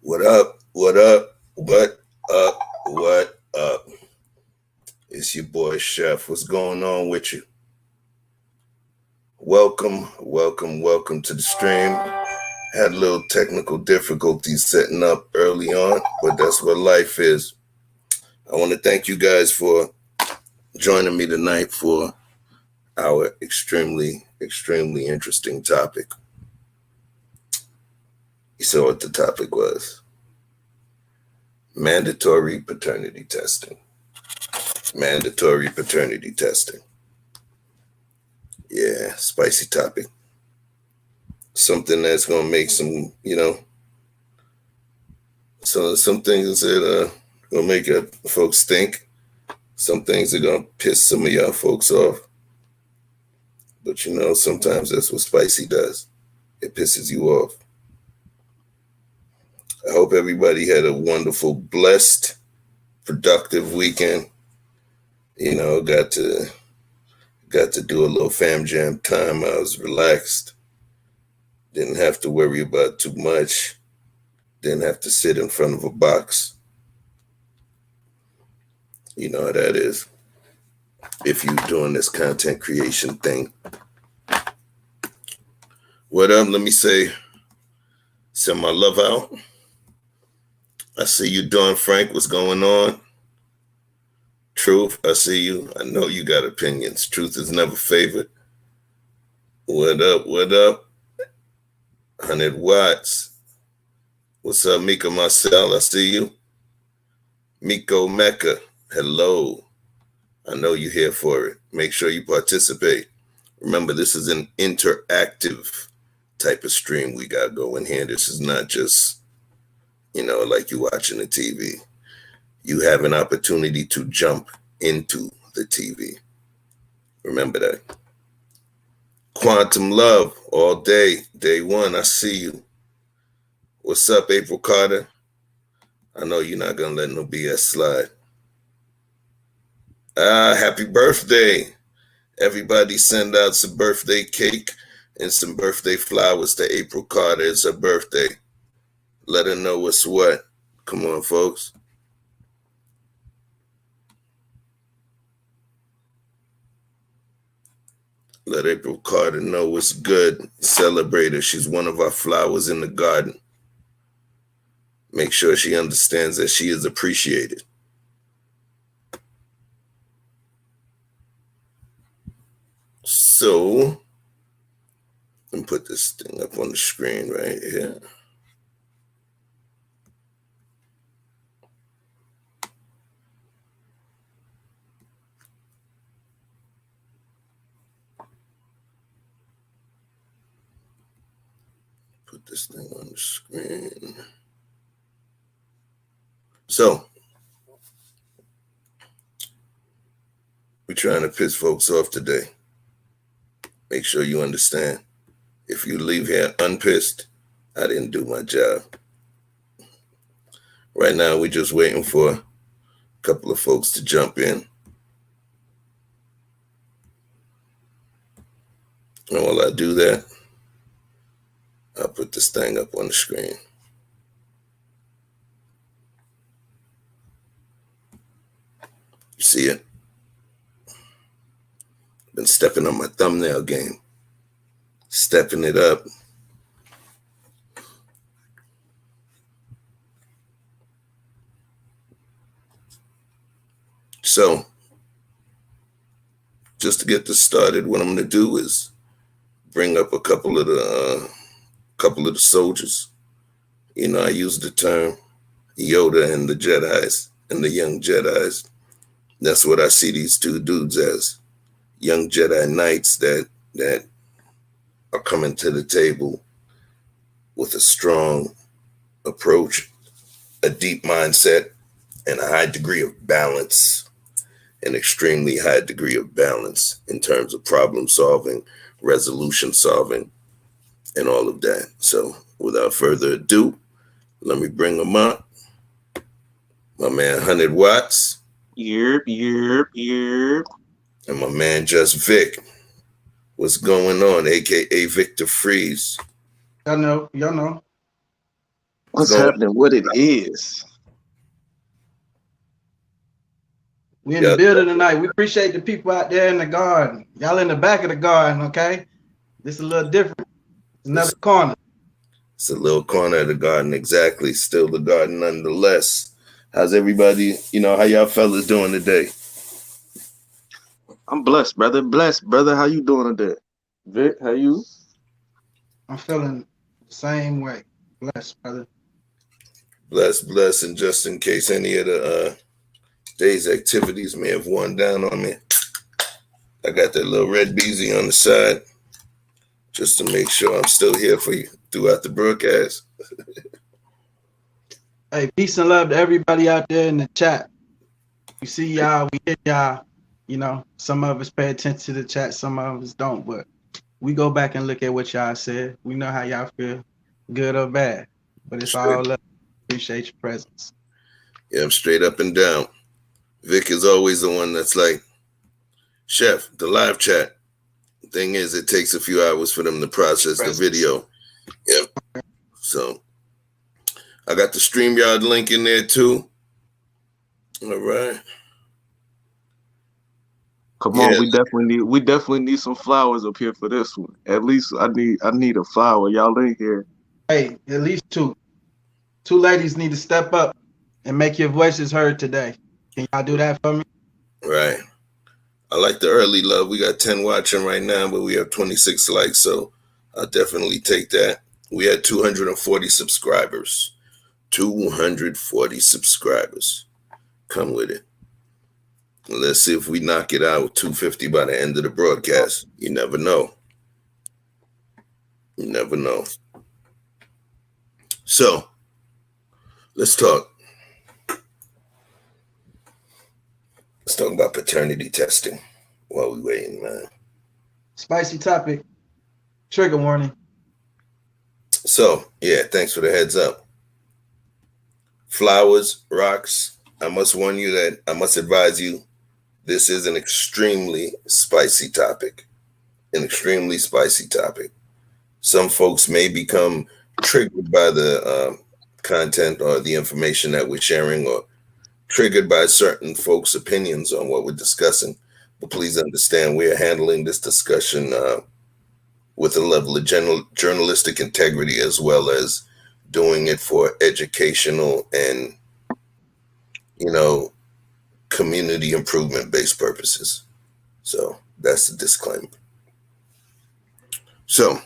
What up? What up? What up? What up? It's your boy Chef. What's going on with you? Welcome to the stream. Had a little technical difficulties setting up early on, but that's what life is. I want to thank you guys for joining me tonight for our extremely interesting topic. You saw what the topic was. Mandatory paternity testing. Mandatory paternity testing. Yeah, spicy topic. Something that's gonna make some, some things that gonna make folks think. Some things are gonna piss some of y'all folks off. But sometimes that's what spicy does. It pisses you off. I hope everybody had a wonderful, blessed, productive weekend. Got to do a little fam jam time. I was relaxed. Didn't have to worry about too much. Didn't have to sit in front of a box. You know how that is. If you're doing this content creation thing. What up? Let me send my love out. I see you, Dawn Frank. What's going on? Truth, I see you. I know you got opinions. Truth is never favored. What up? What up? 100 watts. What's up, Mika Marcel? I see you. Miko Mecca, hello. I know you're here for it. Make sure you participate. Remember, this is an interactive type of stream we got going here. This is not just, like you watching the TV. You have an opportunity to jump into the TV. Remember that. Quantum love all day. Day one, I see you. What's up, April Carter? I know you're not going to let no BS slide. Happy birthday. Everybody send out some birthday cake and some birthday flowers to April Carter. It's her birthday. Let her know what's what. Come on, folks. Let April Carter know what's good. Celebrate her. She's one of our flowers in the garden. Make sure she understands that she is appreciated. So, let me put this thing up on the screen right here. Put this thing on the screen. So, we're trying to piss folks off today. Make sure you understand. If you leave here unpissed, I didn't do my job. Right now, we're just waiting for a couple of folks to jump in. And while I do that, I'll put this thing up on the screen. You see it? Been stepping on my thumbnail game. Stepping it up. So, just to get this started, what I'm going to do is bring up a couple of the soldiers. I use the term Yoda and the Jedis and the Young Jedis. That's what I see these two dudes as. Young Jedi Knights that are coming to the table with a strong approach, a deep mindset, and a high degree of balance, an extremely high degree of balance in terms of problem solving, resolution solving, and all of that. So without further ado, let me bring them up. My man 100 Watts. Yep. And my man Just Vic. What's going on, aka Victor Freeze? Y'all know. What's happening? What it is? We in the building tonight. We appreciate the people out there in the garden. Y'all in the back of the garden, okay? This is a little different. It's another corner. It's a little corner of the garden, exactly. Still the garden nonetheless. How's everybody, how y'all fellas doing today? I'm blessed, brother. Blessed, brother. How you doing today? Vic, how you? I'm feeling the same way. Blessed, brother. Blessed. And just in case any of the day's activities may have worn down on me, I got that little red beezy on the side just to make sure I'm still here for you throughout the broadcast. Hey, peace and love to everybody out there in the chat. We see y'all, we hear y'all. Some of us pay attention to the chat, some of us don't, but we go back and look at what y'all said. We know how y'all feel, good or bad, but it's all love. Appreciate your presence. Yeah, I'm straight up and down. Vic is always the one that's like, Chef, the live chat. Thing is, it takes a few hours for them to process the video. Yeah. So I got the StreamYard link in there too. All right. Come on, we definitely need some flowers up here for this one. At least I need a flower. Y'all in here. Hey, at least two. Two ladies need to step up and make your voices heard today. Can y'all do that for me? Right. I like the early love. We got 10 watching right now, but we have 26 likes, so I'll definitely take that. We had 240 subscribers. 240 subscribers. Come with it. Let's see if we knock it out with 250 by the end of the broadcast. You never know. You never know. So, let's talk. Let's talk about paternity testing while we waiting, man. Spicy topic. Trigger warning. So, yeah, thanks for the heads up. Flowers, rocks. I must warn you that I must advise you this is an extremely spicy topic. An extremely spicy topic. Some folks may become triggered by the content or the information that we're sharing, or triggered by certain folks' opinions on what we're discussing. But please understand, we are handling this discussion with a level of journalistic integrity, as well as doing it for educational and, community improvement based purposes. So that's the disclaimer. So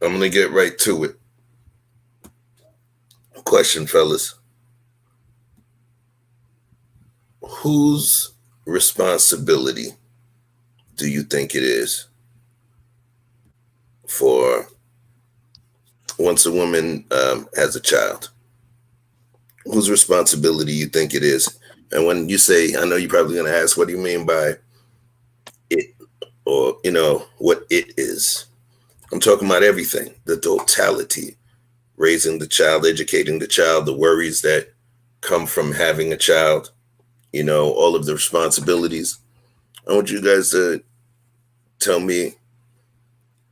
I'm going to get right to it. Question, fellas. Whose responsibility do you think it is for once a woman has a child? Whose responsibility you think it is? And when you say, I know you're probably going to ask, what do you mean by it? Or, what it is? I'm talking about everything, the totality, raising the child, educating the child, the worries that come from having a child, all of the responsibilities. I want you guys to tell me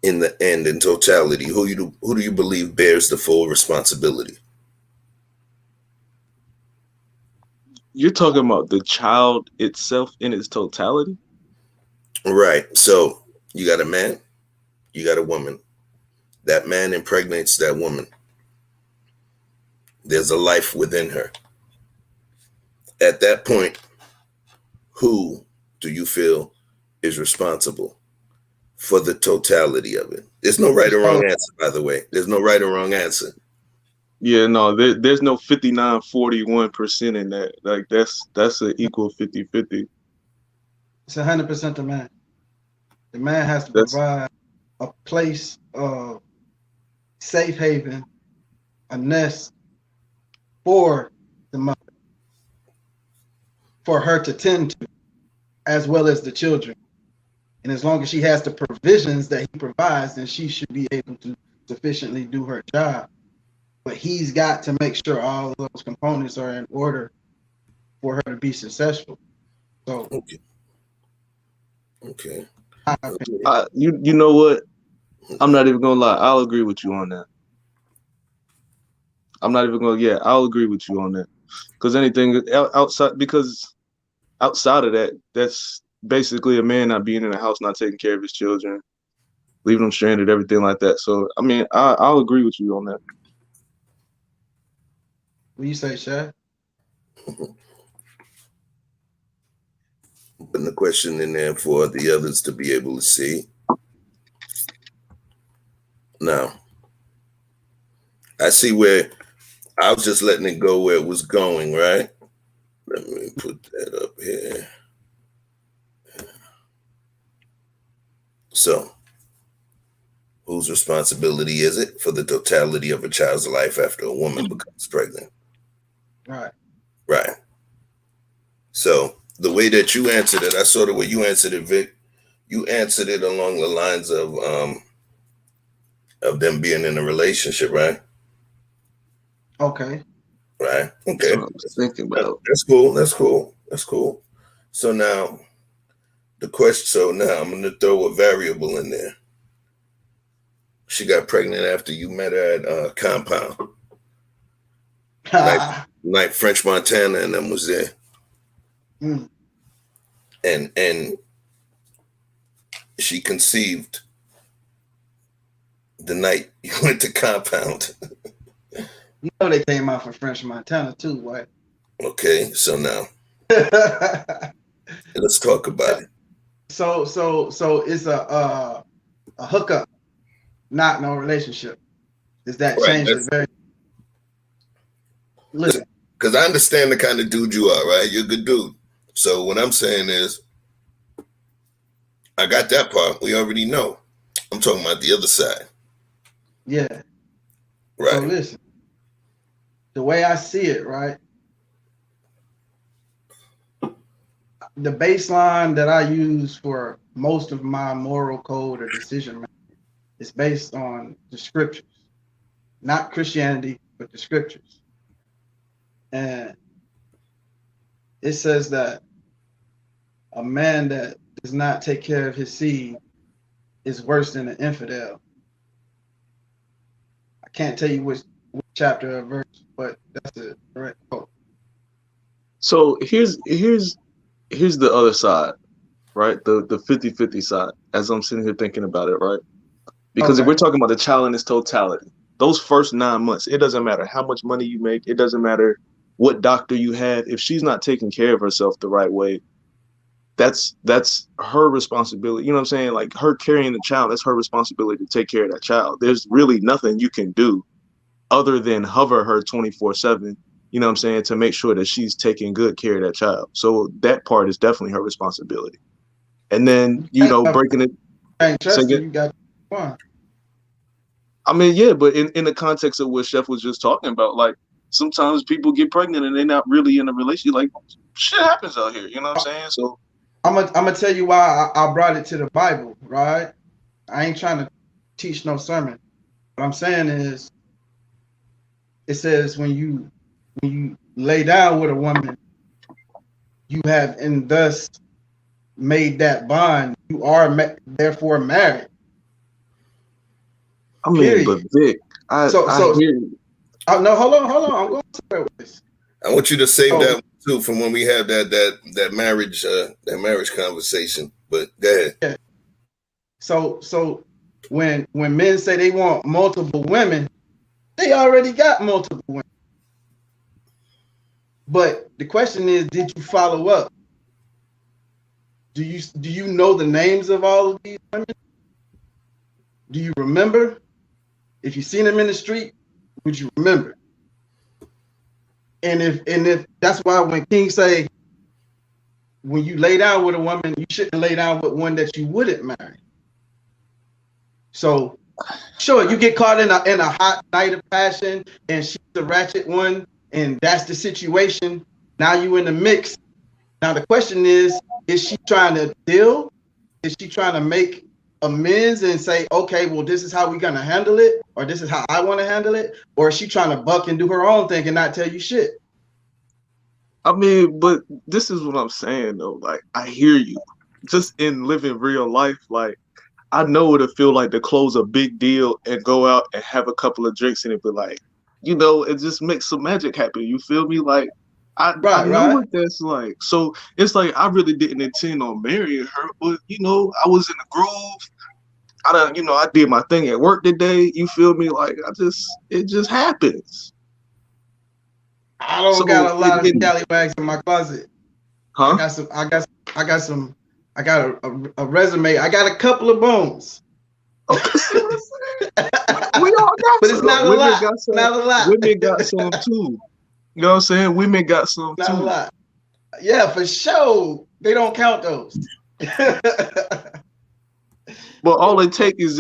in the end, in totality, who do you believe bears the full responsibility? You're talking about the child itself in its totality? Right. So you got a man, you got a woman. That man impregnates that woman. There's a life within her. At that point, who do you feel is responsible for the totality of it? There's no right or wrong answer, by the way. There's no right or wrong answer. Yeah, no, there's no 59-41% in that. Like that's an equal 50-50. It's 100% the man. The man has to provide a place of safe haven, a nest for the mother, for her to tend to, as well as the children. And as long as she has the provisions that he provides, then she should be able to sufficiently do her job. But he's got to make sure all of those components are in order for her to be successful. So, okay. You know what? I'm not even gonna lie. I'll agree with you on that. I'm not even going to, yeah, I'll agree with you on that. Because anything outside of that, that's basically a man not being in the house, not taking care of his children, leaving them stranded, everything like that. So, I mean, I'll agree with you on that. What do you say, Shad? Putting the question in there for the others to be able to see. Now, I see where I was just letting it go where it was going, right? Let me put that up here. So, whose responsibility is it for the totality of a child's life after a woman becomes pregnant? Right. Right. So, the way that you answered it, I saw the way you answered it, Vic. You answered it along the lines of them being in a relationship, right? Okay. Right. Okay. That's what I was thinking about. That's cool. That's cool. That's cool. So now the question. So now I'm going to throw a variable in there. She got pregnant after you met her at compound. Like French Montana and them was there. Mm. And she conceived the night you went to compound. You know they came out from French Montana too, right? Okay, so now let's talk about it. So it's a hookup, not no relationship. Does that change it very? Listen, because I understand the kind of dude you are, right? You're a good dude. So what I'm saying is, I got that part. We already know. I'm talking about the other side. Yeah. Right. So listen, the way I see it, right? The baseline that I use for most of my moral code or decision making is based on the scriptures, not Christianity, but the scriptures. And it says that a man that does not take care of his seed is worse than an infidel. I can't tell you which chapter or verse, but that's the correct quote. So here's the other side, right? The 50-50 side, as I'm sitting here thinking about it, right? Because if we're talking about the child in its totality, those first 9 months, it doesn't matter how much money you make, it doesn't matter what doctor you have. If she's not taking care of herself the right way, that's her responsibility. You know what I'm saying? Like her carrying the child, that's her responsibility to take care of that child. There's really nothing you can do other than hover her 24/7, you know what I'm saying, to make sure that she's taking good care of that child. So that part is definitely her responsibility. And then, breaking it. You got fun. I mean, yeah, but in the context of what Chef was just talking about, like sometimes people get pregnant and they're not really in a relationship. Like shit happens out here, you know what I'm saying? So I'm gonna tell you why I brought it to the Bible, right? I ain't trying to teach no sermon. What I'm saying is, it says when you lay down with a woman, you have and thus made that bond. You are therefore married. I mean, but Vic, I hear you. No, hold on. I'm going somewhere with this. I want you to save that one too from when we had that marriage conversation. But go ahead. Yeah. So when men say they want multiple women, they already got multiple women. But the question is, did you follow up? Do you know the names of all of these women? Do you remember? If you seen them in the street, would you remember? And if that's why when King say, when you lay down with a woman, you shouldn't lay down with one that you wouldn't marry. So, sure, you get caught in a hot night of passion, and she's the ratchet one, and that's the situation. Now you in the mix. Now the question is she trying to deal? Is she trying to make amends and say, okay, well, this is how we're gonna handle it, or this is how I want to handle it, or is she trying to buck and do her own thing and not tell you shit? I mean, but this is what I'm saying though. Like, I hear you. Just in living real life, like I know it'll feel like to close a big deal and go out and have a couple of drinks and it be like, you know, it just makes some magic happen. You feel me? Like I know what that's like. So it's like I really didn't intend on marrying her, but you know, I was in the groove. I did my thing at work today. You feel me? Like it just happens. I don't got a lot of scallywags in my closet. Huh? I got a resume. I got a couple of bones. We all got but it's not a lot. Not a lot. Women got some too. You know what I'm saying? Women got some not too. A lot. Yeah, for sure. They don't count those. But all it take is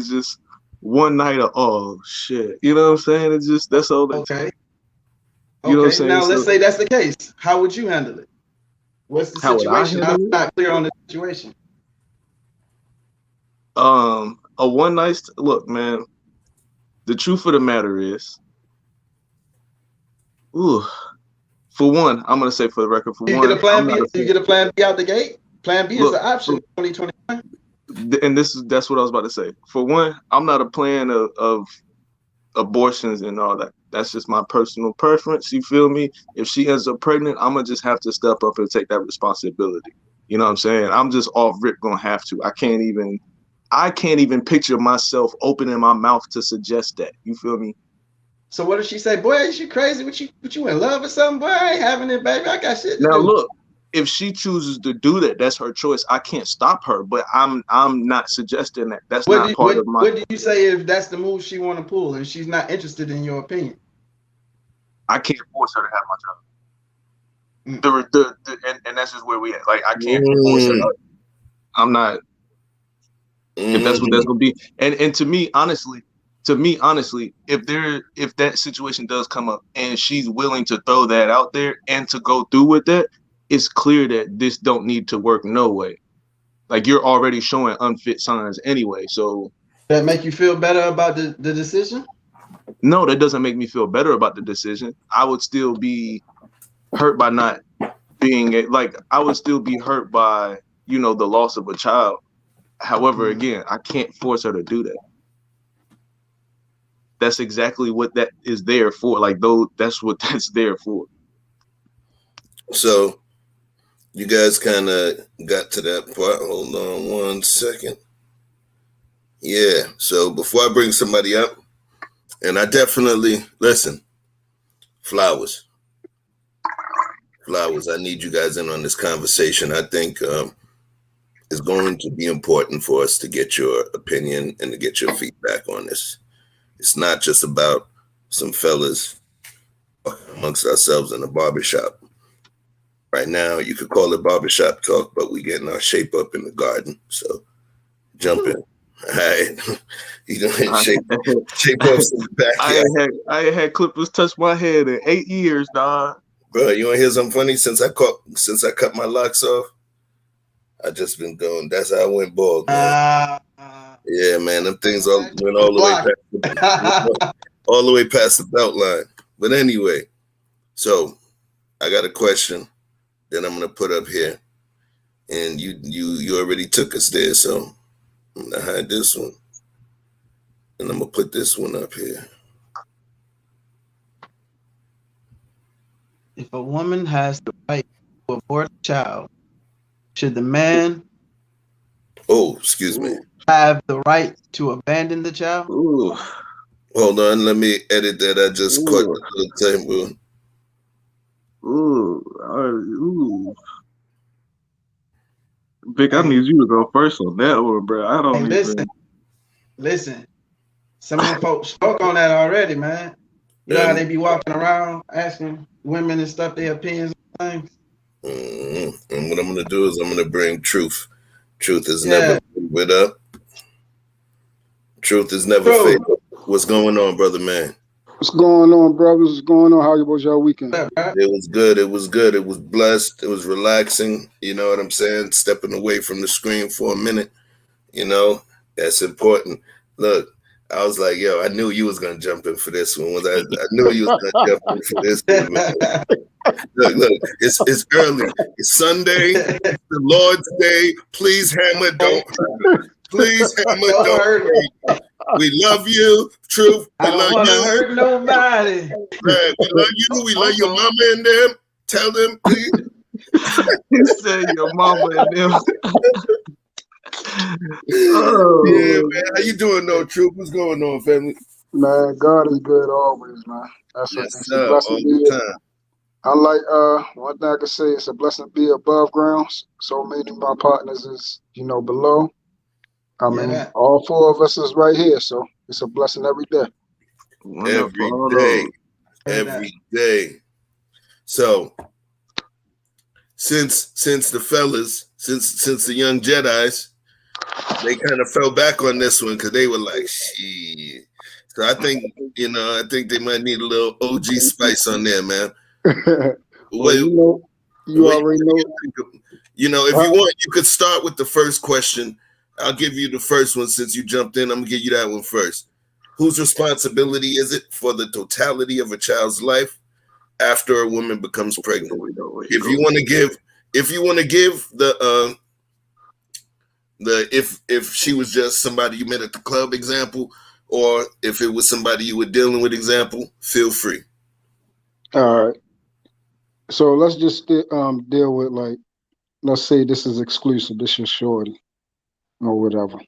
just one night of oh shit. You know what I'm saying? It's just that's all it okay. takes. You know what I'm saying? Now let's say that's the case. How would you handle it? What's the situation? I'm not clear on the situation. A one night look, man. The truth of the matter is, for one, I'm gonna say for the record, you get a plan B. You get a plan B out the gate. Plan B is an option. 2021. And that's what I was about to say. For one, I'm not a fan of abortions and all that. That's just my personal preference. You feel me? If she ends up pregnant, I'm gonna just have to step up and take that responsibility. You know what I'm saying? I'm just off rip gonna have to. I can't even picture myself opening my mouth to suggest that. You feel me? So what if she say, boy, is you crazy? What you in love or something? Boy, I ain't having it, baby. I got shit to do. Now look, if she chooses to do that, that's her choice. I can't stop her, but I'm not suggesting that. That's not part of my. What do you say if that's the move she want to pull and she's not interested in your opinion? I can't force her to have my job. And that's just where we at. Like I can't force her. I'm not. If that's what that's gonna be, and to me honestly, if that situation does come up and she's willing to throw that out there and to go through with that, it's clear that this don't need to work no way. Like you're already showing unfit signs anyway. So that make you feel better about the decision? No, that doesn't make me feel better about the decision. I would still be hurt by not being I would still be hurt by, the loss of a child. However, again, I can't force her to do that. That's exactly what that is there for. That's what that's there for. So you guys kind of got to that part. Hold on one second. Yeah. So before I bring somebody up, and I definitely listen, flowers. I need you guys in on this conversation. I think it's going to be important for us to get your opinion and to get your feedback on this. It's not just about some fellas amongst ourselves in a barbershop. Right now, you could call it barbershop talk, but we getting our shape up in the garden. So jump in. All right. You gonna shape up some backyard. I ain't had clippers touch my head in 8 years, dog. Bro, you wanna hear something funny? Since I cut my locks off, I just been going. That's how I went bald, man. Yeah, man, them things went all the way past the belt line. But anyway, so I got a question that I'm gonna put up here, and you already took us there, so I'm gonna hide this one, and I'm gonna put this one up here. If a woman has the right to abort a child, should the man have the right to abandon the child? Ooh. Hold on, let me edit that. I just caught the table. Ooh. Vic, I need you to go first on that one, bro. I don't listen. Some of them folks spoke on that already, man. You know how they be walking around asking women and stuff their opinions on things? And what I'm going to do is I'm going to bring truth. Truth is never with up. Truth is never fake. What's going on, brother man? What's going on, brothers? What's going on? How was y'all weekend? It was good. It was good. It was blessed. It was relaxing. You know what I'm saying? Stepping away from the screen for a minute. That's important. Look, I was like, yo, I knew you was going to jump in for this one. I knew you was going to jump in for this one, man. Look, it's early. It's Sunday. It's the Lord's Day. Please hammer, don't hurt. Please hammer, don't hurt. We love you, Truth. We I don't love want to you. hurt nobody. Man, we love you. We love your mama and them. Tell them, please. He said your mama and them. Yeah, Oh, man. How you doing, though, Truth? What's going on, family? Man, God is good always, man. That's what Yes, it's a sir. blessing All to be. the time. Unlike one thing I can say, it's a blessing to be above ground. So many of my partners is, below. I mean, Yeah. all four of us is right here, so it's a blessing every day. one up for Every all day. those. Every day. So since the fellas, since the young Jedis, they kind of fell back on this one because they were like, shit. So I think, I think they might need a little OG spice on there, man. Well, What, you what already know. if you want, you could start with the first question. I'll give you the first one since you jumped in. I'm gonna give you that one first. Whose responsibility is it for the totality of a child's life after a woman becomes pregnant? If you want to give the if she was just somebody you met at the club example, or if it was somebody you were dealing with example, feel free. All right. So let's just deal with, like, let's say this is exclusive. This is shorty or whatever.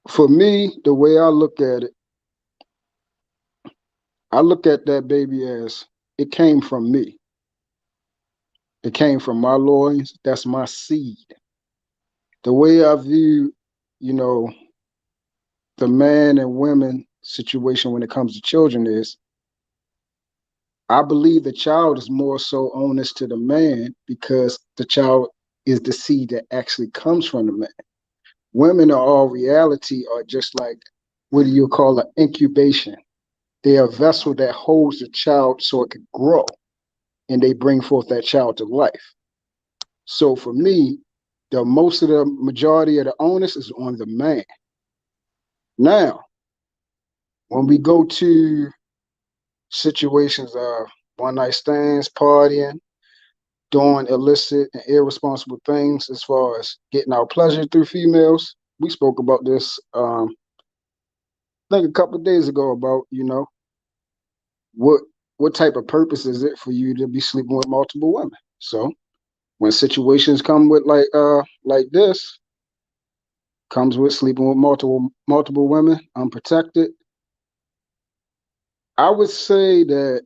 For me, the way I look at it, I look at that baby as it came from me. It came from my loins. That's my seed. The way I view, the man and women situation when it comes to children is, I believe the child is more so onus to the man because the child is the seed that actually comes from the man. Women are all reality are just like, what do you call an incubation? They are a vessel that holds the child so it can grow, and they bring forth that child to life. So for me, the majority of the onus is on the man. Now, when we go to situations of one night stands, partying, doing illicit and irresponsible things as far as getting our pleasure through females, we spoke about this, I think a couple of days ago about, what type of purpose is it for you to be sleeping with multiple women? So when situations come with like this, comes with sleeping with multiple women, unprotected, I would say that,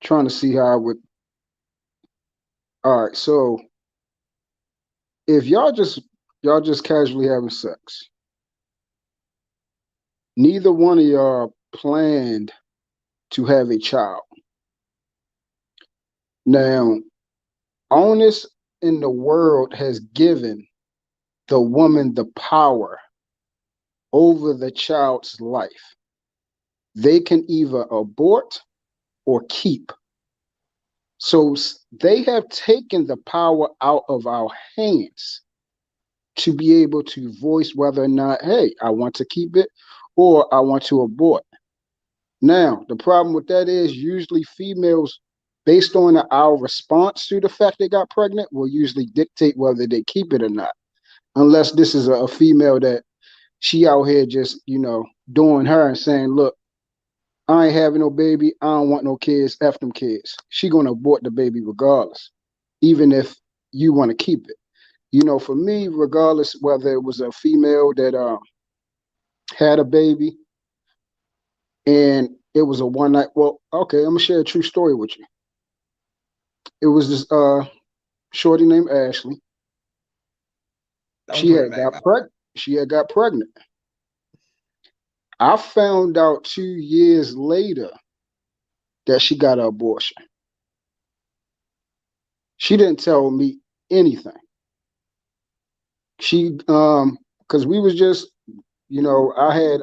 trying to see how I would. All right, so if y'all just casually having sex, neither one of y'all planned to have a child. Now, onus in the world has given the woman the power over the child's life. They can either abort or keep. So they have taken the power out of our hands to be able to voice whether or not, hey, I want to keep it or I want to abort. Now, the problem with that is usually females, based on our response to the fact they got pregnant, will usually dictate whether they keep it or not. Unless this is a female that she out here just, doing her and saying, look, I ain't having no baby. I don't want no kids. F them kids. She gonna abort the baby regardless, even if you want to keep it. For me, regardless whether it was a female that had a baby and it was a one night. Well, okay, I'm gonna share a true story with you. It was this shorty named Ashley. She had got pregnant. I found out 2 years later that she got an abortion. She didn't tell me anything. She because we was just, I had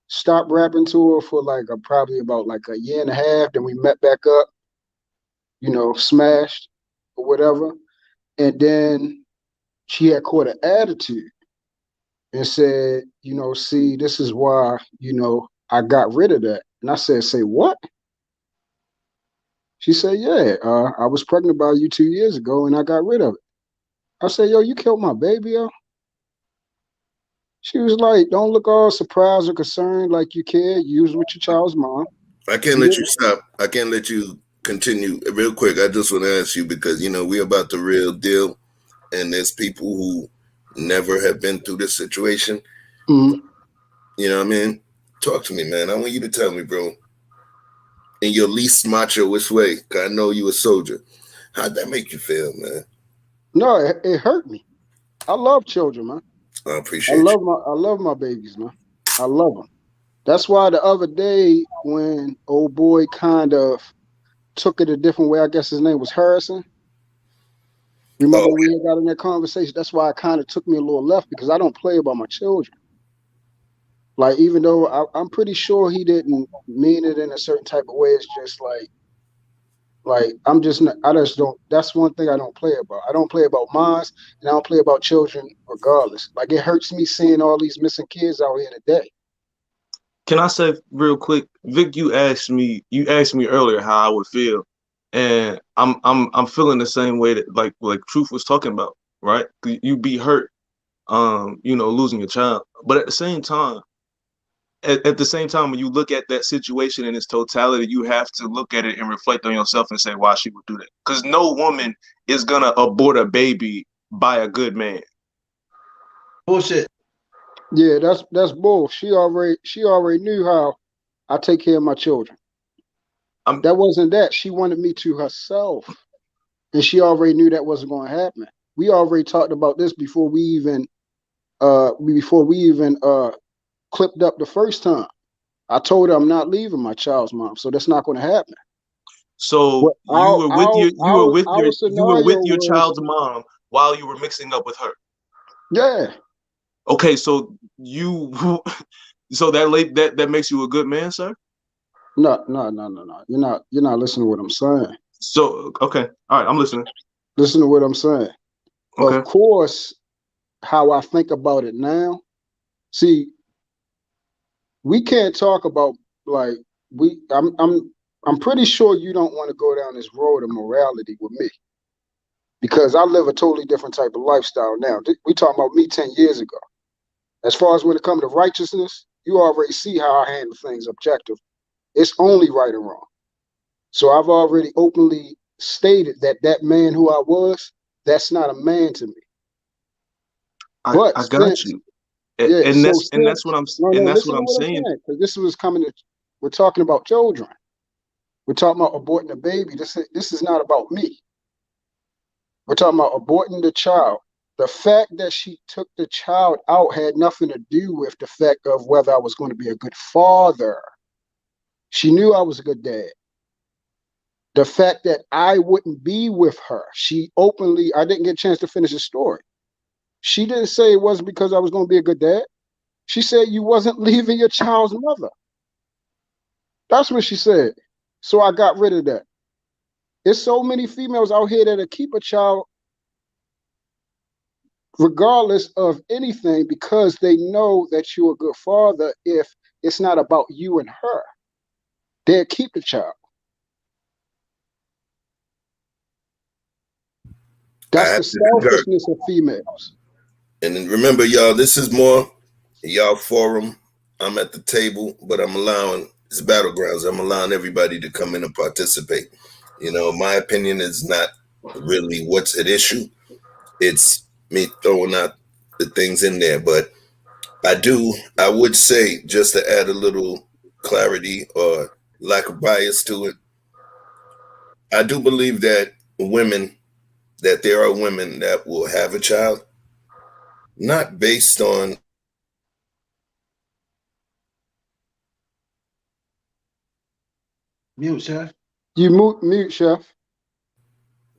stopped rapping to her for like probably about like a year and a half. Then we met back up, smashed or whatever. And then she had caught an attitude and said, see, this is why, I got rid of that. And I said, say what? She said, yeah, I was pregnant by you 2 years ago and I got rid of it. I said, yo, you killed my baby, yo. She was like, "Don't look all surprised or concerned like you care. You was with your child's mom." I can't let you stop. I can't let you continue. Real quick, I just want to ask you because, you know, we're about the real deal. And there's people who never have been through this situation. Mm-hmm. You know what I mean? Talk to me, man. I want you to tell me, bro, in your least macho-ish way, because I know you a soldier. How'd that make you feel, man? No, it hurt me. I love children, man. I appreciate you. I love my babies, man. I love them. That's why the other day when old boy kind of took it a different way, I guess his name was Harrison. Remember Oh, we had got in that conversation? That's why it kind of took me a little left because I don't play about my children. Like, even though I'm pretty sure he didn't mean it in a certain type of way, it's just like I'm just not, I just don't. That's one thing I don't play about. I don't play about mine, and I don't play about children regardless. Like, it hurts me seeing all these missing kids out here today. Can I say real quick, Vic? You asked me earlier how I would feel, and I'm feeling the same way that like Truth was talking about, right? You be hurt, you know, losing your child, but at the same time. At the same time, when you look at that situation in its totality, you have to look at it and reflect on yourself and say why she would do that. Because no woman is gonna abort a baby by a good man. Bullshit. Yeah, that's bull. She already knew how I take care of my children. That wasn't that. She wanted me to herself. And she already knew that wasn't going to happen. We already talked about this before we even clipped up the first time. I told her I'm not leaving my child's mom, so that's not going to happen. So But our you were with scenario your was, child's mom while you were mixing up with her. yeah. Okay, so so that makes you a good man, sir? No. You're not listening to what I'm saying. So okay, all right, I'm listening. Listen to what I'm saying. Okay. Of course, how I think about it now. See, we can't talk about like I'm pretty sure you don't want to go down this road of morality with me because I live a totally different type of lifestyle now. We talking about me 10 years ago. As far as when it comes to righteousness, you already see how I handle things objectively. It's only right and wrong. So I've already openly stated that man who I was, that's not a man to me. But I got you. And that's what I'm listen to what I'm saying. saying, because this was coming to, we're talking about children. We're talking about aborting a baby. This is not about me. We're talking about aborting the child. The fact that she took the child out had nothing to do with the fact of whether I was going to be a good father. She knew I was a good dad. The fact that I wouldn't be with her, I didn't get a chance to finish the story. She didn't say it wasn't because I was going to be a good dad. She said you wasn't leaving your child's mother. That's what she said. So I got rid of that. There's so many females out here that'll keep a child regardless of anything because they know that you're a good father. If it's not about you and her, they'll keep the child. That's the selfishness of females. And then remember, y'all, this is more y'all forum. I'm at the table, but I'm allowing, it's battlegrounds. I'm allowing everybody to come in and participate. You know, my opinion is not really what's at issue. It's me throwing out the things in there. But I would say, just to add a little clarity or lack of bias to it, I do believe that there are women that will have a child, not based on. Mute, chef. You mute, chef.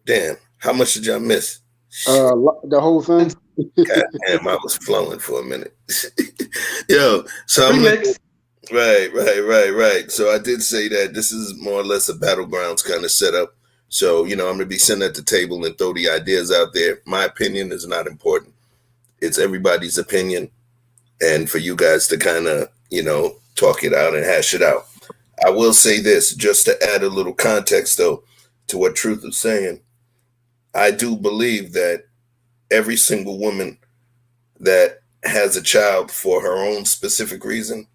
Damn, how much did y'all miss? The whole thing. God damn, I was flowing for a minute. Yo, so Remix. Right. So I did say that this is more or less a battlegrounds kind of setup. So, you know, I'm going to be sitting at the table and throw the ideas out there. My opinion is not important. It's everybody's opinion. And for you guys to kind of, you know, talk it out and hash it out. I will say this, just to add a little context, though, to what Truth is saying. I do believe that every single woman that has a child for her own specific reason,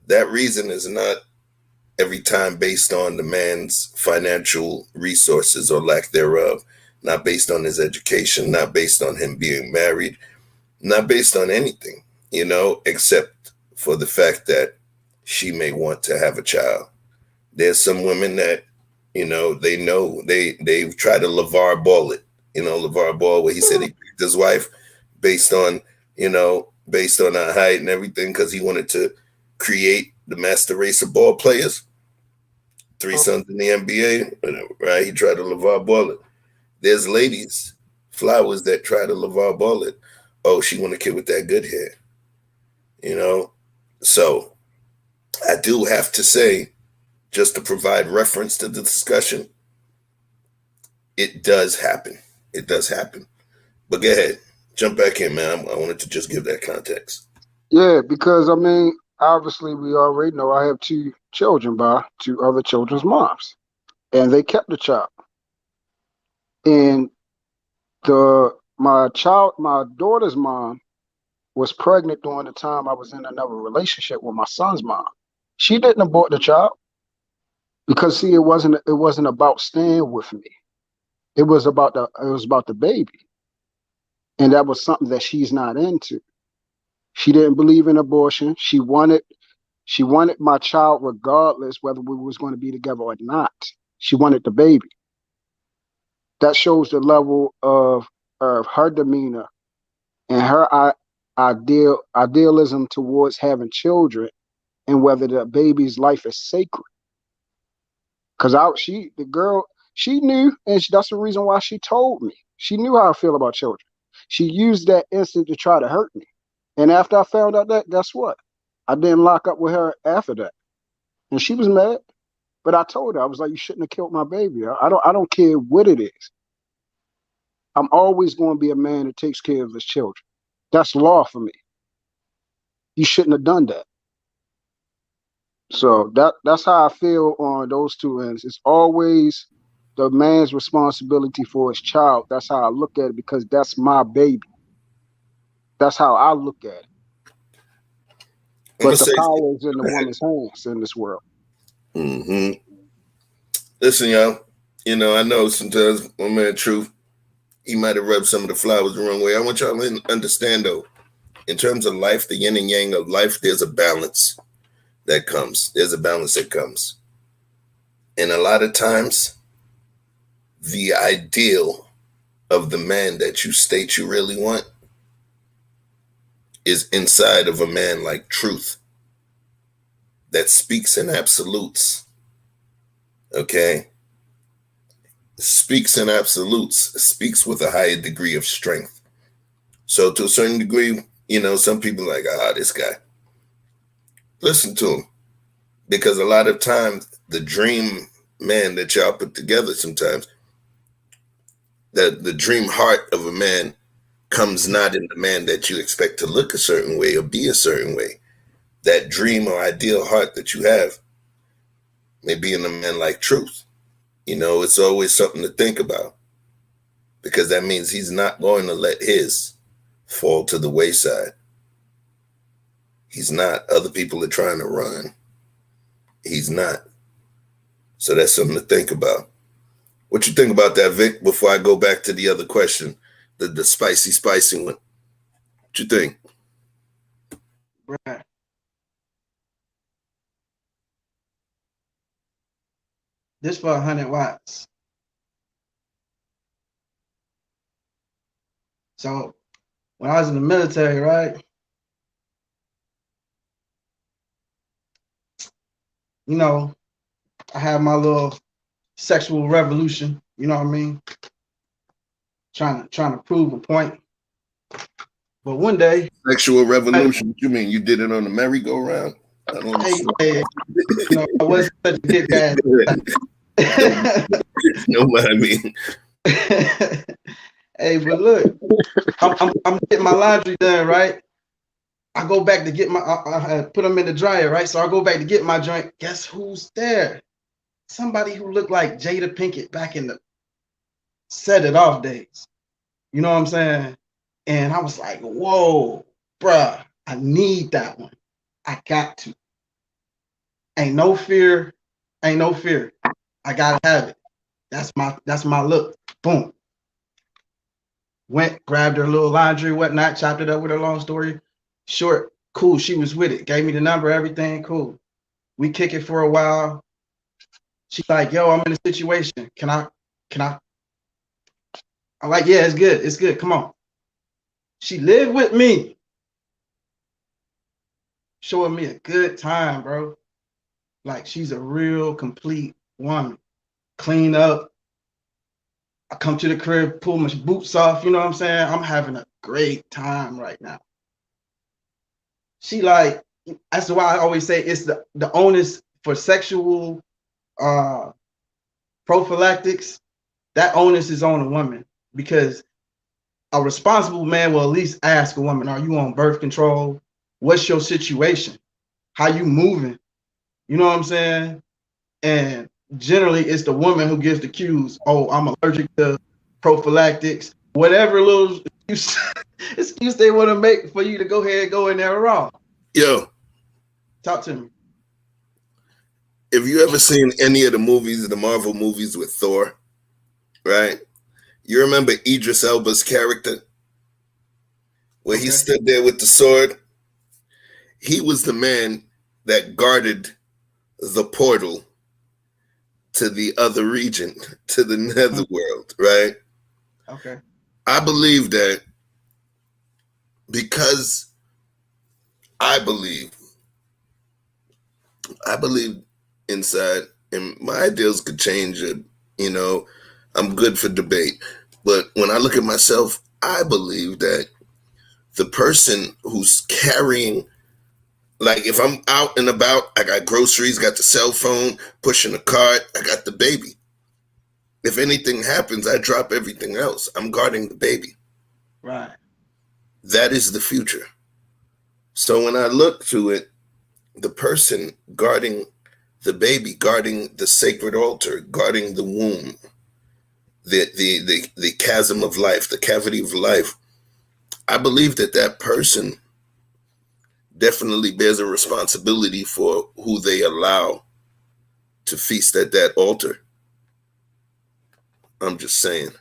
that reason is not every time based on the man's financial resources or lack thereof, not based on his education, not based on him being married, not based on anything, except for the fact that she may want to have a child. There's some women that, they've tried to LeVar Ball it, LeVar Ball, where he said he picked his wife based on, based on her height and everything, because he wanted to create the master race of ball players. 3 sons in the NBA, right? He tried to LeVar Ball it. There's ladies, flowers, that try to LeVar Ball it. Oh, she want a kid with that good hair, So I do have to say, just to provide reference to the discussion, it does happen. It does happen. But go ahead, jump back in, man. I wanted to just give that context. Yeah, because I mean, obviously, we already know I have 2 children by 2 other children's moms, and they kept the child. And my daughter's mom was pregnant during the time I was in another relationship with my son's mom. She didn't abort the child because, see, it wasn't about staying with me. It was about the baby, and that was something that she's not into. She didn't believe in abortion. She wanted my child regardless whether we was going to be together or not. She wanted the baby. That shows the level of her demeanor and her idealism towards having children, and whether the baby's life is sacred. Because the girl, she knew, and that's the reason why she told me. She knew how I feel about children. She used that instant to try to hurt me. And after I found out that, guess what? I didn't lock up with her after that. And she was mad. But I told her, I was like, you shouldn't have killed my baby. I don't care what it is. I'm always going to be a man that takes care of his children. That's law for me. You shouldn't have done that. So that's how I feel on those 2 ends. It's always the man's responsibility for his child. That's how I look at it, because that's my baby. That's how I look at it. But the power is in the woman's hands in this world. Mm-hmm. Listen, y'all. I know sometimes my man Truth, he might have rubbed some of the flowers the wrong way. I want y'all to understand, though, in terms of life, the yin and yang of life, there's a balance that comes. There's a balance that comes. And a lot of times, the ideal of the man that you state you really want is inside of a man like Truth that speaks in absolutes. Okay? Speaks in absolutes, speaks with a higher degree of strength. So to a certain degree, some people are like, this guy. Listen to him. Because a lot of times, the dream man that y'all put together sometimes, the dream heart of a man comes not in the man that you expect to look a certain way or be a certain way. That dream or ideal heart that you have may be in a man like Truth. It's always something to think about, because that means he's not going to let his fall to the wayside. He's not. Other people are trying to run. He's not. So that's something to think about. What you think about that, Vic, before I go back to the other question, the spicy one? What you think? Right. This for 100 watts. So when I was in the military, right? I had my little sexual revolution, you know what I mean? Trying to prove a point. But one day, sexual revolution. What you mean? You did it on the merry-go-round? I don't understand. I wasn't such a get bad. No, what I mean. Hey, but look, I'm getting my laundry done, right? I go back to get I put them in the dryer, right? So I go back to get my joint. Guess who's there? Somebody who looked like Jada Pinkett back in the Set It Off days. You know what I'm saying? And I was like, whoa, bruh, I need that one. I got to. Ain't no fear. Ain't no fear. I gotta have it. That's my look. Boom. Went, grabbed her little laundry, whatnot, chopped it up with her long story short. Cool. She was with it. Gave me the number, everything. Cool. We kick it for a while. She's like, yo, I'm in a situation. Can I? I'm like, yeah, it's good. It's good. Come on. She lived with me. Showing me a good time, bro. Like, she's a real complete woman. Clean up. I come to the crib, pull my boots off. You know what I'm saying? I'm having a great time right now. She like, that's why I always say it's the onus for sexual prophylactics. That onus is on a woman, because a responsible man will at least ask a woman, are you on birth control? What's your situation? How you moving? You know what I'm saying? And generally it's the woman who gives the cues. Oh, I'm allergic to prophylactics. Whatever little excuse they want to make for you to go ahead and go in there wrong. Yo, talk to me. Have you ever seen any of the movies, the Marvel movies with Thor? Right? You remember Idris Elba's character? Where he stood there with the sword? He was the man that guarded the portal to the other region, to the netherworld, right? Okay. I believe that because I believe inside, and my ideals could change it, you know, I'm good for debate. But when I look at myself, I believe that the person who's carrying, like if I'm out and about, I got groceries, got the cell phone, pushing a cart, I got the baby. If anything happens, I drop everything else. I'm guarding the baby. Right. That is the future. So when I look to it, the person guarding the baby, guarding the sacred altar, guarding the womb, the chasm of life, the cavity of life, I believe that person definitely bears a responsibility for who they allow to feast at that altar. I'm just saying,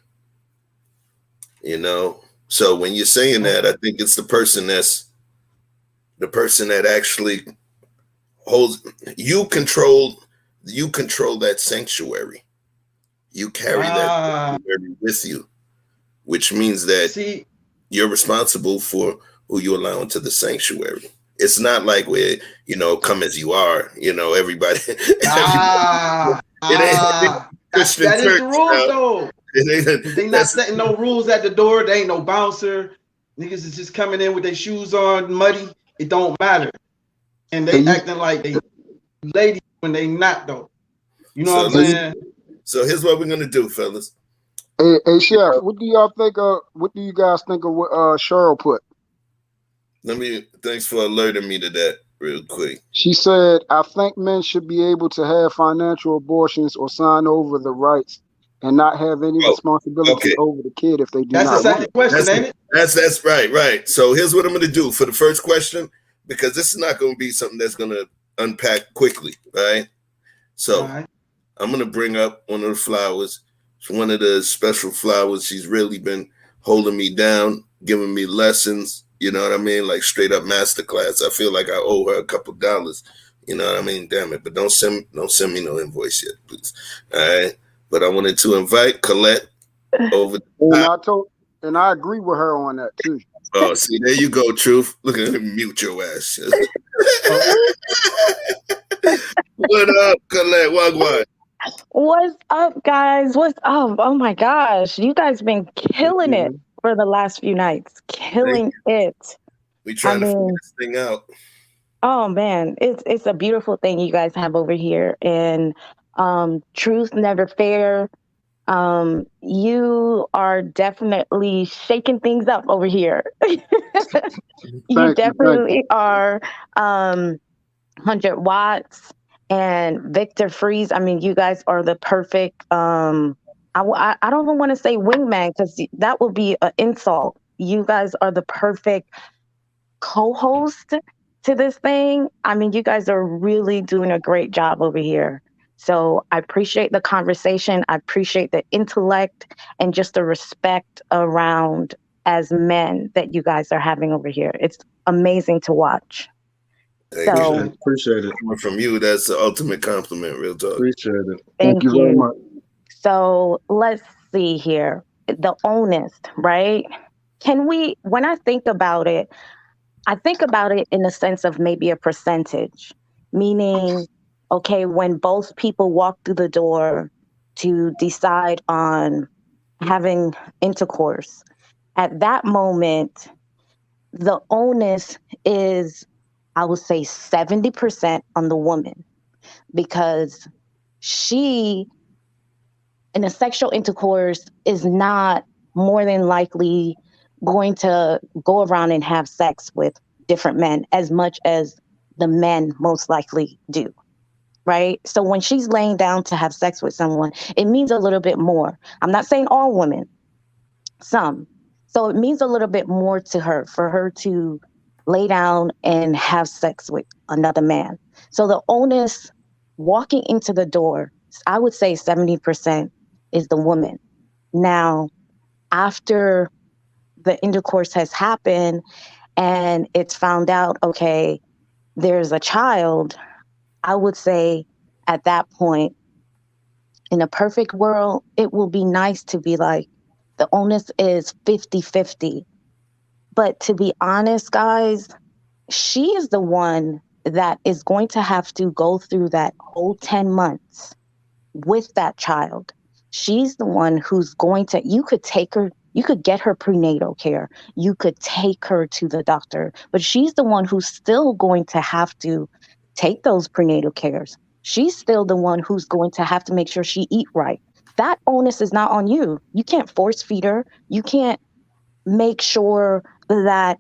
you know. So when you're saying that, I think it's the person that actually holds, you control that sanctuary. You carry that sanctuary with you, which means that you're responsible for who you allow into the sanctuary. It's not like where, you know, come as you are, you know, everybody. That is the rules, though. They not setting no rules at the door. They ain't no bouncer. Niggas is just coming in with their shoes on, muddy. It don't matter. And they acting like they ladies when they not, though. You know what I'm saying? So here's what we're gonna do, fellas. Hey, Chef, what do you guys think of what Cheryl put? Thanks for alerting me to that real quick. She said, I think men should be able to have financial abortions or sign over the rights and not have any responsibility over the kid if they do not. That's the second question, ain't it? That's right. So here's what I'm gonna do for the first question, because this is not gonna be something that's gonna unpack quickly, right? So I'm gonna bring up one of the flowers. It's one of the special flowers. She's really been holding me down, giving me lessons. You know what I mean? Like straight up masterclass. I feel like I owe her a couple dollars. You know what I mean? Damn it! But don't send me no invoice yet, please. All right. But I wanted to invite Colette over. And I agree with her on that too. Oh, see, there you go, Truth. Look at him, mute your ass. What up, Colette? Wagwan? What's up, guys? What's up? Oh my gosh, you guys been killing it for the last few nights. Killing it. We trying to figure this thing out. Oh man, it's a beautiful thing you guys have over here. And truth never fair. You are definitely shaking things up over here. You definitely are 100 watts and Victor Freeze. I mean, you guys are the perfect I don't even want to say wingman, because that would be an insult. You guys are the perfect co-host to this thing. I mean, you guys are really doing a great job over here. So I appreciate the conversation. I appreciate the intellect and just the respect around as men that you guys are having over here. It's amazing to watch. Thank So you. Appreciate it. Coming from you, that's the ultimate compliment, real talk. Appreciate it. thank you very much. So let's see here. The onus, right? Can we, when I think about it in the sense of maybe a percentage, meaning, okay, when both people walk through the door to decide on having intercourse, at that moment, the onus is, I would say, 70% on the woman, because she, in a sexual intercourse, is not more than likely going to go around and have sex with different men as much as the men most likely do, right? So when she's laying down to have sex with someone, it means a little bit more. I'm not saying all women, some. So it means a little bit more to her for her to lay down and have sex with another man. So the onus walking into the door, I would say 70% is the woman. Now, after the intercourse has happened and it's found out, okay, there's a child, I would say at that point, in a perfect world, it will be nice to be like, the onus is 50-50. But to be honest, guys, she is the one that is going to have to go through that whole 10 months with that child. She's the one who's going to, you could take her, you could get her prenatal care, you could take her to the doctor, but she's the one who's still going to have to take those prenatal cares. She's still the one who's going to have to make sure she eat right. That onus is not on you. You can't force feed her. You can't make sure that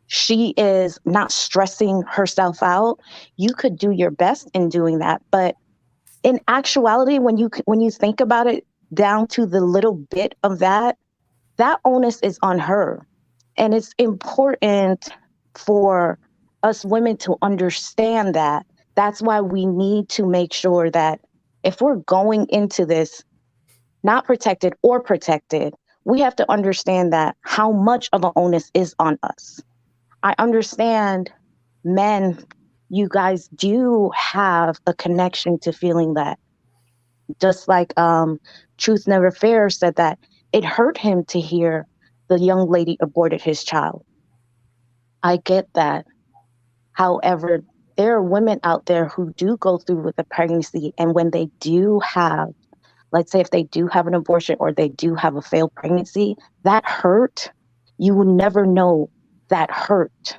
she is not stressing herself out. You could do your best in doing that, but in actuality, when you think about it down to the little bit of that onus is on her. And it's important for us women to understand that. That's why we need to make sure that if we're going into this not protected or protected, we have to understand that how much of an onus is on us. I understand men, you guys do have a connection to feeling that. Just like Truth Never Fair said that it hurt him to hear the young lady aborted his child. I get that. However, there are women out there who do go through with a pregnancy, and when they do have, let's say if they do have an abortion or they do have a failed pregnancy, that hurt, you will never know that hurt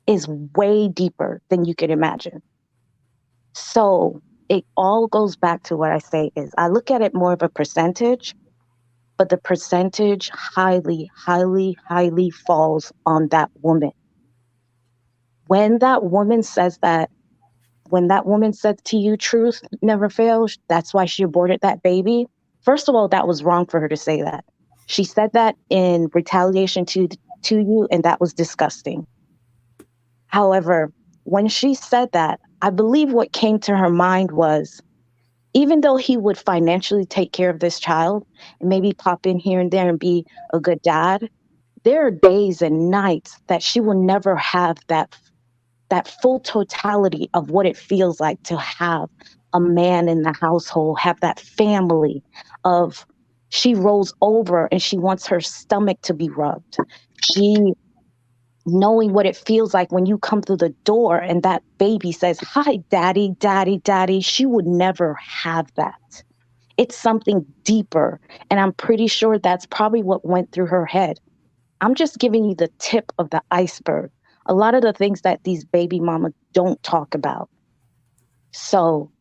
is way deeper than you can imagine. So it all goes back to what I say is I look at it more of a percentage, but the percentage highly, highly, highly falls on that woman. When that woman says to you, truth never fails, that's why she aborted that baby. First of all, that was wrong for her to say that. She said that in retaliation to you, and that was disgusting. However, when she said that, I believe what came to her mind was, even though he would financially take care of this child and maybe pop in here and there and be a good dad, there are days and nights that she will never have that full totality of what it feels like to have a man in the household, have that family of, she rolls over and she wants her stomach to be rubbed. She knowing what it feels like when you come through the door and that baby says, "Hi, daddy, daddy, daddy." She would never have that. It's something deeper. And I'm pretty sure that's probably what went through her head. I'm just giving you the tip of the iceberg. A lot of the things that these baby mamas don't talk about. So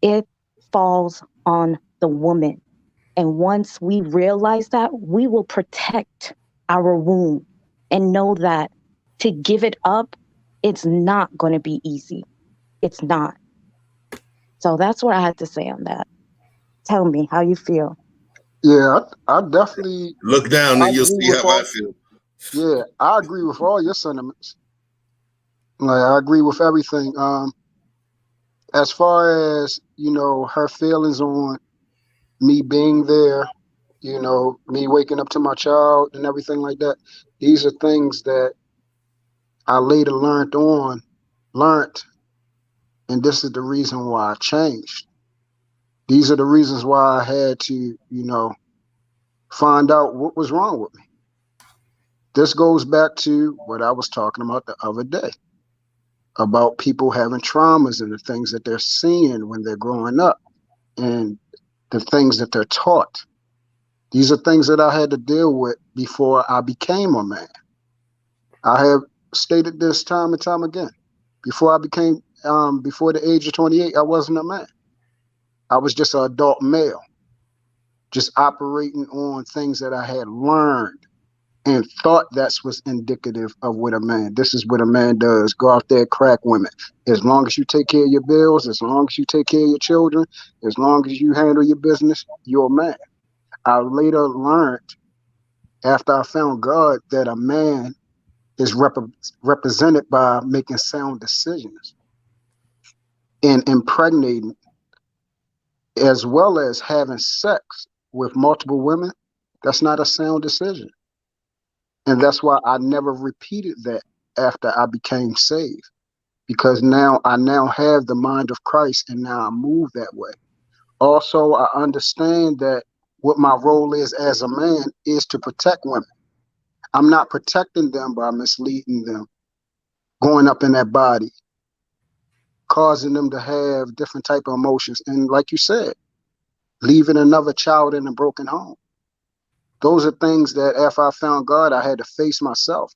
it falls on the woman. And once we realize that, we will protect our womb and know that to give it up, it's not going to be easy. It's not. So that's what I had to say on that. Tell me how you feel. Yeah, I definitely Look down and you'll agree see with how I all. feel. Yeah, I agree with all your sentiments. Like, I agree with everything. As far as, her feelings on me being there, me waking up to my child and everything like that, these are things that I later learned, and this is the reason why I changed. These are the reasons why I had to, find out what was wrong with me. This goes back to what I was talking about the other day about people having traumas and the things that they're seeing when they're growing up and the things that they're taught. These are things that I had to deal with before I became a man. I have stated this time and time again. Before before the age of 28, I wasn't a man. I was just an adult male, just operating on things that I had learned and thought that's was indicative of what a man. This is what a man does. Go out there, crack women. As long as you take care of your bills, as long as you take care of your children, as long as you handle your business, you're a man. I later learned after I found God that a man is represented by making sound decisions and impregnating, as well as having sex with multiple women. That's not a sound decision. And that's why I never repeated that after I became saved, because I now have the mind of Christ and now I move that way. Also, I understand that what my role is as a man is to protect women. I'm not protecting them by misleading them, going up in that body, causing them to have different type of emotions. And like you said, leaving another child in a broken home. Those are things that after I found God, I had to face myself.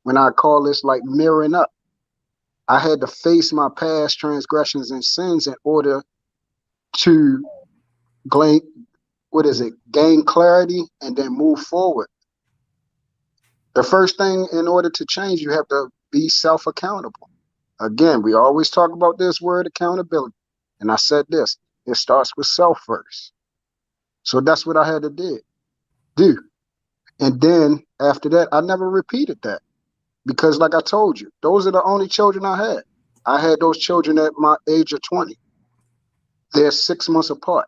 When I call this like mirroring up, I had to face my past transgressions and sins in order to gain clarity and then move forward. The first thing in order to change, you have to be self-accountable. Again, we always talk about this word accountability. And I said this, it starts with self first. So that's what I had to do. And then after that, I never repeated that. Because like I told you, those are the only children I had. I had those children at my age of 20. They're 6 months apart.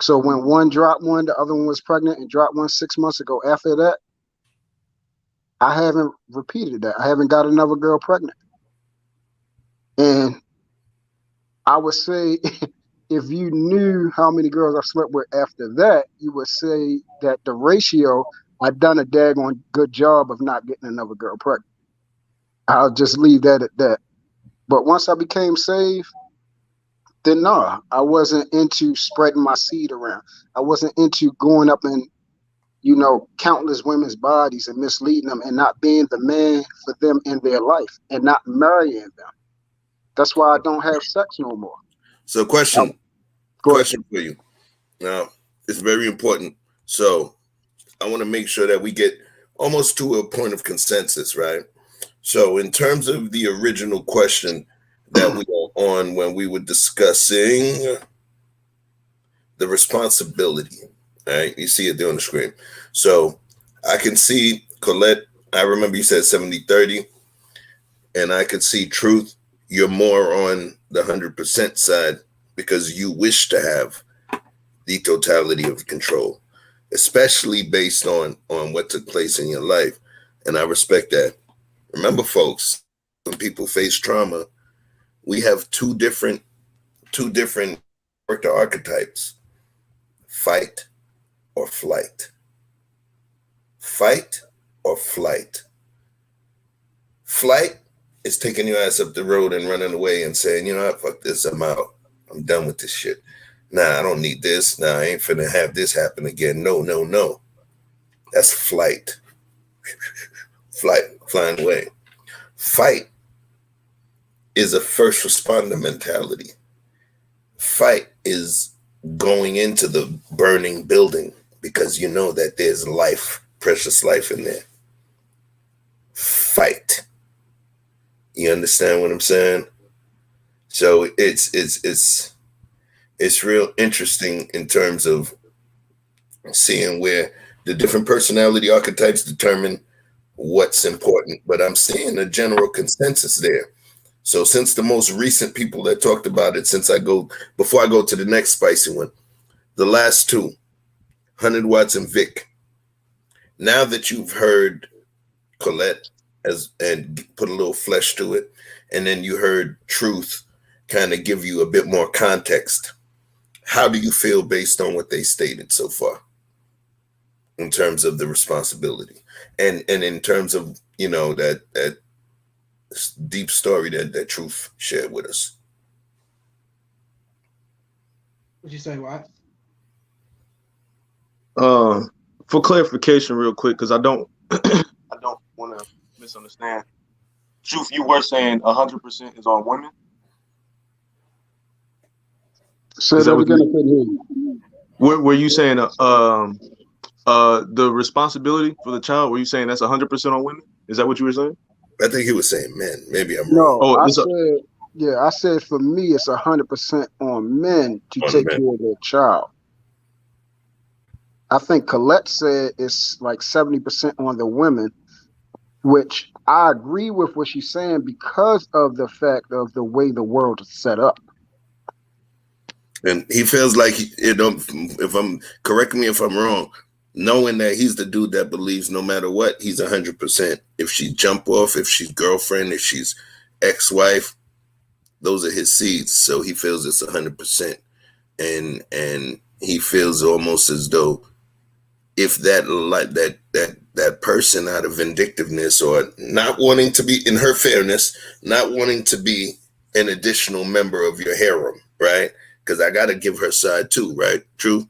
So when one dropped one, the other one was pregnant and dropped one 6 months ago. After that, I haven't repeated that. I haven't got another girl pregnant. And I would say if you knew how many girls I slept with after that, you would say that the ratio, I've done a daggone good job of not getting another girl pregnant. I'll just leave that at that. But once I became saved, then no, I wasn't into spreading my seed around. I wasn't into going up in, countless women's bodies and misleading them and not being the man for them in their life and not marrying them. That's why I don't have sex no more. So question for you. Now, it's very important. So I want to make sure that we get almost to a point of consensus, right? So in terms of the original question that we were on when we were discussing the responsibility, right? You see it there on the screen. So I can see Colette, I remember you said 70-30, and I could see Truth, you're more on the 100% side because you wish to have the totality of control, especially based on what took place in your life. And I respect that. Remember, folks, when people face trauma, we have two different character archetypes: fight or flight. Fight or flight. Flight is taking your ass up the road and running away and saying, you know what, fuck this, I'm out. I'm done with this shit. Nah, I don't need this. Nah, I ain't finna have this happen again. No. That's flight. Flying away. Fight is a first responder mentality. Fight is going into the burning building because you know that there's life, precious life in there. Fight. You understand what I'm saying? So it's real interesting in terms of seeing where The different personality archetypes determine what's important, but I'm seeing a general consensus there. So since the most recent people that talked about it, before I go to the next spicy one, the last two, 100 Watts and Vic. Now that you've heard Colette and put a little flesh to it, and then you heard Truth kind of give you a bit more context, how do you feel based on what they stated so far in terms of the responsibility and in terms of, you know, that deep story that Truth shared with us? What'd you say, Watts? For clarification, real quick, because I don't want to misunderstand. Truth, you were saying 100% is on women. Say that again. I couldn't hear you. Were you saying the responsibility for the child? Were you saying that's 100% on women? Is that what you were saying? I think he was saying men. Maybe I'm wrong. No, I said for me it's 100% on men to take care of their child. I think Colette said it's like 70% on the women, which I agree with what she's saying because of the fact of the way the world is set up. And he feels like, if I'm, correct me if I'm wrong, knowing that he's the dude that believes no matter what, he's 100%. If she jump off, if she's girlfriend, if she's ex-wife, those are his seeds. So he feels it's 100%. And he feels almost as though if that person out of vindictiveness or not wanting to be, in her fairness, not wanting to be an additional member of your harem, right? Because I got to give her side too, right? True?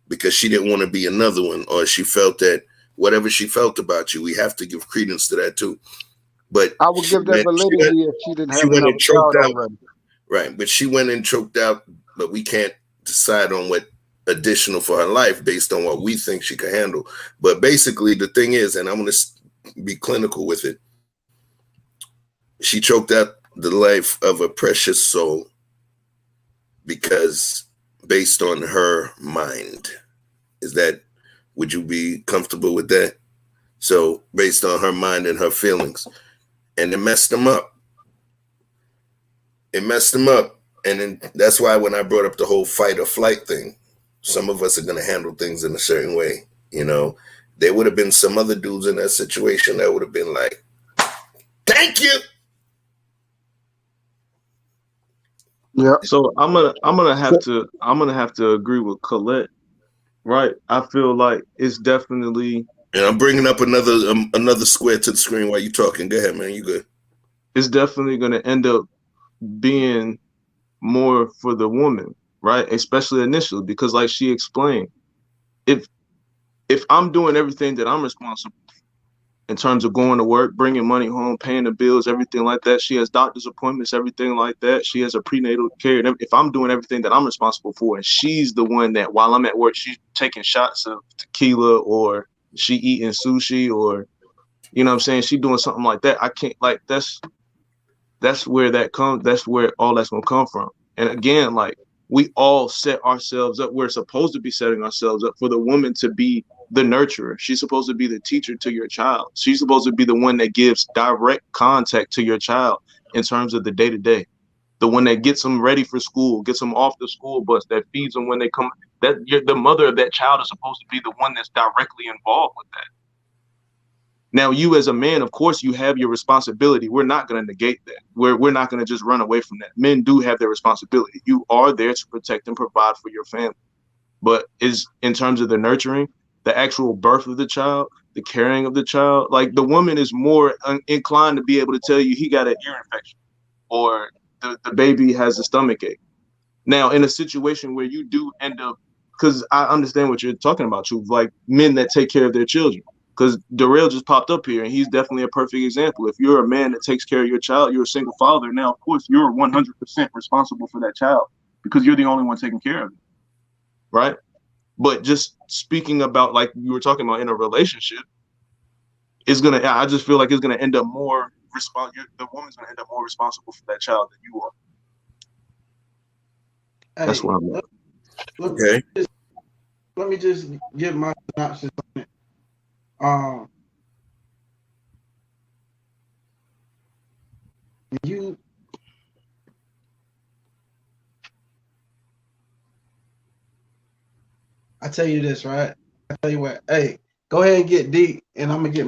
Because she didn't want to be another one, or she felt that whatever she felt about you, we have to give credence to that too. But I would give that validity if she didn't have another child already. Right, but she went and choked out, but we can't decide on what additional for her life based on what we think she can handle. But basically the thing is, and I'm going to be clinical with it, she choked out the life of a precious soul because based on her mind. Would you be comfortable with that? So based on her mind and her feelings, and it messed them up. And then that's why when I brought up the whole fight or flight thing, some of us are going to handle things in a certain way. You know, there would have been some other dudes in that situation that would have been like, thank you. Yeah. So I'm gonna have to agree with Colette, right? I feel like it's definitely. And I'm bringing up another square to the screen while you're talking. Go ahead, man. You good? It's definitely gonna end up being more for the woman, right? Especially initially, because like she explained, if I'm doing everything that I'm responsible in terms of going to work, bringing money home, paying the bills, everything like that. She has doctor's appointments, everything like that. She has a prenatal care. And if I'm doing everything that I'm responsible for, and she's the one that while I'm at work, she's taking shots of tequila or she eating sushi or, you know what I'm saying? She doing something like that. I can't, like, that's where that comes. That's where all that's going to come from. And again, like, we all set ourselves up. We're supposed to be setting ourselves up for the woman to be the nurturer. She's supposed to be the teacher to your child. She's supposed to be the one that gives direct contact to your child in terms of the day-to-day. The one that gets them ready for school, gets them off the school bus, that feeds them when they come. The mother of that child is supposed to be the one that's directly involved with that. Now, you as a man, of course, you have your responsibility. We're not going to negate that. We're not going to just run away from that. Men do have their responsibility. You are there to protect and provide for your family. But is in terms of the nurturing, the actual birth of the child, the caring of the child, like the woman is more inclined to be able to tell you he got an ear infection or the baby has a stomach ache. Now, in a situation where you do end up, because I understand what you're talking about, Truth, like men that take care of their children. Because Darrell just popped up here, and he's definitely a perfect example. If you're a man that takes care of your child, you're a single father. Now, of course, you're 100% responsible for that child because you're the only one taking care of it, right? But just speaking about, like you were talking about in a relationship, I just feel like it's gonna end up more the woman's gonna end up more responsible for that child than you are. That's what I'm. Look, okay. Let me just give my synopsis on it. You I tell you this, right? I tell you what, hey, go ahead and get deep, and I'm gonna get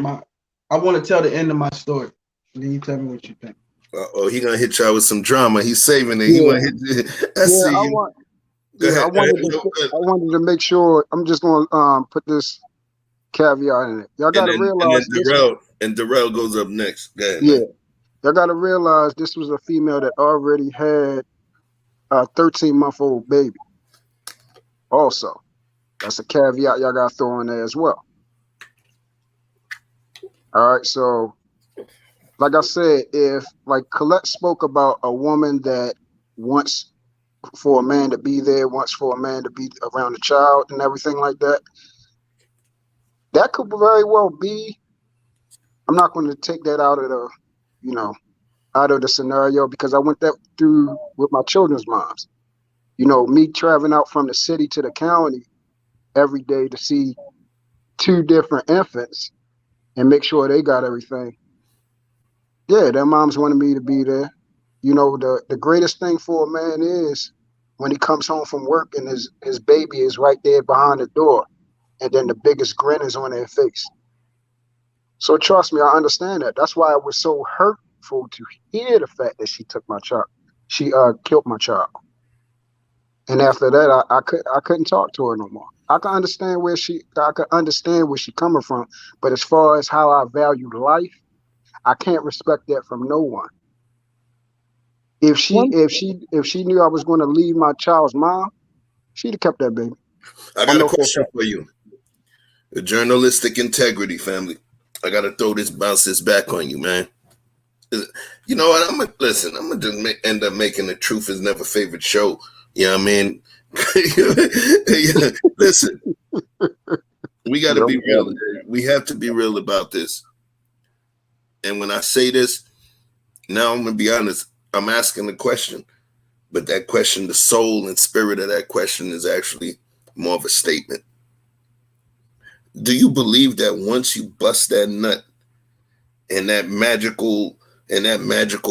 I want to tell the end of my story, and then you tell me what you think. Oh, he gonna hit y'all with some drama. He's saving it. Yeah. He want to hit. I see you. Go ahead. I wanted to make sure. I'm just gonna put this caveat in it. Y'all gotta realize and Darrell goes up next. Go ahead, yeah, man. y'all gotta realize this was a female that already had a 13-month-old baby. Also, that's a caveat y'all gotta throw in there as well. All right, so like I said, if like Colette spoke about a woman that wants for a man to be there, wants for a man to be around the child and everything like that, that could very well be. I'm not going to take that out of the, out of the scenario because I went that through with my children's moms. Me traveling out from the city to the county every day to see 2 different infants and make sure they got everything. Yeah, their moms wanted me to be there. The greatest thing for a man is when he comes home from work and his baby is right there behind the door, and then the biggest grin is on their face. So trust me, I understand that. That's why it was so hurtful to hear the fact that she took my child. She killed my child. And after that, I couldn't talk to her no more. I could understand where she's coming from, but as far as how I value life, I can't respect that from no one. If she knew I was going to leave my child's mom, she'd have kept that baby. I got a question for you. The journalistic integrity, family. I got to bounce this back on you, man. You know what? I'm gonna just end up making the Truth Is Never Favorite show. You know what I mean? Listen, we got to be real. We have to be real about this. And when I say this, now I'm gonna be honest. I'm asking the question, but that question, the soul and spirit of that question, is actually more of a statement. Do you believe that once you bust that nut and that magical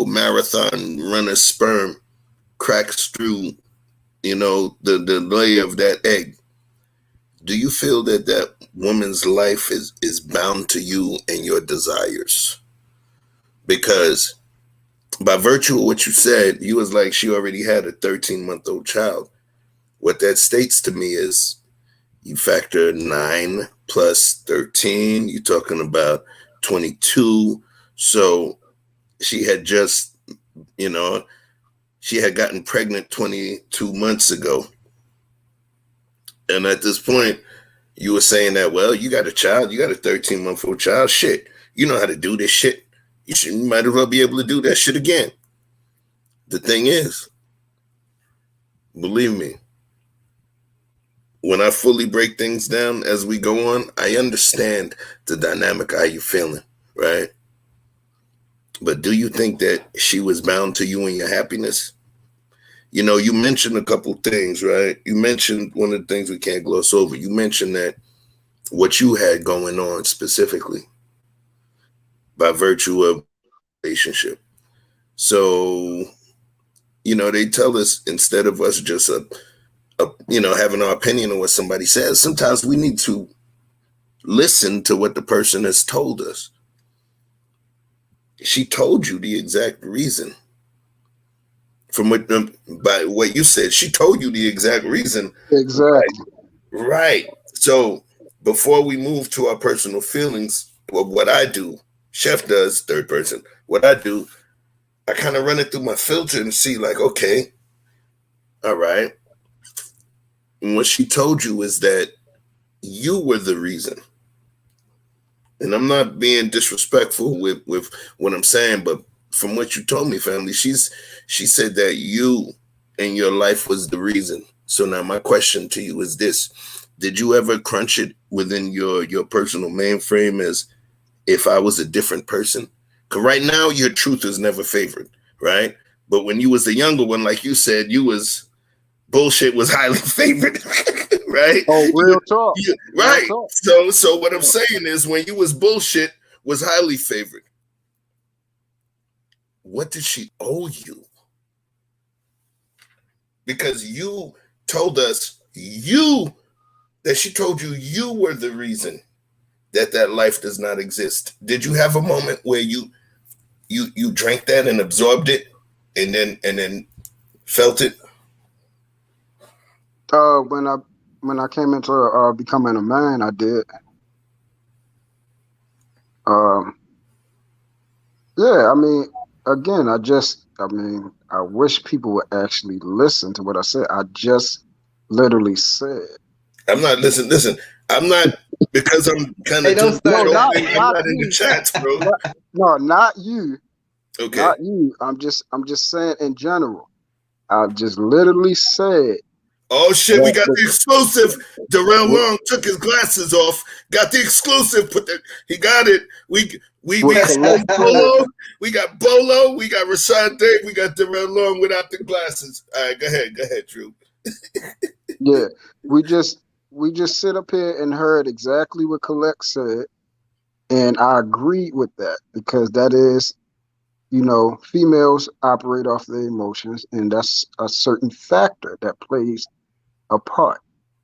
marathon runner sperm cracks through, the layer of that egg, do you feel that woman's life is bound to you and your desires? Because by virtue of what you said, you was like, she already had a 13-month-old child. What that states to me is you factor 9 plus 13, you're talking about 22. So she had just, she had gotten pregnant 22 months ago. And at this point, you were saying that, well, you got a child, you got a 13-month-old child. Shit, you know how to do this shit. You might as well be able to do that shit again. The thing is, believe me, when I fully break things down as we go on, I understand the dynamic of how you're feeling, right? But do you think that she was bound to you and your happiness? You mentioned a couple things, right? You mentioned one of the things we can't gloss over. You mentioned that what you had going on specifically by virtue of relationship. So, they tell us instead of us just having our opinion on what somebody says, sometimes we need to listen to what the person has told us. She told you the exact reason. By what you said, she told you the exact reason. Exactly. Right. So before we move to our personal feelings, well, what I do, Chef does, third person, what I do, I kind of run it through my filter and see like, okay, all right. And what she told you is that you were the reason. And I'm not being disrespectful with what I'm saying, but from what you told me, family, she said that you and your life was the reason. So now my question to you is this. Did you ever crunch it within your personal mainframe as if I was a different person? Because right now, your truth is never favored, right? But when you was the younger one, like you said, you was bullshit was highly favored, right? Oh, real talk. Right. Real talk. So what I'm saying is, when you was bullshit, was highly favored. What did she owe you? Because you told us that she told you were the reason that life does not exist. Did you have a moment where you drank that and absorbed it and then felt it? When I came into becoming a man, I did. Yeah, I mean, again, I wish people would actually listen to what I said. I just literally said. I'm not listening. Listen, I'm not, because I'm kind Hey, of don't start I'm that. not in the chats, bro. No, not you. Okay. Not you. I'm just saying in general. I just literally said. Oh shit, we got the exclusive. Darrell Long took his glasses off. Got the exclusive. He got it. We exposed Bolo. We got Bolo. We got Rashad Dave. We got Darrell Long without the glasses. All right, go ahead, Drew. Yeah, we just sit up here and heard exactly what Colette said, and I agreed with that, because that is, females operate off their emotions, and that's a certain factor that plays a part.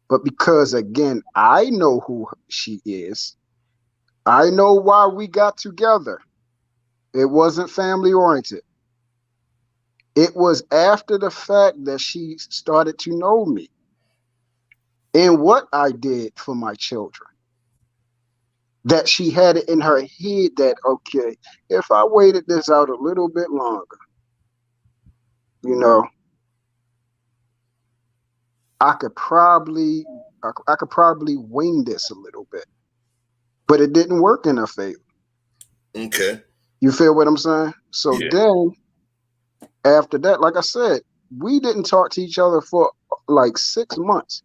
But because, again, I know who she is, I know why we got together. It wasn't family oriented. It was after the fact that she started to know me and what I did for my children, that she had it in her head that, okay, if I waited this out a little bit longer, I could probably wing this a little bit. But it didn't work in her favor. Okay. You feel what I'm saying? So then, after that, like I said, we didn't talk to each other for like 6 months.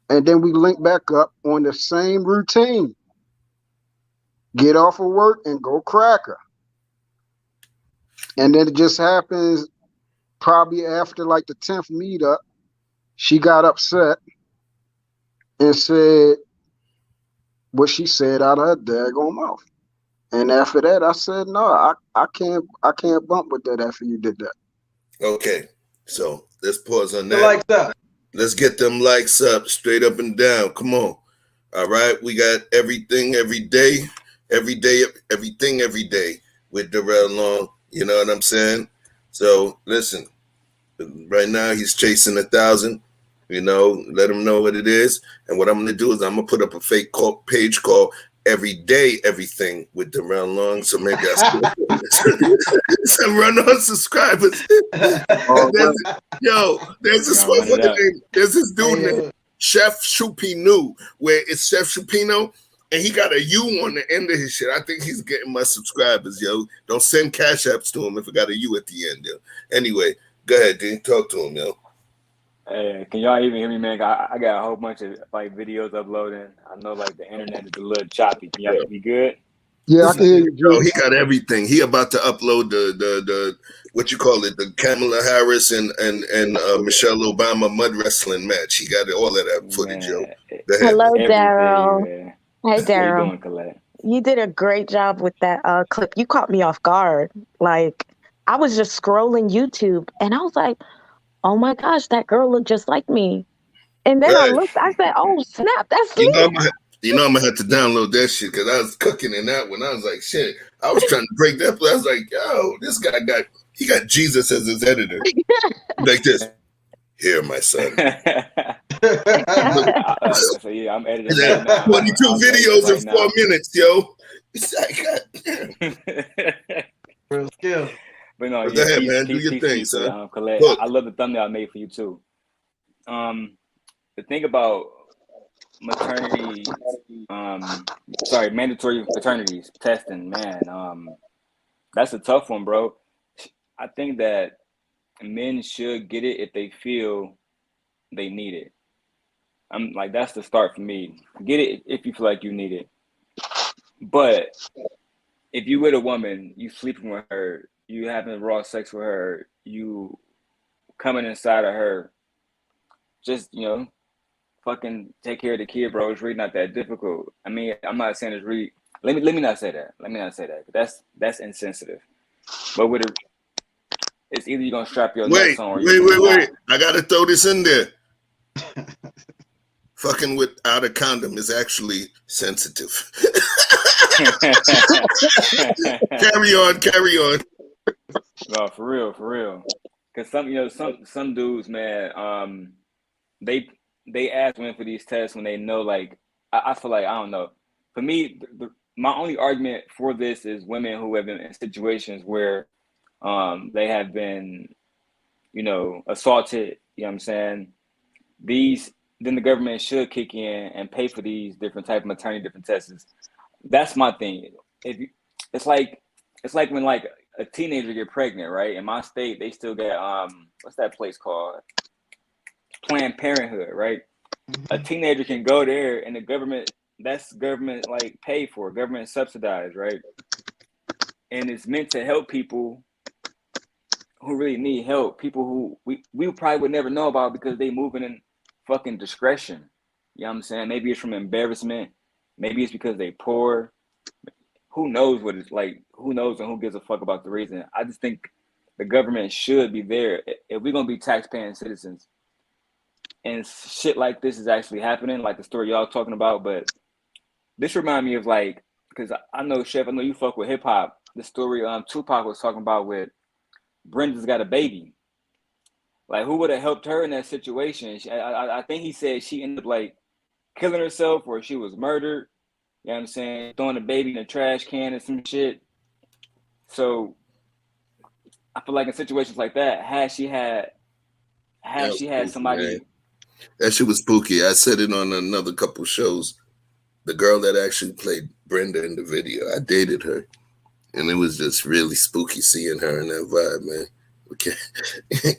And then we linked back up on the same routine. Get off of work and go crack her. And then it just happens, probably after like the 10th meetup, she got upset and said what she said out of her daggone mouth. And after that, I said, no, I can't bump with that after you did that. Okay, so let's pause on that. The likes up. Let's get them likes up, straight up and down. Come on. All right, we got everything every day, everything every day with Darrell Long. You know what I'm saying? So listen, right now he's chasing 1,000. Let him know what it is. And what I'm going to do is I'm going to put up a fake page called Everyday Everything with Darrell Long. So maybe I some run-on subscribers. There's this there's this dude named Chef Chupino, where it's Chef Chupino, and he got a U on the end of his shit. I think he's getting my subscribers, yo. Don't send cash apps to him if it got a U at the end, yo. Anyway, go ahead, dude. Talk to him, yo. Hey, can y'all even hear me, man? I got a whole bunch of videos uploading. I know the internet is a little choppy. Can y'all hear me good? Yeah, I can hear you, Drew. He got everything. He about to upload the what you call it, the Kamala Harris and Michelle Obama mud wrestling match. He got all of that footage, yo. Hello, Daryl. Hey, Daryl. How you doing, Colette? You did a great job with that clip. You caught me off guard. I was just scrolling YouTube, and I was like, oh my gosh, that girl looked just like me. And then I looked, I said, oh snap, that's Lee. I'm gonna have to download that shit, because I was cooking in that one. I was like, shit, I was trying to break that. I was like, yo, this guy got Jesus as his editor. Like this. Here, my son. So yeah, I'm editing right now. 22 videos in 4 minutes, yo. It's like, real skill. But no, go ahead, man. Do your thing, son. Colette, I love the thumbnail I made for you too. The thing about mandatory paternities testing, man, that's a tough one, bro. I think that men should get it if they feel they need it. I'm like, that's the start for me. Get it if you feel like you need it. But if you with a woman, you sleeping with her, you having raw sex with her, you coming inside of her, just, fucking take care of the kid, bro. It's really not that difficult. I mean, I'm not saying it's really. Let me not say that. Let me not say that. That's insensitive. But with it, it's either you're gonna strap your nuts on or you're gonna Wait. I gotta throw this in there. Fucking without a condom is actually sensitive. Carry on. No, for real. Cause some dudes, man, they ask women for these tests when they know, like, I feel like, I don't know. For me, my only argument for this is women who have been in situations where they have been, assaulted, you know what I'm saying? Then the government should kick in and pay for these different type of maternity different tests. That's my thing. It's like when like a teenager get pregnant, right? In my state, they still get what's that place called? Planned Parenthood, right? A teenager can go there and that's government like paid for, government subsidized, right? And it's meant to help people who really need help, people who we probably would never know about because they moving in fucking discretion. You know what I'm saying? Maybe it's from embarrassment. Maybe it's because they poor. Who knows what it's like? Who knows and who gives a fuck about the reason? I just think the government should be there. If we're gonna be taxpaying citizens and shit like this is actually happening, like the story y'all talking about, but this remind me of like, because I know, Chef, I know you fuck with hip hop. The story Tupac was talking about with Brenda's got a baby. Like, who would have helped her in that situation? I think he said she ended up like killing herself or she was murdered. You know what I'm saying? Throwing the baby in a trash can and some shit. So I feel like in situations like that, had she had somebody. Man. That shit was spooky. I said it on another couple shows. The girl that actually played Brenda in the video, I dated her. And it was just really spooky seeing her in that vibe, man. Okay.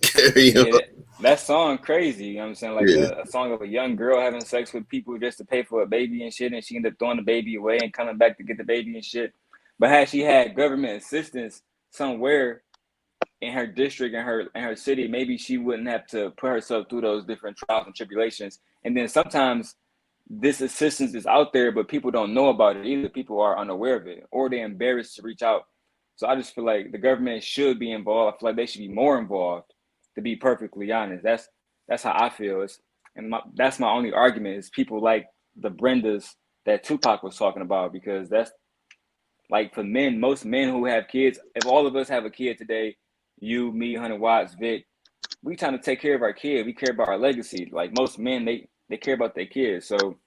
Carry on. Yeah, that song crazy, you know what I'm saying? Like a song of a young girl having sex with people just to pay for a baby and shit, and she ended up throwing the baby away and coming back to get the baby and shit. But had she had government assistance somewhere in her district and her city, maybe she wouldn't have to put herself through those different trials and tribulations. And then sometimes this assistance is out there, but people don't know about it either. People are unaware of it, or they're embarrassed to reach out. So I just feel like the government should be involved. I feel like they should be more involved, to be perfectly honest. That's how I feel. That's my only argument is people like the Brendas that Tupac was talking about, because that's like for men, most men who have kids, if all of us have a kid today, you, me, 100 Watts, Vic, we trying to take care of our kid. We care about our legacy. Like most men, they care about their kids. So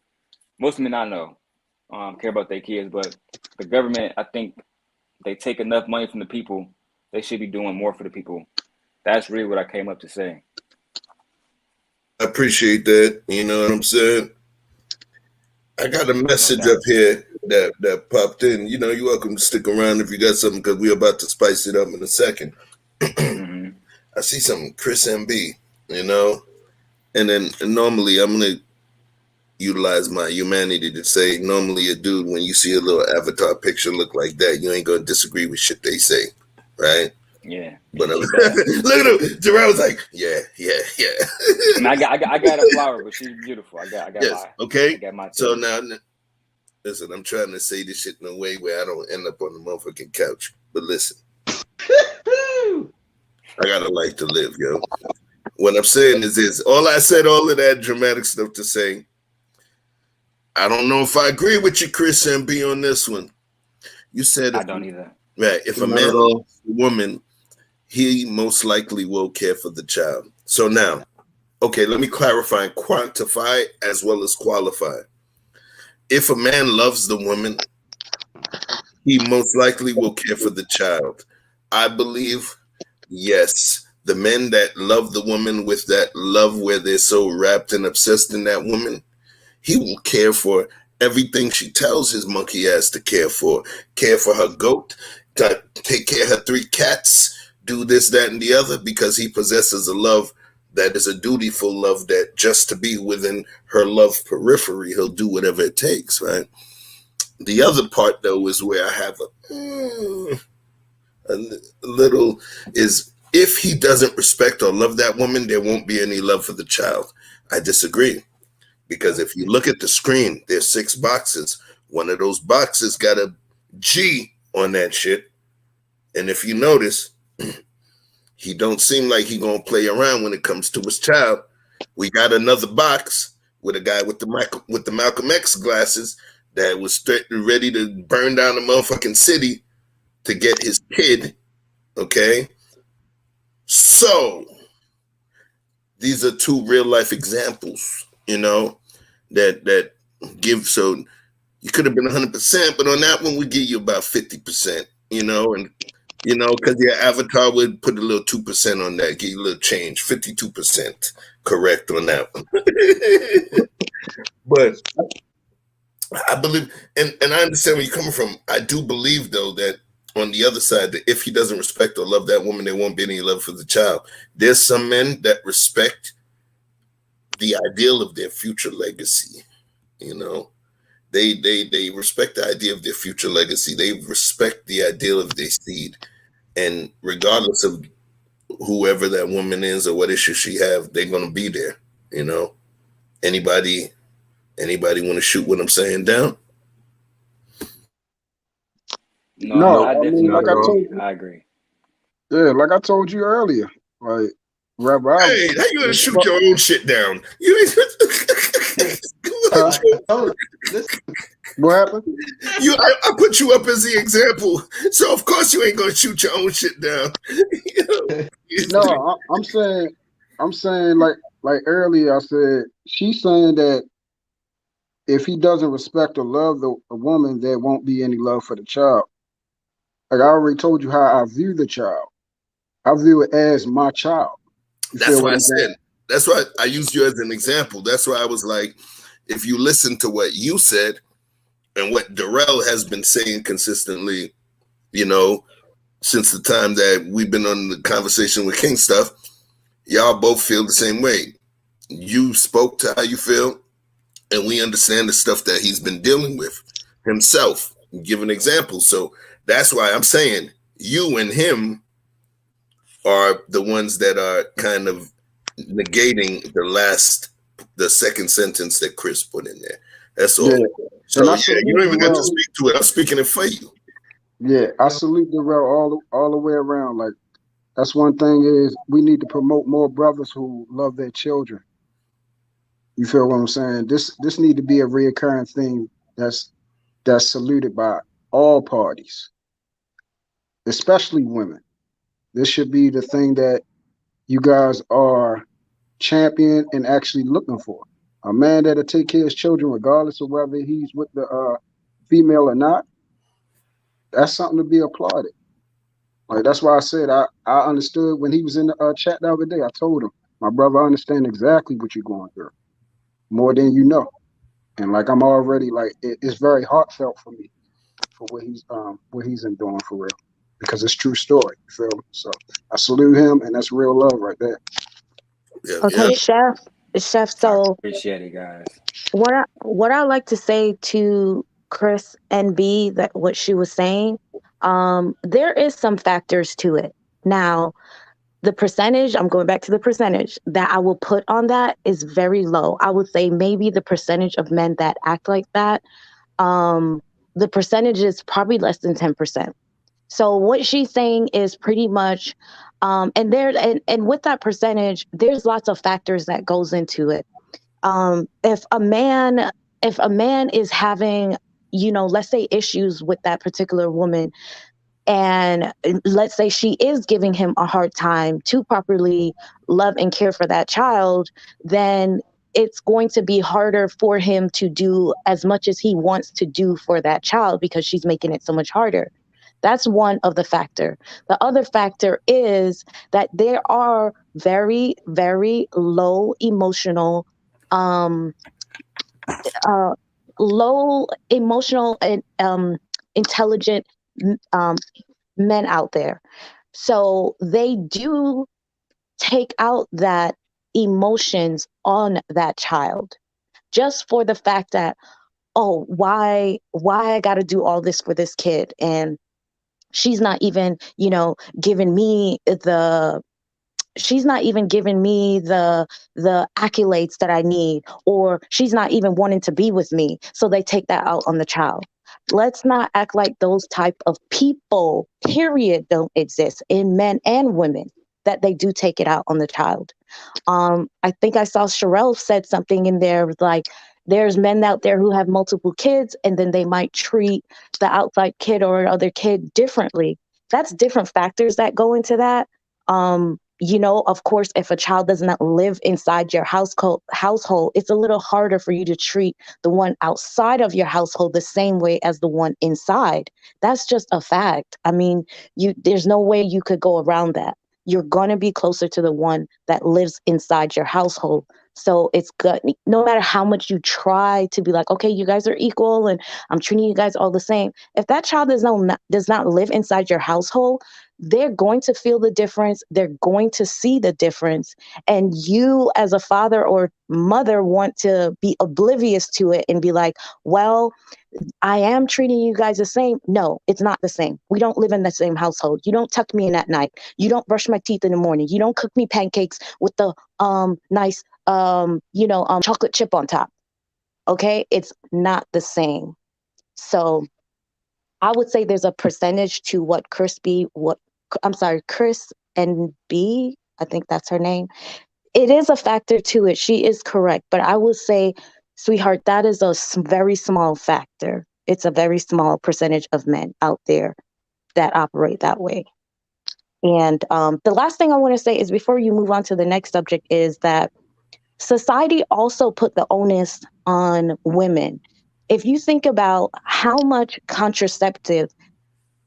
most men I know care about their kids, but the government, I think they take enough money from the people. They should be doing more for the people. That's really what I came up to say. I appreciate that. You know what I'm saying? I got a message up here that popped in. You know, you're welcome to stick around if you got something, because we're about to spice it up in a second. Mm-hmm. I see something, Chris MB, you know? And then normally I'm going to utilize my humanity to say, normally a dude, when you see a little avatar picture look like that, you ain't going to disagree with shit they say, right? Yeah. But look at him. Jarrell was like, yeah. I mean, I got a flower, but she's beautiful. I got yes, okay. I got my so now, listen, I'm trying to say this shit in a way where I don't end up on the motherfucking couch. But listen, I got a life to live, yo. What I'm saying is this. All I said, all of that dramatic stuff to say, I don't know if I agree with you, Chris MB, on this one. You said I don't either. Right. If a man loves a woman, he most likely will care for the child. So now, okay, let me clarify and quantify as well as qualify. If a man loves the woman, he most likely will care for the child. I believe, yes, the men that love the woman with that love where they're so wrapped and obsessed in that woman, he will care for everything she tells his monkey ass to care for her goat, to take care of her 3 cats, do this, that, and the other, because he possesses a love that is a dutiful love that just to be within her love periphery, he'll do whatever it takes, right? The other part, though, is where I have a little, is if he doesn't respect or love that woman, there won't be any love for the child. I disagree. Because if you look at the screen, there's 6 boxes. One of those boxes got a G on that shit. And if you notice, he don't seem like he gonna play around when it comes to his child. We got another box with a guy with the Malcolm X glasses that was ready to burn down the motherfucking city to get his kid. Okay, so these are 2 real life examples, that give. So you could have been 100%, but on that one we give you about 50%, and because your avatar would put a little 2% on that, give you a little change, 52% correct on that one. But I believe, and I understand where you're coming from. I do believe, though, that on the other side, that if he doesn't respect or love that woman, there won't be any love for the child. There's some men that respect the ideal of their future legacy. They respect the idea of their future legacy. They respect the ideal of their seed. And regardless of whoever that woman is or what issue she have, they're gonna be there. Anybody want to shoot what I'm saying down? No, I I definitely mean, like I agree. told you, I agree. yeah, like I told you earlier, like Rabbi, Hey, how you gonna shoot your own shit down? You ain't. I told you, listen, what happened? I put you up as the example, so of course you ain't gonna shoot your own shit down. No, I'm saying like earlier, I said she's saying that if he doesn't respect or love the a woman, there won't be any love for the child. Like I already told you how I view the child. I view it as my child. You That's feel why what I I'm saying? said. That's why I used you as an example. That's why I was like, if you listen to what you said and what Darrell has been saying consistently, since the time that we've been on the conversation with King stuff, y'all both feel the same way. You spoke to how you feel, and we understand the stuff that he's been dealing with himself. Give an example. So that's why I'm saying you and him are the ones that are kind of negating the second sentence that Chris put in there. That's all. Yeah. So And I yeah, you salute don't even got to Darrell. speak to it. I'm speaking it for you. Yeah, I salute Darrell all the way around. Like that's one thing is we need to promote more brothers who love their children. You feel what I'm saying? This need to be a reoccurring thing that's saluted by all parties, especially women. This should be the thing that you guys are champion and actually looking for. A man that'll take care of his children regardless of whether he's with the female or not. That's something to be applauded. Like that's why I said I understood when he was in the chat the other day. I told him, my brother, I understand exactly what you're going through, more than you know. And like I'm already like it's very heartfelt for me for what he's enduring for real. Because it's true story. You feel me? So I salute him and that's real love right there. Yeah, yeah. Okay, Chef. Chef, I so appreciate it, guys. what I like to say to Chris and B, that what she was saying, there is some factors to it. Now, the percentage, I'm going back to the percentage that I will put on that is very low. I would say maybe the percentage of men that act like that, um, the percentage is probably less than 10%. So what she's saying is pretty much, and with that percentage, there's lots of factors that goes into it. If a man is having, let's say issues with that particular woman, and let's say she is giving him a hard time to properly love and care for that child, then it's going to be harder for him to do as much as he wants to do for that child because she's making it so much harder. That's one of the factor. The other factor is that there are very, very um, uh, low emotional and intelligent um, men out there. So they do take out that emotions on that child just for the fact that, oh, why I got to do all this for this kid, and she's not even, giving me she's not even giving me the accolades that I need, or she's not even wanting to be with me. So they take that out on the child. Let's not act like those type of people, period, don't exist in men and women, that they do take it out on the child. I think I saw Sherelle said something in there like, there's men out there who have multiple kids, and then they might treat the outside kid or another kid differently. That's different factors that go into that. You know, of course, if a child does not live inside your household, it's a little harder for you to treat the one outside of your household the same way as the one inside. That's just a fact. I mean, there's no way you could go around that. You're going to be closer to the one that lives inside your household. So it's good. No matter how much you try to be like, okay, you guys are equal and I'm treating you guys all the same. If that child does not live inside your household, they're going to feel the difference. They're going to see the difference. And you as a father or mother want to be oblivious to it and be like, well, I am treating you guys the same. No, it's not the same. We don't live in the same household. You don't tuck me in at night. You don't brush my teeth in the morning. You don't cook me pancakes with the nice chocolate chip on top. Okay, it's not the same. So I would say there's a percentage to what Chris and B, I think that's her name. It is a factor to it. She is correct. But I would say, sweetheart, that is a very small factor. It's a very small percentage of men out there that operate that way. And the last thing I want to say is, before you move on to the next subject, is that society also put the onus on women. If you think about how much contraceptive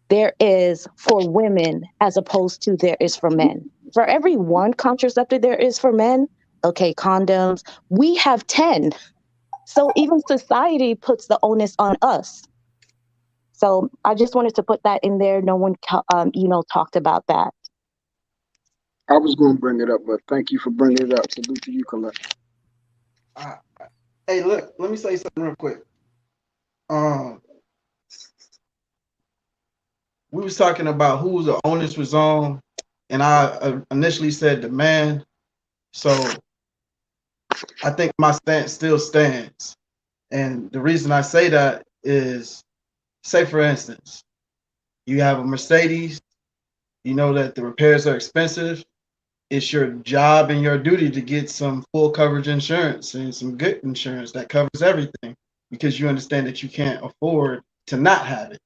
there is for women as opposed to there is for men. For every one contraceptive there is for men, okay, condoms, we have 10. So even society puts the onus on us. So I just wanted to put that in there. No one, talked about that. I was going to bring it up, but thank you for bringing it up. Salute to you, Colette. Hey, look, let me say something real quick. We was talking about who the onus was on, and I initially said the man. So I think my stance still stands. And the reason I say that is, say for instance, you have a Mercedes, you know that the repairs are expensive. It's your job and your duty to get some full coverage insurance and some good insurance that covers everything, because you understand that you can't afford to not have it.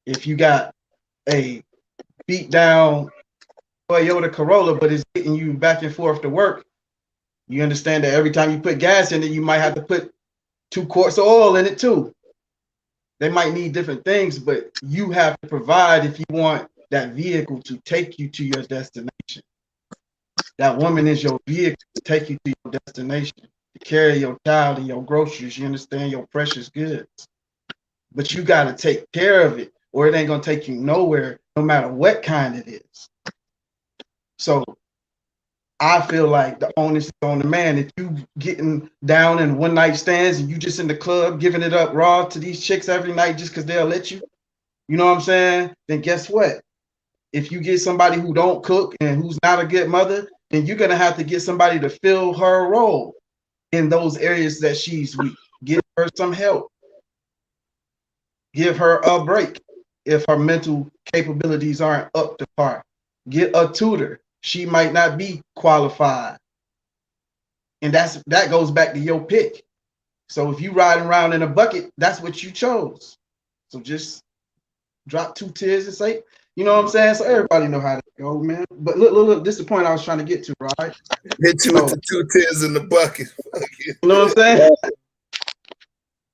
If you got a beat down Toyota Corolla, but it's getting you back and forth to work, you understand that every time you put gas in it, you might have to put 2 quarts of oil in it too. They might need different things, but you have to provide if you want that vehicle to take you to your destination. That woman is your vehicle to take you to your destination, to carry your child and your groceries, you understand, your precious goods. But you got to take care of it, or it ain't going to take you nowhere, no matter what kind it is. So I feel like the onus is on the man. If you getting down in one night stands and you just in the club giving it up raw to these chicks every night just because they'll let you, you know what I'm saying? Then guess what? If you get somebody who don't cook and who's not a good mother, then you're gonna have to get somebody to fill her role in those areas that she's weak. Give her some help. Give her a break if her mental capabilities aren't up to par. Get a tutor. She might not be qualified. And that goes back to your pick. So if you riding around in a bucket, that's what you chose. So just drop 2 tears and say, you know what I'm saying? So everybody know how to go, man. But look, this is the point I was trying to get to, right? Hit you with the 2 tears in the bucket. You know what I'm saying?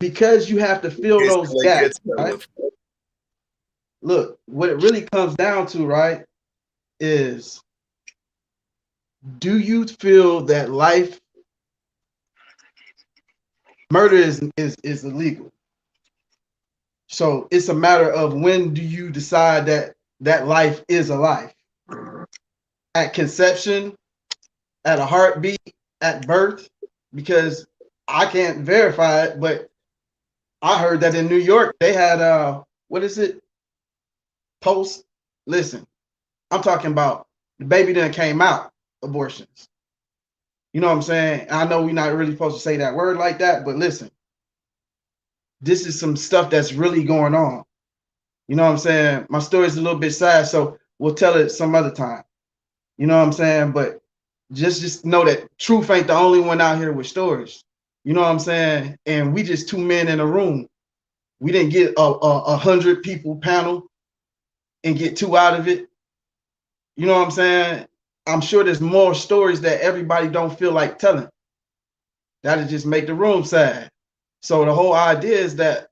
Because you have to fill those gaps, right? Look, what it really comes down to, right, is, do you feel that murder is illegal? So it's a matter of, when do you decide that life is a life? At conception, at a heartbeat, at birth? Because I can't verify it, but I heard that in New York they had what is it? Listen, I'm talking about the baby done came out abortions. You know what I'm saying? I know we're not really supposed to say that word like that, but listen, this is some stuff that's really going on. You know what I'm saying? My story's a little bit sad, so we'll tell it some other time. You know what I'm saying? But just know that truth ain't the only one out here with stories. You know what I'm saying? And we just two men in a room. We didn't get a 100 people panel and get two out of it. You know what I'm saying? I'm sure there's more stories that everybody don't feel like telling. That'll just make the room sad. So the whole idea is that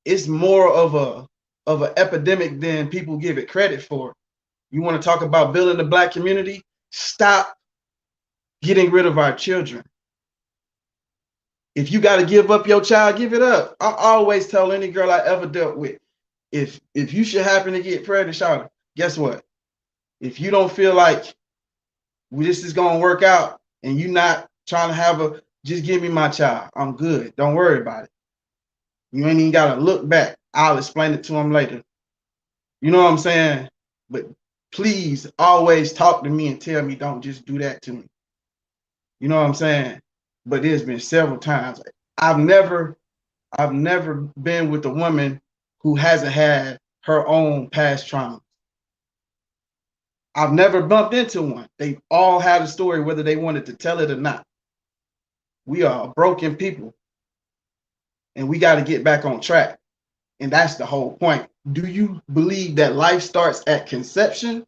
it's more of an epidemic than people give it credit for. You want to talk about building the Black community? Stop getting rid of our children. If you got to give up your child, give it up. I always tell any girl I ever dealt with, if you should happen to get pregnant, shout, guess what? If you don't feel like this is gonna work out and you not trying to just give me my child. I'm good. Don't worry about it. You ain't even gotta look back. I'll explain it to him later. You know what I'm saying? But please always talk to me and tell me don't just do that to me. You know what I'm saying? But there's been several times. I've never been with a woman who hasn't had her own past trauma. I've never bumped into one. They all had a story, whether they wanted to tell it or not. We are broken people, and we got to get back on track. And that's the whole point. Do you believe that life starts at conception?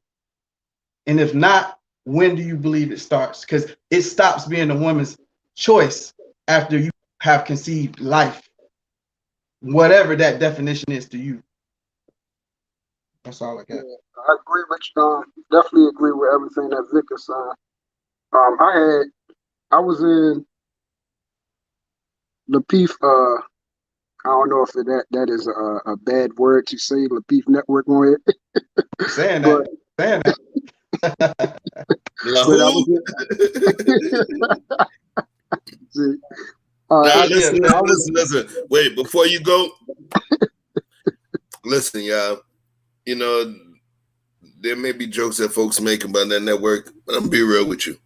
And if not, when do you believe it starts? Because it stops being a woman's choice after you have conceived life, whatever that definition is to you. That's all I got. Yeah, I agree with you. Definitely agree with everything that Vic is saying. I was in Lapeef. I don't know if that is a bad word to say. Lapeef Network on it. Saying that. But I was in. See, listen. Wait, before you go, listen, y'all. You know, there may be jokes that folks make about that network, but I'm gonna be real with you.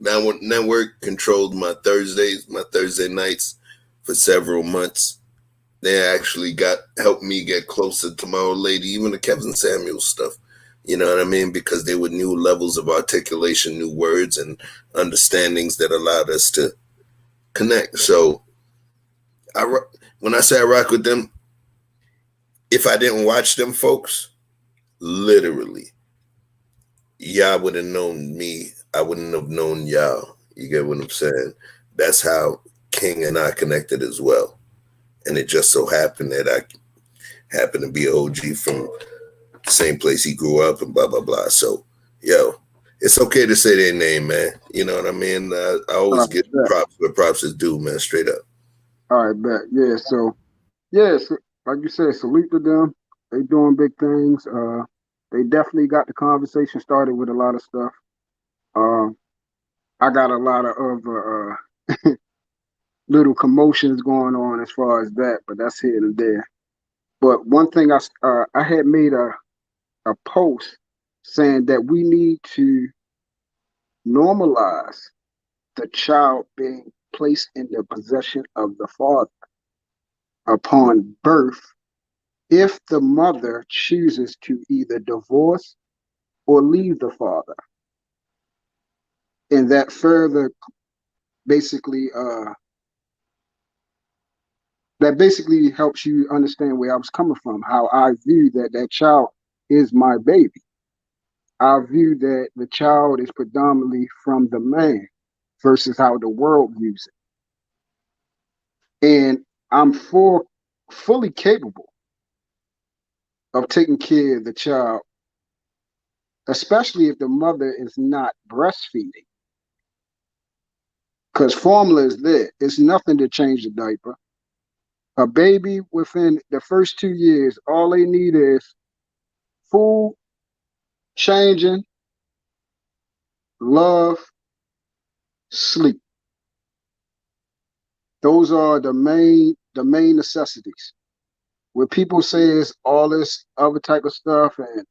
That network controlled my Thursday nights for several months. They actually helped me get closer to my old lady, even the Kevin Samuels stuff. You know what I mean? Because there were new levels of articulation, new words and understandings that allowed us to connect. So when I say I rock with them, if I didn't watch them folks, literally, y'all would have known me. I wouldn't have known y'all. You get what I'm saying? That's how King and I connected as well. And it just so happened that I happened to be an OG from the same place he grew up and blah, blah, blah. So, yo, it's okay to say their name, man. You know what I mean? I always give props where props is due, man, straight up. All right, bet. Yeah, so, like you said, salute to them. They doing big things. They definitely got the conversation started with a lot of stuff. I got a lot of little commotions going on as far as that, but that's here and there. But one thing I had made a post saying that we need to normalize the child being placed in the possession of the father upon birth if the mother chooses to either divorce or leave the father. And that further basically helps you understand where I was coming from, how I view that child is my baby. I view that the child is predominantly from the man versus how the world views it. And I'm fully capable of taking care of the child, especially if the mother is not breastfeeding. Because formula is there. It's nothing to change the diaper. A baby within the first 2 years, all they need is food, changing, love, sleep. Those are the main necessities. Where people say it's all this other type of stuff and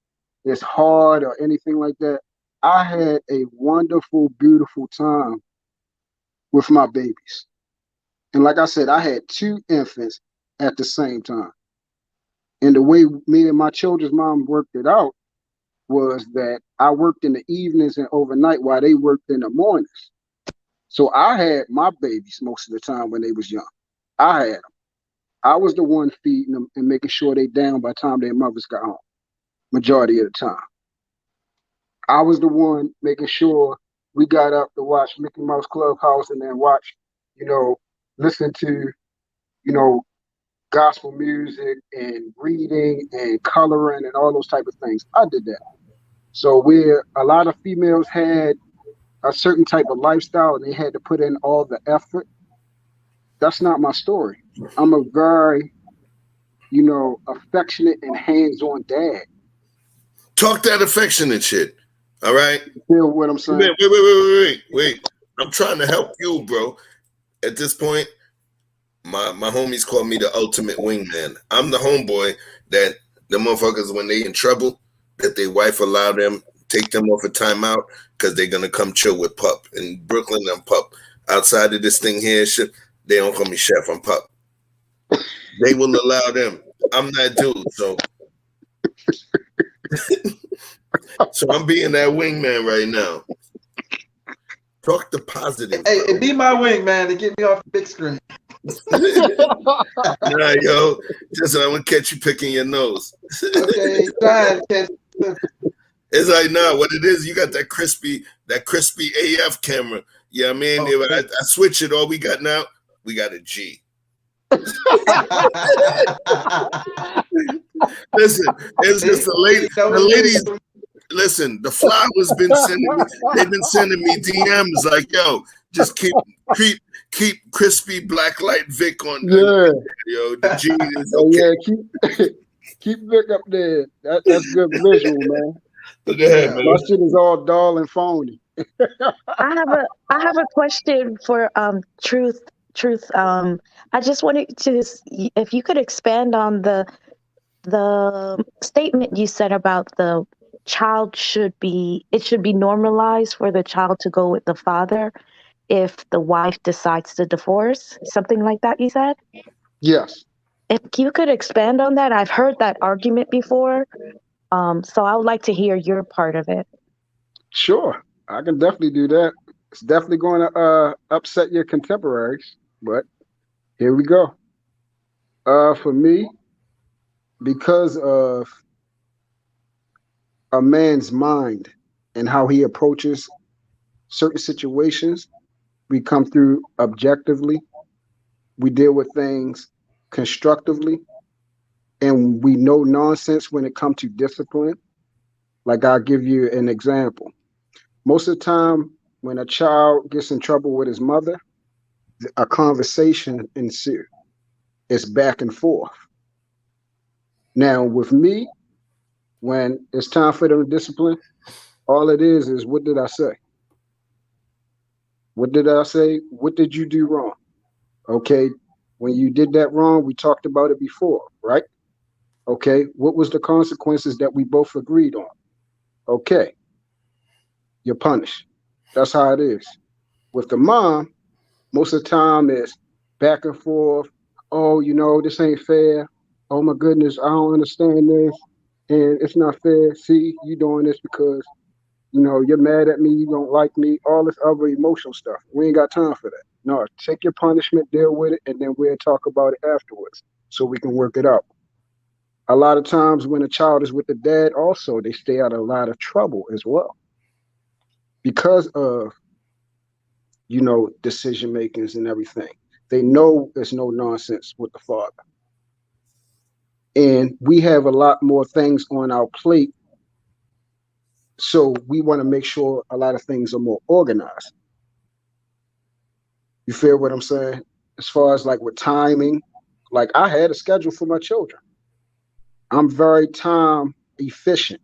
it's hard or anything like that. I had a wonderful, beautiful time with my babies. And like I said, I had 2 infants at the same time. And the way me and my children's mom worked it out was that I worked in the evenings and overnight while they worked in the mornings. So I had my babies most of the time when they was young. I had them. I was the one feeding them and making sure they down by the time their mothers got home, majority of the time. I was the one making sure we got up to watch Mickey Mouse Clubhouse and then watch, listen to, you know, gospel music and reading and coloring and all those type of things. I did that. So where a lot of females had a certain type of lifestyle and they had to put in all the effort, that's not my story. I'm a very, affectionate and hands-on dad. Talk that affectionate shit. All right? You feel what I'm saying? Wait. I'm trying to help you, bro. At this point, my homies call me the ultimate wingman. I'm the homeboy that the motherfuckers, when they in trouble, that their wife allow them, take them off a timeout because they're going to come chill with Pup. In Brooklyn, I'm Pup. Outside of this thing here, shit, they don't call me Chef, I'm Pup. They will allow them. I'm that dude, so... So I'm being that wingman right now. Talk the positive. Hey, be my wingman to get me off the big screen. Nah, yo, just I want to catch you picking your nose. Okay, trying to catch. It's like, nah, what it is, you got that crispy AF camera. Yeah, I mean, Okay. I switch it. All we got now, we got a G. Listen, it's just the ladies. Listen, the flowers been sending me. They've been sending me DMs like, "Yo, just keep crispy black light Vic on." Yeah, yo, the G is okay. Yeah, keep Vic up there. That's good visual, man. Man. My shit is all dull and phony. I have a question for Truth. I just wanted to, if you could expand on the statement you said about the child should be normalized for the child to go with the father if the wife decides to divorce, something like that you said? Yes. If you could expand on that, I've heard that argument before. So I would like to hear your part of it. Sure, I can definitely do that. It's definitely going to upset your contemporaries, but here we go. For me, because of a man's mind and how he approaches certain situations, we come through objectively, we deal with things constructively, and we know nonsense when it comes to discipline. Like, I'll give you an example. Most of the time, when a child gets in trouble with his mother, a conversation ensues. It's back and forth. Now, with me, when it's time for them to discipline, all it is what did I say? What did I say? What did you do wrong? Okay, when you did that wrong, we talked about it before, right? Okay, what was the consequences that we both agreed on? Okay, you're punished. That's how it is. With the mom, most of the time it's back and forth. Oh, this ain't fair. Oh my goodness, I don't understand this. And it's not fair. See, you doing this because, you're mad at me, you don't like me, all this other emotional stuff. We ain't got time for that. No, take your punishment, deal with it, and then we'll talk about it afterwards so we can work it out. A lot of times when a child is with the dad also, they stay out of a lot of trouble as well because of, decision makings and everything. They know there's no nonsense with the father. And we have a lot more things on our plate. So we want to make sure a lot of things are more organized. You feel what I'm saying? As far as like with timing, like I had a schedule for my children. I'm very time efficient.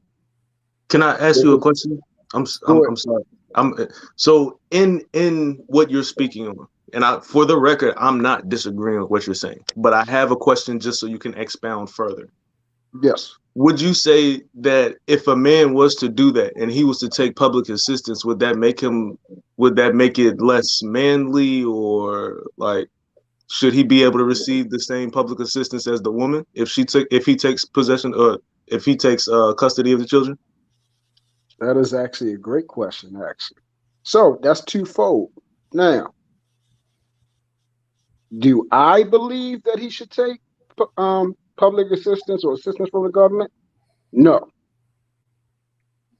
Can I ask you a question? I'm sorry. So in what you're speaking on, and for the record, I'm not disagreeing with what you're saying, but I have a question just so you can expound further. Yes. would you say that if a man was to do that and he was to take public assistance, would that make it less manly, or like should he be able to receive the same public assistance as the woman if he takes possession, or if he takes custody of the children? That is actually a great question, actually. So that's twofold. Now, do I believe that he should take public assistance or assistance from the government? No.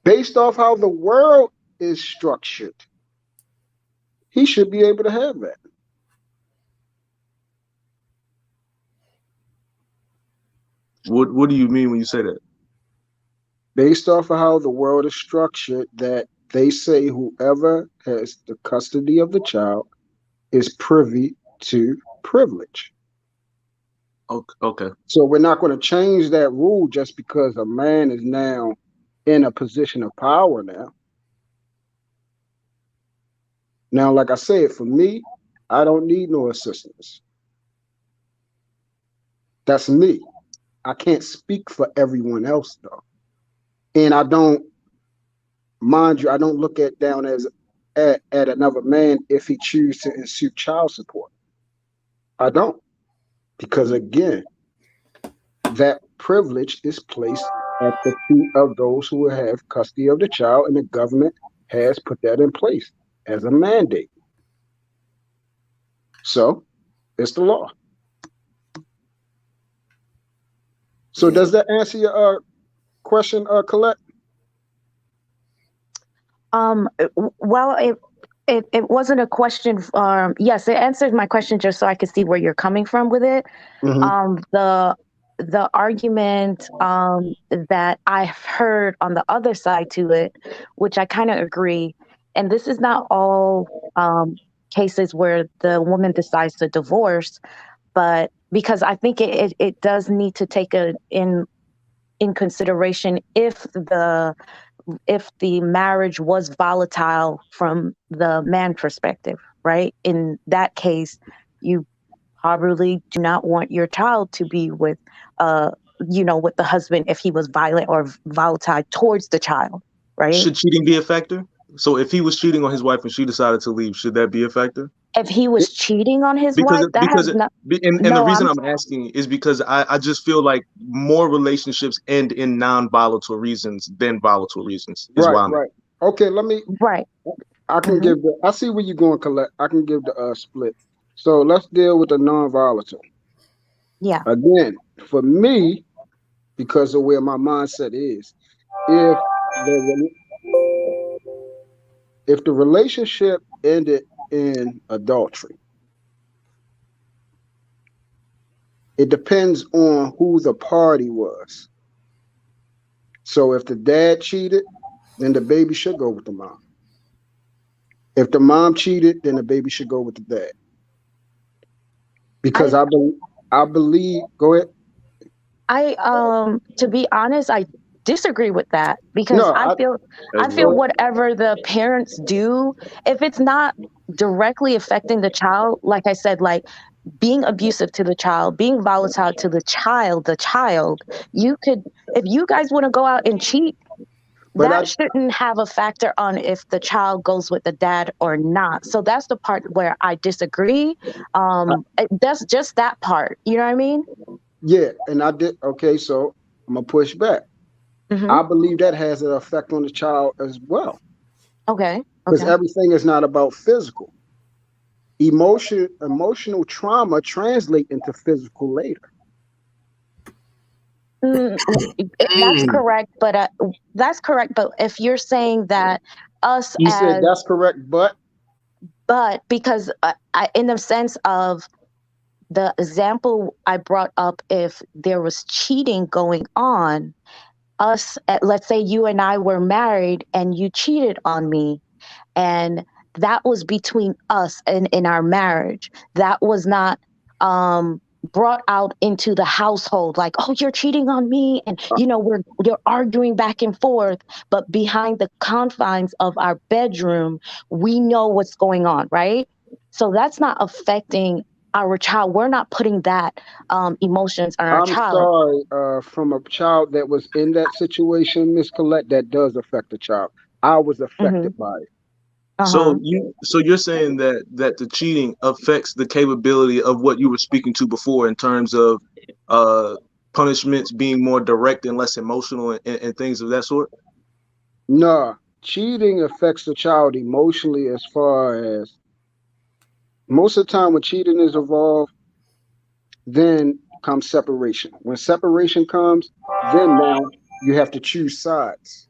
Based off how the world is structured, he should be able to have that. What do you mean when you say that? Based off of how the world is structured, that they say whoever has the custody of the child is privy to privilege. Okay. So we're not going to change that rule just because a man is now in a position of power now. Now, like I said, for me, I don't need no assistance. That's me. I can't speak for everyone else, though. And I don't, mind you, I don't look down at another man if he chooses to ensue child support. I don't. Because again, that privilege is placed at the feet of those who have custody of the child, and the government has put that in place as a mandate. So it's the law. So does that answer your question, Colette? Well, it wasn't a question. Yes, it answered my question just so I could see where you're coming from with it. Mm-hmm. The argument that I've heard on the other side to it, which I kind of agree, and this is not all cases where the woman decides to divorce, but because I think it does need to take in consideration if the marriage was volatile from the man perspective, right? In that case, you probably do not want your child to be with with the husband if he was violent or volatile towards the child, right? Should cheating be a factor? So if he was cheating on his wife and she decided to leave, should that be a factor? If he was cheating on his Because wife, that has not. and the reason I'm asking is because I just feel like more relationships end in non-volatile reasons than volatile reasons. Right. Okay, let me. Right. I can give the. I see where you're going, Colette. I can give the split. So let's deal with the non-volatile. Yeah. Again, for me, because of where my mindset is, if the relationship ended in adultery, it depends on who the party was. So if the dad cheated, then the baby should go with the mom. If the mom cheated, then the baby should go with the dad. Because I believe, go ahead. To be honest, I disagree with that, because I feel whatever the parents do, if it's not directly affecting the child, like I said, like being abusive to the child, being volatile to the child, you could, if you guys want to go out and cheat, that shouldn't have a factor on if the child goes with the dad or not. So that's the part where I disagree. That's just that part. You know what I mean? Yeah, and I did. Okay, so I'm gonna push back. I believe that has an effect on the child as well. Okay. Because everything is not about physical. Emotional trauma translate into physical later. That's correct, but if you're saying that you said that's correct, but because in the sense of the example I brought up, if there was cheating going on, let's say you and I were married and you cheated on me, and that was between us and in our marriage. That was not brought out into the household like, oh, you're cheating on me, and you're arguing back and forth, but behind the confines of our bedroom we know what's going on, right? So that's not affecting our child. We're not putting that emotions on our I'm child. sorry, from a child that was in that situation, Miss Colette, that does affect the child. I was affected by it. So Uh-huh. you're saying that the cheating affects the capability of what you were speaking to before in terms of uh punishments being more direct and less emotional and things of that sort? Nah, cheating affects the child emotionally as far as most of the time when cheating is involved, then comes separation. When separation comes, then now you have to choose sides.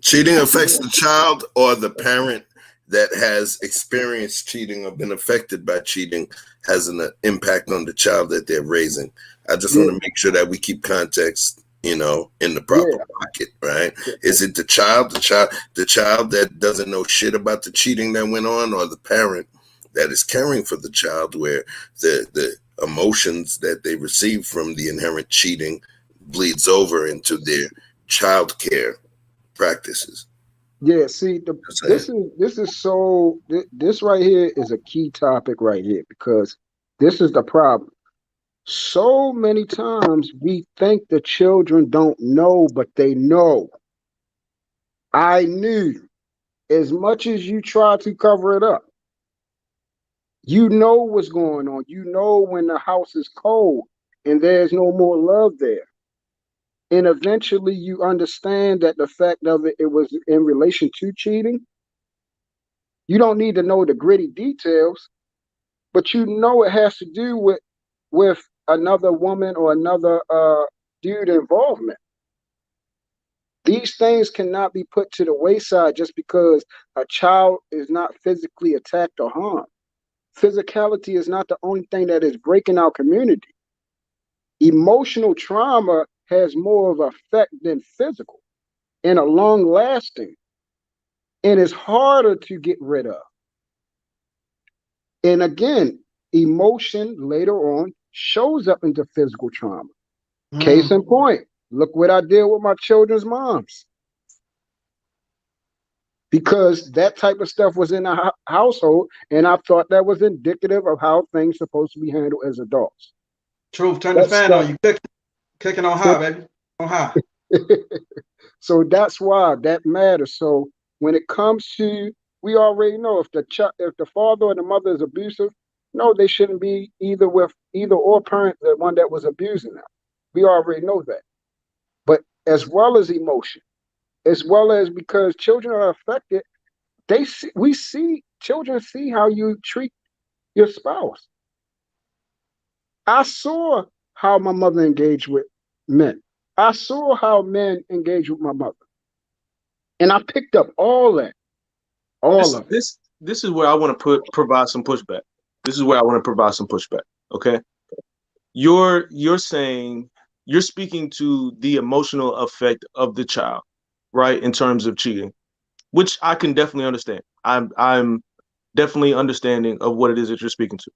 Cheating affects the child or the parent that has experienced cheating or been affected by cheating has an impact on the child that they're raising. I just want Yeah, to make sure that we keep context, in the proper yeah. pocket, right? Is it the child that doesn't know shit about the cheating that went on, or the parent that is caring for the child, where the emotions that they receive from the inherent cheating bleeds over into their child care practices? Yeah, see, Saying. this right here is a key topic right here because this is the problem. So many times we think the children don't know, but they know. I knew as much as you try to cover it up. You know what's going on. You know when the house is cold and there's no more love there. And eventually you understand that the fact of it was in relation to cheating. You don't need to know the gritty details, but you know it has to do with another woman or another dude involvement. These things cannot be put to the wayside just because a child is not physically attacked or harmed. Physicality is not the only thing that is breaking our community. Emotional trauma has more of an effect than physical and a long lasting, and it's harder to get rid of. And again, emotion later on shows up into physical trauma. Case in point, look what I did with my children's moms. Because that type of stuff was in the household, and I thought that was indicative of how things supposed to be handled as adults. Truth, turn the That fan stuff. on. You cooking on high, baby. On high. So that's why that matters. So when it comes to, we already know if the father or the mother is abusive, no, they shouldn't be either with either or parent, the one that was abusing them. We already know that. But as well as emotion, as well as because children are affected, children see how you treat your spouse. I saw how my mother engaged with men. I saw how men engage with my mother. And I picked up all that, all This of it. this this is where I want to provide some pushback. This is where I want to provide some pushback. Okay, you're saying you're speaking to the emotional effect of the child, right? In terms of cheating, which I can definitely understand. I'm definitely understanding of what it is that you're speaking to.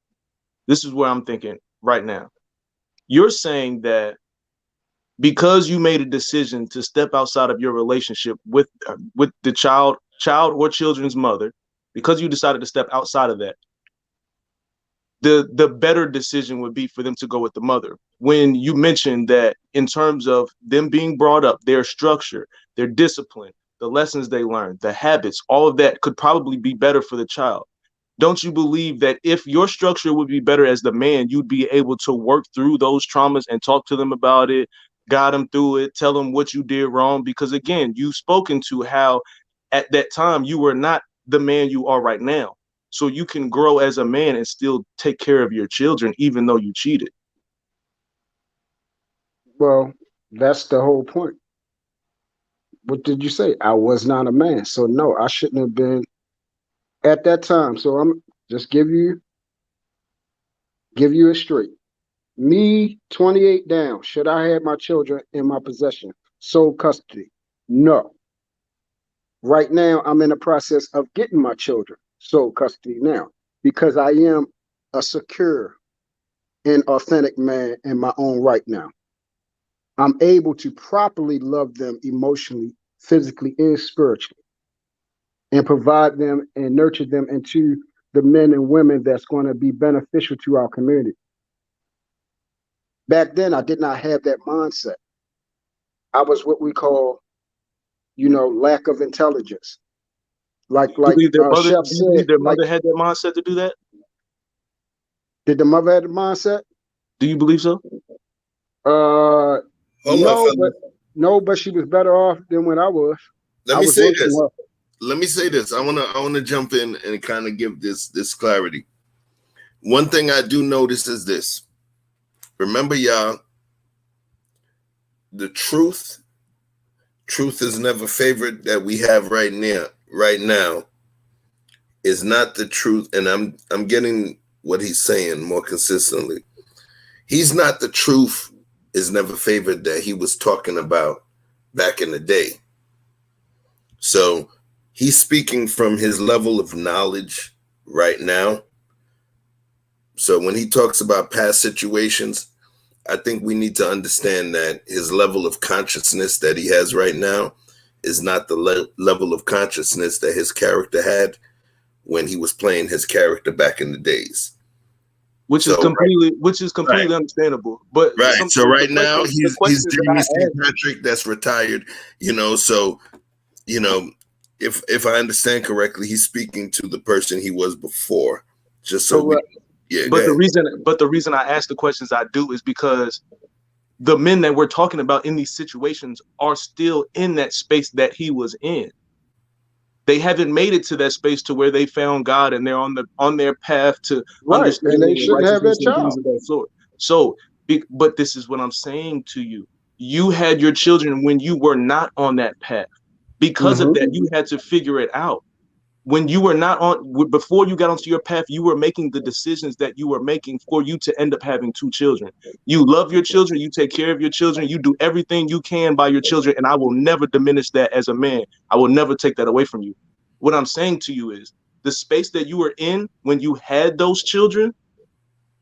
This is where I'm thinking right now. You're saying that because you made a decision to step outside of your relationship with the child or children's mother, because you decided to step outside of that, the better decision would be for them to go with the mother. When you mentioned that in terms of them being brought up, their structure, their discipline, the lessons they learned, the habits, all of that could probably be better for the child. Don't you believe that if your structure would be better as the man, you'd be able to work through those traumas and talk to them about it, guide them through it, tell them what you did wrong? Because again, you've spoken to how at that time you were not the man you are right now. So you can grow as a man and still take care of your children, even though you cheated. Well, that's the whole point. What did you say? I was not a man. So no, I shouldn't have been at that time. So I'm just give you it straight. Me, 28 down. Should I have my children in my possession? Sole custody? No. Right now, I'm in the process of getting my children sole custody now because I am a secure and authentic man in my own right now. I'm able to properly love them emotionally, physically, and spiritually, and provide them and nurture them into the men and women that's going to be beneficial to our community. Back then, I did not have that mindset. I was what we call, lack of intelligence. Like Do you believe their mother, Chef do you believe said, their mother had that mindset to do that? did the mother have the mindset? Do you believe so? Hold on, fellas. But she was better off than when I was. Let me say this. I wanna jump in and kind of give this clarity. One thing I do notice is this. Remember, y'all, the truth is never favored that we have right now is not the truth. And I'm getting what he's saying more consistently. He's not the truth is never favored that he was talking about back in the day. So he's speaking from his level of knowledge right now. So when he talks about past situations, I think we need to understand that his level of consciousness that he has right now is not the level of consciousness that his character had when he was playing his character back in the days. Which is completely understandable. But so right now he's Jeremy St. Patrick that's retired, so if I understand correctly, he's speaking to the person he was before. Just so the reason I ask the questions I do is because the men that we're talking about in these situations are still in that space that he was in. They haven't made it to that space to where they found God and they're on their path to understanding and they shouldn't have that child. Things of that sort. So, but this is what I'm saying to you. You had your children when you were not on that path. Because of that, you had to figure it out. When you were before you got onto your path, you were making the decisions that you were making for you to end up having 2 children. You love your children. You take care of your children. You do everything you can by your children. And I will never diminish that as a man. I will never take that away from you. What I'm saying to you is the space that you were in when you had those children.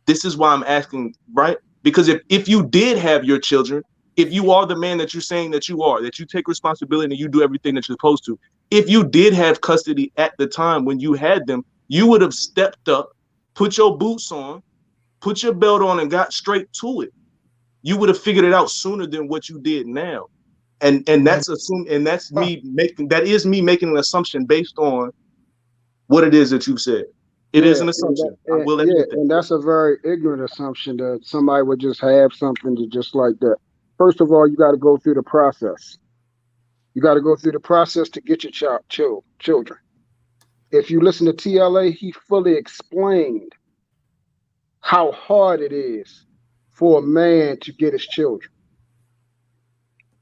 This is why I'm asking, right? Because if you did have your children, if you are the man that you're saying that you are, that you take responsibility and you do everything that you're supposed to, if you did have custody at the time when you had them, you would have stepped up, put your boots on, put your belt on, and got straight to it. You would have figured it out sooner than what you did now. And that's me making an assumption based on what it is that you've said. It is an assumption. And that's a very ignorant assumption that somebody would just have something to just like that. First of all, you got to go through the process. You got to go through the process to get your children. If you listen to TLA, he fully explained how hard it is for a man to get his children.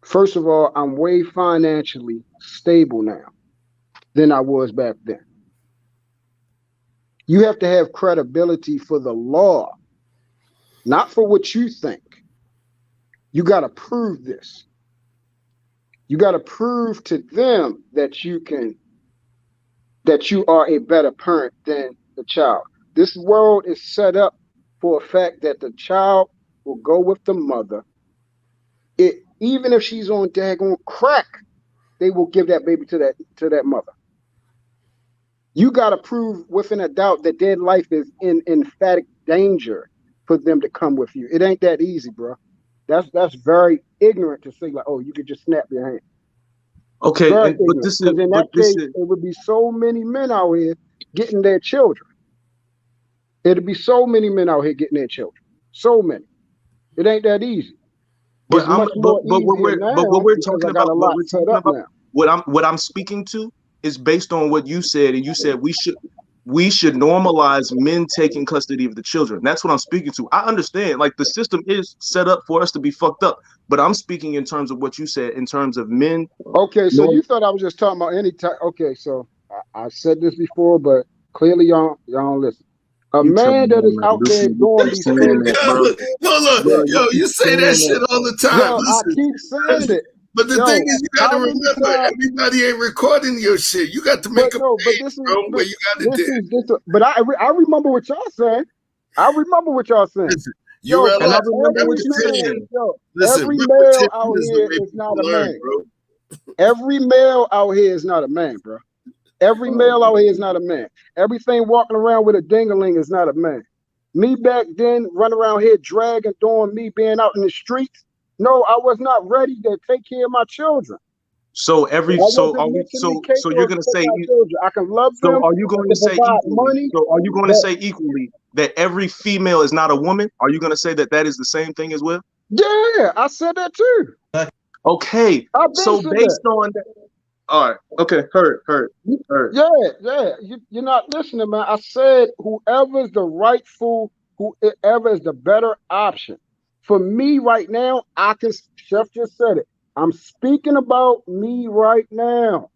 First of all, I'm way financially stable now than I was back then. You have to have credibility for the law, not for what you think. You got to prove this. You got to prove to them that you are a better parent than the child. This world is set up for a fact that the child will go with the mother. Even if she's on daggone crack, they will give that baby to that mother. You got to prove within a doubt that their life is in emphatic danger for them to come with you. It ain't that easy, bro. That's very ignorant to say, like, oh, you could just snap your hand. Okay, it would be so many men out here getting their children. It'd be so many men out here getting their children. So many. It ain't that easy. What we're talking about, what I'm speaking to is based on what you said, and you said we should normalize men taking custody of the children. That's what I'm speaking to. I understand, like, the system is set up for us to be fucked up, but I'm speaking in terms of what you said, in terms of men. Okay, so you thought I was just talking about any type. Okay, so I said this before, but clearly y'all don't listen. A man that is out there doing these things. Yo, you say that shit all the time. Yo, I keep saying it. But the thing is, you got to remember, everybody ain't recording your shit. You got to make a page, bro, where you got to do. But I remember what y'all saying. I remember what y'all saying. Listen, you realize every male out here is not a man, bro. Every male out here is not a man, bro. Every male out here is not a man. Everything walking around with a dingaling is not a man. Me back then, run around here dragging, doing me being out in the streets. No, I was not ready to take care of my children. So I wasn't mentally so capable you're of gonna taking say my children. I can love so them. are you I going to can say provide equally? money. So are you going to But say equally that every female is not a woman? Are you going to say that that is the same thing as well? yeah, I said that too. Okay. I've been So said that. based on that, all right. Okay. Heard. Yeah, yeah. You're not listening, man. I said whoever's the rightful, whoever is the better option. For me right now, I can, Chef just said it. I'm speaking about me right now.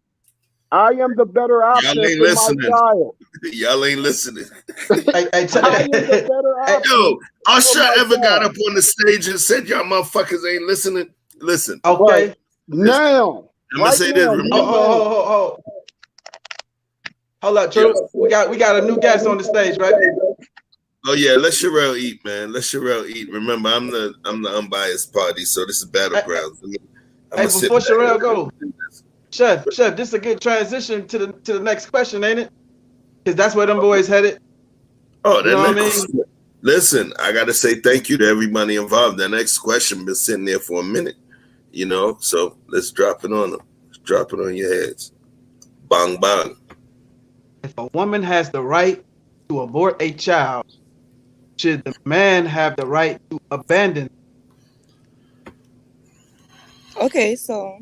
I am the better Y'all option ain't for my listening. child. Y'all ain't listening. Hey, I am the better Hey, yo, option for Usher my ever got child. up on the stage and said y'all motherfuckers ain't listening? Listen, Right. okay. listen. Now, I'm gonna right say this. now, Oh, Remember, hold up, yo, Truth. We got a new guest on the stage, right? oh yeah, let Sherelle eat, man. Let Sherelle eat. Remember, I'm the unbiased party, so this is Hey, battlegrounds. I'm hey, gonna sit before back. Sherelle go, Chef, this is a good transition to the next question, ain't it? Because that's where them boys headed. Oh, You that know what I next. mean? Listen, I gotta say thank you to everybody involved. That next question been sitting there for a minute, So let's drop it on them. Let's drop it on your heads. Bang bang. If a woman has the right to abort a child, should the man have the right to abandon? Okay, so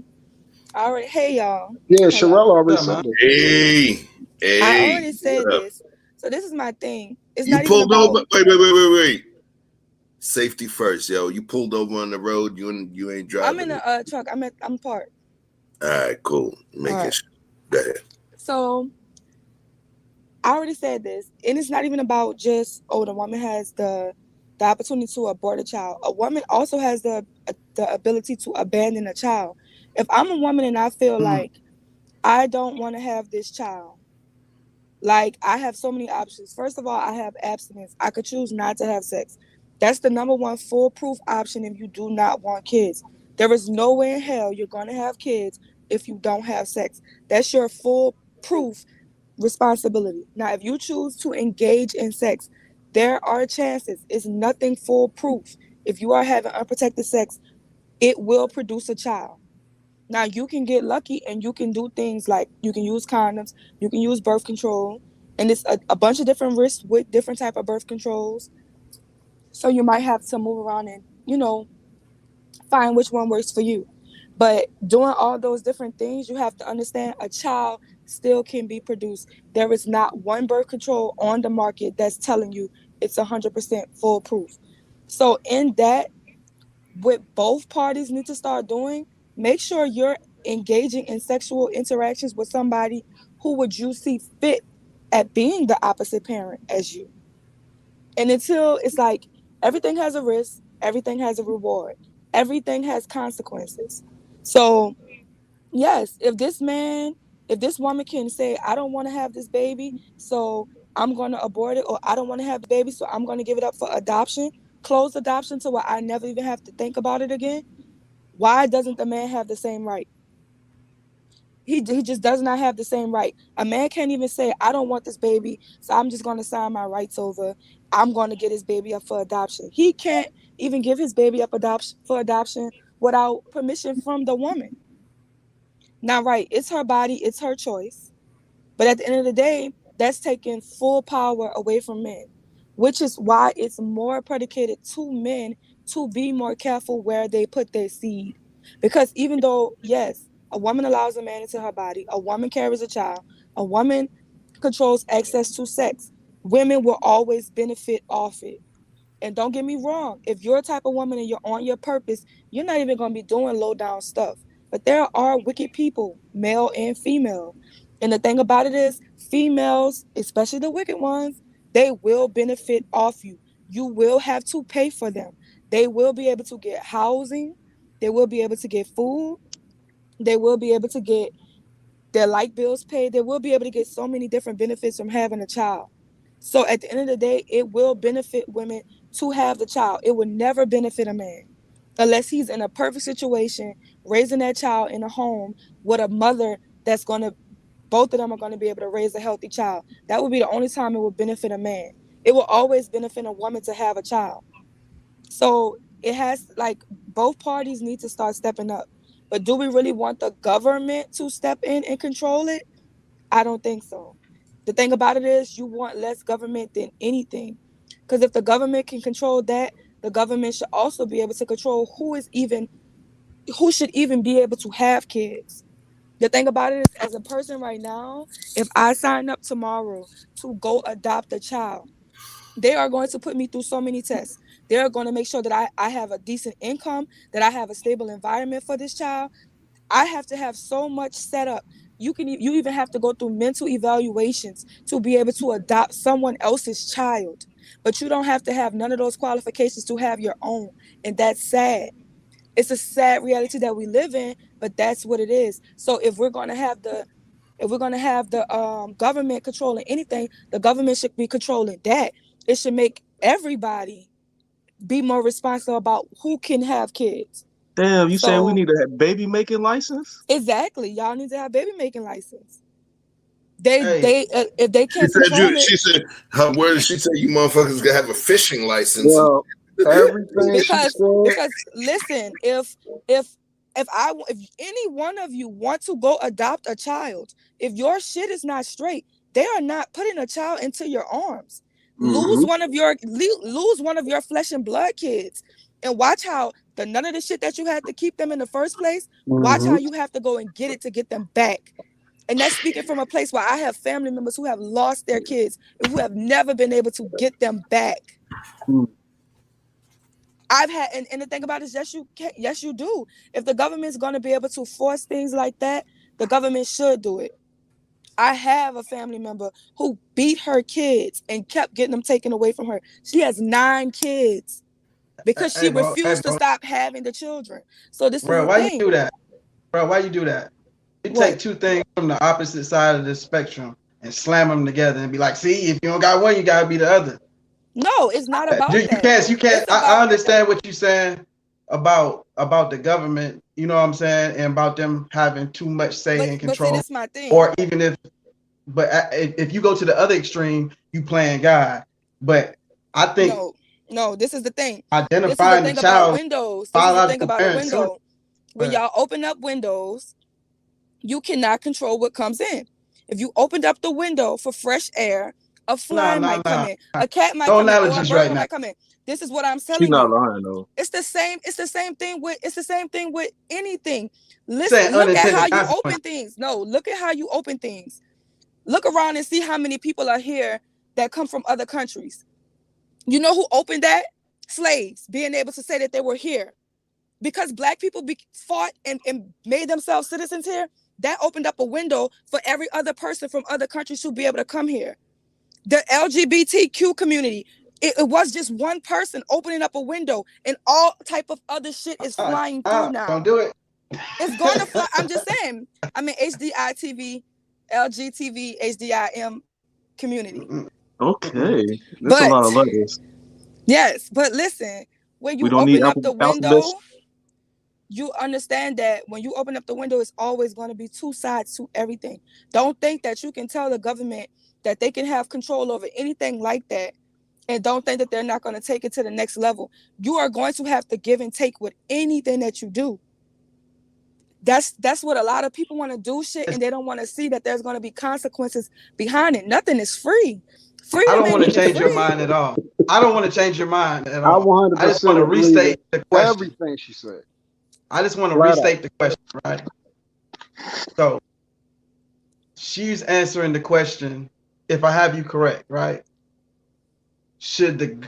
I already, hey y'all, yeah, hello. Sherelle already What's up, said man? this. Hey, I hey, already what said up? this. So this is my thing. It's You not even pulled over. about. Wait. Safety first, yo. You pulled over on the road. You ain't I'm in driving. a truck. I'm parked. All right, cool. All Making right. sure. Go ahead. So I already said this, and it's not even about just the woman has the opportunity to abort a child. A woman also has the ability to abandon a child. If I'm a woman and I feel like I don't want to have this child, like I have so many options. First of all, I have abstinence. I could choose not to have sex. That's the number one foolproof option if you do not want kids. There is no way in hell you're going to have kids if you don't have sex. That's your foolproof responsibility. Now, if you choose to engage in sex, there are chances. It's nothing foolproof. If you are having unprotected sex, it will produce a child. Now you can get lucky and you can do things like you can use condoms, you can use birth control, and it's a bunch of different risks with different type of birth controls. So you might have to move around and find which one works for you. But doing all those different things, you have to understand a child still can be produced. There is not one birth control on the market that's telling you it's 100% foolproof. So in that, what both parties need to start doing, make sure you're engaging in sexual interactions with somebody who would you see fit at being the opposite parent as you. And until it's like everything has a risk, everything has a reward, everything has consequences. So, yes, if this woman can say, I don't want to have this baby, so I'm going to abort it, or I don't want to have the baby, so I'm going to give it up for adoption, closed adoption to where I never even have to think about it again. Why doesn't the man have the same right? He just does not have the same right. A man can't even say, I don't want this baby, so I'm just going to sign my rights over. I'm going to get his baby up for adoption. He can't even give his baby up for adoption without permission from the woman. Now, right, it's her body, it's her choice. But at the end of the day, that's taking full power away from men, which is why it's more predicated to men to be more careful where they put their seed. Because even though, yes, a woman allows a man into her body, a woman carries a child, a woman controls access to sex, women will always benefit off it. And don't get me wrong, if you're a type of woman and you're on your purpose, you're not even going to be doing low down stuff. But there are wicked people, male and female. And the thing about it is, females, especially the wicked ones, they will benefit off you. You will have to pay for them. They will be able to get housing. They will be able to get food. They will be able to get their light bills paid. They will be able to get so many different benefits from having a child. So at the end of the day, it will benefit women to have the child. It will never benefit a man unless he's in a perfect situation, raising that child in a home with a mother that's going to both of them are going to be able to raise a healthy child. That would be the only time it would benefit a man. It will always benefit a woman to have a child. So it has, like, both parties need to start stepping up. But do we really want the government to step in and control it? I don't think so. The thing about it is you want less government than anything. Because if the government can control that, the government should also be able to control who should even be able to have kids. The thing about it is, as a person right now, if I sign up tomorrow to go adopt a child, they are going to put me through so many tests. They're going to make sure that I have a decent income, that I have a stable environment for this child. I have to have so much set up. You even have to go through mental evaluations to be able to adopt someone else's child. But you don't have to have none of those qualifications to have your own. And that's sad. It's a sad reality that we live in, but that's what it is. So if we're going to have the government controlling anything, the government should be controlling that. It should make everybody be more responsible about who can have kids. Damn, you saying we need to have baby making license? Exactly. Y'all need to have baby making license. If they can't control it. She said, her word, she said, you motherfuckers gotta have a fishing license. Well, everything because listen, if any one of you want to go adopt a child, if your shit is not straight, they are not putting a child into your arms. Lose one of your flesh and blood kids, and watch how none of the shit that you had to keep them in the first place. Watch how you have to go and get it to get them back. And that's speaking from a place where I have family members who have lost their kids and who have never been able to get them back. I've had, and the thing about it is, yes, you do. If the government's going to be able to force things like that, the government should do it. I have a family member who beat her kids and kept getting them taken away from her. She has 9 kids because she refused to stop having the children. So this is the why thing. You do that? Bro, why you do that? You take two things from the opposite side of the spectrum and slam them together and be like, see, if you don't got one, you got to be the other. No, it's not about that. You can't. I understand what you're saying about the government, you know what I'm saying, and about them having too much say and control. But see, that's my thing. Or even if you go to the other extreme, you playing God. But I think no, this is the thing. Identifying the child. Windows. This is the thing about a window. When y'all open up windows, you cannot control what comes in. If you opened up the window for fresh air, a fly might come in, a cat might come in, or a bird might come in. This is what I'm telling you. She's not lying though. It's the same thing with anything. Listen, look at how you open things. No, look at how you open things. Look around and see how many people are here that come from other countries. You know who opened that? Slaves, being able to say that they were here. Because black people fought and made themselves citizens here, that opened up a window for every other person from other countries to be able to come here. The LGBTQ community, it was just one person opening up a window, and all type of other shit is flying through now. Don't do it. It's going to fly. I'm just saying. I mean, HDI TV, LGTV, HDIM community. Okay. That's a lot of letters. Yes, but listen, when you open up the window, you understand that when you open up the window, it's always going to be two sides to everything. Don't think that you can tell the government that they can have control over anything like that, and don't think that they're not going to take it to the next level. You are going to have to give and take with anything that you do. That's what a lot of people want to do shit, and they don't want to see that there's going to be consequences behind it. Nothing is free. I don't want to change your mind at all. I don't want to change your mind at all. I just want to restate the question. Everything she said. I just want to restate the question, right? So she's answering the question, if I have you correct, right? Should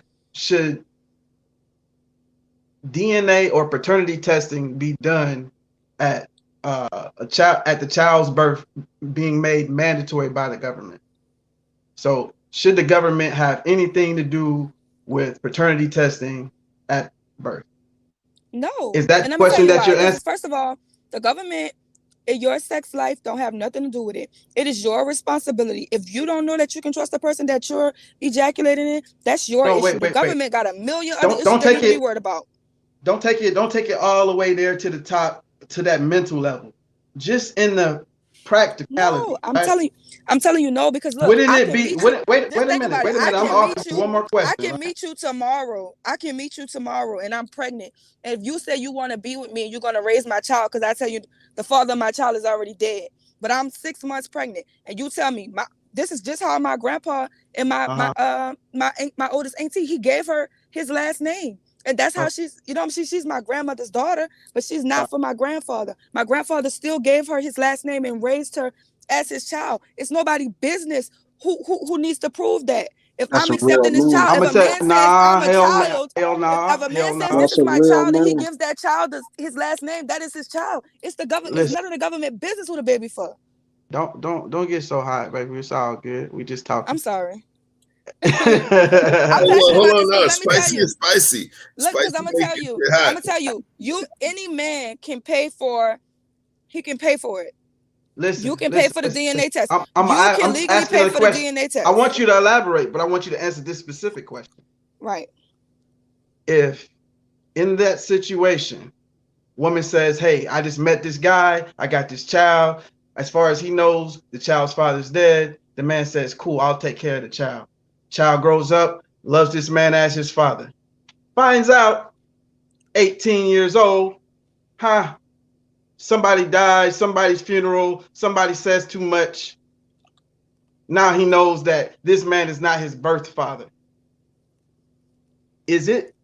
DNA or paternity testing be done at the child's birth, being made mandatory by the government? So should the government have anything to do with paternity testing at birth? No. Is that the question that you're answering? First of all, the government in your sex life don't have nothing to do with it. It is your responsibility. If you don't know that you can trust the person that you're ejaculating in, that's your issue. The government got a million other issues they need to be worried about. Don't take it all the way there to the top, to that mental level. Just in the practicality. No, I'm right? telling you no, because look, Wouldn't I it can be? meet you. Wait a Just think minute. about Wait it. a minute. I'm offering you one more I question. can meet you tomorrow. I can meet you tomorrow, and I'm pregnant. And if you say you want to be with me and you're gonna raise my child, because I tell you the father of my child is already dead, but I'm 6 months pregnant, and you tell me this is just how my grandpa and my oldest auntie, he gave her his last name. And that's how she's, she's my grandmother's daughter, but she's not for my grandfather. My grandfather still gave her his last name and raised her as his child. It's nobody's business who needs to prove that. If That's I'm a real accepting this man. child, I'm if gonna a tell man says I'm a child, hell nah, if a man hell says nah. this That's is a my real child and he man. gives that child his last name, that is his child. It's the government. It's Listen, none of the government business who the baby for. don't get so hot, baby. It's all good. We just talking. I'm sorry. I'm Hold passionate on, about hold this on. because No, let me tell spicy you. is spicy. Look, because Spicy make you get hot. any man can pay for. He can pay for it. You Listen, can pay for the DNA test. You can I'm legally asking pay a for the question. DNA test. I want you to elaborate, but I want you to answer this specific question. Right. If in that situation, woman says, "Hey, I just met this guy. I got this child. As far as he knows, the child's father's dead." The man says, "Cool, I'll take care of the child." Child grows up, loves this man as his father. Finds out, 18 years old, somebody dies, somebody's funeral, somebody says too much. Now he knows that this man is not his birth father. Is it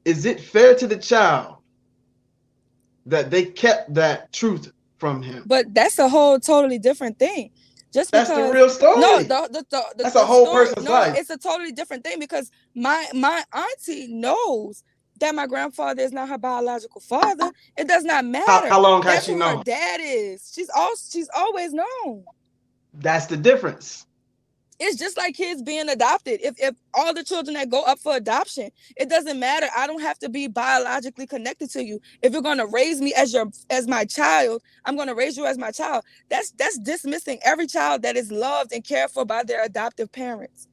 fair to the child that they kept that truth from him? But that's a whole totally different thing. Just That's the because real story. no, that's the a whole story, person's no, life. it's a totally different thing because my auntie knows that my grandfather is not her biological father. It does not matter. How long has That's she who known? her dad is. She's always known. That's the difference. It's just like kids being adopted. If all the children that go up for adoption, it doesn't matter. I don't have to be biologically connected to you. If you're gonna raise me as my child, I'm gonna raise you as my child. That's dismissing every child that is loved and cared for by their adoptive parents.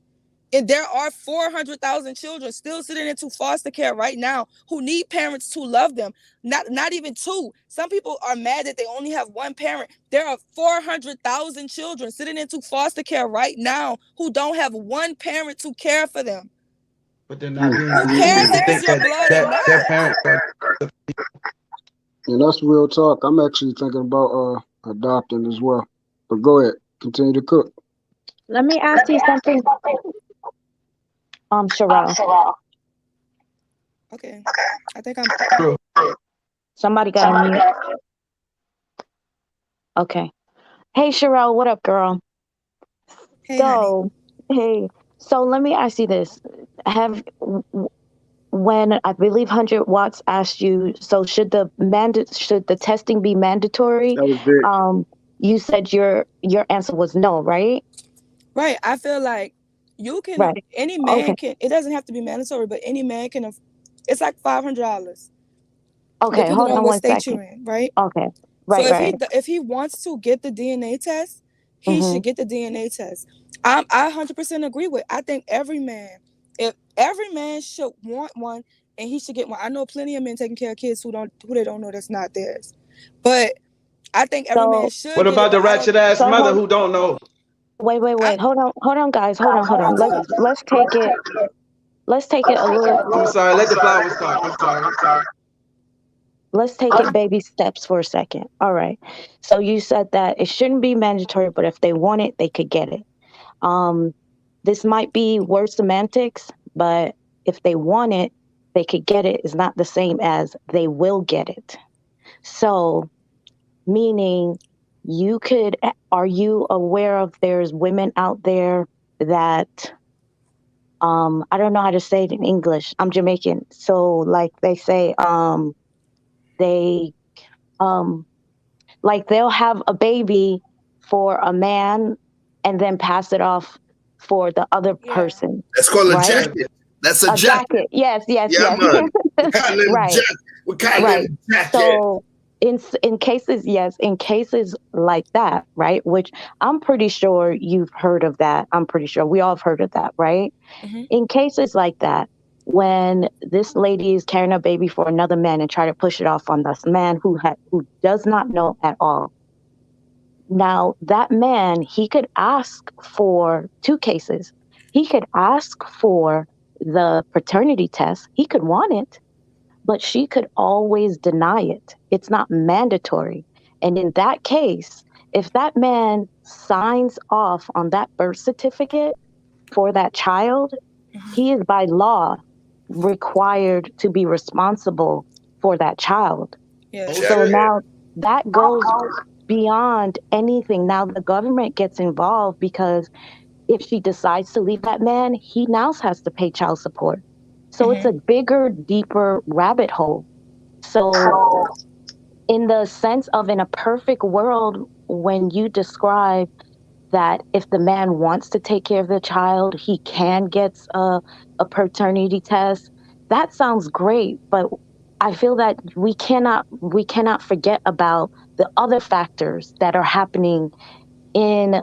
And there are 400,000 children still sitting into foster care right now who need parents to love them. Not even two. Some people are mad that they only have one parent. There are 400,000 children sitting into foster care right now who don't have one parent to care for them. But they're not being. Who cares if it's your blood or not? Their parents are. And that's real talk. I'm actually thinking about adopting as well. But go ahead, continue to cook. Let me ask you something, Sherelle. Okay. I think I'm True. Somebody got to mute. Okay. Hey, Sherelle, what up, girl? Hey, honey. So let me ask you this. When I believe 100 Watts asked you, so should the testing be mandatory? That was big. You said your answer was no, right? Right. I feel like you can, right. Any man can, it doesn't have to be mandatory, but any man can, it's like $500. Okay, hold on one state second. you're in, right? Okay, right, so right. If he wants to get the DNA test, he should get the DNA test. I 100% agree with. I think every man should want one, and he should get one. I know plenty of men taking care of kids who they don't know that's not theirs, but I think every man should. What about the ratchet ass mother who don't know? Wait. Hold on, guys. Hold on. Let's take it. Let's take it a little. I'm sorry. Let the flowers talk. I'm sorry. Let's take it baby steps for a second. All right. So you said that it shouldn't be mandatory, but if they want it, they could get it. This might be word semantics, but if they want it, they could get it is not the same as they will get it. So, meaning are you aware of there's women out there that, I don't know how to say it in English. I'm Jamaican. So like they say, like they'll have a baby for a man and then pass it off for the other person. That's called a jacket. That's a jacket. Yes. Yeah, man. Right. What kind of jacket? So in cases like that, right? Which I'm pretty sure you've heard of that. I'm pretty sure we all have heard of that, right? Mm-hmm. In cases like that, when this lady is carrying a baby for another man and try to push it off on this man who does not know at all, Now, that man, he could ask for two cases. He could ask for the paternity test. He could want it, but she could always deny it. It's not mandatory. And in that case, if that man signs off on that birth certificate for that child, he is by law required to be responsible for that child. Yes. So Check. now that goes beyond anything. Now the government gets involved because if she decides to leave that man, he now has to pay child support. So it's a bigger, deeper rabbit hole. So, in the sense of in a perfect world, when you describe that if the man wants to take care of the child, he can get a paternity test. That sounds great, but I feel that we cannot forget about the other factors that are happening in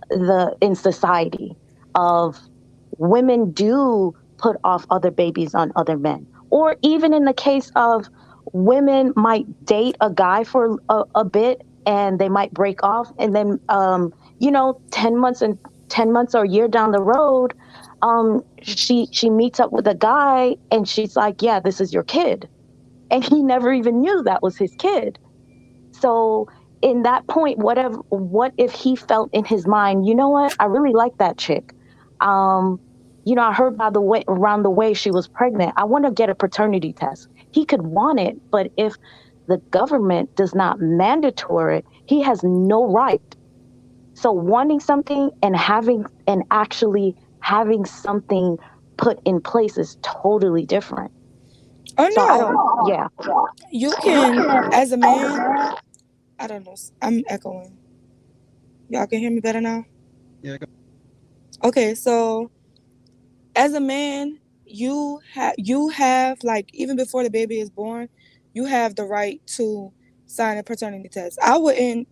society of women do put off other babies on other men, or even in the case of women might date a guy for a bit and they might break off, and then 10 months or a year down the road, she meets up with a guy and she's like, yeah, this is your kid, and he never even knew that was his kid. So in that point, what if he felt in his mind, you know what? I really like that chick. Um, I heard by the way around the way she was pregnant. I want to get a paternity test. He could want it, but if the government does not mandatory it, he has no right. So wanting something and actually having something put in place is totally different. Oh So I no, don't, yeah. you can, as a man. I don't know. I'm echoing. Y'all can hear me better now? Yeah. Okay, so as a man, you have like, even before the baby is born, you have the right to sign a paternity test. I wouldn't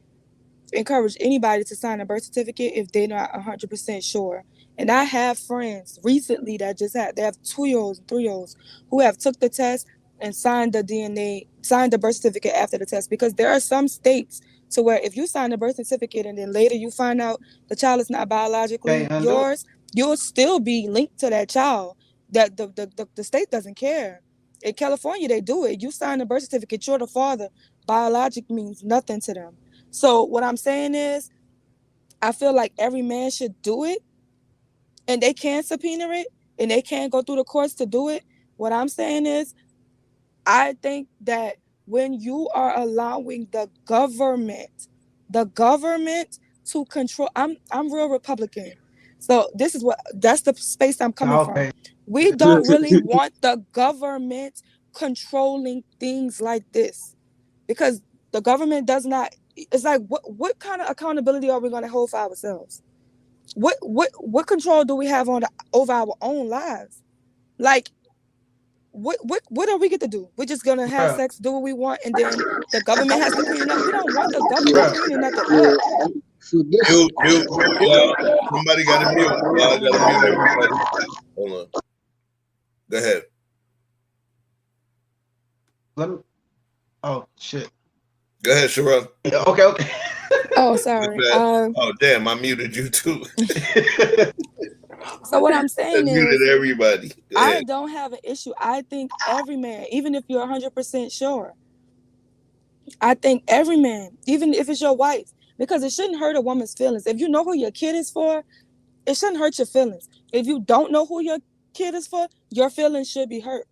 encourage anybody to sign a birth certificate if they're not 100% sure. And I have friends recently that they have 2-year-olds and 3-year-olds who have took the test and signed the birth certificate after the test, because there are some states to where if you sign the birth certificate and then later you find out the child is not biologically yours, you'll still be linked to that child. That the state doesn't care. In California, they do it. You sign the birth certificate, you're the father. Biologic means nothing to them. So what I'm saying is, I feel like every man should do it, and they can subpoena it, and they can go through the courts to do it. What I'm saying is, I think that when you are allowing the government to control, I'm real Republican. So that's the space I'm coming from. We don't really want the government controlling things like this, because the government does not. It's like, what kind of accountability are we going to hold for ourselves? What control do we have over our own lives? Like, what are we get to do? We're just gonna have sex, do what we want, and then the government has to clean it up. We don't want the government cleaning nothing up. Somebody got to mute. I got to mute everybody. Hold on. Go ahead. Oh shit. Go ahead, Sharon. Okay. Oh, sorry. Oh damn, I muted you too. So what I'm saying is, muted everybody. I don't have an issue. I think every man, even if you're 100% sure, I think every man, even if it's your wife, because it shouldn't hurt a woman's feelings. If you know who your kid is for, it shouldn't hurt your feelings. If you don't know who your kid is for, your feelings should be hurt,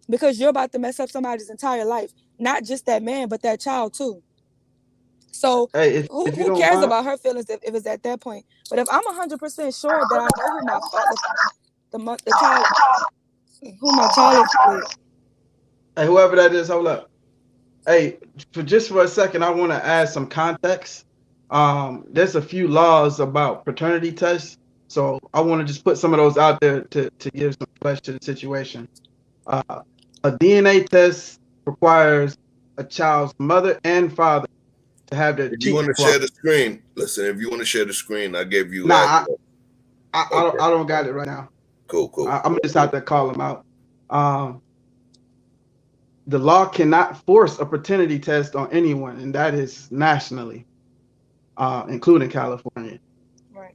because you're about to mess up somebody's entire life, not just that man, but that child too. So who cares about her feelings if it's at that point? But if I'm 100% sure that I know who my father, the child, who my child is with. Hey, whoever that is, hold up. Hey, for a second, I want to add some context. There's a few laws about paternity tests, so I want to just put some of those out there to give some flesh to the situation. A DNA test requires a child's mother and father to have their. If you want to share the screen, listen. If you want to share the screen, I gave you. Nah, I don't got it right now. Cool. I'm just have to call them out. The law cannot force a paternity test on anyone, and that is nationally. including California. Right.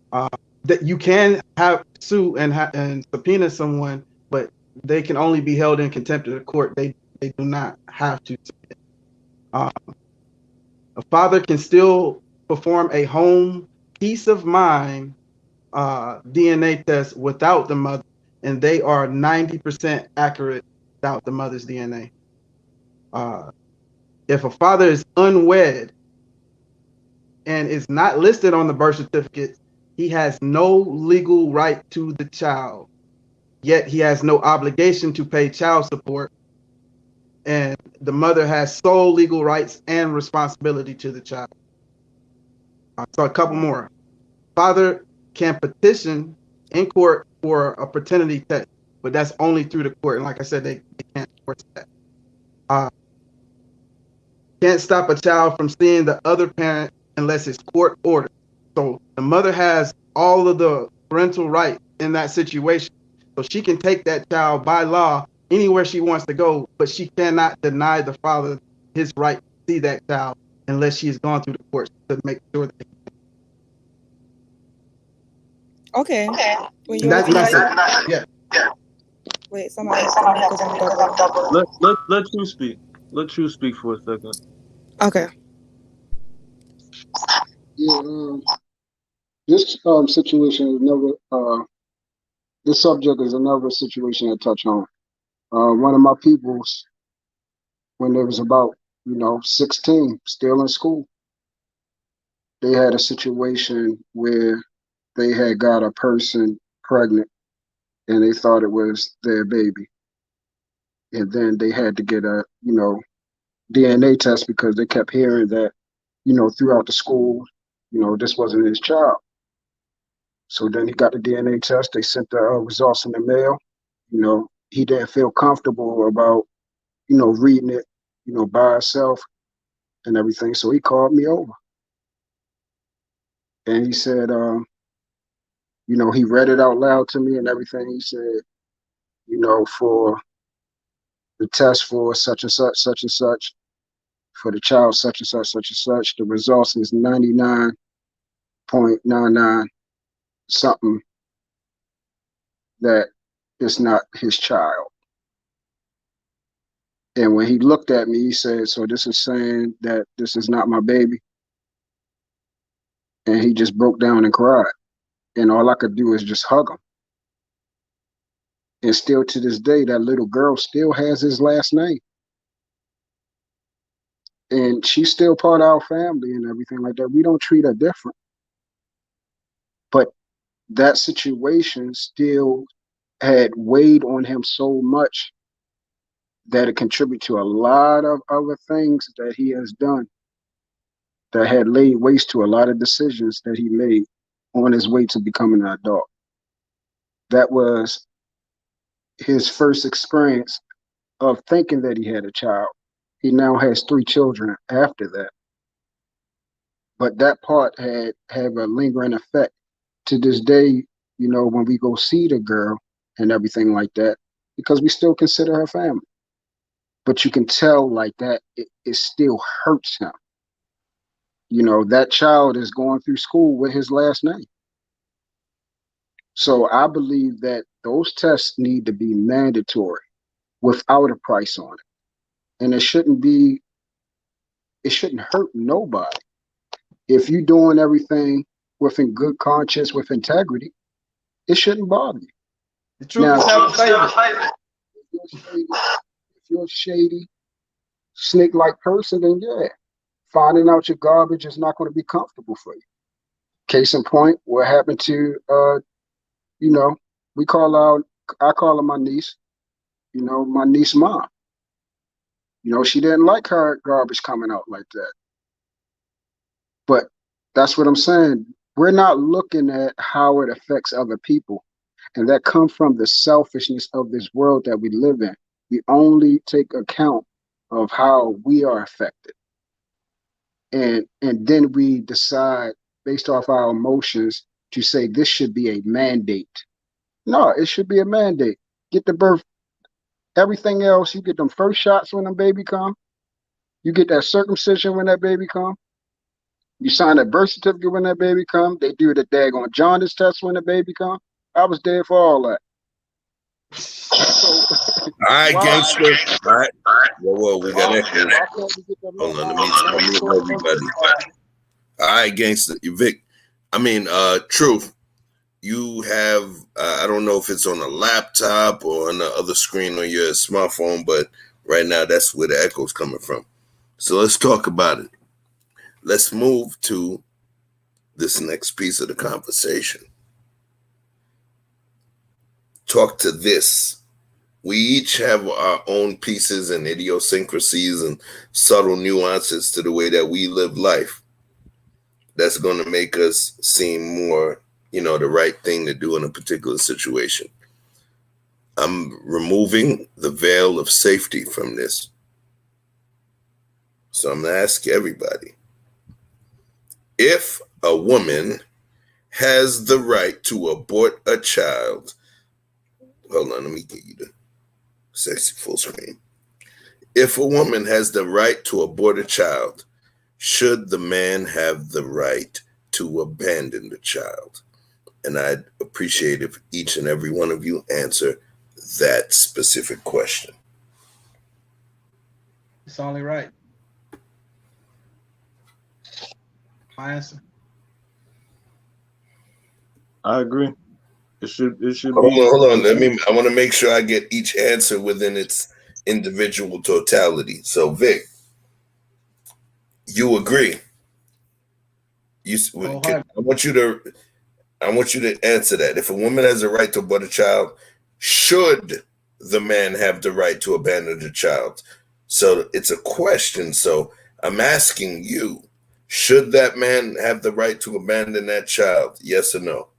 That you can have sue and subpoena someone, but they can only be held in contempt of the court. They do not have to. Uh, a father can still perform a home peace of mind DNA test without the mother, and they are 90% accurate without the mother's DNA. If a father is unwed and is not listed on the birth certificate, he has no legal right to the child, yet he has no obligation to pay child support, and the mother has sole legal rights and responsibility to the child. So a couple more. Father can petition in court for a paternity test, but that's only through the court. And like I said, they can't force that. Can't stop a child from seeing the other parent unless it's court ordered. So the mother has all of the parental rights in that situation. So she can take that child by law anywhere she wants to go, but she cannot deny the father his right to see that child unless she's gone through the courts to make sure that. Okay. When you That's it. Yeah. Wait, somebody else because I'm double. Let you speak. Let you speak for a second. Okay. Yeah, this situation is never. This subject is another situation I touch on. One of my peoples, when they was about 16, still in school, they had a situation where they had got a person pregnant, and they thought it was their baby, and then they had to get a DNA test because they kept hearing that throughout the school, this wasn't his child. So then he got the DNA test. They sent the results in the mail. He didn't feel comfortable about, reading it, by himself and everything. So he called me over and he said, he read it out loud to me and everything. He said, for the test for such and such, for the child such and such, the results is 99.99 something that it's not his child. And when he looked at me, he said, so this is saying that this is not my baby? And he just broke down and cried. And all I could do is just hug him. And still to this day, that little girl still has his last name. And she's still part of our family and everything like that. We don't treat her different. But that situation still had weighed on him so much that it contributed to a lot of other things that he has done that had laid waste to a lot of decisions that he made on his way to becoming an adult. That was his first experience of thinking that he had a child. He now has 3 children after that. But that part had a lingering effect to this day, when we go see the girl and everything like that, because we still consider her family. But you can tell like that it still hurts him. That child is going through school with his last name. So I believe that those tests need to be mandatory without a price on it. And it shouldn't hurt nobody. If you're doing everything within good conscience, with integrity, it shouldn't bother you. The truth is never favored. If you're a shady, snake-like person, then yeah, finding out your garbage is not going to be comfortable for you. Case in point, what happened to, I call her my niece, my niece mom. She didn't like her garbage coming out like that. But that's what I'm saying. We're not looking at how it affects other people. And that comes from the selfishness of this world that we live in. We only take account of how we are affected. And then we decide based off our emotions to say this should be a mandate. No, it should be a mandate. Get the birth. Everything else, you get them first shots when the baby come. You get that circumcision when that baby come. You sign a birth certificate when that baby come. They do the daggone jaundice test when the baby come. I was there for all that. All right, gangster. All right. Whoa, we got echoes. Hold on, let me mute everybody. All right, gangster. Vic, Truth, you have, I don't know if it's on a laptop or on the other screen on your smartphone, but right now that's where the echo's coming from. So let's talk about it. Let's move to this next piece of the conversation. Talk to this. We each have our own pieces and idiosyncrasies and subtle nuances to the way that we live life. That's going to make us seem more, the right thing to do in a particular situation. I'm removing the veil of safety from this. So I'm going to ask everybody, if a woman has the right to abort a child, hold on, let me give you the sexy full screen. If a woman has the right to abort a child, should the man have the right to abandon the child? And I'd appreciate if each and every one of you answer that specific question. It's only right. My answer. I agree. It should be. Hold on. I want to make sure I get each answer within its individual totality. So, Vic, you agree? I want you to answer that. If a woman has a right to abort a child, should the man have the right to abandon the child? So it's a question. So I'm asking you, should that man have the right to abandon that child? Yes or no?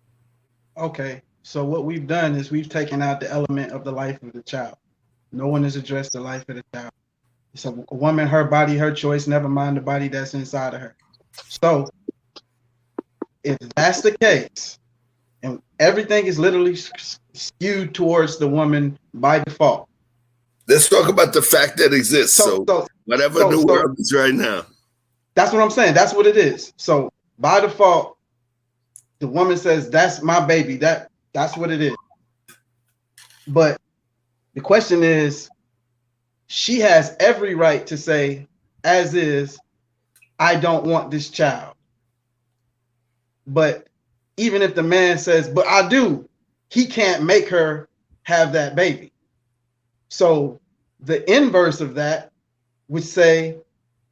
Okay. So what we've done is we've taken out the element of the life of the child. No one has addressed the life of the child. It's a woman, her body, her choice, never mind the body that's inside of her. So if that's the case, and everything is literally skewed towards the woman by default. Let's talk about the fact that exists. So whatever the world is right now. That's what I'm saying. That's what it is. So by default, the woman says, that's my baby. That's what it is. But the question is, she has every right to say, as is, I don't want this child. But even if the man says, but I do, he can't make her have that baby. So the inverse of that would say,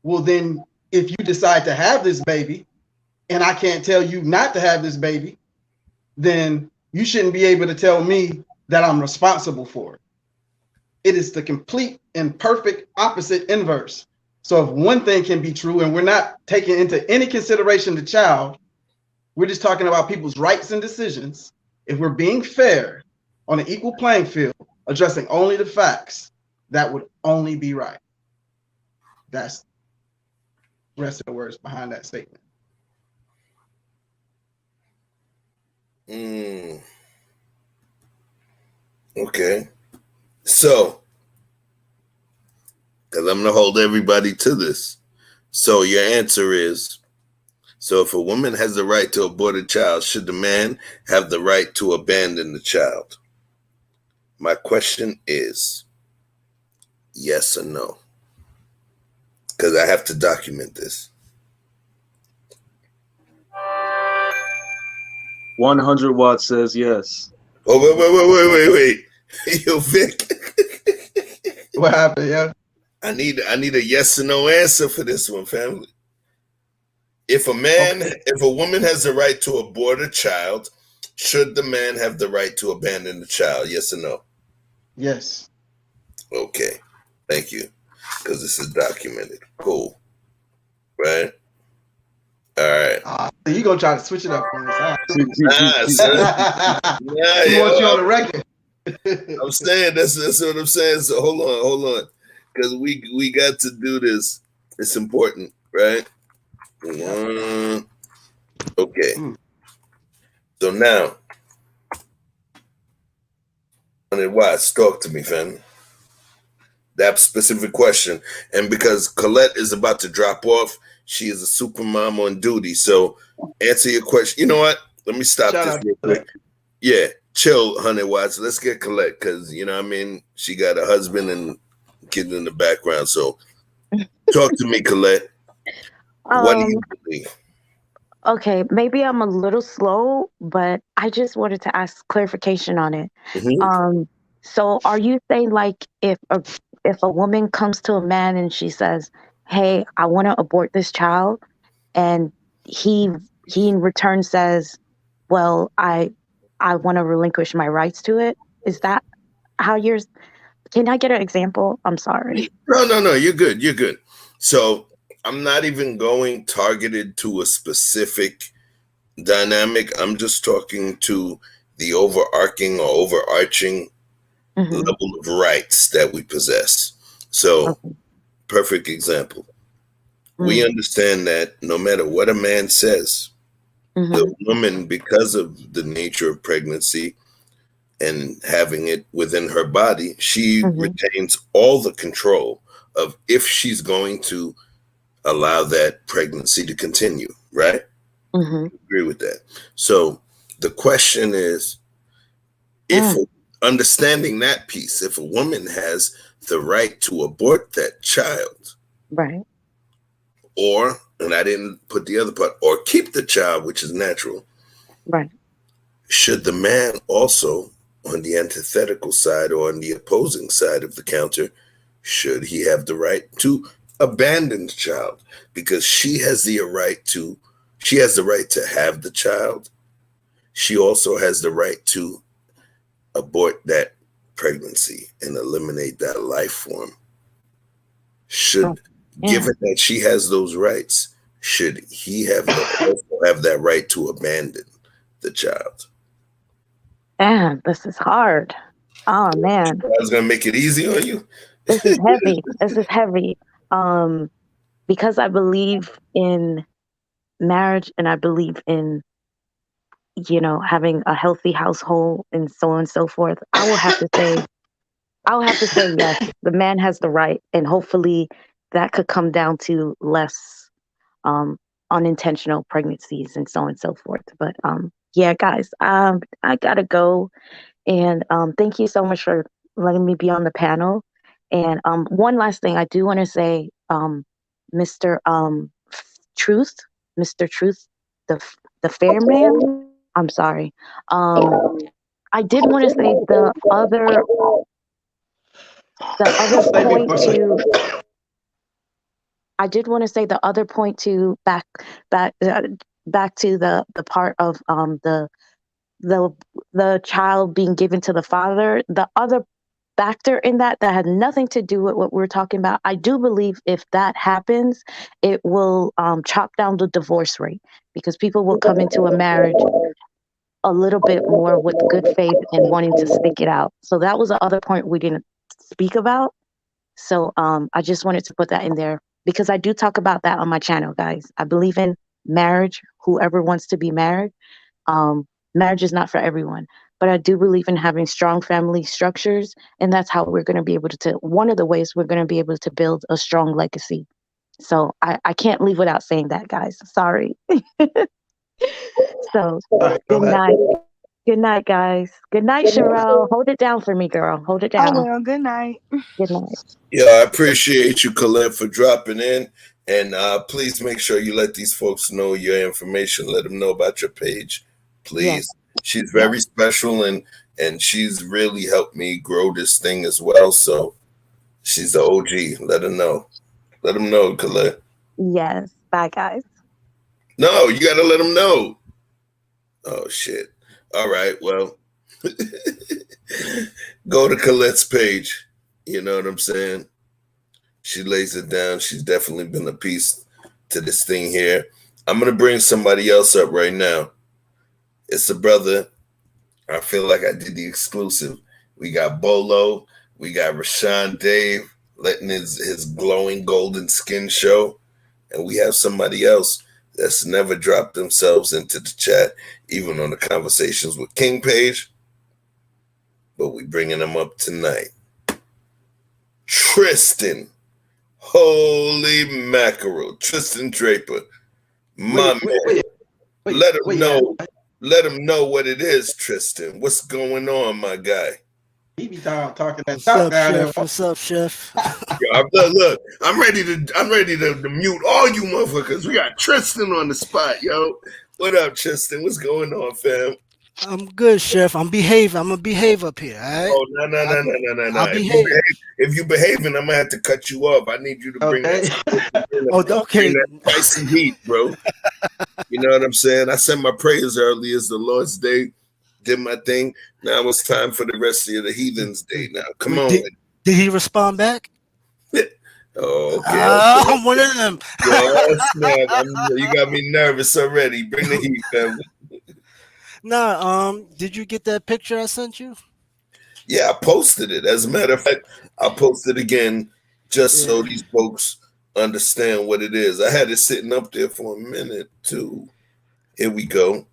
well, then if you decide to have this baby and I can't tell you not to have this baby, then you shouldn't be able to tell me that I'm responsible for it. It is the complete and perfect opposite inverse. So if one thing can be true and we're not taking into any consideration the child, we're just talking about people's rights and decisions. If we're being fair on an equal playing field, addressing only the facts, that would only be right. That's the rest of the words behind that statement. Okay. So, because I'm going to hold everybody to this. So your answer is, so if a woman has the right to abort a child, should the man have the right to abandon the child? My question is yes or no? Because I have to document this. 100 watts says yes. Oh, wait. Yo, Vic. What happened, yeah? I need a yes or no answer for this one, family. If a woman has the right to abort a child, should the man have the right to abandon the child? Yes or no? Yes. Okay. Thank you. Because this is documented. Cool. Right? All right. You gonna try to switch it up on us? He wants you on the record. I'm saying that's what I'm saying. So hold on, because we got to do this. It's important, right? Okay. So now, 100 watts. Talk to me, family. That specific question, and because Colette is about to drop off, She is a super mom on duty. So answer your question. You know what? Let me stop Shout this out real to quick. Yeah, chill, 100 watts. Let's get Colette, because you know what I mean, she got a husband and kid in the background. So talk to me, Colette. What do you believe? Okay, maybe I'm a little slow, but I just wanted to ask clarification on it. Mhm. So are you saying like if a woman comes to a man and she says, "Hey, I want to abort this child," and he he in return says, "Well, I want to relinquish my rights to it." Is that how you're? Can I get an example? I'm sorry. No. You're good. You're good. So I'm not even going targeted to a specific dynamic. I'm just talking to the overarching or overarching Hmm. level of rights that we possess. So, Okay. perfect example. We Mm. understand that no matter what a man says, the Hmm. woman, because of the nature of pregnancy and having it within her body, she Hmm. retains all the control of if she's going to allow that pregnancy to continue, right? Hmm. Agree with that. So the question is, if Mm. understanding that piece, if a woman has the right to abort that child, Right. or, and I didn't put the other part, or keep the child, which is natural, Right. should the man also, on the antithetical side or on the opposing side of the counter, should he have the right to abandon the child? Because she has the right to have the child. She also has the right to abort that pregnancy and eliminate that life form. Oh, Should, yeah. given that she has those rights, should he also have that right to abandon the child? Man, this is hard. Oh man, I was gonna make it easy on you. this is heavy. This is heavy. Um, because I believe in marriage and I believe in, having a healthy household and so on and so forth. I will have to say yes. The man has the right, and hopefully that could come down to less um unintentional pregnancies and so on and so forth. But yeah, guys, I gotta go. And thank you so much for letting me be on the panel. And one last thing I do want to say, Mr. Truth, Mr. Truth, the fair man. I'm sorry. I did want to say the other Save it point for a second. to. I did want to say the other point to back to the part of the the child being given to the father. The other factor in that had nothing to do with what we're talking about. I do believe if that happens, it will chop down the divorce rate because people will come into a marriage a little bit more with good faith and wanting to stick it out. So that was the other point we didn't speak about. So I just wanted to put that in there because I do talk about that on my channel, guys. I believe in marriage, whoever wants to be married. Um, Marriage is not for everyone, but I do believe in having strong family structures, and that's how we're going to be able to. One of the ways we're going to be able to build a strong legacy. So I can't leave without saying that, guys. Sorry. So good Colette. night. Good night, guys. Good night, Sherelle. Hold it down for me, girl. Hold it Oh down. well, good night. Good night. Yeah, I appreciate you, Colette, for dropping in. And please make sure you let these folks know your information. Let them know about your page, Yes. please. She's Yes. very special, and she's really helped me grow this thing as well. So she's the OG. Let her know. Let them know, Colette. Yes. Bye, guys. No, you got to let them know. Oh, shit. All right. Well, go to Colette's page. You know what I'm saying? She lays it down. She's definitely been a piece to this thing here. I'm going to bring somebody else up right now. It's a brother. I feel like I did the exclusive. We got Bolo. We got Rashawn Dave letting his glowing golden skin show. And we have somebody else that's never dropped themselves into the chat, even on the Conversations with King page. But we bringing them up tonight. Tristan Holy mackerel. Tristan Draper. My man. Let him know. Let him know what it is, Tristan. What's going on, my guy? He be talking that What's up, down Chef? there. What's up, Chef? Look, I'm ready to mute all you motherfuckers. We got Tristan on the spot, yo. What up, Tristan? What's going on, fam? I'm good, Chef. I'm behaving. I'm gonna behave up here, all right? Oh, no. I'll behave. If you behaving, I'm gonna have to cut you off. I need you to bring Okay. Okay. that spicy heat, bro. You know what I'm saying? I said my prayers early as the Lord's Day, did my thing. Now it's time for the rest of the heathens' day. Now, come on. Did he respond back? Okay. I'm one of them. Oh, snap. You got me nervous already. Bring the heat, fam. Nah, did you get that picture I sent you? Yeah, I posted it. As a matter of fact, I'll post it again just so these folks understand what it is. I had it sitting up there for a minute, too. Here we go.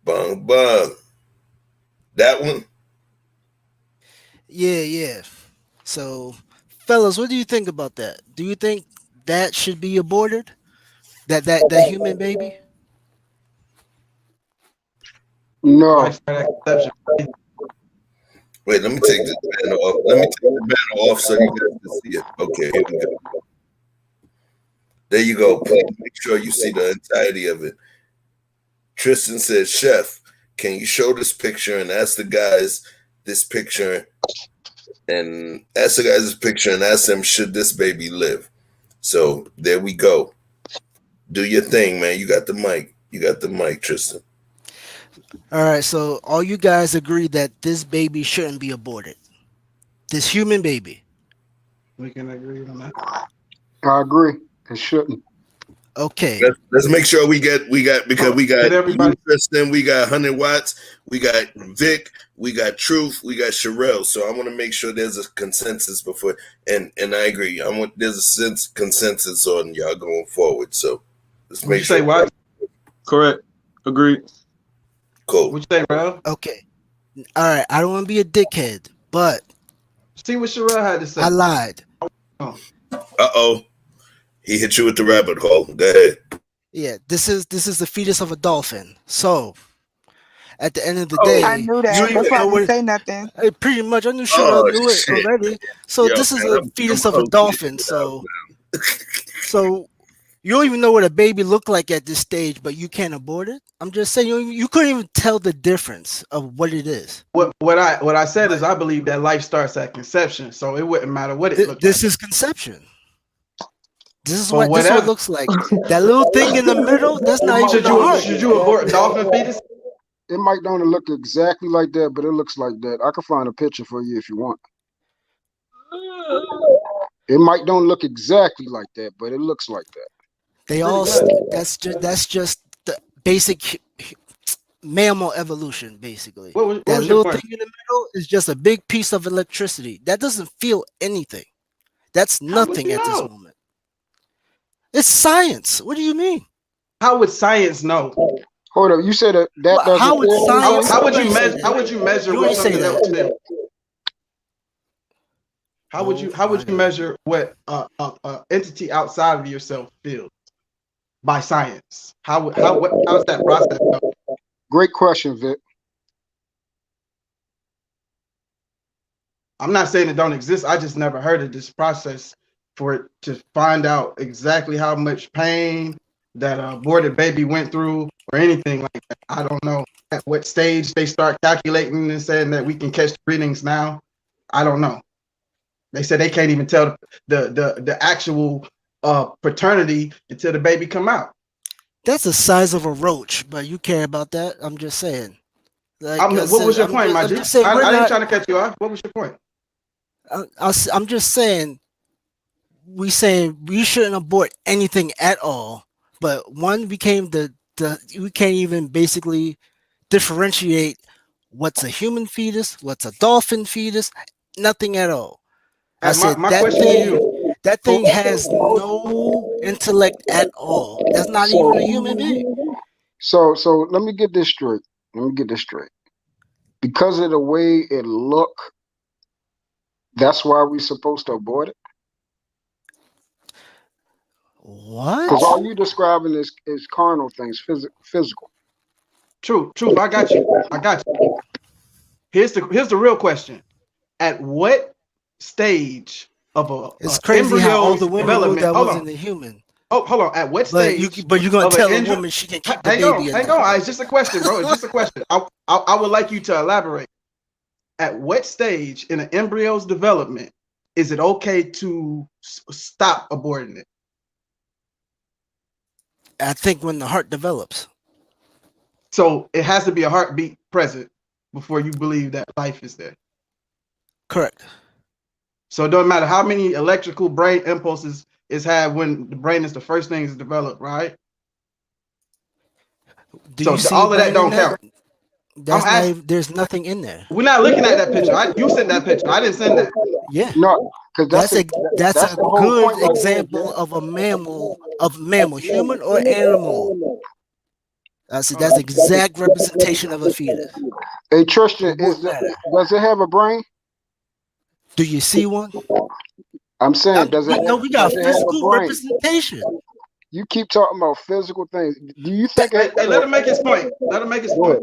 Bang, bang. That one? Yeah. So, fellas, what do you think about that? Do you think that should be aborted? That human baby? No. Wait, let me take this banner off. Let me take the banner off so you guys can see it. Okay, here we go. There you go. Please make sure you see the entirety of it. Tristan says, Chef, can you show this picture and ask the guys this picture and ask them, should this baby live? So there we go. Do your thing, man. You got the mic. You got the mic, Tristan. All right, so all you guys agree that this baby shouldn't be aborted. This human baby. We can agree on that. I agree. It shouldn't. Okay. Let's make sure we got everybody. Tristan, we got 100 watts, we got Vic, we got Truth, we got Sherelle. So I want to make sure there's a consensus before, and I agree. There's a consensus on y'all going forward. So let's make sure. Say what? Correct. Agreed. Cool. What you say, bro? Okay. All right. I don't want to be a dickhead, but see what Sherelle had to say. I lied. Uh-oh. He hit you with the rabbit hole. Go ahead. Yeah, this is the fetus of a dolphin. So at the end of the day, I knew that. That's why I didn't say nothing. Pretty much, I knew Sherelle knew it already. So this is a fetus of a dolphin. So you don't even know what a baby looked like at this stage, but you can't abort it. I'm just saying you couldn't even tell the difference of what it is. What I said is I believe that life starts at conception, so it wouldn't matter what it looked like. This is conception. This is what it looks like. That little thing in the middle, that's not even the heart. Should you abort dolphin fetus? It might not look exactly like that, but it looks like that. I can find a picture for you if you want. It might don't look exactly like that, but it looks like that. They all that's just the basic mammal evolution, basically. That little thing in the middle is just a big piece of electricity. That doesn't feel anything. That's nothing at this moment. It's science. What do you mean? How would science know? Hold up, you said that doesn't. How would science? How would you measure? How would you measure what something else feels? How would you measure what entity outside of yourself feels by science? How's that process go? Great question, Vic. I'm not saying it don't exist. I just never heard of this process for it to find out exactly how much pain that aborted baby went through or anything like that. I don't know at what stage they start calculating and saying that we can catch the readings now. I don't know. They said they can't even tell the actual paternity until the baby come out. That's the size of a roach, but you care about that? I'm just saying. Like, what was your point, my G? I didn't try to cut you off. What was your point? I'm just saying, we shouldn't abort anything at all. But one became we can't even basically differentiate what's a human fetus, what's a dolphin fetus, nothing at all. I said that thing has no intellect at all. That's not even a human being. So let me get this straight. Because of the way it look, that's why we're supposed to abort it. What? Because all you describing is carnal things, physical. Truth. I got you. Here's the real question. At what stage of It's crazy how all embryo's the women knew development? that Hold wasn't on. a human. Oh, hold on. At what stage? But you're gonna of an tell a embryo- woman she can keep the hang baby. on. It's just a question, bro. It's just a question. I would like you to elaborate. At what stage in an embryo's development is it okay to stop aborting it? I think when the heart develops. So it has to be a heartbeat present before you believe that life is there. Correct. So it doesn't matter how many electrical brain impulses is had when the brain is the first thing is developed, right? Do So you see all of that don't count. That's not even, there's nothing in there. We're not looking at that picture. You sent that picture. I didn't send that. Yeah. No, because that's a the whole good point right example there, of a mammal, human or animal. That's the exact representation of a fetus. Hey, Tristan, It won't matter. does it have a brain? Do you see one? I'm saying, we got does it have a physical brain? representation. You keep talking about physical things. Do you think? Hey, let him make his point. Let him make his point.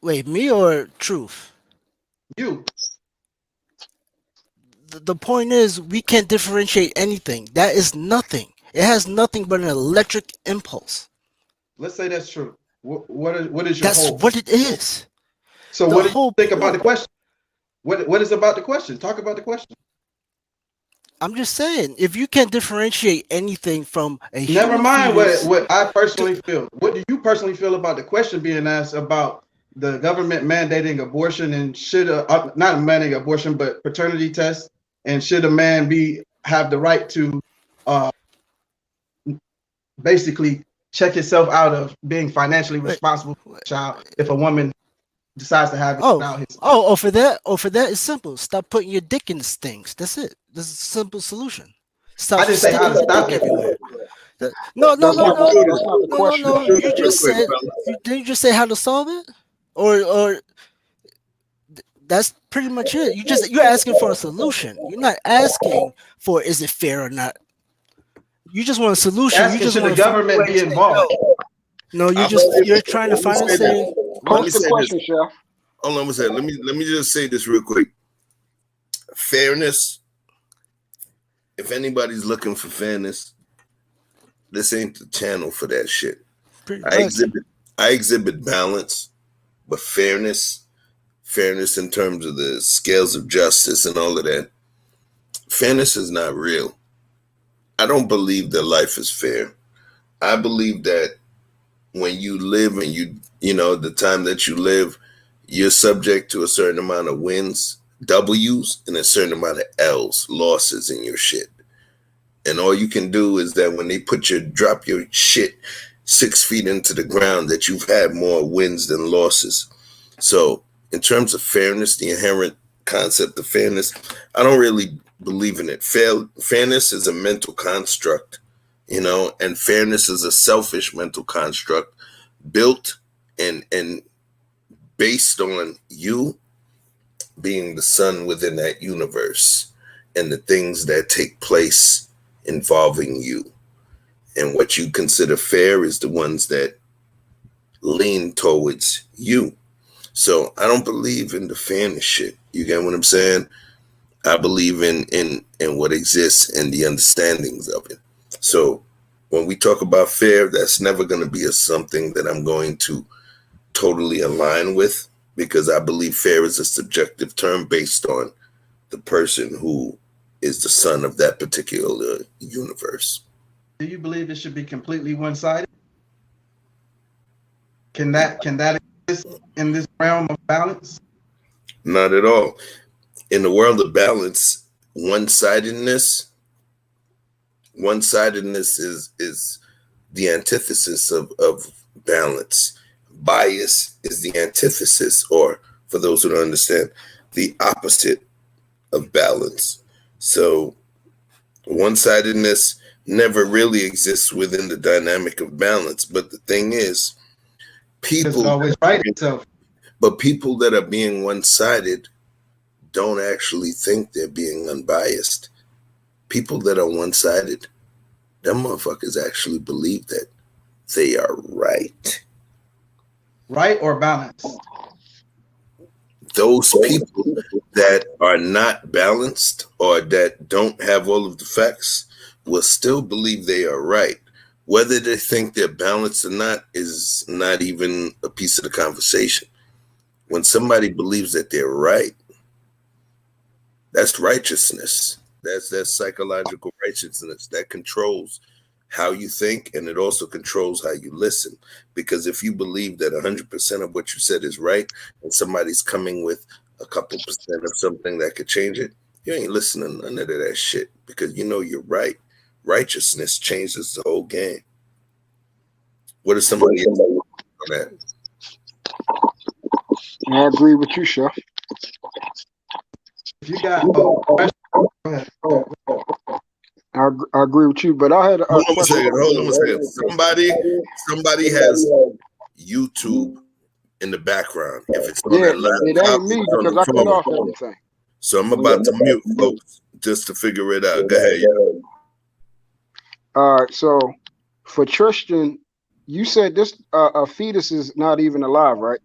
Wait, me or Truth? You. The point is, we can't differentiate anything. That is nothing. It has nothing but an electric impulse. Let's say that's true. What is your That's hope? what it is. So The what do you whole think about point. the question? What is about the question? Talk about the question. I'm just saying, if you can't differentiate anything from a human Never mind fetus, what I personally feel. What do you personally feel about the question being asked about the government mandating abortion and should not mandating abortion but paternity tests, and should a man have the right to basically check himself out of being financially responsible for a child if a woman decides to have it without his for that it's simple. Stop putting your dick in these things. That's it. This is a simple solution. Stop I didn't say how to sticking your stop dick it. everywhere. No. That's not the question. You just said. Didn't you just say how to solve it? Or that's pretty much it. You're asking for a solution. You're not asking for is it fair or not. You just want a solution. Asking, you just should want the government be involved? No, you're trying to finally say. Post the question, Chef. Hold on a second. Let me just say this real quick. Fairness. If anybody's looking for fairness, this ain't the channel for that shit. I exhibit balance, but fairness in terms of the scales of justice and all of that. Fairness is not real. I don't believe that life is fair. I believe that when you live and you know, the time that you live, you're subject to a certain amount of wins, W's, and a certain amount of L's, losses in your shit. And all you can do is that when they drop your shit 6 feet into the ground, that you've had more wins than losses. So in terms of fairness, the inherent concept of fairness, I don't really believe in it. Fairness is a mental construct, you know, and fairness is a selfish mental construct built and based on you being the sun within that universe and the things that take place involving you. And what you consider fair is the ones that lean towards you. So I don't believe in the fairness shit. You get what I'm saying? I believe in what exists and the understandings of it. So when we talk about fair, that's never going to be something that I'm going to totally align with, because I believe fair is a subjective term based on the person who is the son of that particular universe. Do you believe it should be completely one-sided? Can that exist in this realm of balance? Not at all. In the world of balance, one-sidedness is the antithesis of balance. Bias is the antithesis, or for those who don't understand, the opposite of balance. So one-sidedness never really exists within the dynamic of balance. But the thing is, people always right itself. But people that are being one-sided don't actually think they're being unbiased. People that are one-sided, them motherfuckers actually believe that they are right. Right or balanced? Those people that are not balanced or that don't have all of the facts will still believe they are right. Whether they think they're balanced or not is not even a piece of the conversation. When somebody believes that they're right, that's righteousness. That's psychological righteousness that controls how you think, and it also controls how you listen. Because if you believe that 100% of what you said is right, and somebody's coming with a couple percent of something that could change it, you ain't listening to none of that shit, because you know you're right. Righteousness changes the whole game. What is somebody else on that? I agree with you, Chef. If you got a question, go ahead. I agree with you, but I had a Hold on a question. second. Hold on a second. Somebody has YouTube in the background. If it's on their It laptop, ain't me it's on because the I cut phone. off everything. So I'm about to mute folks just to figure it out. Go ahead. All right, so for Tristan, you said this a fetus is not even alive, right?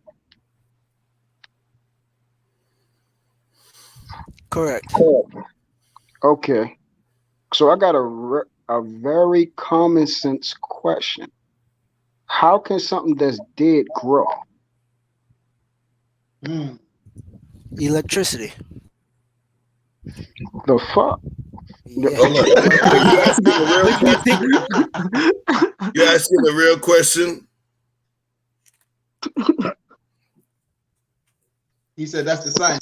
Correct. Okay, so I got a very common sense question. How can something that's dead grow? Electricity. The fuck? Yeah. Hold on. You asking a real question? You asking a real question? He said that's the science.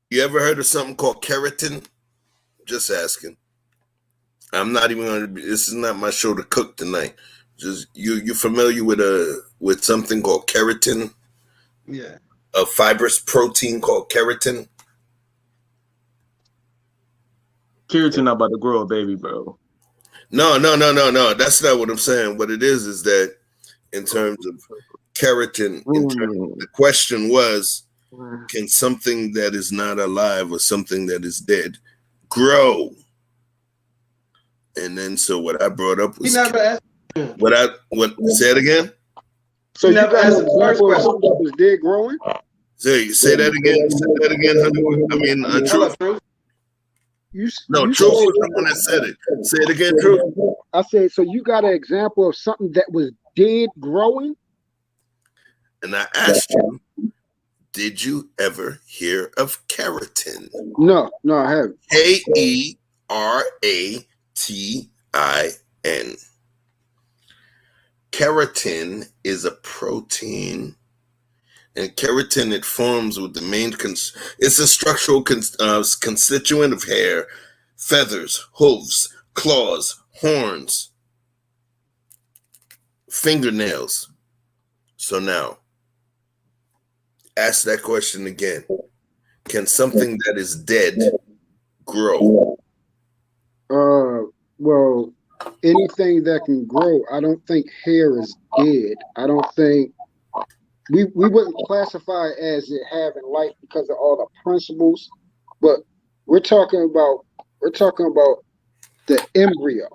You ever heard of something called keratin? Just asking. I'm not even going to be. This is not my show to cook tonight. Just you familiar with something called keratin? Yeah. A fibrous protein called keratin. Keratin not about to grow a baby, bro. No. That's not what I'm saying. What it is that in terms of keratin, the question was, can something that is not alive or something that is dead grow? And then so what I brought up was He never asked. what say it again? So You you never got an answered the first example of question. something that was dead growing? Say that again. Say that again, honey. I mean, Hold Truth. up, Truth. No, You Truth said- was the one that said it. Say it again, Truth. I said, so you got an example of something that was dead growing? And I asked you, did you ever hear of keratin? No, I haven't. Keratin. Keratin is a protein, and keratin, it forms with the main it's a structural constituent of hair, feathers, hooves, claws, horns, fingernails. So now, ask that question again. Can something that is dead grow? Well, anything that can grow, I don't think hair is dead. I don't think we wouldn't classify it as it having life because of all the principles, but we're talking about the embryo.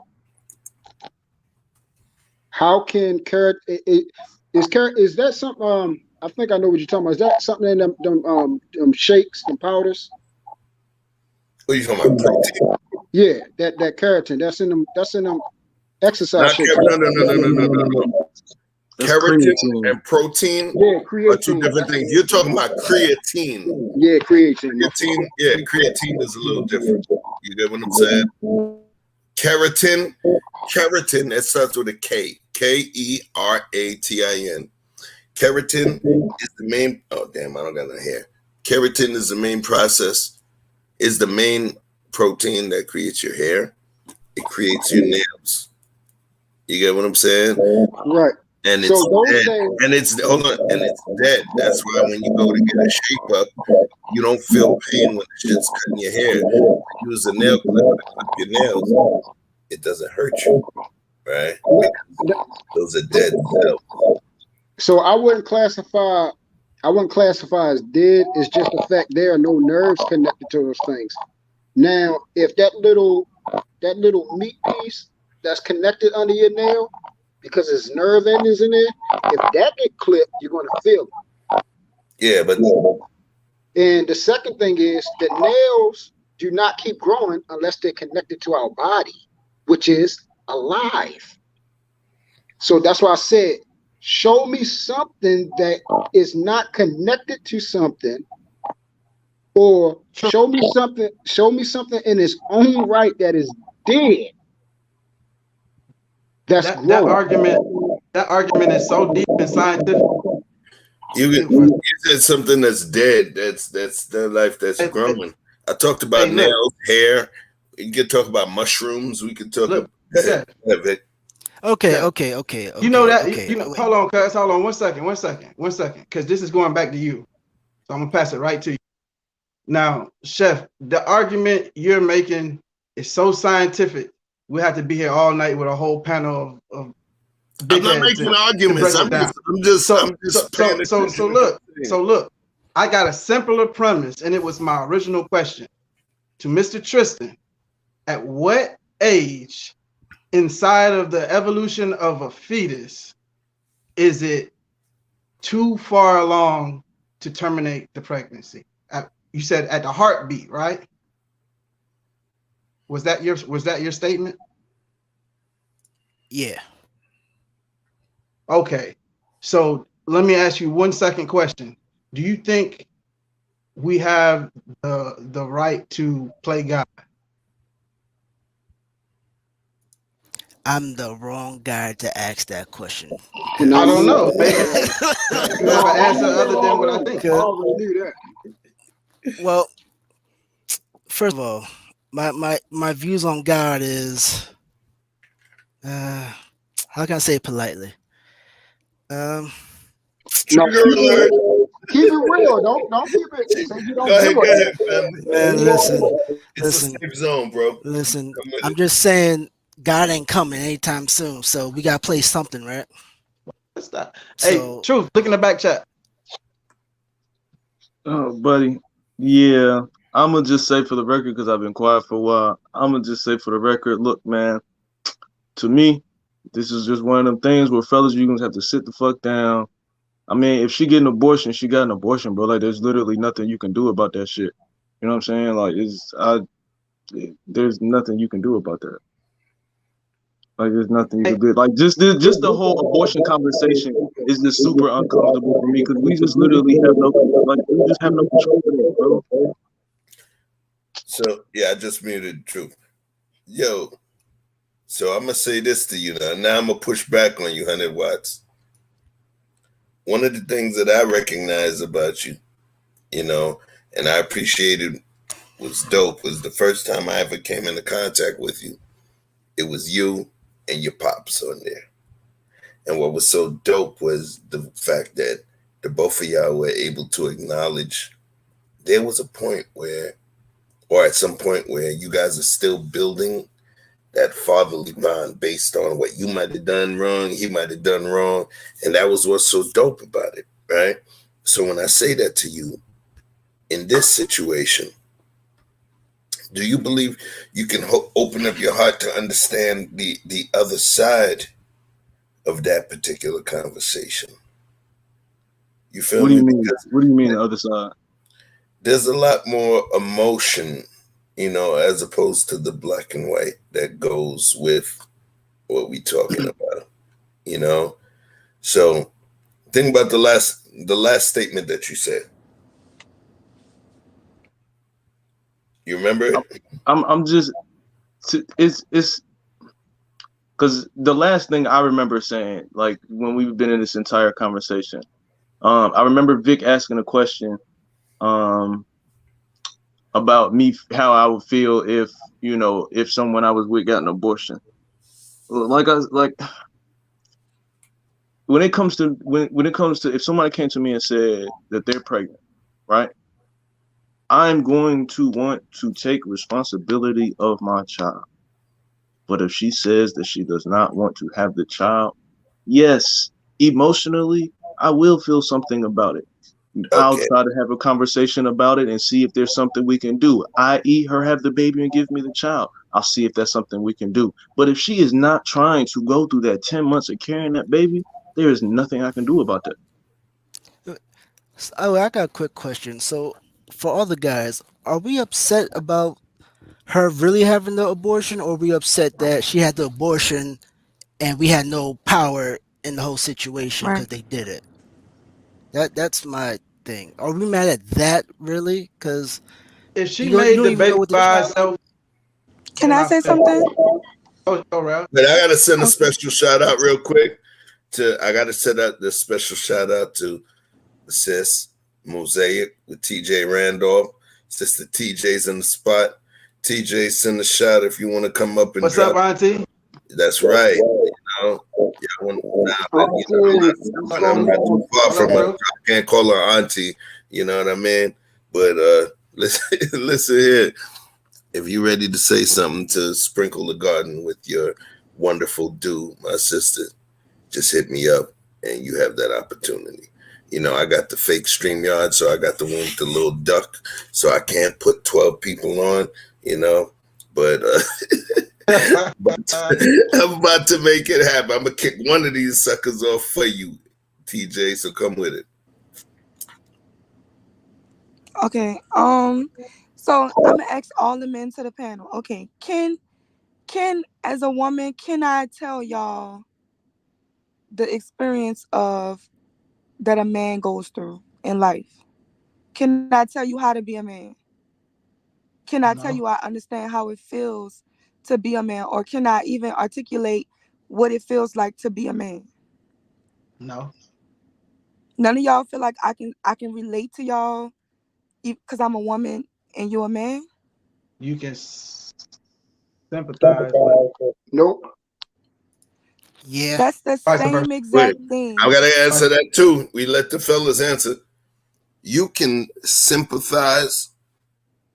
How can carrot is that something? I think I know what you're talking about. Is that something in them shakes and powders? What are you talking about? Protein? Yeah, that keratin. That's in them exercise shakes. No. Keratin and protein are two different things. You're talking about creatine. Yeah, creatine. Creatine is a little different. You get what I'm saying? Keratin, that starts with a K. Keratin. Keratin is the main. Oh damn! I don't got no hair. Keratin is the main process. Is the main protein that creates your hair. It creates your nails. You get what I'm saying? Right. And it's dead. And it's dead. That's why when you go to get a shape up, you don't feel pain when the shit's cutting your hair. You use a nail clipper to clip your nails. It doesn't hurt you, right? Because those are dead cells. So I wouldn't classify I wouldn't classify as dead. It's just the fact there are no nerves connected to those things. Now, if that little meat piece that's connected under your nail, because it's nerve endings in there, if that get clipped, you're gonna feel it. Yeah, but and the second thing is the nails do not keep growing unless they're connected to our body, which is alive. So that's why I said, show me something that is not connected to something, or show me something in its own right that is dead. That's that argument is so deep and scientific. You said something that's dead. That's the life that's growing. I talked about nails, hair. We could talk about mushrooms. We could talk about it. Okay. You know that. Okay. Hold on, cuz. Hold on. 1 second. Because this is going back to you. So I'm gonna pass it right to you. Now, Chef, the argument you're making is so scientific. We have to be here all night with a whole panel of big I'm not making arguments. I'm just so look. I got a simpler premise, and it was my original question to Mr. Tristan. At what age inside of the evolution of a fetus is it too far along to terminate the pregnancy? You said at the heartbeat, right? Was that your statement? Yeah. Okay. So let me ask you 1 second question. Do you think we have the right to play God? I'm the wrong guy to ask that question. I don't know. Maybe you have an answer other than what I think. I already knew that. Well, first of all, my views on God is, how can I say it politely? No, keep it real. Don't keep it. Say you don't Go ahead, family. Man, listen. It's a safe zone, bro. Listen, I'm just saying God ain't coming anytime soon, so we gotta play something, right? What's that? Hey, Truth, look in the back chat. Oh, buddy. Yeah, I'm gonna just say for the record, because I've been quiet for a while. I'm gonna just say for the record, look, man. To me, this is just one of them things where fellas, you're gonna have to sit the fuck down. I mean, if she get an abortion, she got an abortion, bro. Like, there's literally nothing you can do about that shit. You know what I'm saying? Like, there's nothing you can do about that. Like, there's nothing you can do. Like, just the whole abortion conversation is just super uncomfortable for me, because we just literally have no control over it, bro. So yeah, I just muted Truth. Yo, so I'm gonna say this to you now. Now I'm gonna push back on you, 100 watts. One of the things that I recognize about you, you know, and I appreciated was dope, was the first time I ever came into contact with you. It was you and your pops on there. And what was so dope was the fact that the both of y'all were able to acknowledge there was a point where, or at some point where you guys are still building that fatherly bond based on what you might have done wrong, he might have done wrong. And that was what's so dope about it, right? So when I say that to you, in this situation, do you believe you can open up your heart to understand the other side of that particular conversation? You feel me? What do you mean the other side? There's a lot more emotion, you know, as opposed to the black and white that goes with what we talking about, you know? So think about the last statement that you said. You remember it? I'm just, it's because the last thing I remember saying, like when we've been in this entire conversation, I remember Vic asking a question about me, how I would feel if, you know, if someone I was with got an abortion. Like when it comes to if somebody came to me and said that they're pregnant, right? I'm going to want to take responsibility of my child. But if she says that she does not want to have the child, yes, emotionally, I will feel something about it. I'll Okay. try to have a conversation about it and see if there's something we can do, i.e. her have the baby and give me the child. I'll see if that's something we can do. But if she is not trying to go through that 10 months of carrying that baby, there is nothing I can do about that. Oh, I got a quick question. So, for all the guys, are we upset about her really having the abortion, or are we upset that she had the abortion and we had no power in the whole situation because Right. they did it? That's my thing. Are we mad at that really? Because If she you made don't the even know baby what the by herself, Can then I I say feel something? Ralph. But I gotta send a Okay. special shout out real quick I gotta send out this special shout out to sis Mosaic with TJ Randolph. Sister TJ's in the spot. TJ, send a shout if you want to come up and What's drop. up, Auntie? That's right. You know, I'm not too far from her. I can't call her auntie. You know what I mean? But listen here. If you're ready to say something to sprinkle the garden with your wonderful dew, my sister, just hit me up and you have that opportunity. You know, I got the fake StreamYard, so I got the one with the little duck, so I can't put 12 people on, you know. But I'm about to make it happen. I'm going to kick one of these suckers off for you, TJ, so come with it. Okay. So I'm gonna ask all the men to the panel. Okay. Can as a woman, can I tell y'all the experience of that a man goes through in life? Can I tell you how to be a man? Can I tell No, you I understand how it feels to be a man, or can I even articulate what it feels like to be a man? no. None of y'all feel like I can relate to y'all because I'm a woman and you're a man. You can sympathize, but Nope. Yeah. That's the vice versa. same Wait, exact I thing. got to answer that too. We let the fellas answer. You can sympathize.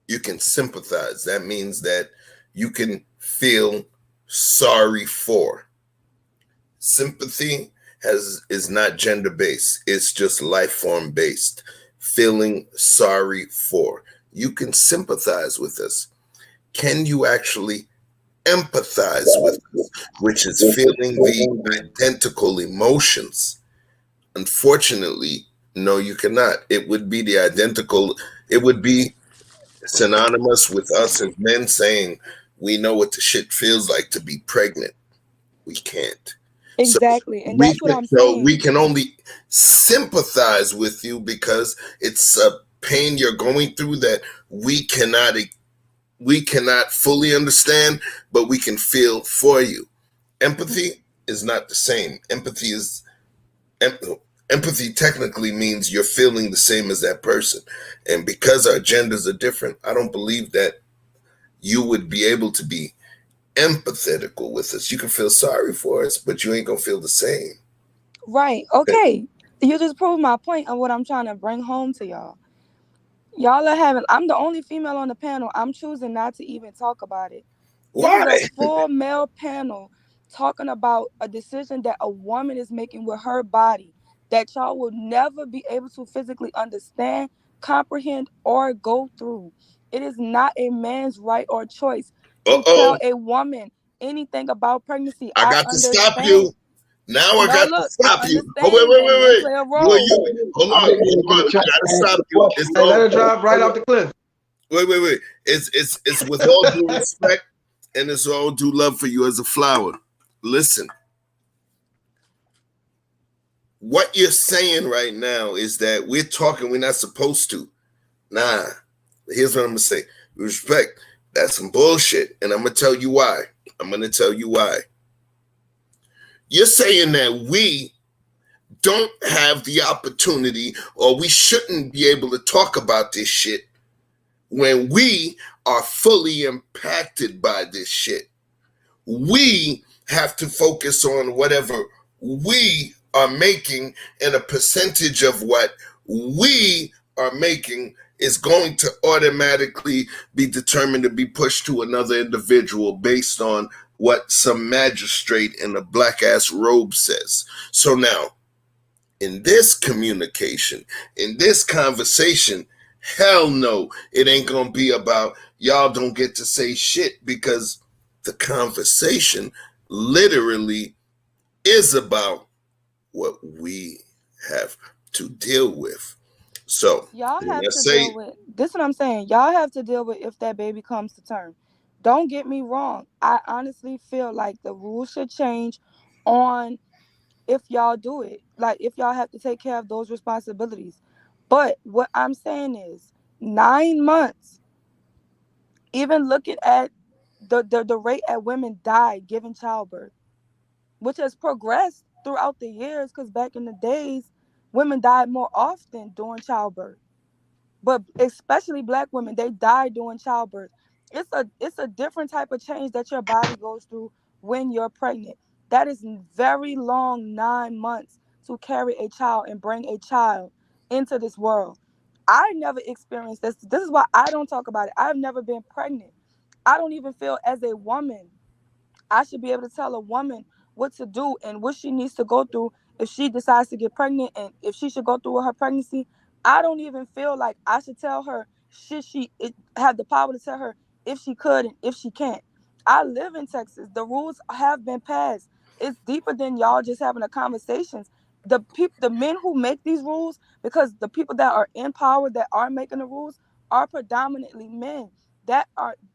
You can sympathize. That means that you can feel sorry for. Sympathy is not gender based. It's just life form based. Feeling sorry for. You can sympathize with us. Can you actually empathize with us, which is feeling the identical emotions? Unfortunately, no, you cannot. It would be the identical, it would be synonymous with us as men saying we know what the shit feels like to be pregnant. We can't. Exactly. And that's what I'm We saying. can only sympathize with you because it's a pain you're going through that we cannot fully understand, but we can feel for you. Empathy is not the same. Empathy technically means you're feeling the same as that person. And because our genders are different, I don't believe that you would be able to be empathetical with us. You can feel sorry for us, but you ain't gonna feel the same. Right. Okay. You just proved my point of what I'm trying to bring home to y'all. Y'all are having, I'm the only female on the panel. I'm choosing not to even talk about it. This is Why? a full male panel talking about a decision that a woman is making with her body that y'all will never be able to physically understand, comprehend, or go through. It is not a man's right or choice to tell Uh-oh. a woman anything about pregnancy. I I got to stop understand. you. Now I No, got to look, I stop you. Oh, understand that men wait. play a You, role. hold I on. didn't even get a I chance gotta to answer stop the you. question. It's Hey, let all her drive right off the cliff. wait. It's with all due respect and it's all due love for you as a flower. Listen, what you're saying right now is that we're talking, we're not supposed to. Nah. Here's what I'm gonna say. Respect. That's some bullshit. And I'm gonna tell you why. You're saying that we don't have the opportunity or we shouldn't be able to talk about this shit when we are fully impacted by this shit. We have to focus on whatever we are making, and a percentage of what we are making is going to automatically be determined to be pushed to another individual based on what some magistrate in a black ass robe says. So now, In this communication, in this conversation, hell no, it ain't gonna be about y'all don't get to say shit, because the conversation literally is about what we have to deal with. So Y'all when have I to deal say, with this. What I'm saying. Y'all have to deal with if that baby comes to term. Don't get me wrong. I honestly feel like the rules should change on if y'all do it. Like if y'all have to take care of those responsibilities. But what I'm saying is 9 months, even looking at the rate at women die giving childbirth, which has progressed throughout the years, because back in the days, women died more often during childbirth. But especially black women, they die during childbirth. It's a different type of change that your body goes through when you're pregnant. That is very long, 9 months to carry a child and bring a child into this world. I never experienced this. This is why I don't talk about it. I've never been pregnant. I don't even feel as a woman I should be able to tell a woman what to do and what she needs to go through if she decides to get pregnant and if she should go through with her pregnancy. I don't even feel like I should tell her should have the power to tell her if she could and if she can't. I live in Texas. The rules have been passed. It's deeper than y'all just having a conversations. The men who make these rules, because the people that are in power that are making the rules are predominantly men.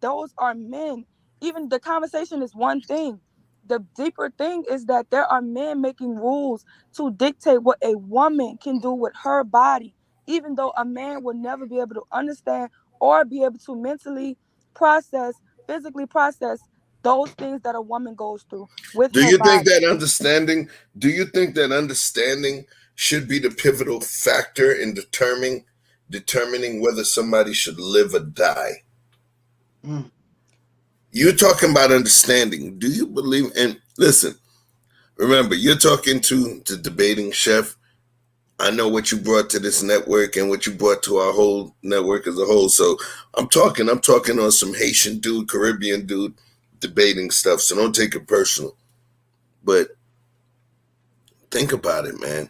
Those are men. Even the conversation is one thing. The deeper thing is that there are men making rules to dictate what a woman can do with her body, even though a man will never be able to understand or be able to mentally process, physically process those things that a woman goes through with do her you think body. that understanding, do you think that understanding should be the pivotal factor in determining whether somebody should live or die? Mm. You're talking about understanding. Do you believe? And listen, remember, you're talking to debating chef. I know what you brought to this network and what you brought to our whole network as a whole. So I'm talking on some Haitian dude, Caribbean dude, debating stuff. So don't take it personal. But think about it, man.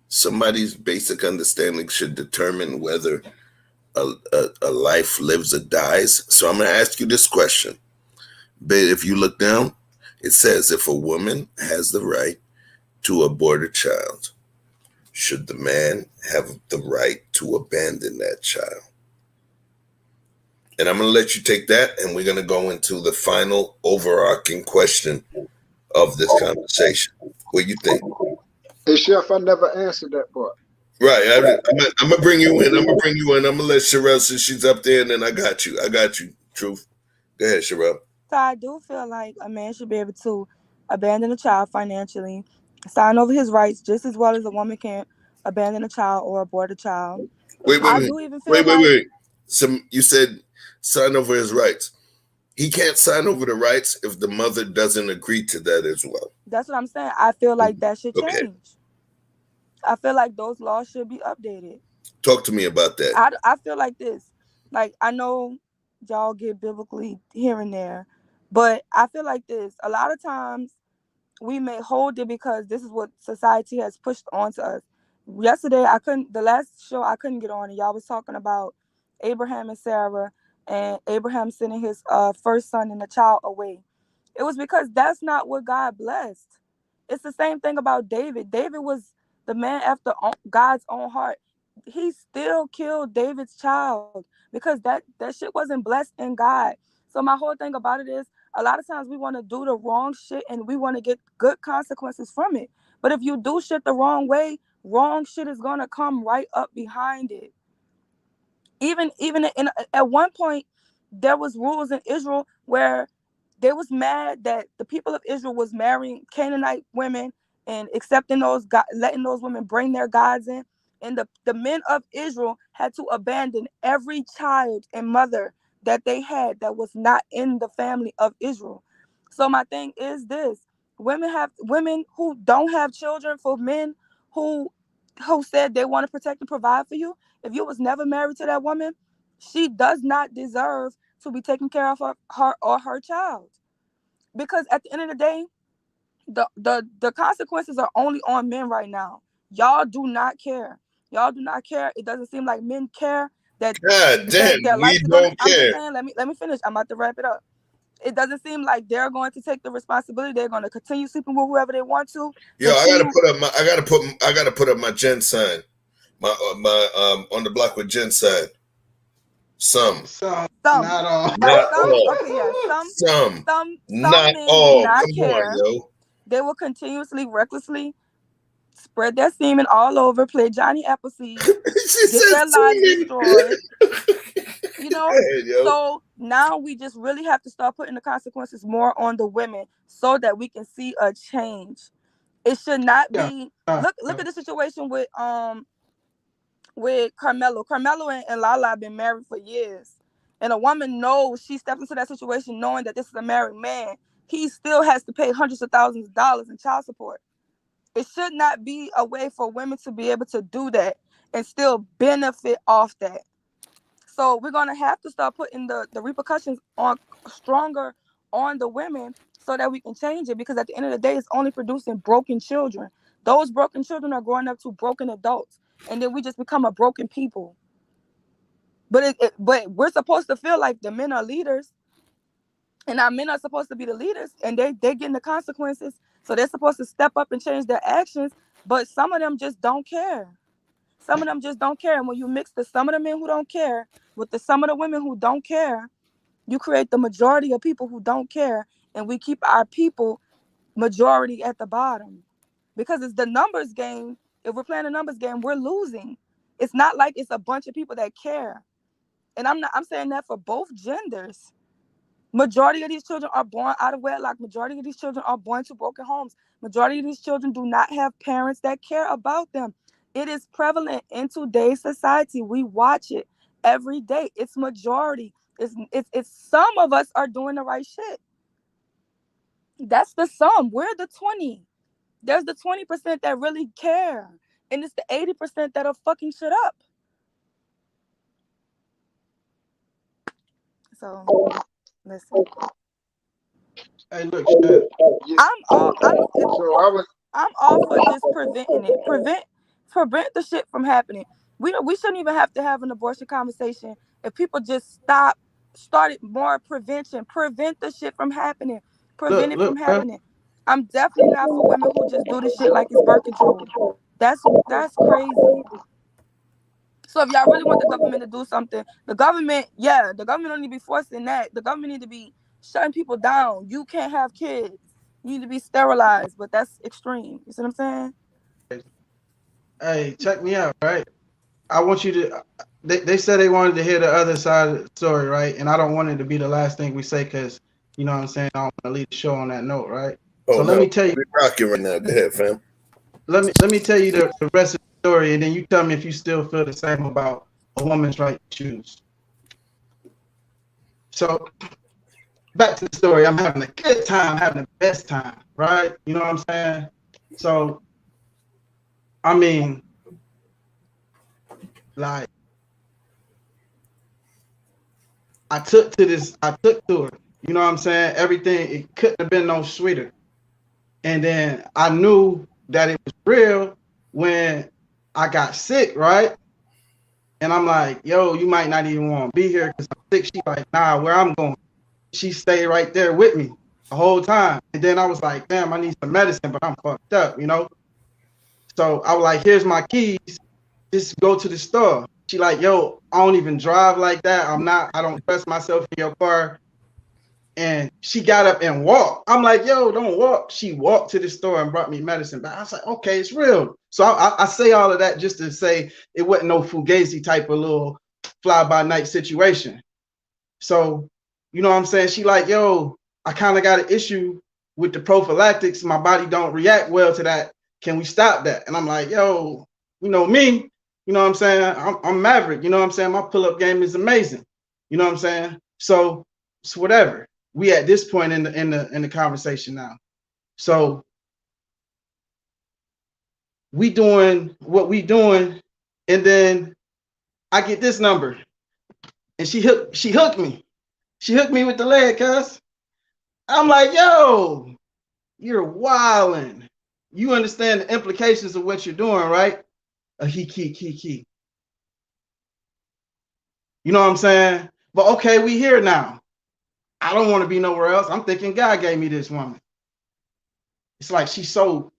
Somebody's basic understanding should determine whether a life lives or dies. So I'm going to ask you this question. But if you look down, it says if a woman has the right to abort a child, should the man have the right to abandon that child? And I'm going to let you take that, and we're going to go into the final overarching question of this conversation. What do you think? Hey, Chef, I never answered that part. Right. I'm going to bring you in. I'm going to bring you in. I'm going to let Sherelle, since she's up there, and then I got you. I got you. Truth. Go ahead, Sherelle. So I do feel like a man should be able to abandon a child financially, sign over his rights just as well as a woman can abandon a child or abort a child. Wait, wait, I wait. do even feel Wait, wait, like wait. You said sign over his rights. He can't sign over the rights if the mother doesn't agree to that as well. that's what I'm saying. I feel like that should Okay. change. I feel like those laws should be updated. Talk to me about that. I feel like this. Like, I know y'all get biblically here and there, but I feel like this. A lot of times we may hold it because this is what society has pushed onto us. Yesterday, the last show I couldn't get on, and y'all was talking about Abraham and Sarah, and Abraham sending his first son and the child away. It was because that's not what God blessed. It's the same thing about David. David was the man after God's own heart. He still killed David's child because that shit wasn't blessed in God. So my whole thing about it is a lot of times we want to do the wrong shit and we want to get good consequences from it. But if you do shit the wrong way, wrong shit is gonna come right up behind it. Even at one point, there was rules in Israel where they was mad that the people of Israel was marrying Canaanite women and accepting letting those women bring their gods in. And the men of Israel had to abandon every child and mother that they had that was not in the family of Israel. So my thing is this: women who don't have children, for men who who said they want to protect and provide for you. If you was never married to that woman, she does not deserve to be taking care of her or her child. Because at the end of the day, the consequences are only on men right now. Y'all do not care. Y'all do not care. It doesn't seem like men care that God damn, their we lives are gonna. don't I'm just care. saying. Let me finish. I'm about to wrap it up. It doesn't seem like they're going to take the responsibility. They're going to continue sleeping with whoever they want to. Yo, Continue. I gotta put up my Gen sign. My on the block with Gen sign. Some. Not all. Not all. Okay, yeah. Some men all. do not Come care. on, yo. They will continuously, recklessly spread their semen all over, play Johnny Appleseed, get their lives destroyed. You know, so now we just really have to start putting the consequences more on the women so that we can see a change. It should not be. Look at the situation with Carmelo. Carmelo and Lala have been married for years, and a woman knows she steps into that situation knowing that this is a married man. He still has to pay hundreds of thousands of dollars in child support. It should not be a way for women to be able to do that and still benefit off that. So we're gonna have to start putting the repercussions on stronger on the women so that we can change it, because at the end of the day, it's only producing broken children. Those broken children are growing up to broken adults, and then we just become a broken people. But but we're supposed to feel like the men are leaders, and our men are supposed to be the leaders, and they're getting the consequences. So they're supposed to step up and change their actions, but some of them just don't care. Some of them just don't care. And when you mix some of the men who don't care with some of the women who don't care, you create the majority of people who don't care, and we keep our people majority at the bottom. Because it's the numbers game. If we're playing a numbers game, we're losing. It's not like it's a bunch of people that care. And I'm saying that for both genders. Majority of these children are born out of wedlock. Majority of these children are born to broken homes. Majority of these children do not have parents that care about them. It is prevalent in today's society. We watch it every day. It's majority. It's some of us are doing the right shit. That's the sum. We're the 20. There's the 20% that really care. And it's the 80% that are fucking shit up. So listen. Hey, look, I'm all for just preventing it. Prevent the shit from happening. We shouldn't even have to have an abortion conversation if people just started more prevention. Prevent the shit from happening. Prevent it from happening. I'm definitely not for women who just do the shit like it's birth control. That's crazy. So if y'all really want the government to do something, the government don't need to be forcing that. The government need to be shutting people down. You can't have kids. You need to be sterilized, but that's extreme. You see what I'm saying? Hey, check me out, right? I want you to. They said they wanted to hear the other side of the story, right? And I don't want it to be the last thing we say, because you know what I'm saying. I don't want to leave the show on that note, right? Oh, so let me tell you. We're rocking right now. Go ahead, fam. Let me tell you the rest of the story, and then you tell me if you still feel the same about a woman's right to choose. So back to the story. I'm having a good time, having the best time, right? You know what I'm saying? So, I mean, like, I took to her. You know what I'm saying? Everything, it couldn't have been no sweeter. And then I knew that it was real when I got sick, right? And I'm like, yo, you might not even want to be here because I'm sick. She's like, nah, where I'm going. She stayed right there with me the whole time. And then I was like, damn, I need some medicine, but I'm fucked up, you know? So I was like, here's my keys. Just go to the store. She like, yo, I don't even drive like that. I don't trust myself in your car. And she got up and walked. I'm like, yo, don't walk. She walked to the store and brought me medicine back. I was like, okay, it's real. So I say all of that just to say it wasn't no fugazi type of little fly-by-night situation. So, you know what I'm saying? She like, yo, I kind of got an issue with the prophylactics. My body don't react well to that. Can we stop that? And I'm like, yo, you know me, you know what I'm saying? I'm Maverick, you know what I'm saying? My pull-up game is amazing. You know what I'm saying? So it's whatever. We at this point in the conversation now. So we doing what we doing, and then I get this number, and she hooked me. She hooked me with the leg, cuz. I'm like, yo, you're wildin'. you understand the implications of what you're doing, right? A he. You know what I'm saying? But okay, we here now. I don't want to be nowhere else. I'm thinking God gave me this woman. It's like she's so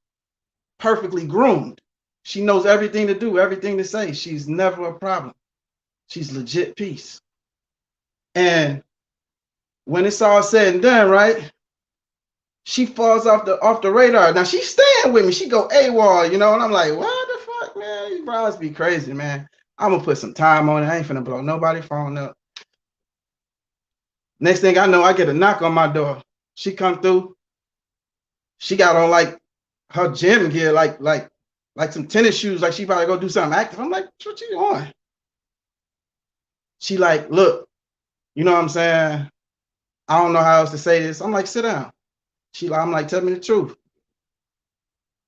perfectly groomed. She knows everything to do, everything to say. She's never a problem. She's legit peace. And when it's all said and done, right? She falls off the radar. Now she's staying with me. She go AWOL, you know, and I'm like, what the fuck, man? You bros be crazy, man. I'm gonna put some time on it. I ain't finna blow nobody phone up. Next thing I know, I get a knock on my door. She come through. She got on like her gym gear, like some tennis shoes, like she probably go do something active. I'm like, what you doing? She like, look, you know what I'm saying? I don't know how else to say this. I'm like, sit down. I'm like, tell me the truth.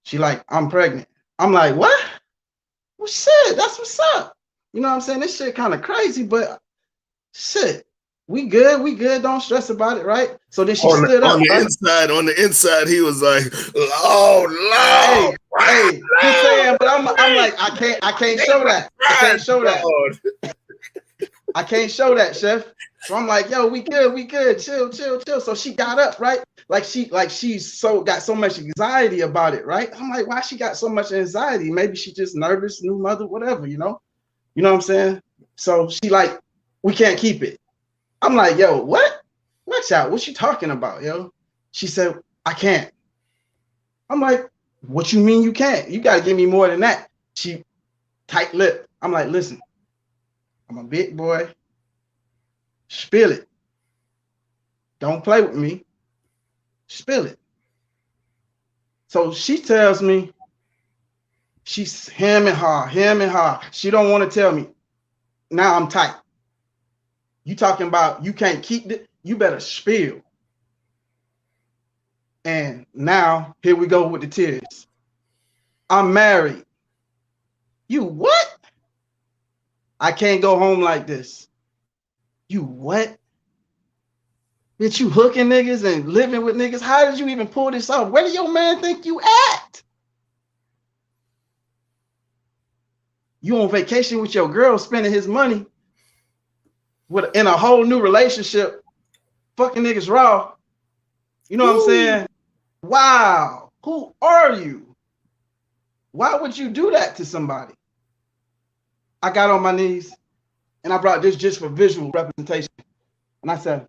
She like, I'm pregnant. I'm like, what? Well, shit, that's what's up. You know what I'm saying? This shit kind of crazy, but shit, we good. Don't stress about it, right? So then she stood up. On the inside, he was like, oh, Lord. Hey, he's saying, but I'm like, I can't show that. I can't show that. I can't show that, chef. So I'm like, yo, we good. Chill. So she got up, right? Like she's got so much anxiety about it, right? I'm like, why she got so much anxiety? Maybe she just nervous, new mother, whatever, you know? You know what I'm saying? So she like, we can't keep it. I'm like, yo, what? Watch out. What you talking about, yo? She said, I can't. I'm like, what you mean you can't? You got to give me more than that. She tight lip. I'm like, listen, I'm a big boy. Spill it. Don't play with me. Spill it. So she tells me she's him and her. She don't want to tell me. Now I'm tight. You talking about you can't keep it? You better spill. And now here we go with the tears. I'm married. You what? I can't go home like this. You what? Bitch, you hooking niggas and living with niggas? How did you even pull this off? Where do your man think you at? You on vacation with your girl spending his money in a whole new relationship, fucking niggas raw. You know what I'm saying? Wow. Who are you? Why would you do that to somebody? I got on my knees and I brought this just for visual representation. And I said,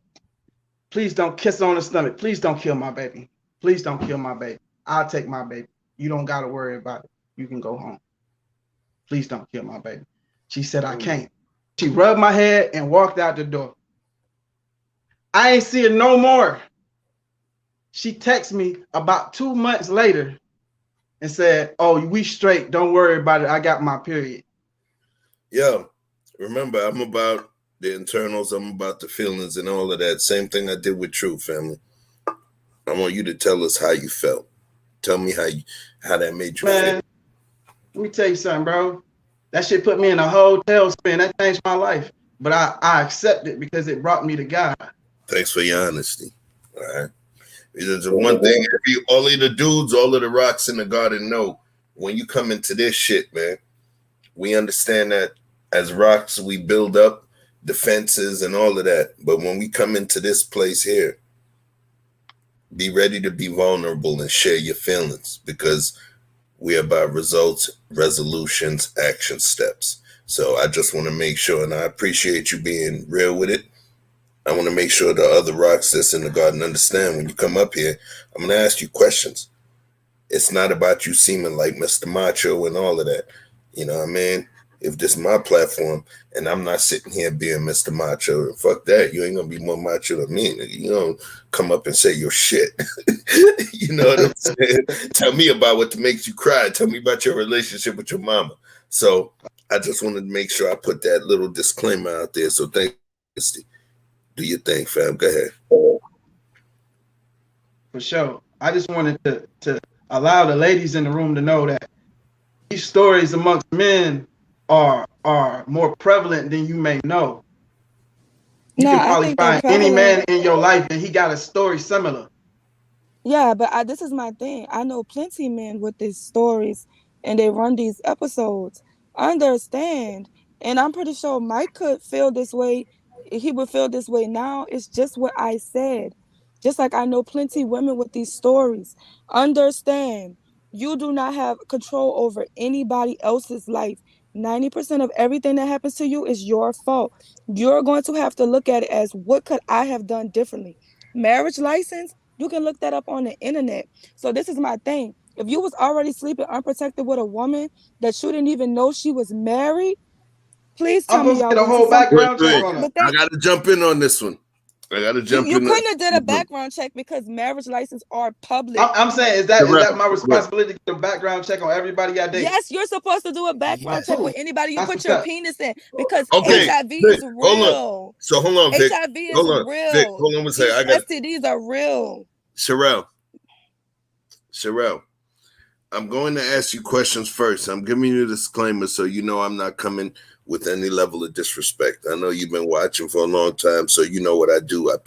please don't kiss on the stomach. Please don't kill my baby. Please don't kill my baby. I'll take my baby. You don't got to worry about it. You can go home. Please don't kill my baby. She said, I can't. She rubbed my head and walked out the door. I ain't see her no more. She texted me about 2 months later and said, oh, we straight. Don't worry about it. I got my period. Yo, remember, I'm about the internals. I'm about the feelings and all of that. Same thing I did with True, family. I want you to tell us how you felt. Tell me how that made you feel. Let me tell you something, bro. That shit put me in a whole tailspin. That changed my life. But I accept it because it brought me to God. Thanks for your honesty. All right. There's one thing, all of the dudes, all of the rocks in the garden know. When you come into this shit, man, we understand that as rocks, we build up defenses and all of that. But when we come into this place here, be ready to be vulnerable and share your feelings because we're about results, resolutions, action steps. So I just want to make sure, and I appreciate you being real with it. I want to make sure the other rocks that's in the garden understand when you come up here, I'm going to ask you questions. It's not about you seeming like Mr. Macho and all of that. You know what I mean? If this is my platform and I'm not sitting here being Mr. Macho, fuck that. You ain't going to be more macho than me. You don't come up and say your shit. You know what I'm saying? Tell me about what makes you cry. Tell me about your relationship with your mama. So I just wanted to make sure I put that little disclaimer out there. So thank you. Do your thing, fam. Go ahead. For sure. I just wanted to allow the ladies in the room to know that these stories amongst men are more prevalent than you may know. You can probably find any man in your life and he got a story similar. Yeah, but this is my thing. I know plenty men with these stories, and they run these episodes. I understand, and I'm pretty sure Mike could feel this way. He would feel this way now. It's just what I said. Just like I know plenty women with these stories. Understand, you do not have control over anybody else's life. 90% of everything that happens to you is your fault. You're going to have to look at it as, what could I have done differently? Marriage license, you can look that up on the internet. So this is my thing. If you was already sleeping unprotected with a woman that you didn't even know she was married, please I'm tell me supposed to y'all get a went to whole some. Wait, background check wait. on her. But I that got to jump in on this one. I got to jump you in. couldn't have did a background check because marriage license are public. I'm saying, is that my responsibility to get a background check on everybody I date? Yes, you're supposed to do a background check with anybody you put your penis in, because Okay, HIV Vic, is hold on. real. So hold on, Vic. HIV is Hold on, Vic. real. Hold on one These second. I got STDs are real. Sherelle, I'm going to ask you questions first. I'm giving you a disclaimer so you know I'm not coming with any level of disrespect. I know you've been watching for a long time, so you know what I do. I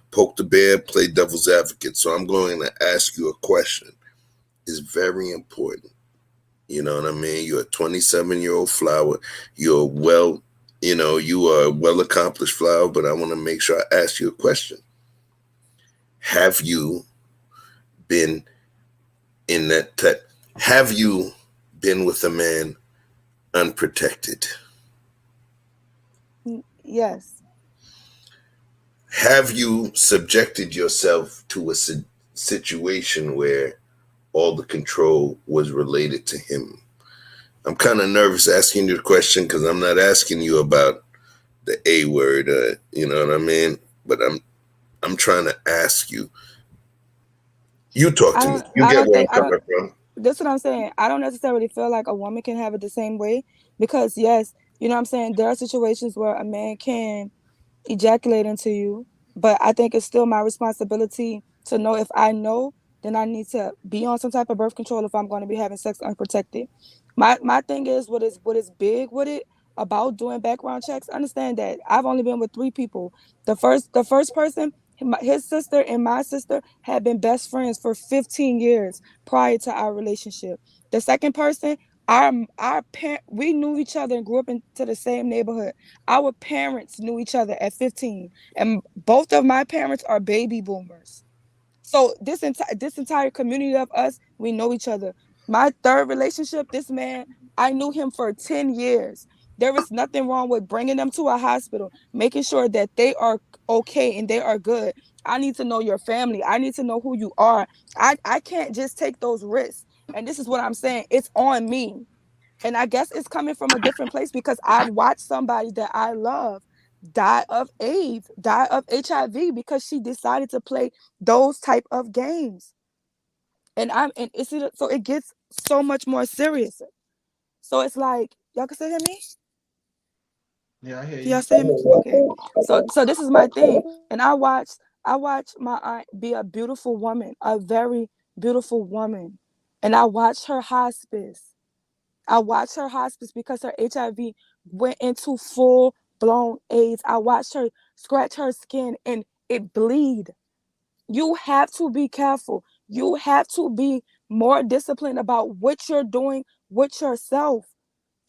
poke the bear, play devil's advocate. So I'm going to ask you a question. It's very important. You know what I mean? You're a 27-year-old flower. You are a well-accomplished flower, but I want to make sure I ask you a question. Have you been have you been with a man unprotected? Yes. Have you subjected yourself to a situation where all the control was related to him? I'm kind of nervous asking you the question because I'm not asking you about the A word, you know what I mean? But I'm trying to ask you. You talk to me. You get where I'm coming from. That's what I'm saying. I don't necessarily feel like a woman can have it the same way, because yes, you know what I'm saying, there are situations where a man can ejaculate into you, but I think it's still my responsibility to know. If I know, then I need to be on some type of birth control if I'm going to be having sex unprotected. My thing is, what is big with it about doing background checks. Understand that I've only been with 3 people. The first person, his sister and my sister had been best friends for 15 years prior to our relationship. The second person, our parent, we knew each other and grew up into the same neighborhood. Our parents knew each other at 15, and both of my parents are baby boomers. So this entire community of us, we know each other. My third relationship, this man, I knew him for 10 years. There is nothing wrong with bringing them to a hospital, making sure that they are okay and they are good. I need to know your family. I need to know who you are. I can't just take those risks. And this is what I'm saying. It's on me. And I guess it's coming from a different place because I've watched somebody that I love die of AIDS, die of HIV, because she decided to play those type of games. And it's so it gets so much more serious. So it's like, y'all can still hear me? Yeah, I hear Can you. y'all still hear me? Okay. So this is my thing. And I watched my aunt be a beautiful woman, a very beautiful woman. And I watched her hospice. I watched her hospice because her HIV went into full blown AIDS. I watched her scratch her skin and it bleed. You have to be careful. You have to be more disciplined about what you're doing with yourself.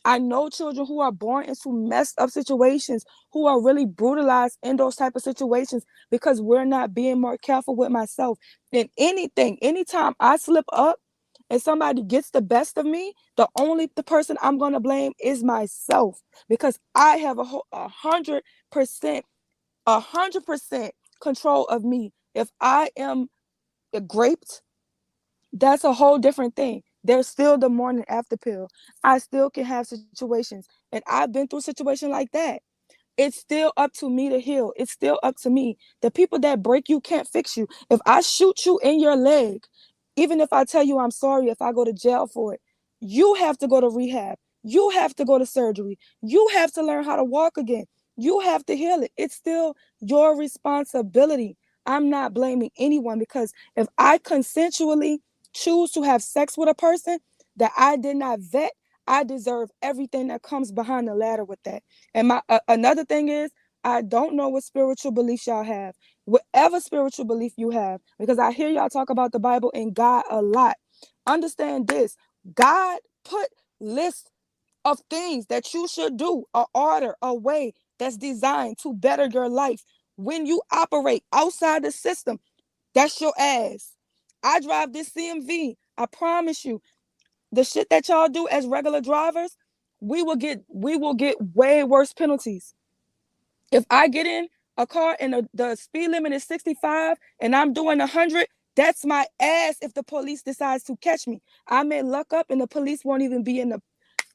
I know children who are born into messed up situations, who are really brutalized in those type of situations because we're not being more careful with myself. And anytime I slip up and somebody gets the best of me, the person I'm gonna blame is myself, because I have 100%, 100% control of me. If I am graped, that's a whole different thing. There's still the morning after pill. I still can have situations, and I've been through a situation like that. It's still up to me to heal. It's still up to me. The people that break you can't fix you. If I shoot you in your leg, even if I tell you I'm sorry, if I go to jail for it, you have to go to rehab. You have to go to surgery. You have to learn how to walk again. You have to heal it. It's still your responsibility. I'm not blaming anyone, because if I consensually choose to have sex with a person that I did not vet, I deserve everything that comes behind the ladder with that. And my another thing is, I don't know what spiritual beliefs y'all have. whatever spiritual belief you have, because I hear y'all talk about the Bible and God a lot. Understand this: God put lists of things that you should do, a order, a way that's designed to better your life. When you operate outside the system, that's your ass. I drive this CMV. I promise you, the shit that y'all do as regular drivers, we will get way worse penalties. If I get in a car and the speed limit is 65 and I'm doing 100, that's my ass if the police decides to catch me. I may luck up and the police won't even be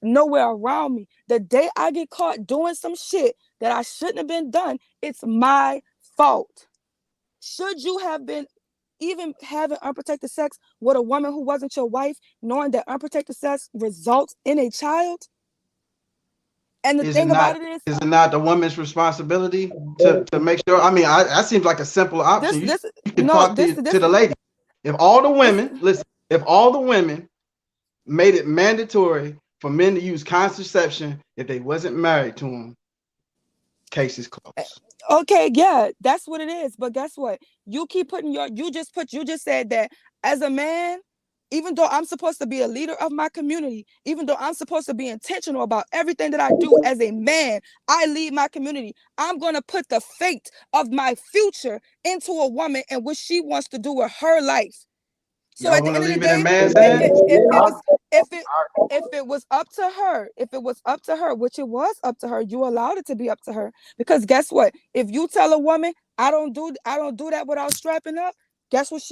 nowhere around me. The day I get caught doing some shit that I shouldn't have been done, it's my fault. Should you have been even having unprotected sex with a woman who wasn't your wife, knowing that unprotected sex results in a child? And the thing about it is it not the woman's responsibility to make sure? I mean, that seems like a simple option. You can talk to the lady. If all the women, listen, if all the women made it mandatory for men to use contraception if they wasn't married to them, case is closed. Okay, yeah, that's what it is. But guess what? You keep putting you just said that as a man, even though I'm supposed to be a leader of my community, even though I'm supposed to be intentional about everything that I do as a man, I lead my community. I'm going to put the fate of my future into a woman and what she wants to do with her life. So at the end of the day, if it was up to her, which it was up to her, you allowed it to be up to her. Because guess what? If you tell a woman, I don't do that without strapping up, guess what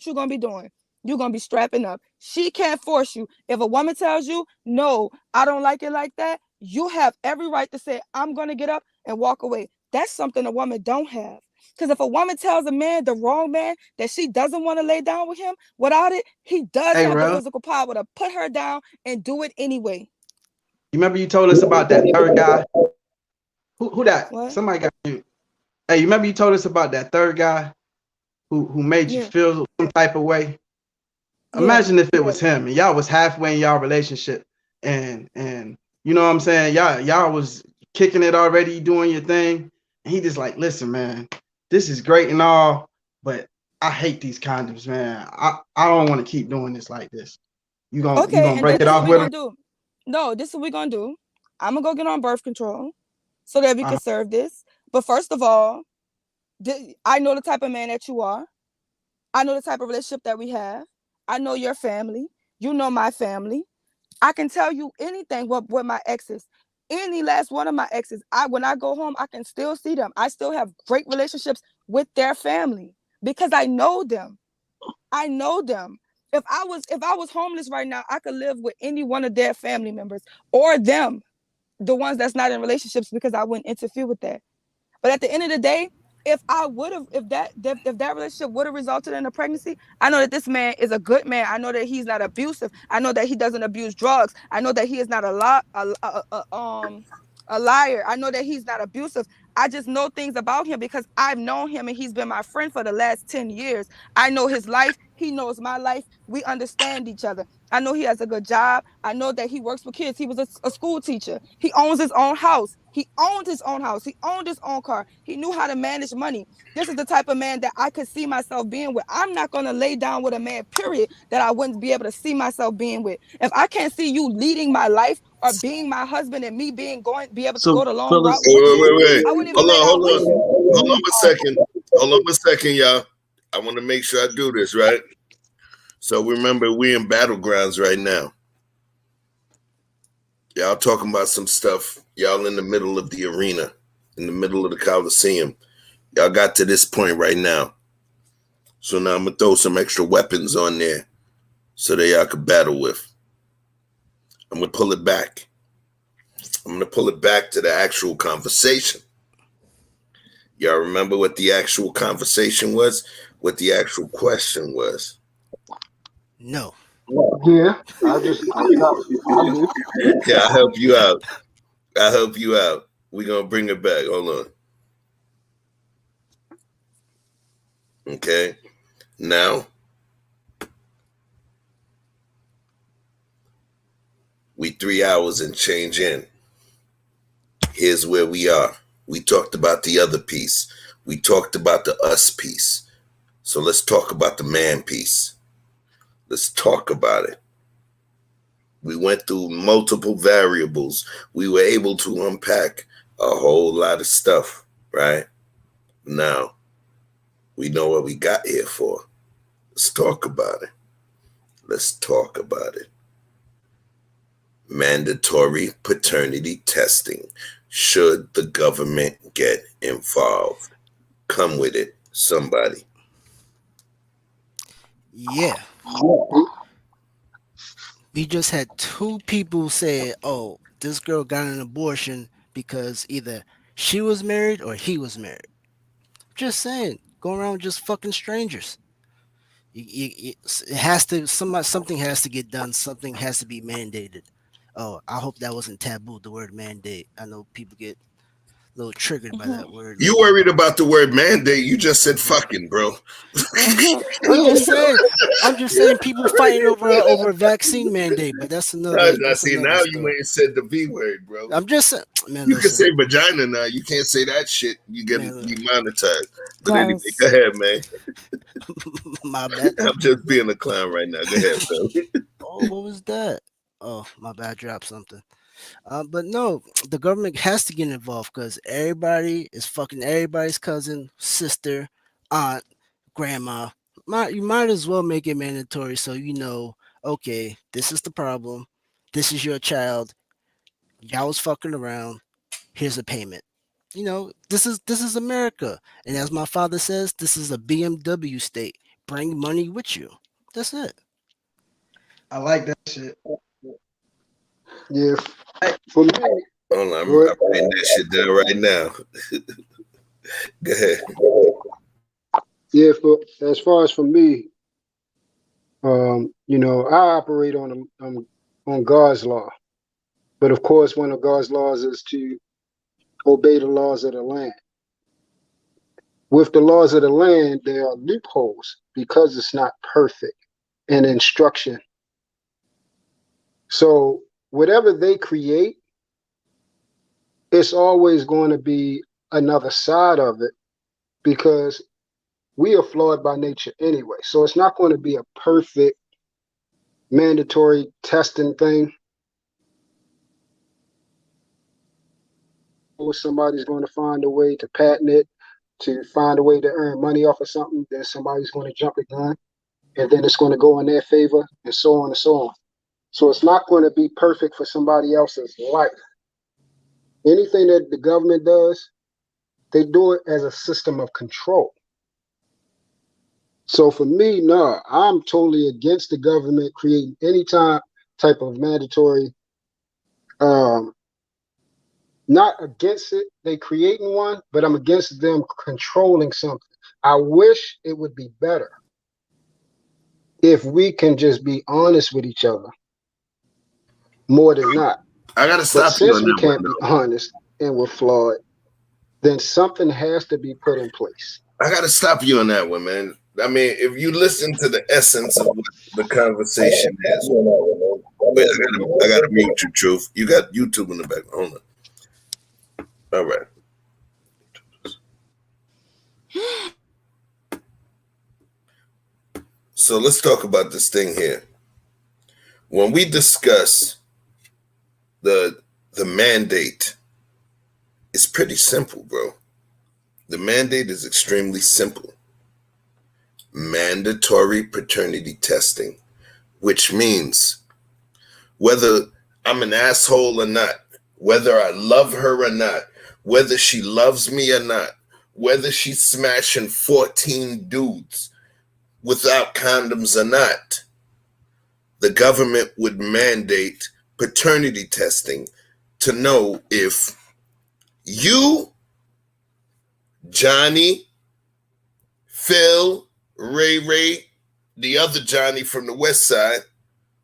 you're gonna be doing? You're gonna be strapping up. She can't force you. If a woman tells you, no, I don't like it like that, you have every right to say, I'm gonna get up and walk away. That's something a woman don't have. Because if a woman tells a man, the wrong man, that she doesn't want to lay down with him without it, he does have the physical power to put her down and do it anyway. You remember you told us about that third guy? Who that? What? Somebody got you. Hey, you remember you told us about that third guy who made you feel some type of way? Yeah. Imagine if it was him and y'all was halfway in y'all relationship and you know what I'm saying? Y'all was kicking it already, doing your thing. And he just like, listen, man, this is great and all, but I hate these condoms, man. I don't want to keep doing this like this. You gonna break it off with him? No, this is what we're gonna do. I'm gonna go get on birth control so that we can serve this. But first of all, I know the type of man that you are. I know the type of relationship that we have. I know your family. You know my family. I can tell you anything with my exes. Any last one of my exes, when I go home, I can still see them. I still have great relationships with their family because I know them. I know them. If I was homeless right now, I could live with any one of their family members or them, the ones that's not in relationships, because I wouldn't interfere with that. But at the end of the day, if that relationship would have resulted in a pregnancy, I know that this man is a good man. I know that he's not abusive. I know that he doesn't abuse drugs. I know that he is not a liar. I know that he's not abusive. I just know things about him because I've known him and he's been my friend for the last 10 years. I know his life. He knows my life. We understand each other. I know he has a good job. I know that he works with kids. He was a school teacher. He owns his own house. He owned his own house. He owned his own car. He knew how to manage money. This is the type of man that I could see myself being with. I'm not going to lay down with a man, period, that I wouldn't be able to see myself being with. If I can't see you leading my life or being my husband and me be able to go the long route with you, wait. I wouldn't even lay down with you. Hold on a second, y'all. I want to make sure I do this right. So remember, we're in battlegrounds right now. Y'all talking about some stuff. Y'all in the middle of the arena, in the middle of the Coliseum. Y'all got to this point right now. So now I'm going to throw some extra weapons on there so that y'all can battle with. I'm going to pull it back. I'm going to pull it back to the actual conversation. Y'all remember what the actual conversation was? What the actual question was? No. Yeah, I'll help you out. We're going to bring it back. Hold on. Okay. Now, we 3 hours and change in. Here's where we are. We talked about the other piece. We talked about the us piece. So let's talk about the man piece. Let's talk about it. We went through multiple variables. We were able to unpack a whole lot of stuff, right? Now, we know what we got here for. Let's talk about it. Let's talk about it. Mandatory paternity testing. Should the government get involved? Come with it, somebody. Yeah. We just had 2 people say, oh, this girl got an abortion because either she was married or he was married. Just saying, going around with just fucking strangers. It has to, something has to get done. Something has to be mandated. Oh, I hope that wasn't taboo, the word mandate. I know people get a little triggered by that word. You worried about the word mandate? You just said fucking, bro. I'm just saying people fighting over a vaccine mandate, but that's another. Now you ain't said the V word, bro. I'm just man. You can say vagina now. You can't say that shit. You get demonetized. But anyway, go ahead, man. My bad. I'm just being a clown right now. Go ahead, bro. Oh, what was that? Oh, my bad. I dropped something. But no, the government has to get involved because everybody is fucking everybody's cousin, sister, aunt, grandma. You might as well make it mandatory so you know, okay, this is the problem. This is your child. Y'all was fucking around. Here's a payment. You know, this is America. And as my father says, this is a BMW state. Bring money with you. That's it. I like that shit. Yeah. For me, hold on, I'm writing that shit down right now. Go ahead. Yeah, as far as for me, you know, I operate on God's law, but of course, one of God's laws is to obey the laws of the land. With the laws of the land, there are loopholes because it's not perfect in instruction. So whatever they create, it's always going to be another side of it because we are flawed by nature anyway. So it's not going to be a perfect mandatory testing thing. Or somebody's going to find a way to patent it, to find a way to earn money off of something, then somebody's going to jump the gun, and then it's going to go in their favor, and so on and so on. So it's not going to be perfect for somebody else's life. Anything that the government does, they do it as a system of control. So for me, no, I'm totally against the government creating any type of mandatory, not against it, they creating one, but I'm against them controlling something. I wish it would be better if we can just be honest with each other more than not. I gotta stop you on that. Since we can't be honest and we're flawed, then something has to be put in place. I gotta stop you on that one, man. I mean, if you listen to the essence of what the conversation is, wait, I gotta mute you, Truth. You got YouTube in the back. Hold on. All right. So let's talk about this thing here. When we discuss the mandate, it's pretty simple, bro. The mandate is extremely simple. Mandatory paternity testing, which means whether I'm an asshole or not, whether I love her or not, whether she loves me or not, whether she's smashing 14 dudes without condoms or not, the government would mandate paternity testing to know if you, Johnny, Phil, Ray, the other Johnny from the West Side,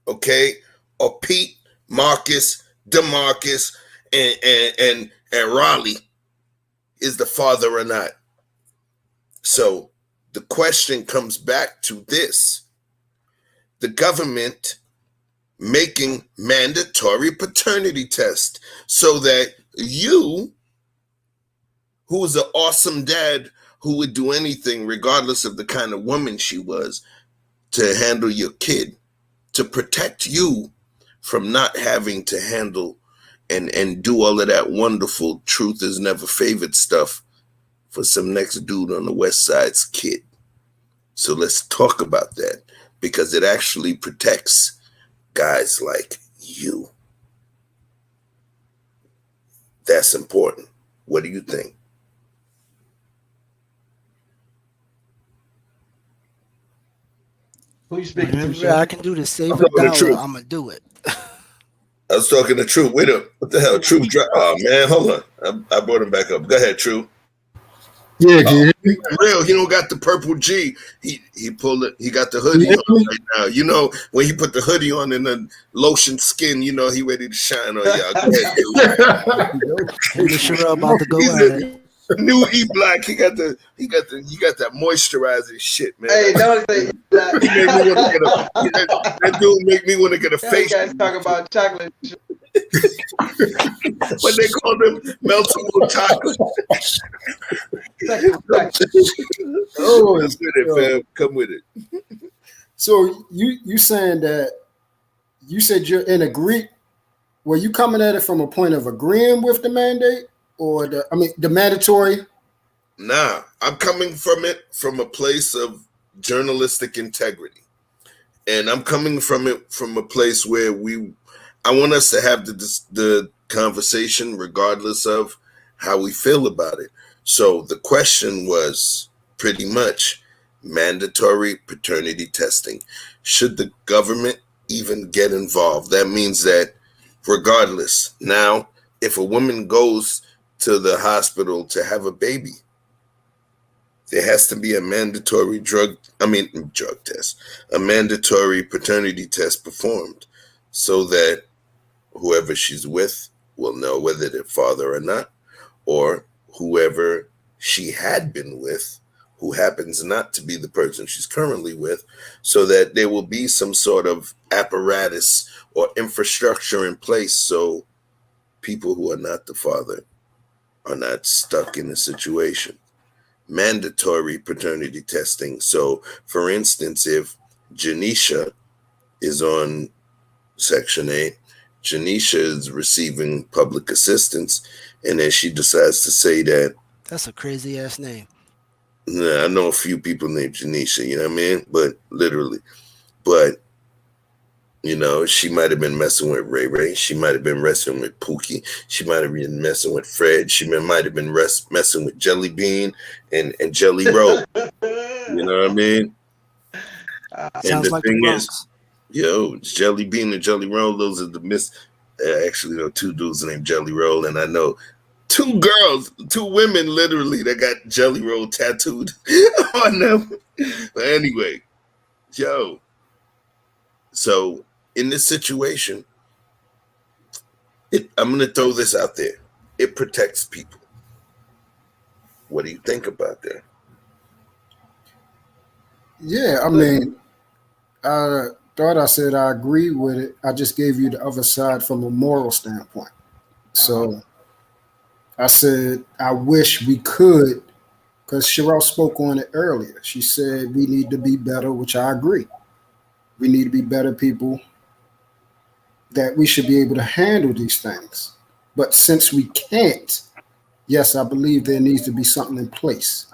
okay, or Pete, Marcus, DeMarcus, and Raleigh is the father or not. So the question comes back to this. The government making mandatory paternity test so that you, who is an awesome dad, who would do anything, regardless of the kind of woman she was, to handle your kid, to protect you from not having to handle and do all of that wonderful truth is never favored stuff for some next dude on the West Side's kid. So let's talk about that, because it actually protects guys like you. That's important. What do you think? Who you speaking to, Whatever Shelby? I can do to save I'm a talking the dollar, truth. I'm gonna do it. I was talking to True. Wait up. What the hell? True. Oh, man. Hold on. I brought him back up. Go ahead, True. Yeah, can you hear me? Real. He don't got the purple G. He pulled it. He got the hoodie on right now. You know, when he put the hoodie on and the lotion skin, you know, he ready to shine on y'all. Go ahead, Him and Sherelle about to go He's at it. New E Black. He got that moisturizer shit, man. Hey, don't say that. He made me want to get that dude make me want to get a You face. guys talk about chocolate. What they call them, meltable chocolate. Oh, Come with it, fam. Come with it. So you saying that you said you're in agree? Were you coming at it from a point of agreeing with the mandate, or the mandatory? Nah, I'm coming from it from a place of journalistic integrity, and I'm coming from it from a place where I want us to have the conversation regardless of how we feel about it. So the question was pretty much mandatory paternity testing. Should the government even get involved? That means that regardless, now, if a woman goes to the hospital to have a baby, there has to be a mandatory drug test, a mandatory paternity test performed, so that whoever she's with will know whether they're father or not, or whoever she had been with, who happens not to be the person she's currently with, so that there will be some sort of apparatus or infrastructure in place so people who are not the father are not stuck in a situation. Mandatory paternity testing. So, for instance, if Janisha is on Section 8, Janisha is receiving public assistance, and then she decides to say that. That's a crazy ass name. I know a few people named Janisha, you know what I mean? But literally. But, you know, she might have been messing with Ray Ray. She might have been messing with Pookie. She might have been messing with Fred. She might have been messing with Jelly Bean and Jelly Roll. You know what I mean? And Sounds the like the thing Bronx. is, Jelly Bean and Jelly Roll, those are the actually, there are two dudes named Jelly Roll, and I know two women literally that got Jelly Roll tattooed on them. But anyway, so in this situation, I'm going to throw this out there. It protects people. What do you think about that? Yeah, I mean, I thought I said I agree with it. I just gave you the other side from a moral standpoint. So I said I wish we could, because Sherelle spoke on it earlier. She said we need to be better, which I agree. We need to be better people, that we should be able to handle these things. But since we can't, yes, I believe there needs to be something in place.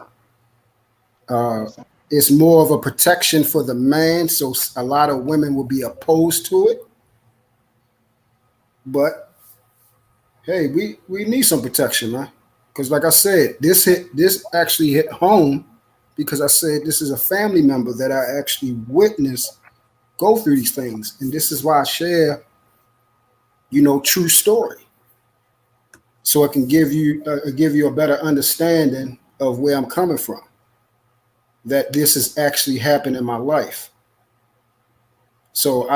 It's more of a protection for the man, so a lot of women will be opposed to it. But hey, we need some protection, man. Because like I said, this actually hit home, because I said this is a family member that I actually witnessed go through these things, and this is why I share, true story, so it can give you a better understanding of where I'm coming from. That this has actually happened in my life. So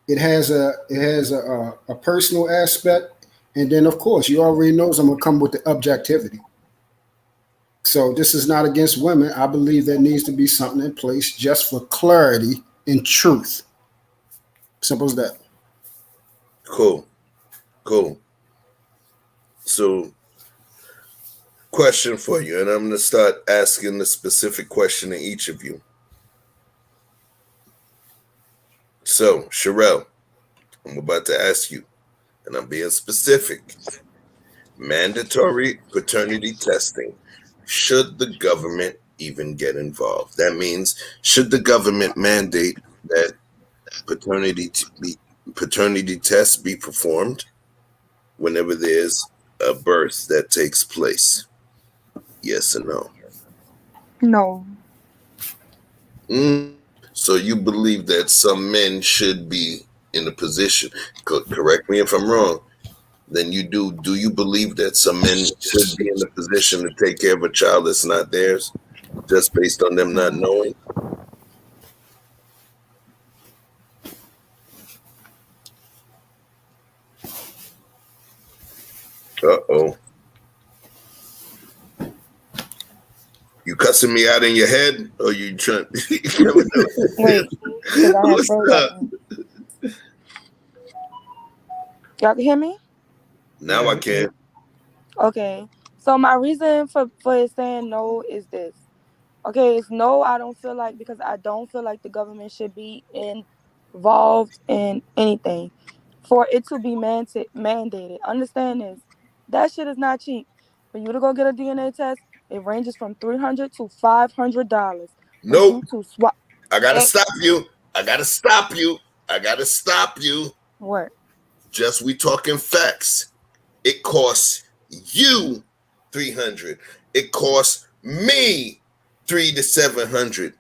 it has a personal aspect, and then of course you already knows I'm gonna come with the objectivity. So this is not against women. I believe there needs to be something in place just for clarity and truth. Simple as that. Cool. So, question for you, and I'm going to start asking the specific question to each of you. So, Sherelle, I'm about to ask you, and I'm being specific. Mandatory paternity testing. Should the government even get involved? That means, should the government mandate that paternity tests be performed whenever there's a birth that takes place? Yes or no? No. So you believe that some men should be in a position, correct me if I'm wrong, then you do you believe that some men should be in a position to take care of a child that's not theirs just based on them not knowing? Uh-oh. You cussing me out in your head, or you trying? Wait, what's up? Y'all can hear me? Now I can. Okay. So my reason for saying no is this. Okay, it's no, I don't feel like, because I don't feel like the government should be involved in anything. For it to be mandated. Understand this. That shit is not cheap. For you to go get a DNA test, it ranges from $300 to $500. Nope. To swap. I gotta stop you. I gotta stop you. What? Just we talking facts. It costs you $300. It costs me $300 to $700.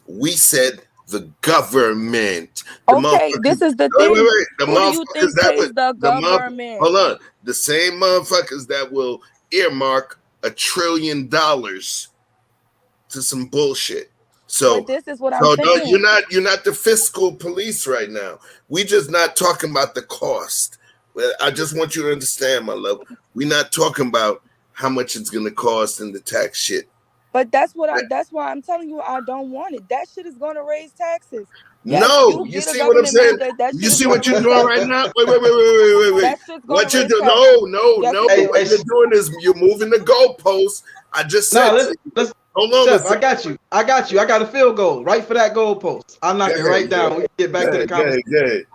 We said the government. Okay, this is the thing. Wait. The Who do you think pays the government? Hold on. The same motherfuckers that will earmark $1 trillion to some bullshit. So but this is what I'm saying. No, you're not the fiscal police right now. We just not talking about the cost. I just want you to understand, my love. We're not talking about how much it's gonna cost in the tax shit. But that's why I'm telling you I don't want it. That shit is gonna raise taxes. Yes, no, you see what I'm saying? You see what you're doing right now? Wait. What you do? No. What you're doing is you're moving the goalposts. I just said. Let's hold on. Chef, I got you. I got a field goal right for that goalpost. I'm knocking right down. We get back to the conversation.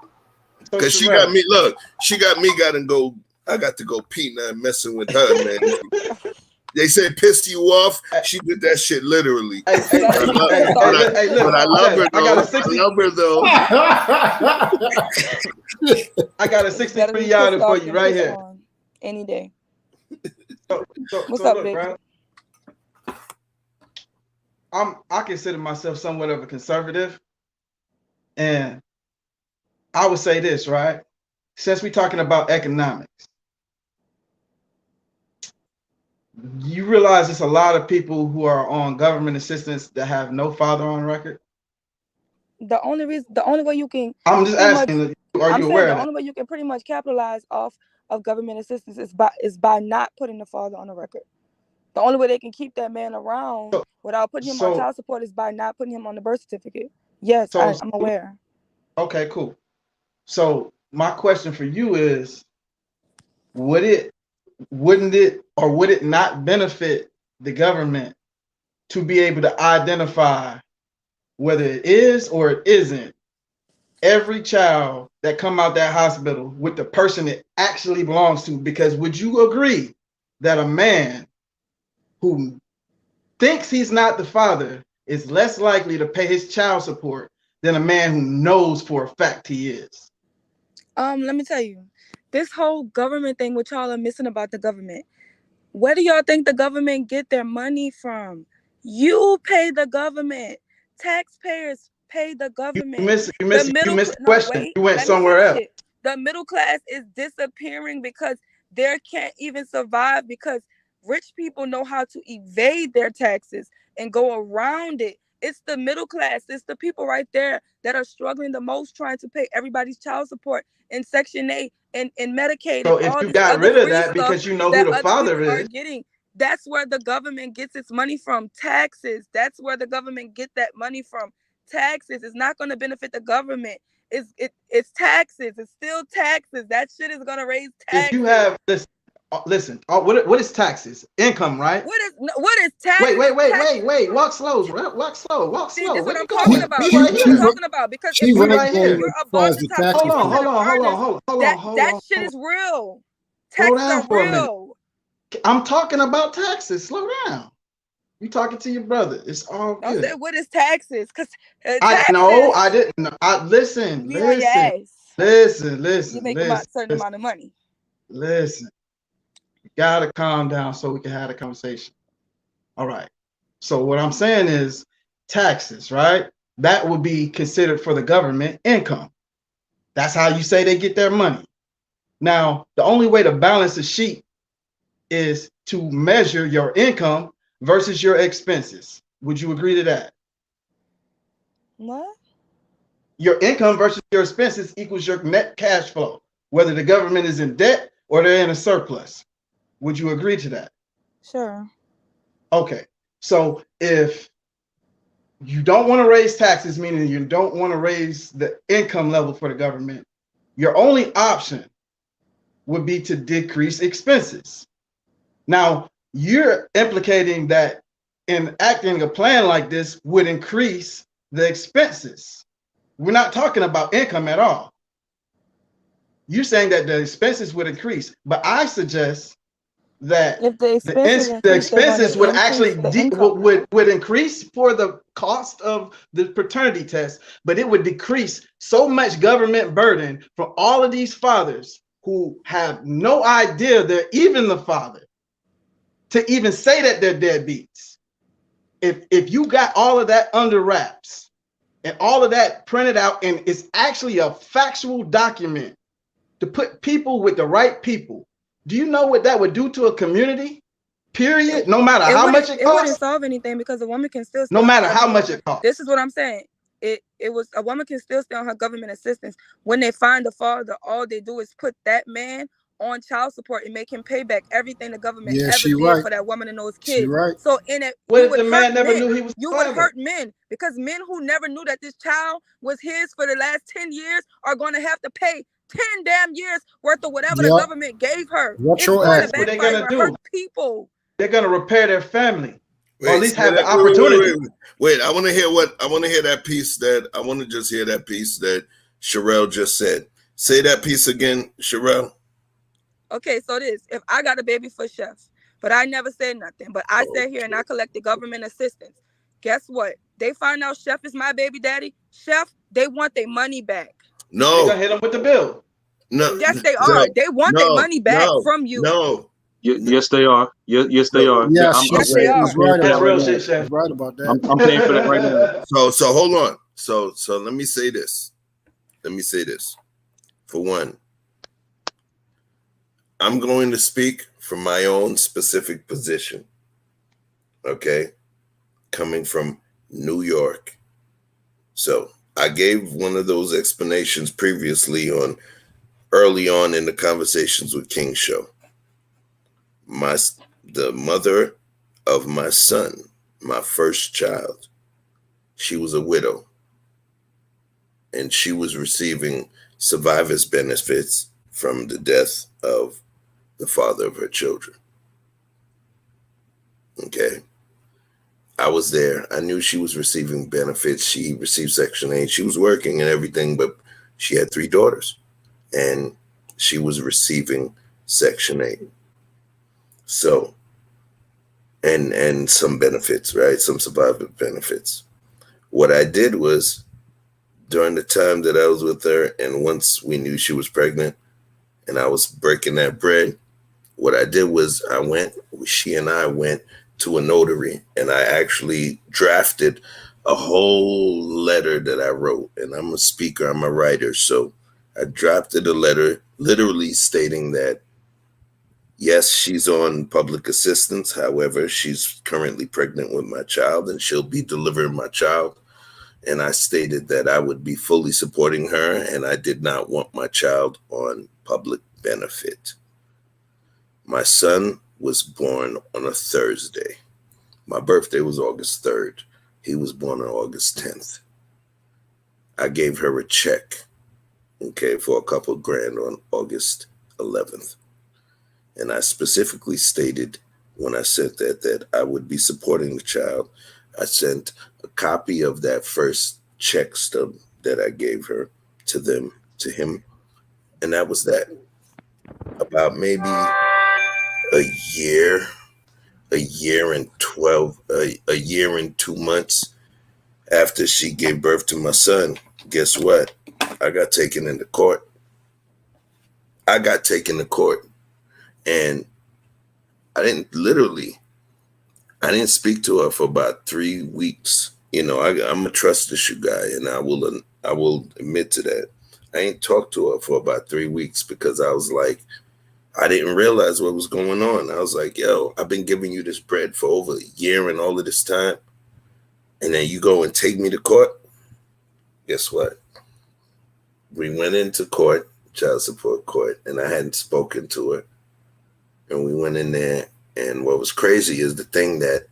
Because she got me. Look, she got me. Got to go. I got to go pee now. Messing with her, man. They say piss you off. She did that shit literally. But I love her though. I got a 63 yarder for you right here. Any day. What's up, big? I consider myself somewhat of a conservative, and I would say this, right? Since we're talking about economics, you realize there's a lot of people who are on government assistance that have no father on record. The only way you can, I'm just asking, are you aware of that? The only way you can pretty much capitalize off of government assistance is by not putting the father on the record. The only way they can keep that man around without putting him on child support is by not putting him on the birth certificate. Yes, I'm aware. Okay, cool. So my question for you is, would it not benefit the government to be able to identify whether it is or it isn't every child that come out that hospital with the person it actually belongs to? Because would you agree that a man who thinks he's not the father is less likely to pay his child support than a man who knows for a fact he is? Let me tell you, this whole government thing, what y'all are missing about the government. Where do y'all think the government get their money from? You pay the government. Taxpayers pay the government. You missed the question. You went somewhere else. The middle class is disappearing because they can't even survive because rich people know how to evade their taxes and go around it. It's the middle class. It's the people right there that are struggling the most trying to pay everybody's child support in Section 8 and Medicaid. So if you got rid of that because you know who the father is. That's where the government gets its money from. Taxes. That's where the government gets that money from. Taxes. It's not going to benefit the government. It's taxes. It's still taxes. That shit is going to raise taxes. If you have this, listen. What is taxes? Income, right? What is tax? Wait. Walk slow. Walk slow. See, this is what Where I'm you talking going? about. Be This right is what I'm here. talking about. Because She if Be you're, right here. if you're as far above as the the top taxes. 20% of the Hold earners, on. that shit is real. Slow Taxes down are for a minute. real. I'm talking about taxes. Slow down. You talking to your brother. It's all I good. said, what is taxes? Because I know. I didn't know. Listen. be on your ass. You make a certain amount of money. Listen. You gotta calm down so we can have a conversation. All right. So what I'm saying is taxes, right? That would be considered for the government income. That's how you say they get their money. Now, the only way to balance a sheet is to measure your income versus your expenses. Would you agree to that? What? Your income versus your expenses equals your net cash flow, whether the government is in debt or they're in a surplus. Would you agree to that? Sure. Okay. So if you don't want to raise taxes, meaning you don't want to raise the income level for the government, your only option would be to decrease expenses. Now, you're implicating that enacting a plan like this would increase the expenses. We're not talking about income at all. You're saying that the expenses would increase, but I suggest that If the expenses the increase, they're going expenses to would increase actually the income. would increase for the cost of the paternity test, but it would decrease so much government burden from all of these fathers who have no idea they're even the father to even say that they're deadbeats. If you got all of that under wraps and all of that printed out and it's actually a factual document to put people with the right people, do you know what that would do to a community? Period. No matter how much it costs. It wouldn't solve anything because a woman can still. No matter how much it costs. This is what I'm saying. It was a woman can still stay on her government assistance. When they find the father, all they do is put that man on child support and make him pay back everything the government ever did for that woman and those kids. Right. So in it, what if the man never knew he was you would hurt men because men who never knew that this child was his for the last 10 years are going to have to pay 10 damn years worth of whatever the government gave her. It's going to backfire and hurt people. They're going to repair their family. Or at least have the opportunity. Wait, I want to hear that piece that I want to just hear that piece that Sherelle just said. Say that piece again, Sherelle. Okay, so if I got a baby for Chef, but I never said nothing, but I sat here and I collected government assistance. Guess what? They find out Chef is my baby daddy. Chef, they want their money back. No. They're going to hit them with the bill. No. Yes, they are. They want their money back from you. No. Yes, they are. Yes, they are. Yes, they are. That's real shit, Chef. Right about that. I'm paying for that right now. So hold on. So let me say this. For one, I'm going to speak from my own specific position. Okay? Coming from New York. So I gave one of those explanations previously early on in the Conversations with King show. The mother of my son, my first child, she was a widow. And she was receiving survivor's benefits from the death of the father of her children. Okay. I was there. I knew she was receiving benefits. She received Section 8. She was working and everything, but she had 3 daughters. And she was receiving Section 8. So, and some benefits, right? Some survivor benefits. What I did was, during the time that I was with her, and once we knew she was pregnant, and I was breaking that bread, what I did was she and I went to a notary, and I actually drafted a whole letter that I wrote. And I'm a speaker, I'm a writer, so I drafted a letter literally stating that, yes, she's on public assistance. However, she's currently pregnant with my child, and she'll be delivering my child. And I stated that I would be fully supporting her, and I did not want my child on public benefit. My son was born on a Thursday. My birthday was August 3rd. He was born on August 10th. I gave her a check, okay, for a couple grand on August 11th. And I specifically stated when I sent that I would be supporting the child. I sent a copy of that first check stub that I gave her to him, and that was that. About maybe a year, a year and 12, a year and 2 months after she gave birth to my son, guess what? I got taken into court. I got taken to court, and I didn't literally I didn't speak to her for about 3 weeks. I'm a trust issue guy, and I will admit to that. I ain't talked to her for about 3 weeks because I was like, I didn't realize what was going on. I was like, yo, I've been giving you this bread for over a year and all of this time, and then you go and take me to court. Guess what? We went into court, child support court, and I hadn't spoken to her, and we went in there. And what was crazy is the thing that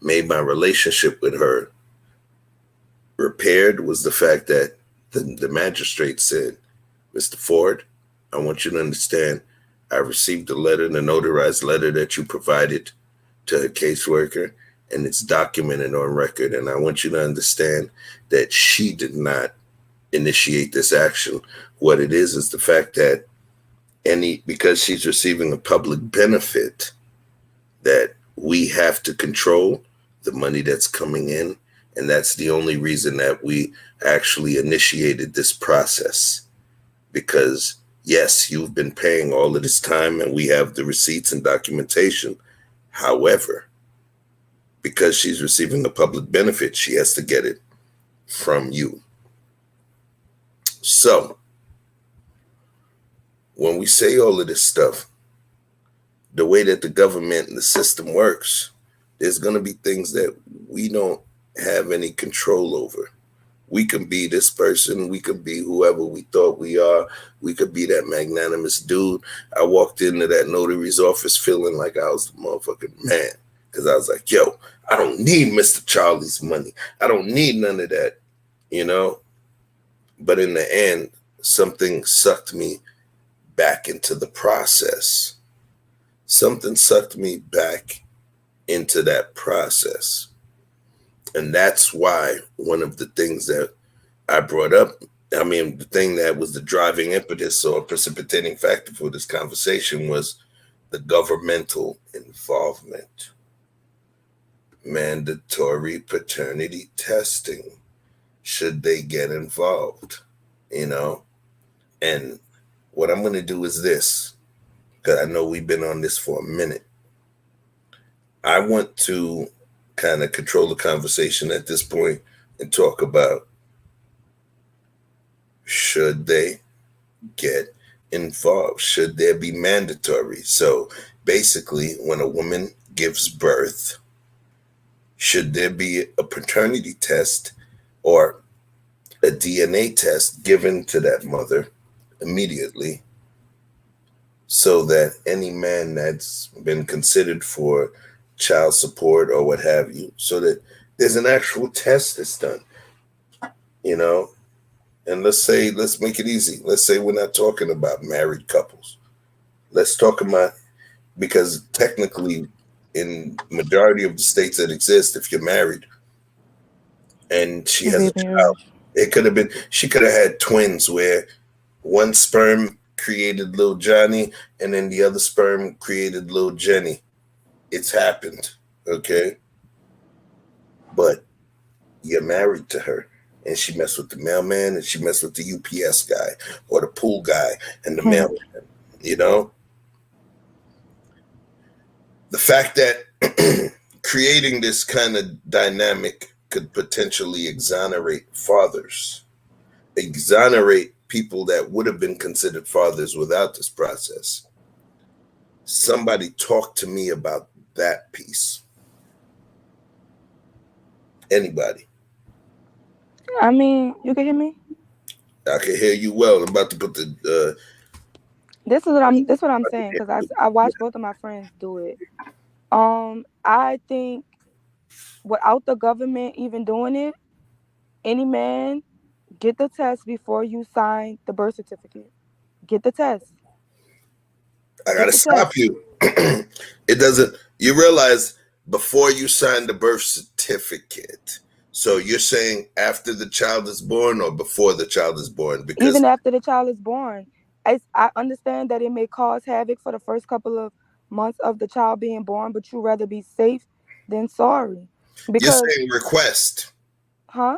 made my relationship with her repaired was the fact that the magistrate said, Mr. Ford, I want you to understand, I received the letter, the notarized letter that you provided to her caseworker, and it's documented on record. And I want you to understand that she did not initiate this action. What it is the fact that because she's receiving a public benefit, that we have to control the money that's coming in. And that's the only reason that we actually initiated this process. Because yes, you've been paying all of this time and we have the receipts and documentation. However, because she's receiving a public benefit, she has to get it from you. So when we say all of this stuff, the way that the government and the system works, there's going to be things that we don't have any control over. We can be this person. We could be whoever we thought we are. We could be that magnanimous dude. I walked into that notary's office feeling like I was the motherfucking man, because I was like, yo, I don't need Mr. Charlie's money. I don't need none of that, But in the end, something sucked me back into the process. Something sucked me back into that process. And that's why one of the things that I brought up, the thing that was the driving impetus or precipitating factor for this conversation was the governmental involvement. Mandatory paternity testing. Should they get involved? And what I'm going to do is this, because I know we've been on this for a minute. I want to kind of control the conversation at this point and talk about, should they get involved? Should there be mandatory? So basically, when a woman gives birth, should there be a paternity test or a DNA test given to that mother immediately, so that any man that's been considered for child support or what have you, so that there's an actual test that's done, And let's make it easy. Let's say we're not talking about married couples. Let's talk about, because technically in majority of the states that exist, if you're married and she has a child, she could have had twins where one sperm created little Johnny and then the other sperm created little Jenny. It's happened, okay? But you're married to her, and she messed with the mailman, and she messed with the UPS guy or the pool guy and the mailman, The fact that creating this kind of dynamic could potentially exonerate fathers, exonerate people that would have been considered fathers without this process. Somebody talk to me about that piece. Anybody? I mean, you can hear me? I can hear you well. I'm about to put the This is what I'm saying, because I watched both of my friends do it. I think without the government even doing it, any man, get the test before you sign the birth certificate. Get the test. I gotta It's a test. stop you. It doesn't. You realize before you sign the birth certificate. So you're saying after the child is born or before the child is born? Because Even after the child is born, I understand that it may cause havoc for the first couple of months of the child being born, but you rather be safe than sorry. you're Because, saying request. huh?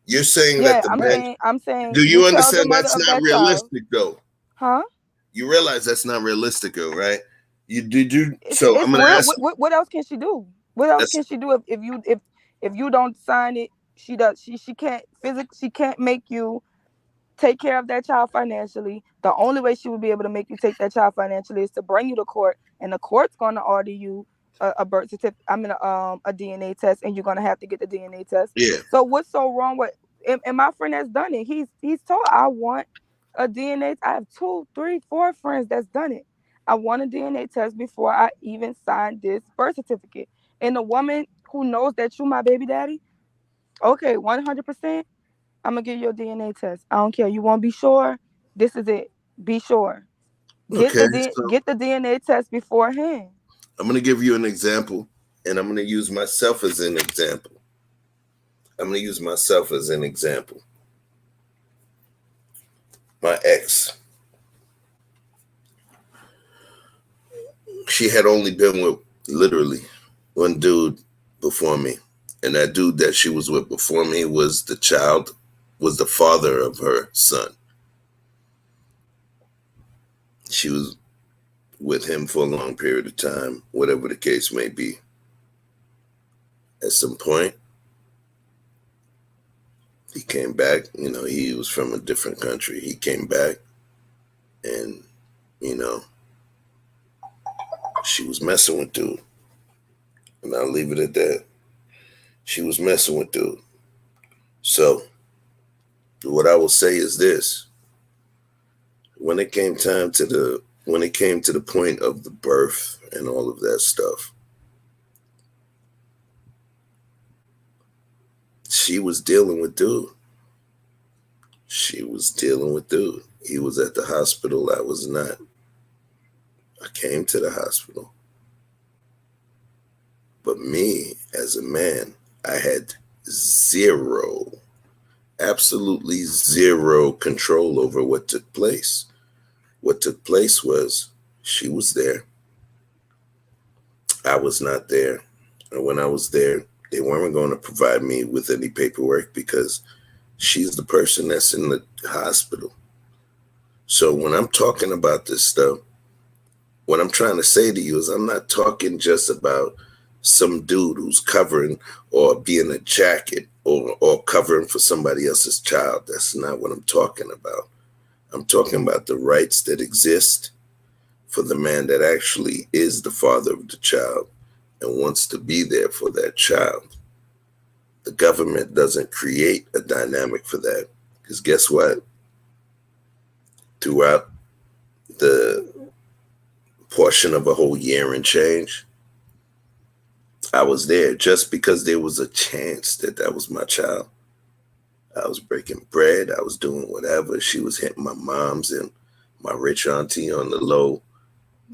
You're saying that Yeah, the I'm man. saying I'm saying Do you you tell the understand mother that's of not that child, realistic though? huh? You realize that's not realistic though, right? You did you. It's So I'm it's gonna real. ask you. What else can she do? What else That's can she do if you don't sign it? She can't physically, she can't make you take care of that child financially. The only way she would be able to make you take that child financially is to bring you to court, and the court's going to order you a birth certificate. I mean, a DNA test, and you're going to have to get the DNA test. yeah. So what's so wrong with? And my friend has done it. He's told I want a DNA. I have 2, 3, 4 friends that's done it. I want a DNA test before I even sign this birth certificate. And the woman who knows that you my baby daddy, okay, 100%. I'm gonna give you a DNA test. I don't care. You want to be sure? This is it. Be sure. Okay. So Get the DNA test beforehand. I'm gonna give you an example, and I'm gonna use myself as an example. I'm gonna use myself as an example. My ex, she had only been with literally one dude before me. And that dude that she was with before me was the father of her son. She was with him for a long period of time, whatever the case may be. At some point, he came back. He was from a different country. He came back and, you know, she was messing with dude. And I'll leave it at that. She was messing with dude. So, what I will say is this. When it came to the point of the birth and all of that stuff, she was dealing with dude. She was dealing with dude. He was at the hospital. I was not. I came to the hospital. But me, as a man, I had zero, absolutely zero control over what took place. What took place was she was there. I was not there. And when I was there, they weren't going to provide me with any paperwork because she's the person that's in the hospital. So when I'm talking about this stuff, what I'm trying to say to you is I'm not talking just about some dude who's covering or being a jacket or covering for somebody else's child. That's not what I'm talking about. I'm talking about the rights that exist for the man that actually is the father of the child and wants to be there for that child. The government doesn't create a dynamic for that. Because guess what? Throughout the portion of a whole year and change, I was there just because there was a chance that that was my child. I was breaking bread. I was doing whatever. She was hitting my mom's and my rich auntie on the low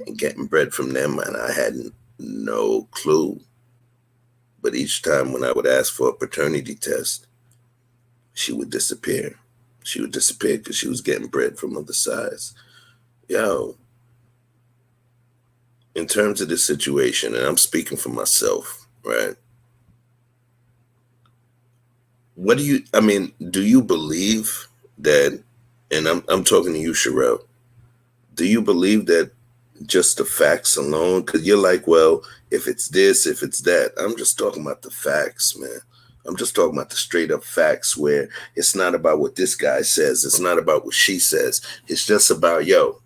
and getting bread from them. And I had no clue. But each time when I would ask for a paternity test, she would disappear. She would disappear because she was getting bread from other sides. Yo, in terms of this situation, and I'm speaking for myself, right? Do you believe that, and I'm talking to you, Sherelle, do you believe that just the facts alone? Because you're like, well, if it's this, if it's that. I'm just talking about the facts, man. I'm just talking about the straight up facts where it's not about what this guy says. It's not about what she says. It's just about, yo,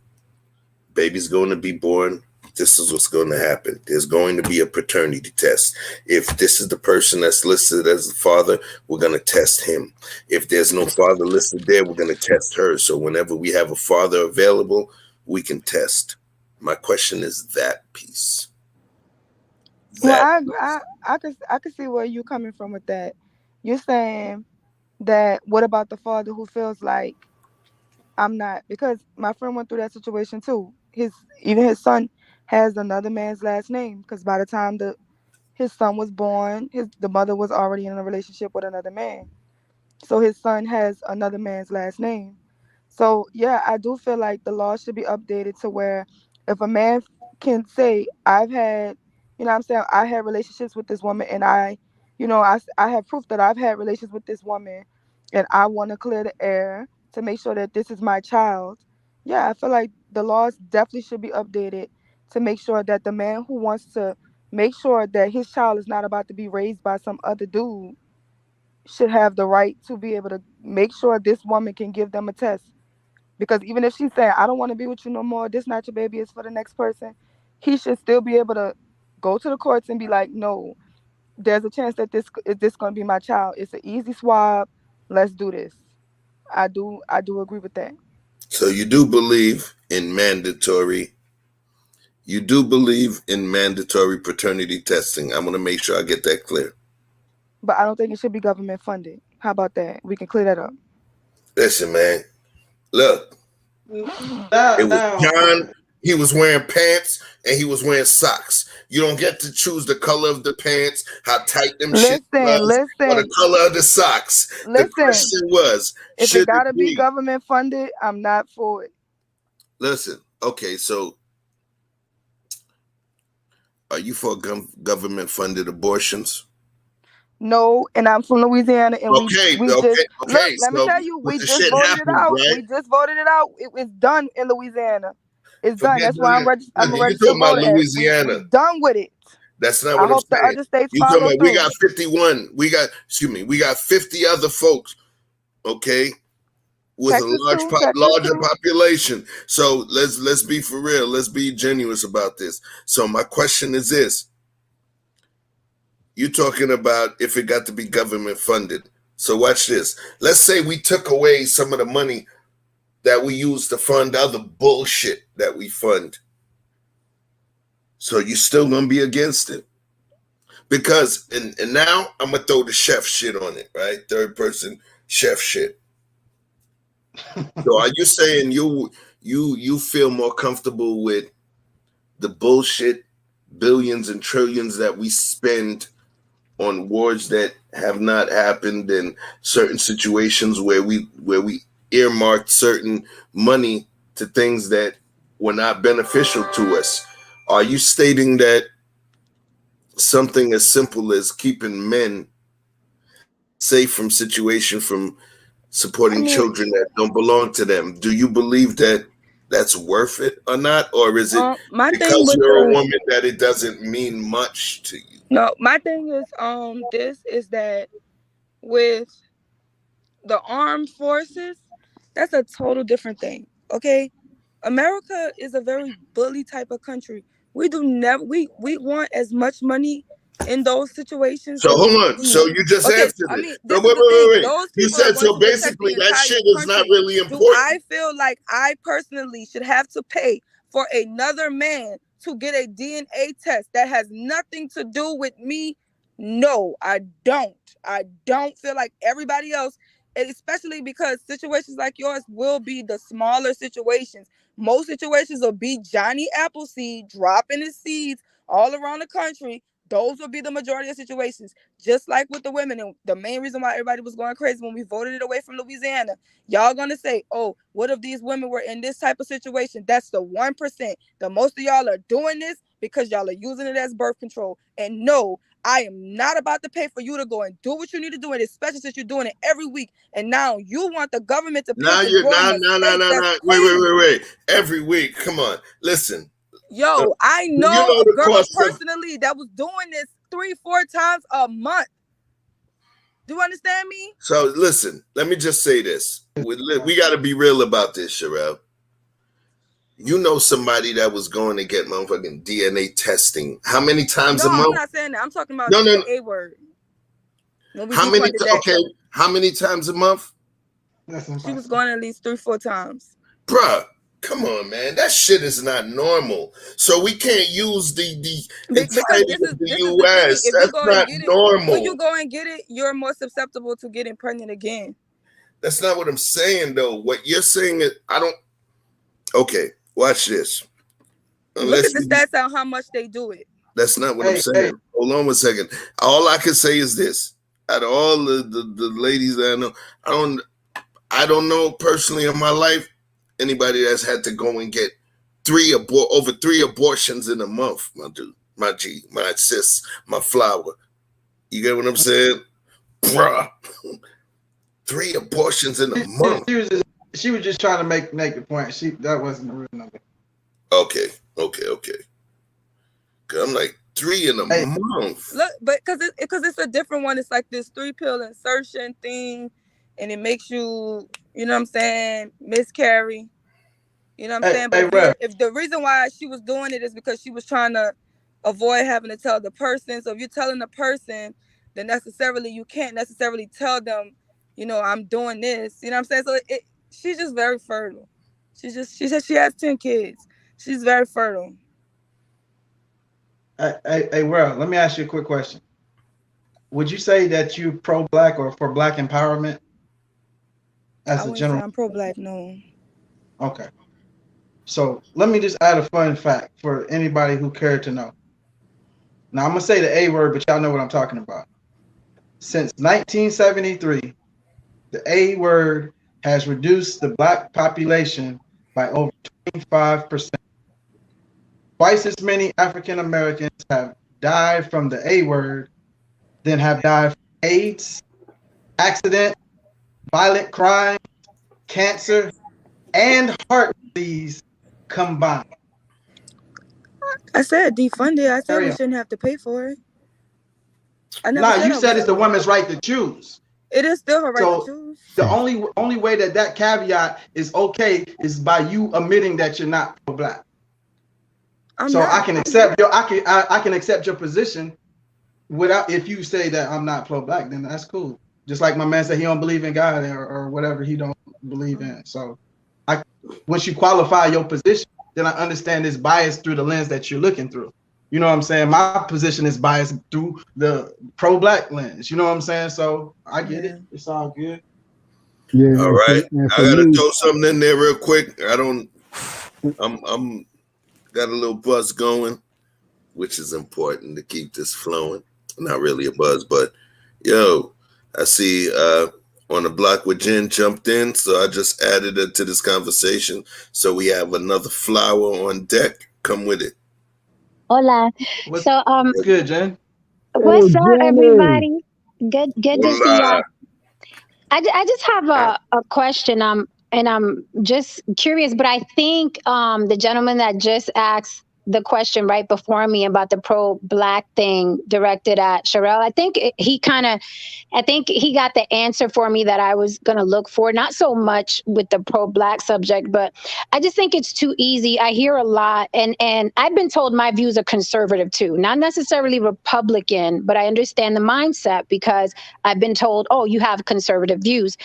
baby's going to be born. This is what's going to happen. There's going to be a paternity test. If this is the person that's listed as the father, we're going to test him. If there's no father listed there, we're going to test her. So whenever we have a father available, we can test. My question is that piece. Well, That I could see where you're coming from with that. You're saying that what about the father who feels like I'm not, because my friend went through that situation too. his son has another man's last name, because by the time his son was born, the mother was already in a relationship with another man. So his son has another man's last name. So yeah, I do feel like the law should be updated to where if a man can say, I've had, you know what I'm saying, I had relationships with this woman, and I have proof that I've had relations with this woman, and I want to clear the air to make sure that this is my child. Yeah, I feel like the laws definitely should be updated to make sure that the man who wants to make sure that his child is not about to be raised by some other dude should have the right to be able to make sure this woman can give them a test. Because even if she's saying, I don't want to be with you no more, this not your baby, it's for the next person, he should still be able to go to the courts and be like, no, there's a chance that this going to be my child. It's an easy swab. Let's do this. I do agree with that. So you do believe in mandatory paternity testing. I'm going to make sure I get that clear. But I don't think it should be government funded. How about that? We can clear that up. Listen, man. Look. It was John. He was wearing pants and he was wearing socks. You don't get to choose the color of the pants, how tight them shit was, or the color of the socks. The question was, if it gotta be government funded, I'm not for it. Listen, okay, so are you for government funded abortions? No, and I'm from Louisiana, and look. Let me tell you, we just voted it out. Right? We just voted it out. It's done in Louisiana. It's done. That's why I'm a registered voter. Louisiana. We're done with it. That's not what I'm saying. The other states follow through. We got 51. We got 50 other folks. Okay, with a larger population. So let's be for real. Let's be genuine about this. So my question is this. You're talking about if it got to be government funded. So watch this. Let's say we took away some of the money that we use to fund other bullshit that we fund. So you're still going to be against it? Because, and now I'm going to throw the chef shit on it, right? Third person chef shit. So are you saying you feel more comfortable with the bullshit billions and trillions that we spend on wars that have not happened, and certain situations where we earmarked certain money to things that were not beneficial to us? Are you stating that something as simple as keeping men safe from supporting children that don't belong to them, do you believe that that's worth it or not? Or is it because you're a woman that it doesn't mean much to you? No, my thing is this is that with the armed forces, that's a total different thing. Okay? America is a very bully type of country. We want as much money in those situations. So hold on. So you just answered it. So wait. Those you said so basically that shit is not really important. Do I feel like I personally should have to pay for another man to get a DNA test that has nothing to do with me? No, I don't. I don't feel like everybody else, especially because situations like yours will be the smaller situations. Most situations will be Johnny Appleseed dropping his seeds all around the country. Those will be the majority of situations. Just like with the women. And the main reason why everybody was going crazy when we voted it away from Louisiana. Y'all gonna say, oh, what if these women were in this type of situation? That's the 1%. The most of y'all are doing this because y'all are using it as birth control. And no, I am not about to pay for you to go and do what you need to do, and especially since you're doing it every week. And now you want the government to pay for your mistake. Wait. Every week. Come on. Listen. Yo, I know a girl personally that was doing this 3-4 times a month. Do you understand me? So listen, let me just say this. We got to be real about this, Sherelle. You know somebody that was going to get motherfucking DNA testing. How many times a month? I'm not saying that. I'm talking about the A word. How many times a month? She was going at least 3-4 times. Bruh, come on, man. That shit is not normal. So we can't use the entirety of the U.S. That's not normal. When you go and get it, you're more susceptible to getting pregnant again. That's not what I'm saying, though. What you're saying is, okay, watch this. Look at the stats on how much they do it. That's not what I'm saying. Hold on 1 second. All I can say is this: out of all the ladies that I know, I don't know personally in my life anybody that's had to go and get over 3 abortions in a month. My dude, my G, my sis, my flower. You get what I'm saying, bruh? 3 abortions in a month. She was just trying to make the point. That wasn't the real number. Okay. I'm like 3 in a month. Look, but because it's a different one. It's like this 3-pill insertion thing, and it makes you, you know what I'm saying, miscarry. You know what I'm saying? But if the reason why she was doing it is because she was trying to avoid having to tell the person. So if you're telling the person, then necessarily you can't necessarily tell them, you know, I'm doing this. You know what I'm saying? So she's just very fertile. She said she has 10 kids. She's very fertile. Hey, well, let me ask you a quick question. Would you say that you pro-black or for black empowerment? As a general, I'm pro-black. No. Okay. So let me just add a fun fact for anybody who cared to know. Now I'm gonna say the A word, but y'all know what I'm talking about. Since 1973, the A word has reduced the black population by over 25%. Twice as many African Americans have died from the A word than have died from AIDS, accident, violent crime, cancer, and heart disease combined. I said defund it. I said we shouldn't have to pay for it. No, you said it's the woman's right to choose. It is still her right to choose. The only way that caveat is okay is by you admitting that you're not pro-black. I can accept I can accept your position without, if you say that I'm not pro-black, then that's cool. Just like my man said he don't believe in God or whatever he don't believe in. So once you qualify your position, then I understand it's biased through the lens that you're looking through. You know what I'm saying? My position is biased through the pro-black lens. You know what I'm saying? So I get it. It's all good. Yeah. All right. I gotta throw something in there real quick. I'm got a little buzz going, which is important to keep this flowing. Not really a buzz, but yo, I see on the block with Jen jumped in, so I just added it to this conversation. So we have another flower on deck. Come with it. Hola. What's good, Jen? What's up, everybody? Good to see y'all. I just have a question. And I'm just curious, but I think the gentleman that just asked the question right before me about the pro-black thing directed at Sherelle, I think he got the answer for me that I was going to look for. Not so much with the pro-black subject, but I just think it's too easy. I hear a lot, and I've been told my views are conservative too, not necessarily Republican, but I understand the mindset because I've been told, oh, you have conservative views.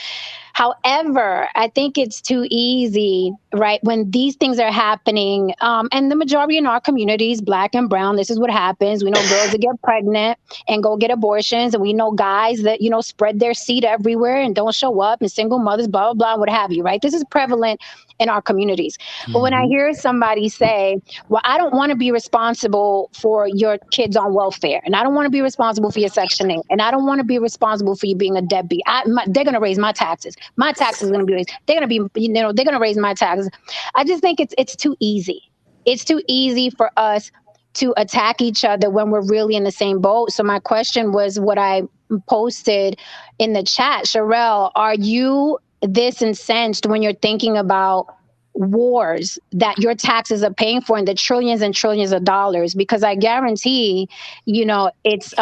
However, I think it's too easy, right? When these things are happening, and the majority in our communities, black and brown, this is what happens. We know girls that get pregnant and go get abortions, and we know guys that, you know, spread their seed everywhere and don't show up, and single mothers, blah, blah, blah, what have you, right? This is prevalent in our communities. But when I hear somebody say, well, I don't want to be responsible for your kids on welfare, and I don't want to be responsible for your Section 8, and I don't want to be responsible for you being a deadbeat. They're going to raise my taxes. My taxes are going to be raised. They're going to be, you know, they're going to raise my taxes. I just think it's too easy. It's too easy for us to attack each other when we're really in the same boat. So my question was what I posted in the chat. Sherelle, are you this incensed when you're thinking about wars that your taxes are paying for in the trillions and trillions of dollars? Because I guarantee, you know, it's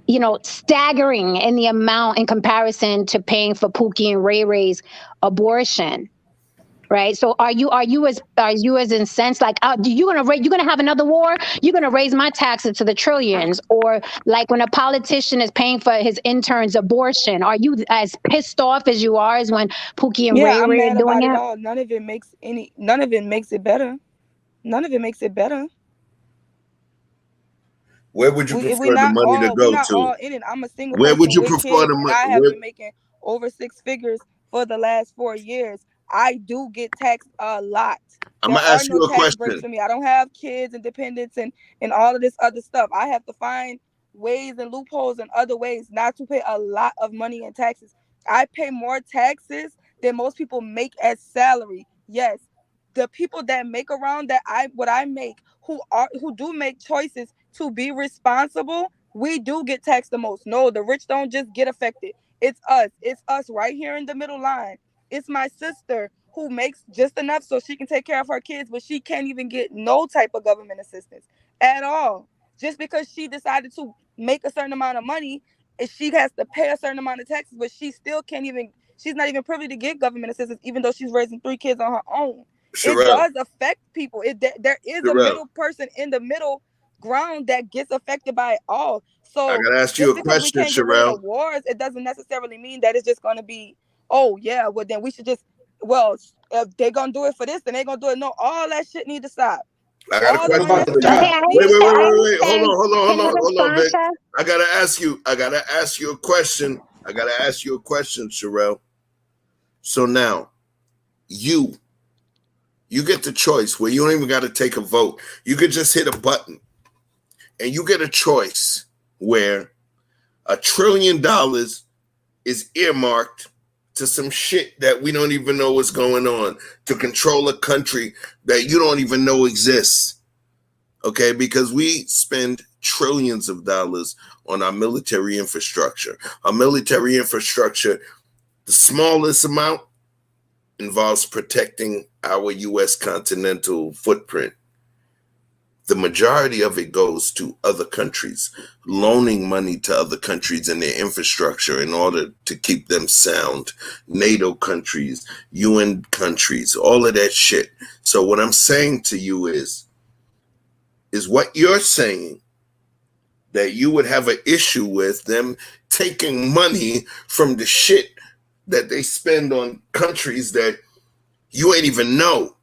you know, staggering in the amount in comparison to paying for Pookie and Ray Ray's abortion, right? So are you as incensed, like, you're gonna have another war? You're gonna raise my taxes to the trillions? Or like when a politician is paying for his intern's abortion, are you as pissed off as you are as when Pookie and Ray Ray are doing it? All. None of it makes it better. None of it makes it better. Where would you prefer the money to go to? All in it. I'm a single Where person would you with prefer kids, the money? I have been making over 6 figures for the last 4 years. I do get taxed a lot. I'm There gonna are ask no you a tax breaks question. for me. I don't have kids and dependents and all of this other stuff. I have to find ways and loopholes and other ways not to pay a lot of money in taxes. I pay more taxes than most people make as salary. Yes, the people that make around that I what I make, who do make choices to be responsible, we do get taxed the most. No, the rich don't just get affected. It's us. It's us right here in the middle line. It's my sister who makes just enough so she can take care of her kids, but she can't even get no type of government assistance at all. Just because she decided to make a certain amount of money, and she has to pay a certain amount of taxes, but she still can't even, she's not even privy to get government assistance, even though she's raising 3 kids on her own. It Sherelle, does affect people. There is a Sherelle, middle person in the middle ground that gets affected by it all. I So gotta ask you just a because we question, can't get rid of the Sherelle. wars, it doesn't necessarily mean that it's just going to be, oh yeah, well then we should just, well, if they're gonna do it for this, then they're gonna do it. No, all that shit need to stop. I got a All the What money question about that's the for you. Okay, job? I spent Wait, needs to wait, wait, understand. I stop. wait, wait. Hold understand. on, hold on, Can hold I on, hold on, respond, Vic. sir? I gotta ask you. I gotta ask you a question. I gotta ask you a question, Sherelle. So now, you get the choice where you don't even got to take a vote. You could just hit a button, and you get a choice where $1 trillion is earmarked to some shit that we don't even know what's going on, to control a country that you don't even know exists. Okay, because we spend trillions of dollars on our military infrastructure. Our military infrastructure, the smallest amount involves protecting our U.S. continental footprint. The majority of it goes to other countries, loaning money to other countries and their infrastructure in order to keep them sound. NATO countries, UN countries, all of that shit. So what I'm saying to you is what you're saying, that you would have an issue with them taking money from the shit that they spend on countries that you ain't even know,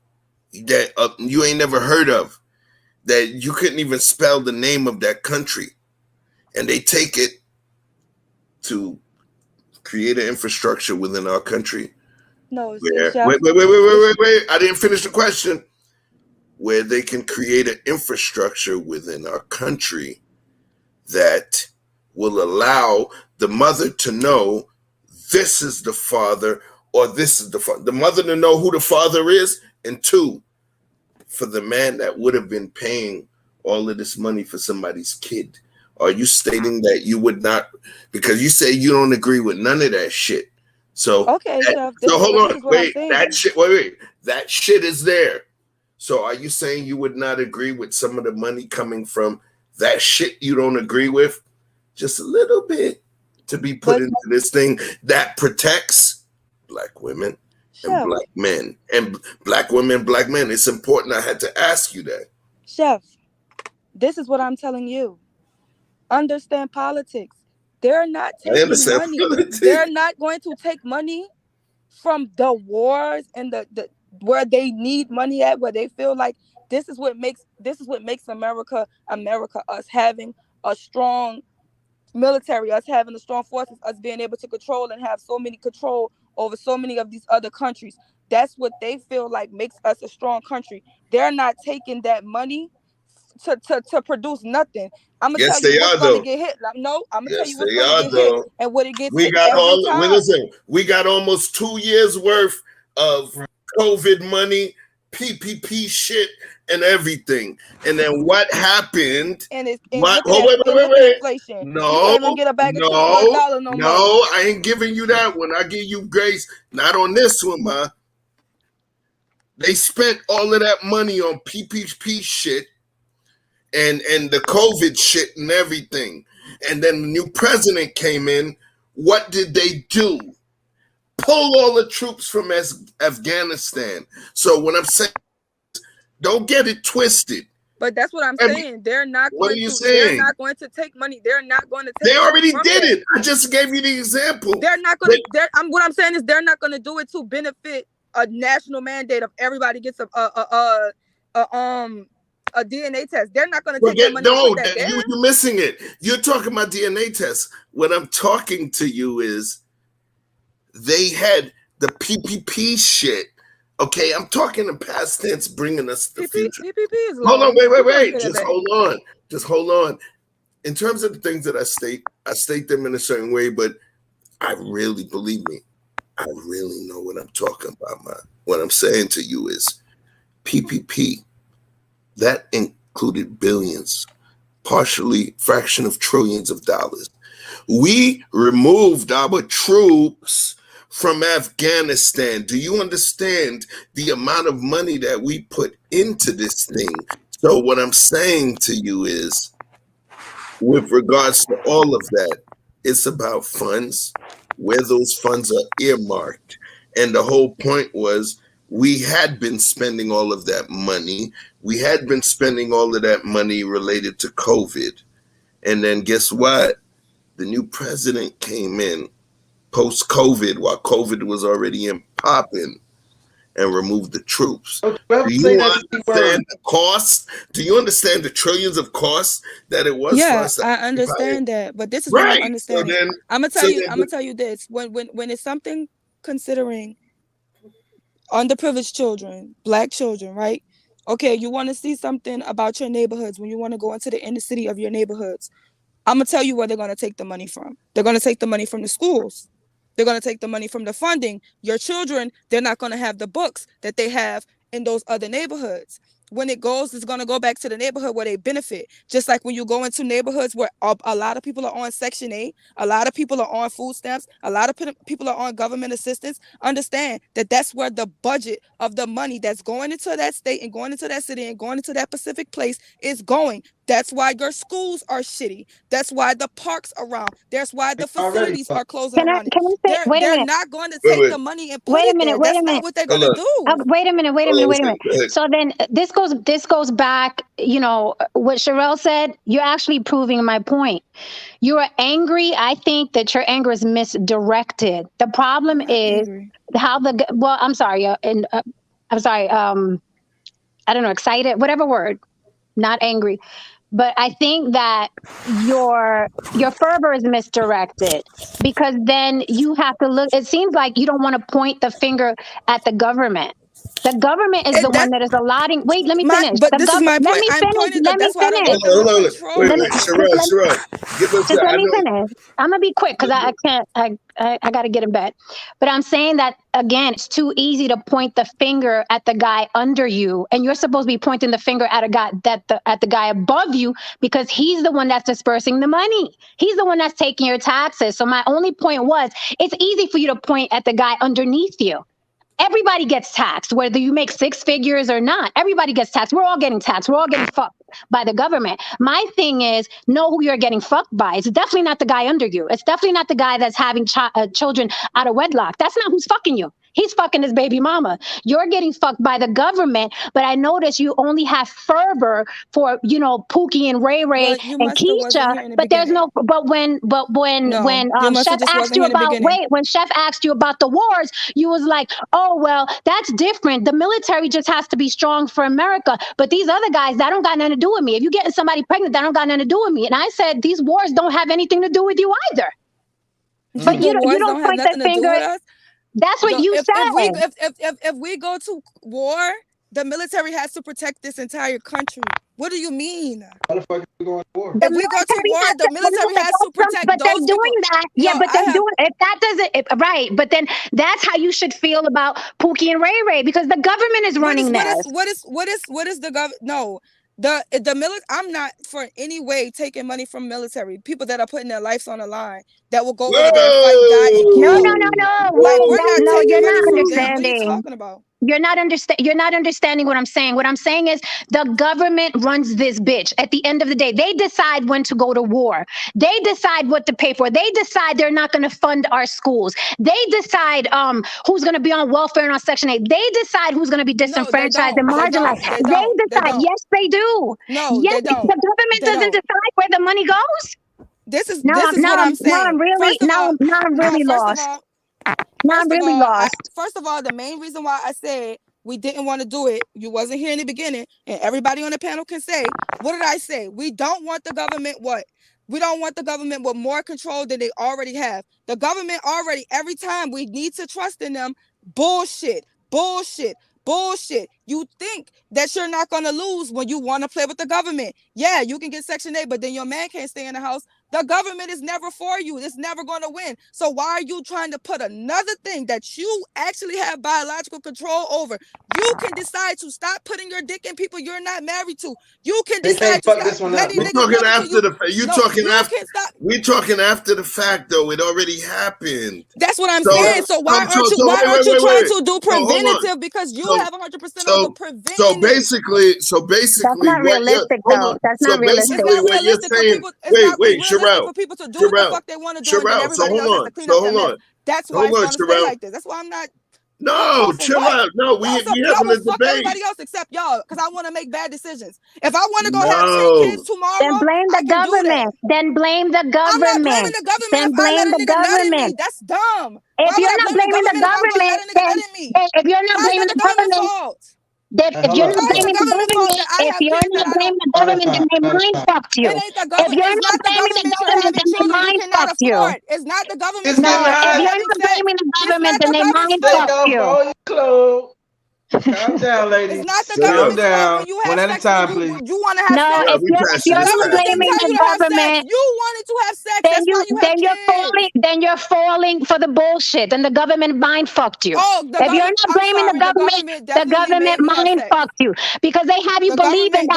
that you ain't never heard of, that you couldn't even spell the name of that country, and they take it to create an infrastructure within our country No, where chef. wait, I didn't finish the question. Where they can create an infrastructure within our country that will allow the mother to know this is the father, or this is the father. The mother to know who the father is, and two, for the man that would have been paying all of this money for somebody's kid. Are you stating that you would not, because you say you don't agree with none of that shit? So, Okay, chef. so hold This on, is what I'm wait, that saying. shit, wait, that shit is there. So are you saying you would not agree with some of the money coming from that shit you don't agree with? Just a little bit to be put But into this thing that protects Black women and chef, Black men, and Black women, Black men. It's important. I had to ask you that. chef, this is what I'm telling you. Understand politics. They're not I taking understand money. They're politics. not going to take money from the wars and the where they need money at, where they feel like this is what makes America, us having a strong military, us having the strong forces, us being able to control and have so many control over so many of these other countries. That's what they feel like makes us a strong country. They're not taking that money to produce nothing. I'm gonna Yes, tell you they what's are gonna though. get hit. No, I'm gonna tell Yes, you what's they gonna are get hit, though. and what it gets We hit got every all. Wait, time. listen. We got almost 2 years worth of Right. COVID money, PPP shit, and everything. And then what happened? And What? looking Oh, at wait, and wait, looking at wait. inflation. You No, can't even get a bag of chips for a no, dollar no no. more. I ain't giving you that one. I give you grace. Not on this one, ma. They spent all of that money on PPP shit and the COVID shit and everything. And then the new president came in. What did they do? Pull all the troops from Afghanistan. So what I'm saying, don't get it twisted. But that's what I'm Every, saying. what are you They're saying? not going to take money. They're not going to They take money already from did that. it. I just gave you the example. They're not going to what I'm saying is they're not going to do it to benefit a national mandate of everybody gets a DNA test. They're not going to take that money and put that there. You're missing it. You're talking about DNA tests. What I'm talking to you is they had the PPP shit Okay, I'm talking in past tense, bringing us the future. PPP is Hold low. on, wait. We're gonna get it Just back. hold on. In terms of the things that I state them in a certain way, but I really, believe me, I really know what I'm talking about. What I'm saying to you is PPP, that included billions, partially fraction of trillions of dollars. We removed our troops from Afghanistan. Do you understand the amount of money that we put into this thing? So what I'm saying to you is, with regards to all of that, it's about funds, where those funds are earmarked. And the whole point was we had been spending all of that money. We had been spending all of that money related to COVID. And then guess what? The new president came in post-COVID while COVID was already in popping and removed the troops. Do you understand the cost? Do you understand the trillions of costs that it was for us? I understand that, but this is what I'm understanding. So I'm gonna tell you this. When it's something considering underprivileged children, Black children, right? Okay, you want to see something about your neighborhoods when you want to go into the inner city of your neighborhoods. I'm going to tell you where they're going to take the money from. They're going to take the money from the schools. They're going to take the money from the funding. Your children, they're not going to have the books that they have in those other neighborhoods. When it goes, it's going to go back to the neighborhood where they benefit. Just like when you go into neighborhoods where a lot of people are on Section 8, a lot of people are on food stamps, a lot of people are on government assistance, understand that that's where the budget of the money that's going into that state and going into that city and going into that specific place is going. That's why your schools are shitty. That's why the parks are around. That's why the facilities are closing and running. They're not going to take the money and put it there. That's not what they're going to do. Wait a minute. So then this goes back, what Sherelle said, you're actually proving my point. You are angry. I think that your anger is misdirected. The problem is how I'm sorry. I don't know, excited, whatever word, not angry. But I think that your fervor is misdirected, because then you have to look. It seems like you don't want to point the finger at the government. The government is the one that is allotting. Wait, let me finish. But this is my point. Let me finish. Let me finish. Let me finish. I'm gonna be quick because I can't. I got to get in bed. But I'm saying that again, it's too easy to point the finger at the guy under you, and you're supposed to be pointing the finger at at the guy above you, because he's the one that's dispersing the money. He's the one that's taking your taxes. So my only point was, it's easy for you to point at the guy underneath you. Everybody gets taxed, whether you make six figures or not. Everybody gets taxed. We're all getting taxed. We're all getting fucked by the government. My thing is, know who you're getting fucked by. It's definitely not the guy under you. It's definitely not the guy that's having children out of wedlock. That's not who's fucking you. He's fucking his baby mama. You're getting fucked by the government, but I notice you only have fervor for, Pookie and Ray Ray and Keisha. But there's no. But when Chef asked you about when Chef asked you about the wars, you was like, oh well, that's different. The military just has to be strong for America. But these other guys, that don't got nothing to do with me. If you're getting somebody pregnant, that don't got nothing to do with me. And I said these wars don't have anything to do with you either. But you don't point that finger. That's what you said. If we go to war, the military has to protect this entire country. What do you mean? How the fuck are we going to war? If we go to war, the military has to protect those people. But they're doing that. Yeah, but they're doing. If that doesn't right, but then that's how you should feel about Pookie and Ray Ray, because the government is running this. What is the government? No. The military. I'm not for any way taking money from military people that are putting their lives on the line, that will go over there and fight, die, and kill. No. Like, we're not taking you're not money understanding. from them. What are you talking about? You're not understanding what I'm saying. What I'm saying is the government runs this bitch. At the end of the day, they decide when to go to war. They decide what to pay for. They decide they're not going to fund our schools. They decide who's going to be on welfare and on Section 8. They decide who's going to be disenfranchised and marginalized. They decide. Yes, they do. No, yes, they don't. The government doesn't decide where the money goes. This is what I'm saying. Now I'm really lost. First of all, the main reason why I said we didn't want to do it, you wasn't here in the beginning, and everybody on the panel can say, what did I say? We don't want the government what? We don't want the government with more control than they already have. The government already, every time we need to trust in them, bullshit. Bullshit. You think that you're not going to lose when you want to play with the government. Yeah, you can get Section 8, but then your man can't stay in the house. The government is never for you. It's never going to win. So why are you trying to put another thing that you actually have biological control over? You can decide to stop putting your dick in people you're not married to. You can decide to stop letting We're talking after the fact. We're talking after the fact, though. It already happened. That's what I'm saying. So why aren't you trying to do preventative? Because you have 100% of the preventing. So basically, that's not realistic, though. That's not realistic. It's not realistic for people. Sherelle, for people to do what the fuck they want to do, and then everybody else has to clean up their mess. That's why it's going to stay like this. That's why I'm not. No, chill out. No, we having a debate. Everybody else except y'all, because I want to make bad decisions. If I want to go have 10 kids tomorrow, then blame the government. Then blame the government. I'm not blaming the government. Then blame the government. That's dumb. If you're not blaming the government, then if you're not blaming the government. If you're not blaming the government, then they mind fucked you. If you're not blaming the government, then they mind fucked you. It's not the government. If you're not blaming the government, then they mind fucked you. Calm down, ladies. It's not the government. Calm down. One at a time, please. You want to have sex. If you're not blaming the government, you wanted to have sex. Then you're falling for the bullshit, and the government mind fucked you. If you're not blaming the government mind fucked you, because they have you believing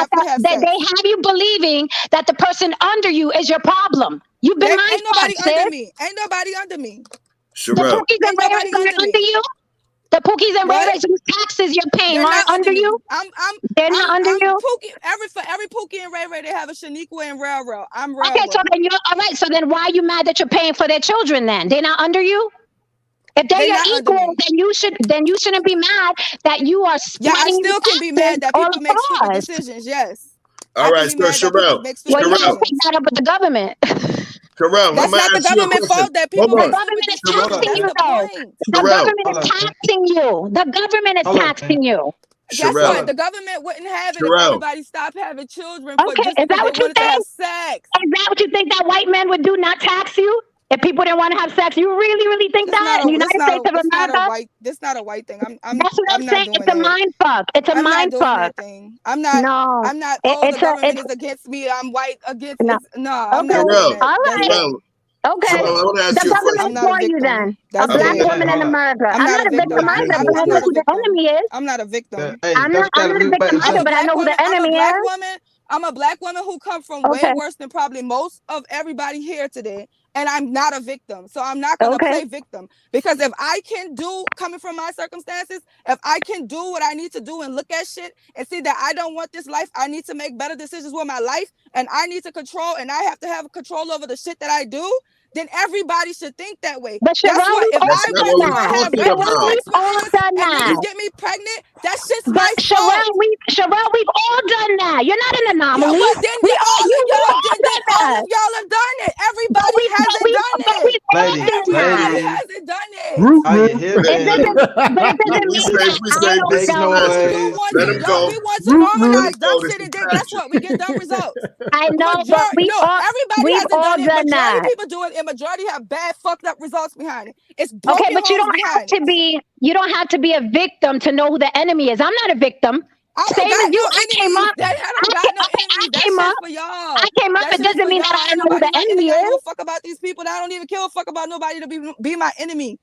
that the person under you is your problem. You've been mind fucked. Ain't nobody under me. Sherelle. The Pookies and Ray Rays are under you. The Pookies and Ray Rays whose taxes you're paying aren't under you. They're not under you. For every Pookie and Ray Ray, they have a Shaniqua and Railroad. I'm Railroad. Okay, so then you're all right. So then why are you mad that you're paying for their children? Then they're not under you. If they're your equal, then you shouldn't be mad that you are. Yeah, I still can be mad that people make stupid decisions. Yes. All right, so Sherelle. Well, you don't pick that up with the government. Sherelle, that's not the government's fault that people make stupid decisions. The government is taxing you. The government is taxing you. Guess what? The government wouldn't have it if everybody stopped having children. Okay, is that what you think? Is that what you think that white men would do? Not tax you? If people didn't want to have sex, you really think that in the United States of America? That's not a white thing. That's what I'm saying. It's a mind fuck. It's a mind fuck. I'm not. No. I'm not. Oh, the government is against me. I'm white against. No. I'm not. All right. Okay. The government is for you then. A black woman in America. I'm not a victim either, but I know who the enemy is. I'm not a victim. I'm not a victim either, but I know who the enemy is. I'm a black woman who comes from way worse than probably most of everybody here today. And I'm not a victim. So I'm not going to play victim. Because if I can do, coming from my circumstances, if I can do what I need to do and look at shit and see that I don't want this life, I need to make better decisions with my life. And I need to control, and I have to have control over the shit that I do. Then everybody should think that way. But Sherelle, if I want to have regular experience and you get me pregnant, that's just my fault. Sherelle, we've all done that. You're not an anomaly. All of y'all have done it. Everybody hasn't done it. Everybody hasn't done it. We want to normalize dumb shit, and then guess what? We get dumb results. I know, but everybody hasn't done it. Majority people do it, and majority have bad, fucked up results behind it. It's broken. Okay, but you don't have to be a victim to know who the enemy is. I'm not a victim. Same as you, I came up. I came up. It doesn't mean that I know who the enemy is. I don't fuck about these people. I don't even give a fuck about nobody to be my enemy.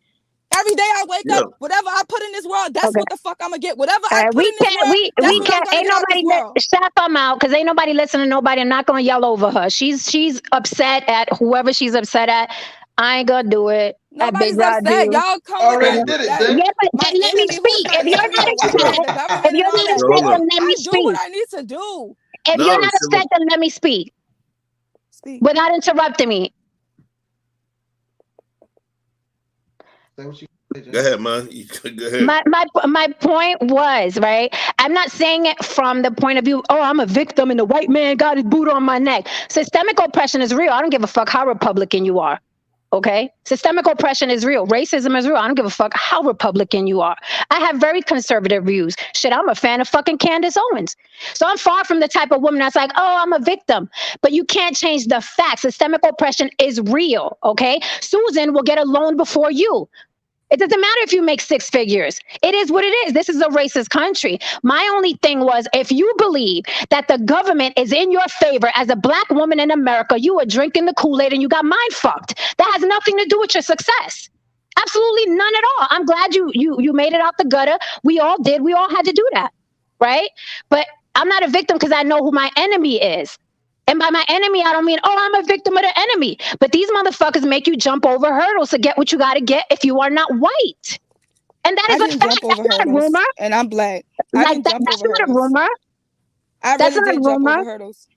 Every day I wake up, whatever I put in this world, that's what the fuck I'm gonna get. Whatever I put in this world, we can't. Ain't nobody shut up mouth because ain't nobody listening to nobody. I'm not gonna yell over her. She's upset at whoever she's upset at. I ain't gonna do it. Nobody's upset. Y'all already did it. Yeah, but let me speak. If you're not upset, then let me speak. I do what I need to do. If you're not upset, then let me speak. Without interrupting me. Go ahead, man. Go ahead. My point was, right, I'm not saying it from the point of view, oh, I'm a victim and the white man got his boot on my neck. Systemic oppression is real. I don't give a fuck how Republican you are. Okay? Systemic oppression is real. Racism is real. I don't give a fuck how Republican you are. I have very conservative views. Shit, I'm a fan of fucking Candace Owens. So I'm far from the type of woman that's like, oh, I'm a victim. But you can't change the facts. Systemic oppression is real. Okay? Susan will get a loan before you. It doesn't matter if you make 6 figures. It is what it is. This is a racist country. My only thing was, if you believe that the government is in your favor as a black woman in America, you are drinking the Kool-Aid and you got mind fucked. That has nothing to do with your success. Absolutely none at all. I'm glad you made it out the gutter. We all did. We all had to do that, right? But I'm not a victim because I know who my enemy is. And by my enemy, I don't mean, oh, I'm a victim of the enemy. But these motherfuckers make you jump over hurdles to get what you got to get if you are not white. And that is a fact. Jump over hurdles, rumor. And I'm black. That's not a rumor. That's not a rumor. Jump over hurdles.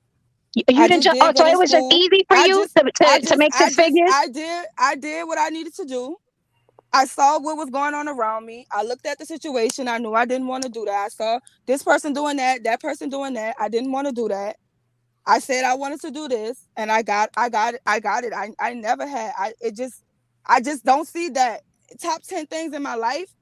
You didn't jump. Oh, so it was just easy for you to make 6 figures? I did what I needed to do. I saw what was going on around me. I looked at the situation. I knew I didn't want to do that. I saw this person doing that person doing that. I didn't want to do that. I said I wanted to do this, and I got it. I never had. I just don't see that top 10 things in my life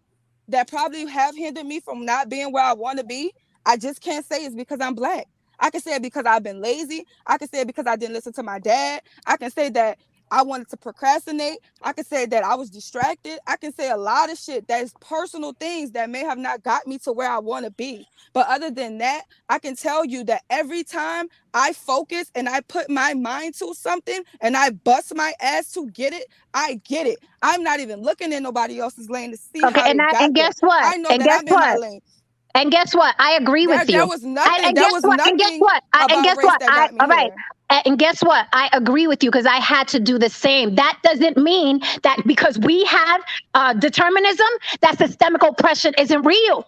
that probably have hindered me from not being where I want to be. I just can't say it's because I'm black. I can say it because I've been lazy. I can say it because I didn't listen to my dad. I can say that I wanted to procrastinate. I can say that I was distracted. I can say a lot of shit that is personal things that may have not got me to where I want to be. But other than that, I can tell you that every time I focus and I put my mind to something and I bust my ass to get it, I get it. I'm not even looking in nobody else's lane to see how they got and guess there. what? I know that I'm in my lane. And guess what? I agree with you. There was nothing. And guess what? And guess what? And guess what? I agree with you because I had to do the same. That doesn't mean that because we have determinism, that systemic oppression isn't real.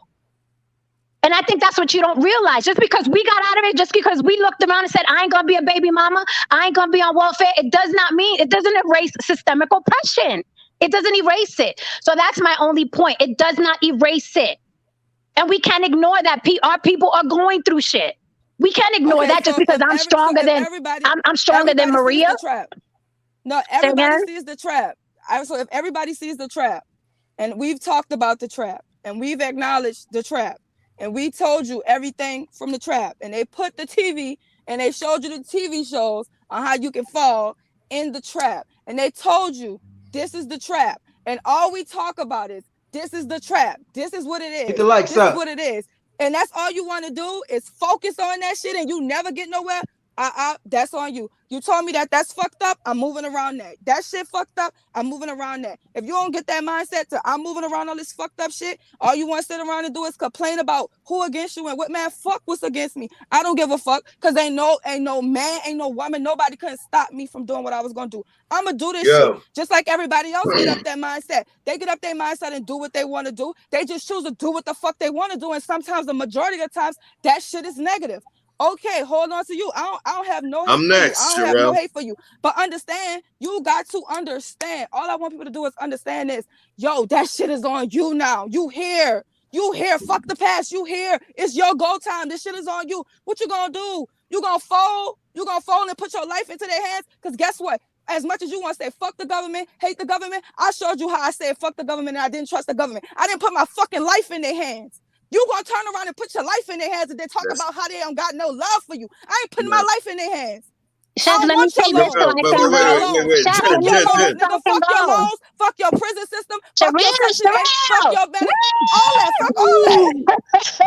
And I think that's what you don't realize. Just because we got out of it, just because we looked around and said, I ain't gonna be a baby mama, I ain't gonna be on welfare, it doesn't erase systemic oppression. It doesn't erase it. So that's my only point. It does not erase it. And we can't ignore that our people are going through shit. We can't ignore that just because I'm stronger than I'm stronger than Maria. No, everybody sees the trap. So if everybody sees the trap, and we've talked about the trap, and we've acknowledged the trap, and we told you everything from the trap, and they put the TV and they showed you the TV shows on how you can fall in the trap, and they told you this is the trap, and all we talk about is this is the trap. This is what it is. Get the likes this up. is what it is. And that's all you want to do is focus on that shit and you never get nowhere. That's on you. You told me that that's fucked up. I'm moving around that. That shit fucked up. I'm moving around that. If you don't get that mindset to I'm moving around all this fucked up shit, all you want to sit around and do is complain about who against you and what. Man, fuck what's against me. I don't give a fuck because ain't no man, ain't no woman, nobody couldn't stop me from doing what I was gonna do. I'm gonna do this shit just like everybody else get up that mindset. They get up their mindset and do what they want to do. They just choose to do what the fuck they want to do, and sometimes the majority of the times that shit is negative. Okay, hold on to you. I don't have no hate I'm next, for you. I don't have no hate for you. But understand, you got to understand. All I want people to do is understand this. Yo, that shit is on you now. You here. You here. Fuck the past. You here. It's your go time. This shit is on you. What you gonna do? You gonna fold? You gonna fold and put your life into their hands? Because guess what? As much as you want to say fuck the government, hate the government, I showed you how I said fuck the government and I didn't trust the government. I didn't put my fucking life in their hands. You gonna turn around and put your life in their hands and then talk about how they don't got no love for you. I ain't putting my life in their hands. Chef, let me say this so I can go. Fuck your loans, fuck your prison system, fuck your Section 8, fuck your benefit, all that, fuck all that.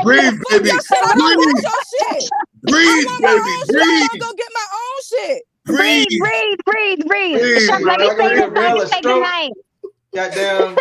Breathe, baby. I don't want your shit. Breathe, baby. Breathe. I'm gonna go get my own shit. Breathe. Chef, let me say this so I can say goodnight. Goddamn.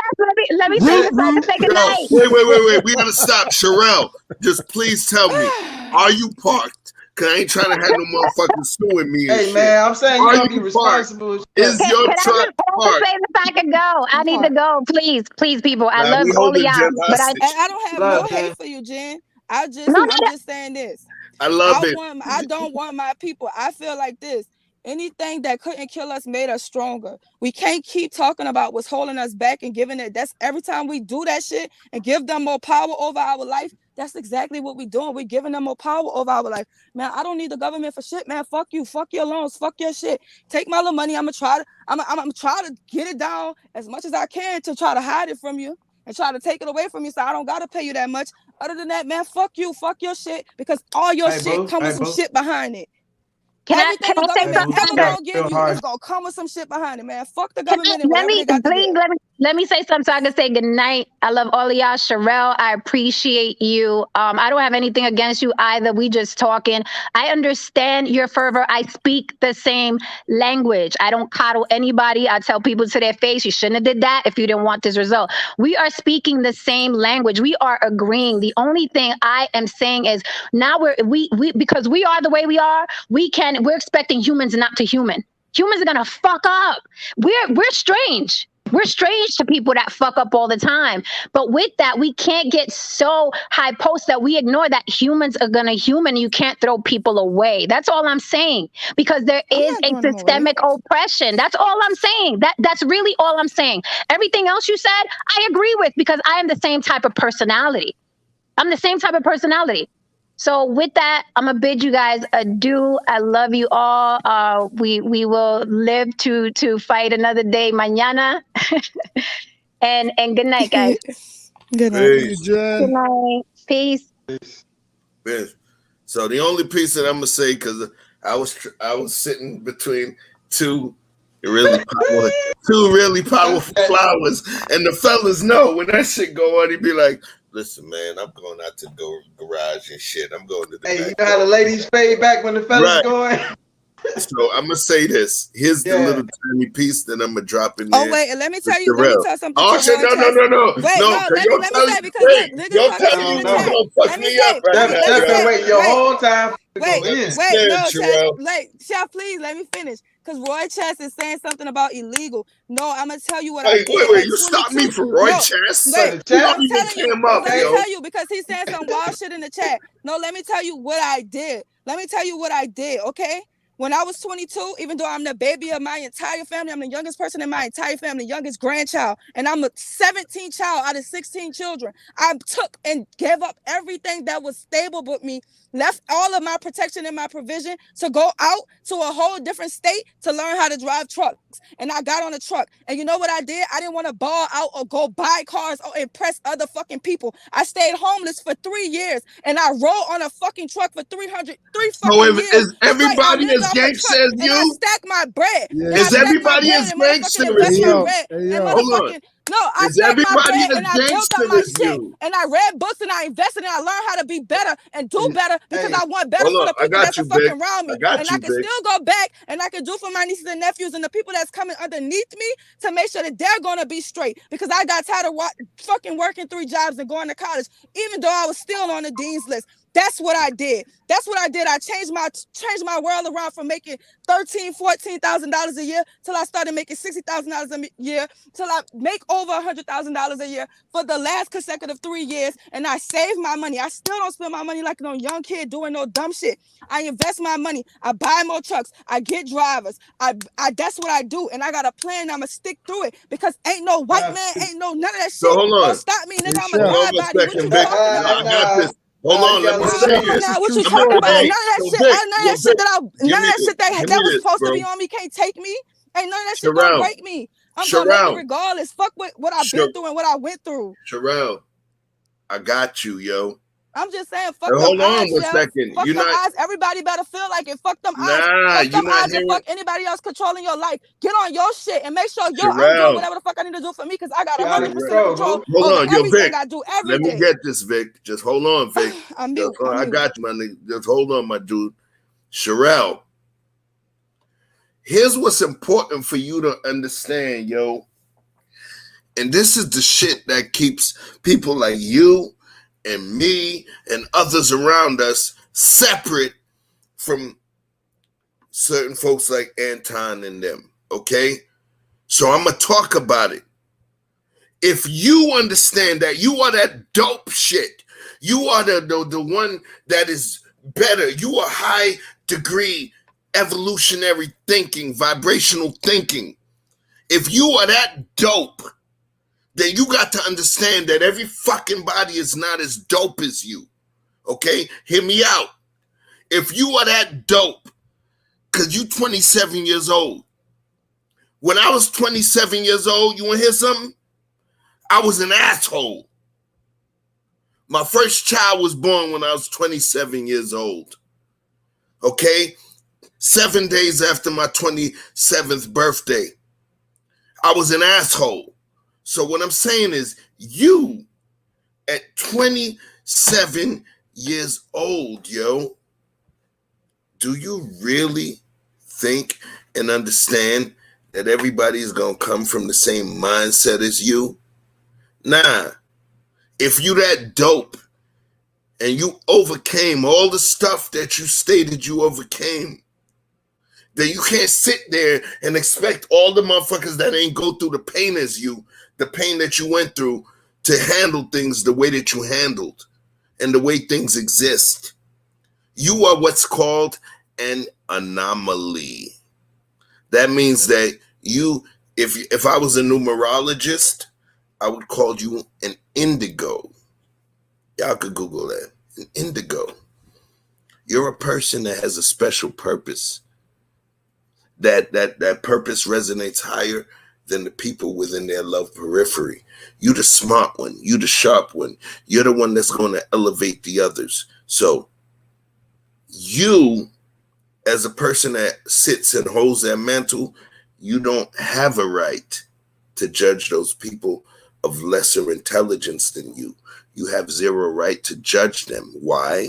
Let me say this so I can say goodnight. Wait. We gotta stop. Sherelle, just please tell me, are you parked? Cause I ain't trying to have no motherfucking suing me. Hey man, I'm saying you gotta be responsible. Is your truck parked? Say if I can go. I need to go. Please, people. I love all of y'all. But I don't have no hate for you, Jen. I'm just saying this. I love it. I don't want my people. I feel like this. Anything that couldn't kill us made us stronger. We can't keep talking about what's holding us back and giving it. That's every time we do that shit and give them more power over our life. That's exactly what we're doing. We're giving them more power over our life. Man, I don't need the government for shit, man. Fuck you. Fuck your loans. Fuck your shit. Take my little money. I'm gonna try to get it down as much as I can to try to hide it from you and try to take it away from you so I don't gotta pay you that much. Other than that, man, fuck you. Fuck your shit because all your shit come with some shit behind it. Everything the government ever gonna give you is gonna come with some shit behind it, man. Fuck the government and whatever they got to do. Let me say something so I can say good night. I love all of y'all. Sherelle, I appreciate you. I don't have anything against you either. We just talking. I understand your fervor. I speak the same language. I don't coddle anybody. I tell people to their face, you shouldn't have did that if you didn't want this result. We are speaking the same language. We are agreeing. The only thing I am saying is now we because we are the way we are, we're expecting humans not to human. Humans are gonna fuck up. We're strange. We're strange to people that fuck up all the time. But with that, we can't get so high post that we ignore that humans are gonna human. You can't throw people away. That's all I'm saying. Because there is a systemic oppression. That's all I'm saying. That's really all I'm saying. Everything else you said, I agree with because I am the same type of personality. I'm the same type of personality. So with that, I'm gonna bid you guys adieu. I love you all. We will live to fight another day, mañana. and good night, guys. Good night. Peace. Good night. Peace. Peace. So the only piece that I'm gonna say, because I was sitting between two really powerful flowers, and the fellas know when that shit go on, he be like, listen, man, I'm going out to the garage and shit. I'm going to the Hey, you know how the ladies fade back when the fellas going? So I'm gonna say this. Here's the little tiny piece that I'm gonna drop in there. Oh wait, and let me tell something. Oh shit! No. Wait, no. Let me say because look, niggas talking shit in the chat. Let me up right now. Steph been waiting your whole time. Wait, Chef, please let me finish. Because Roy Chess is saying something about illegal. No, I'm gonna tell you what I did. Wait, you stopped me from Roy Chess? Wait, let me tell you because he's saying some wild shit in the chat. No, let me tell you what I did. Okay? When I was 22, even though I'm the baby of my entire family, I'm the youngest person in my entire family, youngest grandchild, and I'm a 17th child out of 16 children. I took and gave up everything that was stable with me, left all of my protection and my provision to go out to a whole different state to learn how to drive trucks. And I got on a truck. And you know what I did? I didn't want to ball out or go buy cars or impress other fucking people. I stayed homeless for 3 years and I rode on a fucking truck for 3 fucking years. Is everybody as gangster as you? And I stacked my bread. Yeah. Is everybody as gangster as you? No, I stacked my bread and I built up my shit. And I read books and I invested and I learned how to be better and do better because I want better for the people that's fucking around me. And I can still go back and I can do for my nieces and nephews and the people that's coming underneath me to make sure that they're gonna be straight. Because I got tired of fucking working 3 jobs and going to college, even though I was still on the dean's list. That's what I did. I changed my world around from making $13,000, $14,000 a year till I started making $60,000 a year, till I make over $100,000 a year for the last consecutive 3 years. And I save my money. I still don't spend my money like no young kid doing no dumb shit. I invest my money. I buy more trucks. I get drivers. I that's what I do. And I got a plan. I'ma stick through it because ain't no white man, ain't no none of that shit. Don't stop me, nigga. I'm a drive body. What you talking about? I got this. Hold on, let me say this. What you talking about? None of that shit that was supposed to be on me can't take me. Ain't none of that shit gonna break me. I'm gonna make it regardless. Fuck what I've been through and what I went through. Sherelle, I got you, yo. I'm just saying, fuck them hold on eyes, one second. Fuck them eyes. Everybody better feel like it. Fuck them eyes. Fuck them eyes and fuck anybody else controlling your life. Get on your shit and make sure I'm doing whatever the fuck I need to do for me because I got 100% control over everything I do every day. Let me get this, Vic. Just hold on, Vic. I'm mute. I got you, my nigga. Just hold on, my dude. Sherelle, here's what's important for you to understand, yo. And this is the shit that keeps people like you and me and others around us separate from certain folks like Anton and them, okay? So I'm going to talk about it. If you understand that you are that dope shit, you are the one that is better, you are high degree evolutionary thinking, vibrational thinking. If you are that dope, then you got to understand that every fucking body is not as dope as you. Okay? Hear me out. If you are that dope, because you 27 years old. When I was 27 years old, you want to hear something? I was an asshole. My first child was born when I was 27 years old. Okay? 7 days after my 27th birthday. I was an asshole. So what I'm saying is, you at 27 years old, yo, do you really think and understand that everybody is going to come from the same mindset as you? Nah. If you that dope and you overcame all the stuff that you stated you overcame, then you can't sit there and expect all the motherfuckers that ain't go through the pain as you, the pain that you went through, to handle things the way that you handled and the way things exist. You are what's called an anomaly. That means that you, if I was a numerologist, I would call you an indigo. Y'all could Google that. An indigo. You're a person that has a special purpose. That purpose resonates higher than the people within their love periphery. You the smart one. You the sharp one. You're the one that's going to elevate the others. So you, as a person that sits and holds that mantle, you don't have a right to judge those people of lesser intelligence than you. You have zero right to judge them. Why?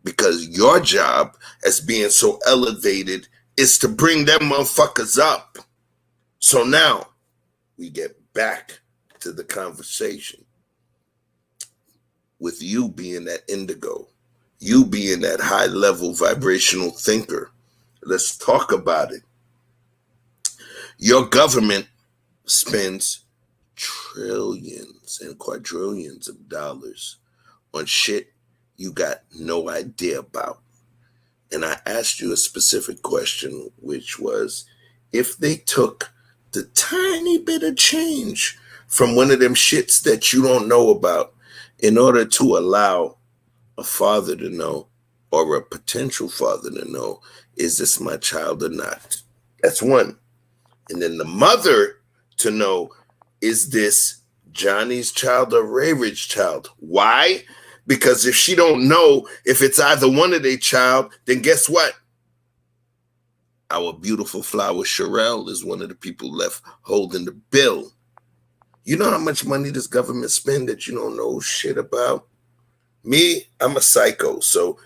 Because your job as being so elevated is to bring them motherfuckers up. So now we get back to the conversation with you being that indigo, you being that high level vibrational thinker. Let's talk about it. Your government spends trillions and quadrillions of dollars on shit you got no idea about. And I asked you a specific question, which was, if they took the tiny bit of change from one of them shits that you don't know about in order to allow a father to know, or a potential father to know, is this my child or not? That's one. And then the mother to know, is this Johnny's child or Ray Rich's child? Why? Because if she don't know if it's either one of their child, then guess what? Our beautiful flower Sherelle is one of the people left holding the bill. You know how much money this government spend that you don't know shit about? Me, I'm a psycho, so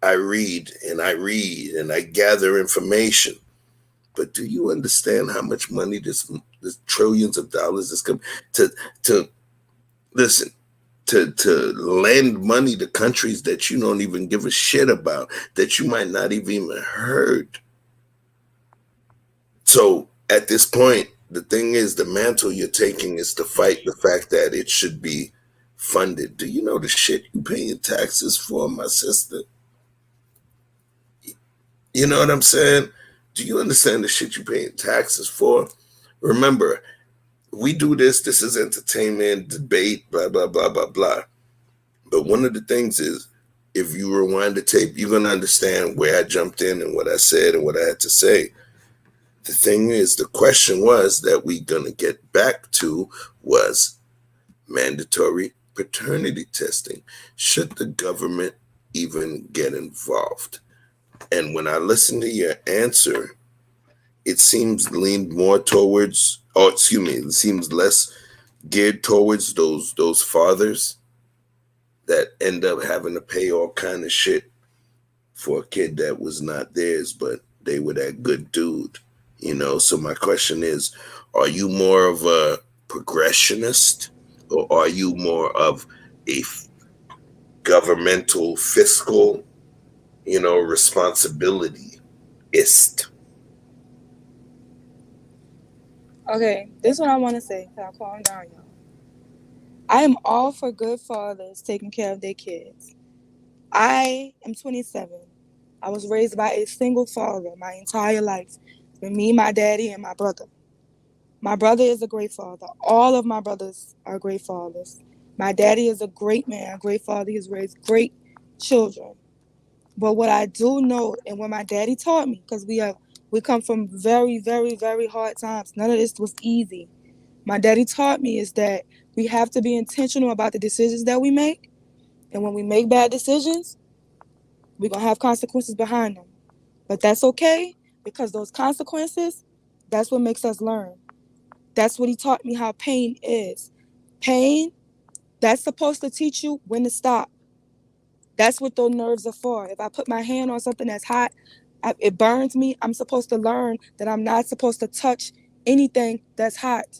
I read and I gather information. But do you understand how much money this trillions of dollars is coming to listen, to lend money to countries that you don't even give a shit about, that you might not have even heard? So at this point, the thing is, the mantle you're taking is to fight the fact that it should be funded. Do you know the shit you paying taxes for, my sister? You know what I'm saying? Do you understand the shit you paying taxes for? Remember, we do this is entertainment, debate, blah, blah, blah, blah, blah. But one of the things is, if you rewind the tape, you're going to understand where I jumped in and what I said and what I had to say. The thing is, the question was that we're going to get back to was mandatory paternity testing. Should the government even get involved? And when I listened to your answer, it seems leaned more towards, it seems less geared towards those fathers that end up having to pay all kind of shit for a kid that was not theirs, but they were that good dude. You know, so my question is, are you more of a progressionist, or are you more of a governmental fiscal, responsibility-ist? Okay, this is what I want to say. I'll calm down, y'all. I am all for good fathers taking care of their kids. I am 27. I was raised by a single father my entire life. With me, my daddy, and my brother. My brother is a great father. All of my brothers are great fathers. My daddy is a great man, a great father. He's raised great children. But what I do know, and what my daddy taught me, because we come from very, very, very hard times. None of this was easy. My daddy taught me is that we have to be intentional about the decisions that we make. And when we make bad decisions, we're going to have consequences behind them. But that's okay, because those consequences, that's what makes us learn. That's what he taught me how pain is. Pain, that's supposed to teach you when to stop. That's what those nerves are for. If I put my hand on something that's hot, it burns me. I'm supposed to learn that I'm not supposed to touch anything that's hot.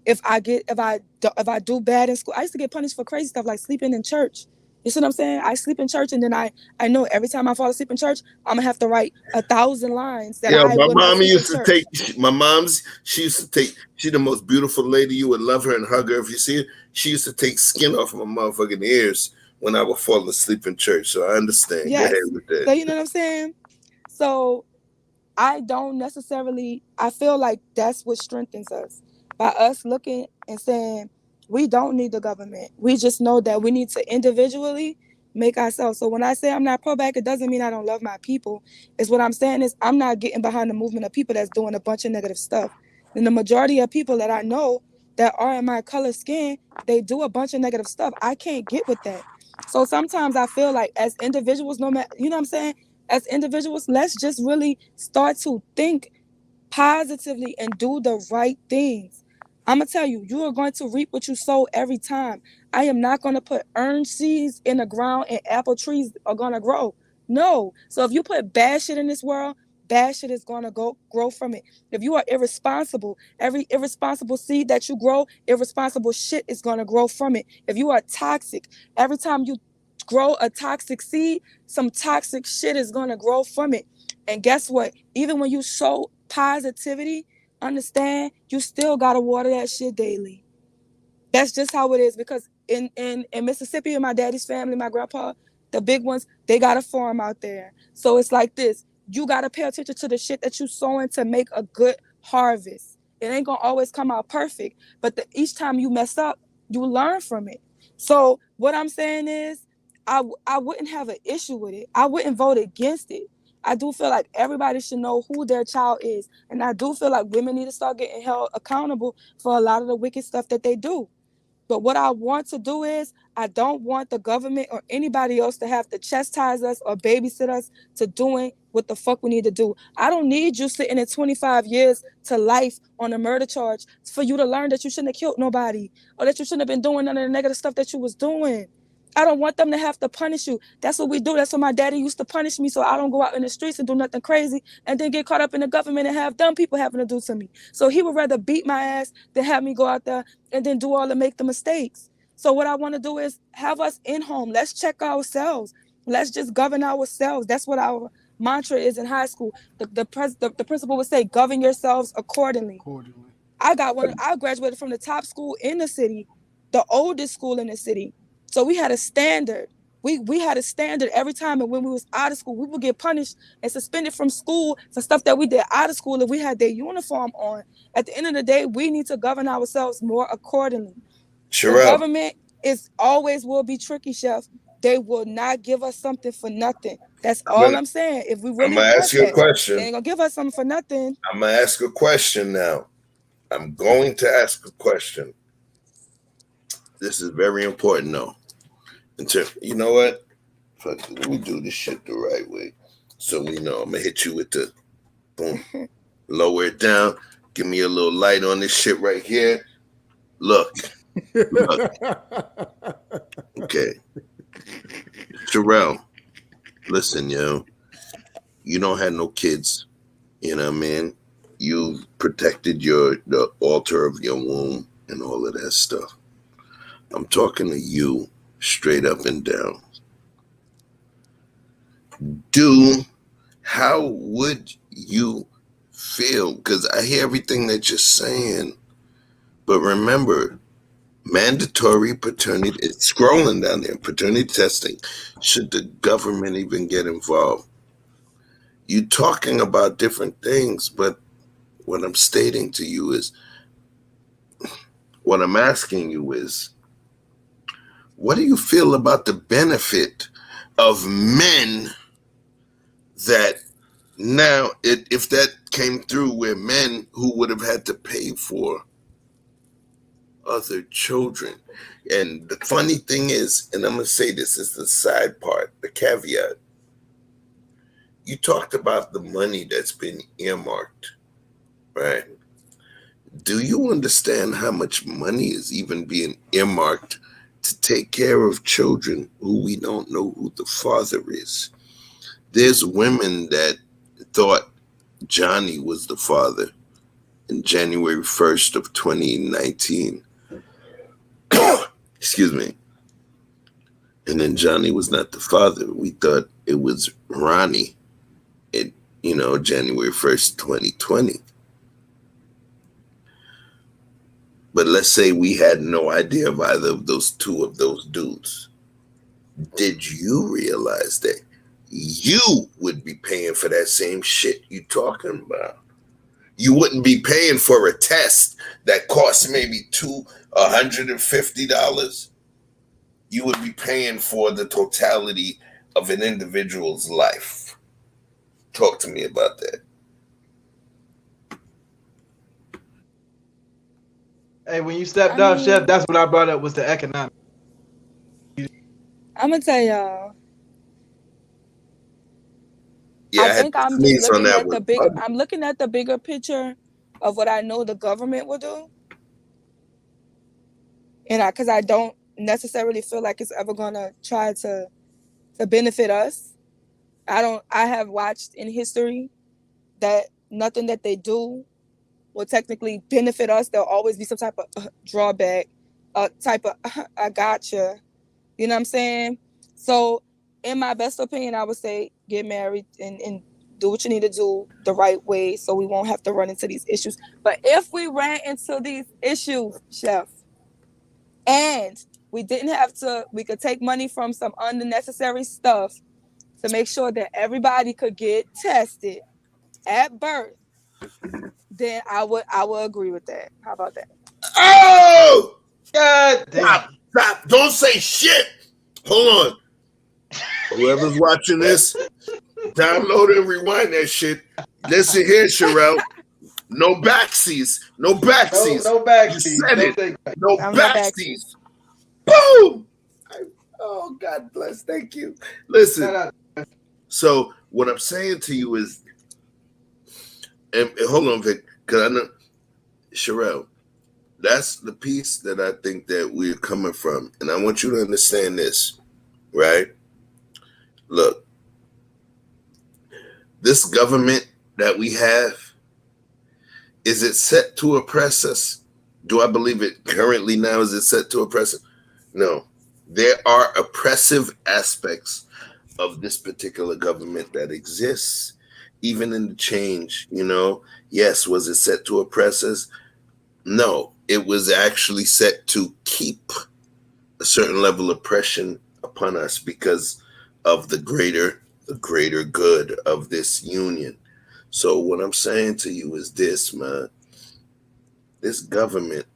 If I do bad in school, I used to get punished for crazy stuff like sleeping in church. You see what I'm saying? I sleep in church, and then I know every time I fall asleep in church, I'm gonna have to write 1,000 lines that I my will not mom sleep used in to church. she used to take, she's the most beautiful lady. You would love her and hug her if you see her. She used to take skin off my motherfucking ears when I would fall asleep in church. So I understand. Yes. Go ahead with that. So you know what I'm saying? So I don't necessarily, I feel like that's what strengthens us. By us looking and saying, we don't need the government. We just know that we need to individually make ourselves. So when I say I'm not pro-black, it doesn't mean I don't love my people. It's what I'm saying is I'm not getting behind the movement of people that's doing a bunch of negative stuff. And the majority of people that I know that are in my color skin, they do a bunch of negative stuff. I can't get with that. So sometimes I feel like as individuals, no matter, you know what I'm saying? As individuals, let's just really start to think positively and do the right things. I'm going to tell you, you are going to reap what you sow every time. I am not going to put orange seeds in the ground and apple trees are going to grow. No. So if you put bad shit in this world, bad shit is going to grow from it. If you are irresponsible, every irresponsible seed that you grow, irresponsible shit is going to grow from it. If you are toxic, every time you grow a toxic seed, some toxic shit is going to grow from it. And guess what? Even when you sow positivity, understand you still got to water that shit daily. That's just how it is. Because in Mississippi, in my daddy's family, my grandpa, the big ones, they got a farm out there. So it's like this. You got to pay attention to the shit that you sowing to make a good harvest. It ain't going to always come out perfect. But each time you mess up, you learn from it. So what I'm saying is, I wouldn't have an issue with it. I wouldn't vote against it. I do feel like everybody should know who their child is. And I do feel like women need to start getting held accountable for a lot of the wicked stuff that they do. But what I want to do is, I don't want the government or anybody else to have to chastise us or babysit us to doing what the fuck we need to do. I don't need you sitting in 25 years to life on a murder charge for you to learn that you shouldn't have killed nobody or that you shouldn't have been doing none of the negative stuff that you was doing. I don't want them to have to punish you. That's what we do. That's what my daddy used to punish me so I don't go out in the streets and do nothing crazy and then get caught up in the government and have dumb people having to do to me. So he would rather beat my ass than have me go out there and then do all and make the mistakes. So what I want to do is have us in home. Let's check ourselves. Let's just govern ourselves. That's what our mantra is in high school. The principal would say, govern yourselves accordingly. I graduated from the top school in the city, the oldest school in the city. So we had a standard. We had a standard every time, and when we was out of school, we would get punished and suspended from school for stuff that we did out of school if we had their uniform on. At the end of the day, we need to govern ourselves more accordingly. The government is always will be tricky, Chef. They will not give us something for nothing. That's all I'm saying. If we really want ask you a question. they ain't gonna give us something for nothing. I'm gonna ask a question now. I'm going to ask a question. This is very important, though. You know what? Fuck, let me do this shit the right way. So we know. I'm gonna hit you with the boom. Lower it down. Give me a little light on this shit right here. Look. Okay. Terrell, listen, yo. You don't have no kids. You know what I mean? You protected the altar of your womb and all of that stuff. I'm talking to you straight up and down. How would you feel? Because I hear everything that you're saying, but remember, mandatory paternity, it's scrolling down there, paternity testing. Should the government even get involved? You're talking about different things, but what I'm stating to you is, what I'm asking you is, what do you feel about the benefit of men that now, if that came through where men who would have had to pay for other children? And the funny thing is, and I'm going to say this is the side part, the caveat. You talked about the money that's been earmarked, right? Do you understand how much money is even being earmarked to take care of children who we don't know who the father is? There's women that thought Johnny was the father in January 1st of 2019. Excuse me. And then Johnny was not the father. We thought it was Ronnie in, January 1st, 2020. But let's say we had no idea of either of those two of those dudes. Did you realize that you would be paying for that same shit you talking about? You wouldn't be paying for a test that costs maybe $150. You would be paying for the totality of an individual's life. Talk to me about that. Hey, when you stepped up, Chef, that's what I brought up was the economic. I'm gonna tell y'all. Yeah, I think I'm just looking at the big. I'm looking at the bigger picture of what I know the government will do, and because I don't necessarily feel like it's ever gonna try to benefit us. I have watched in history that nothing that they do will technically benefit us. There'll always be some type of drawback, type of I gotcha. You know what I'm saying? So in my best opinion, I would say get married and do what you need to do the right way so we won't have to run into these issues. But if we ran into these issues, Chef, and we didn't have to, we could take money from some unnecessary stuff to make sure that everybody could get tested at birth, then I would agree with that. How about that? Oh! God damn. Stop. Don't say shit. Hold on. Whoever's watching this, download and rewind that shit. Listen here, Sherelle. No backsies. No backsies. No backsies. You said it. No backsies. Back. Boom! Oh, God bless. Thank you. Listen. So what I'm saying to you is, and hold on, Vic, because I know, Sherelle, that's the piece that I think that we're coming from. And I want you to understand this, right? Look, this government that we have, is it set to oppress us? Do I believe it currently now? Is it set to oppress us? No. There are oppressive aspects of this particular government that exists, even in the change, Yes, was it set to oppress us? No, it was actually set to keep a certain level of oppression upon us because of the greater good of this union. So what I'm saying to you is this, man. This government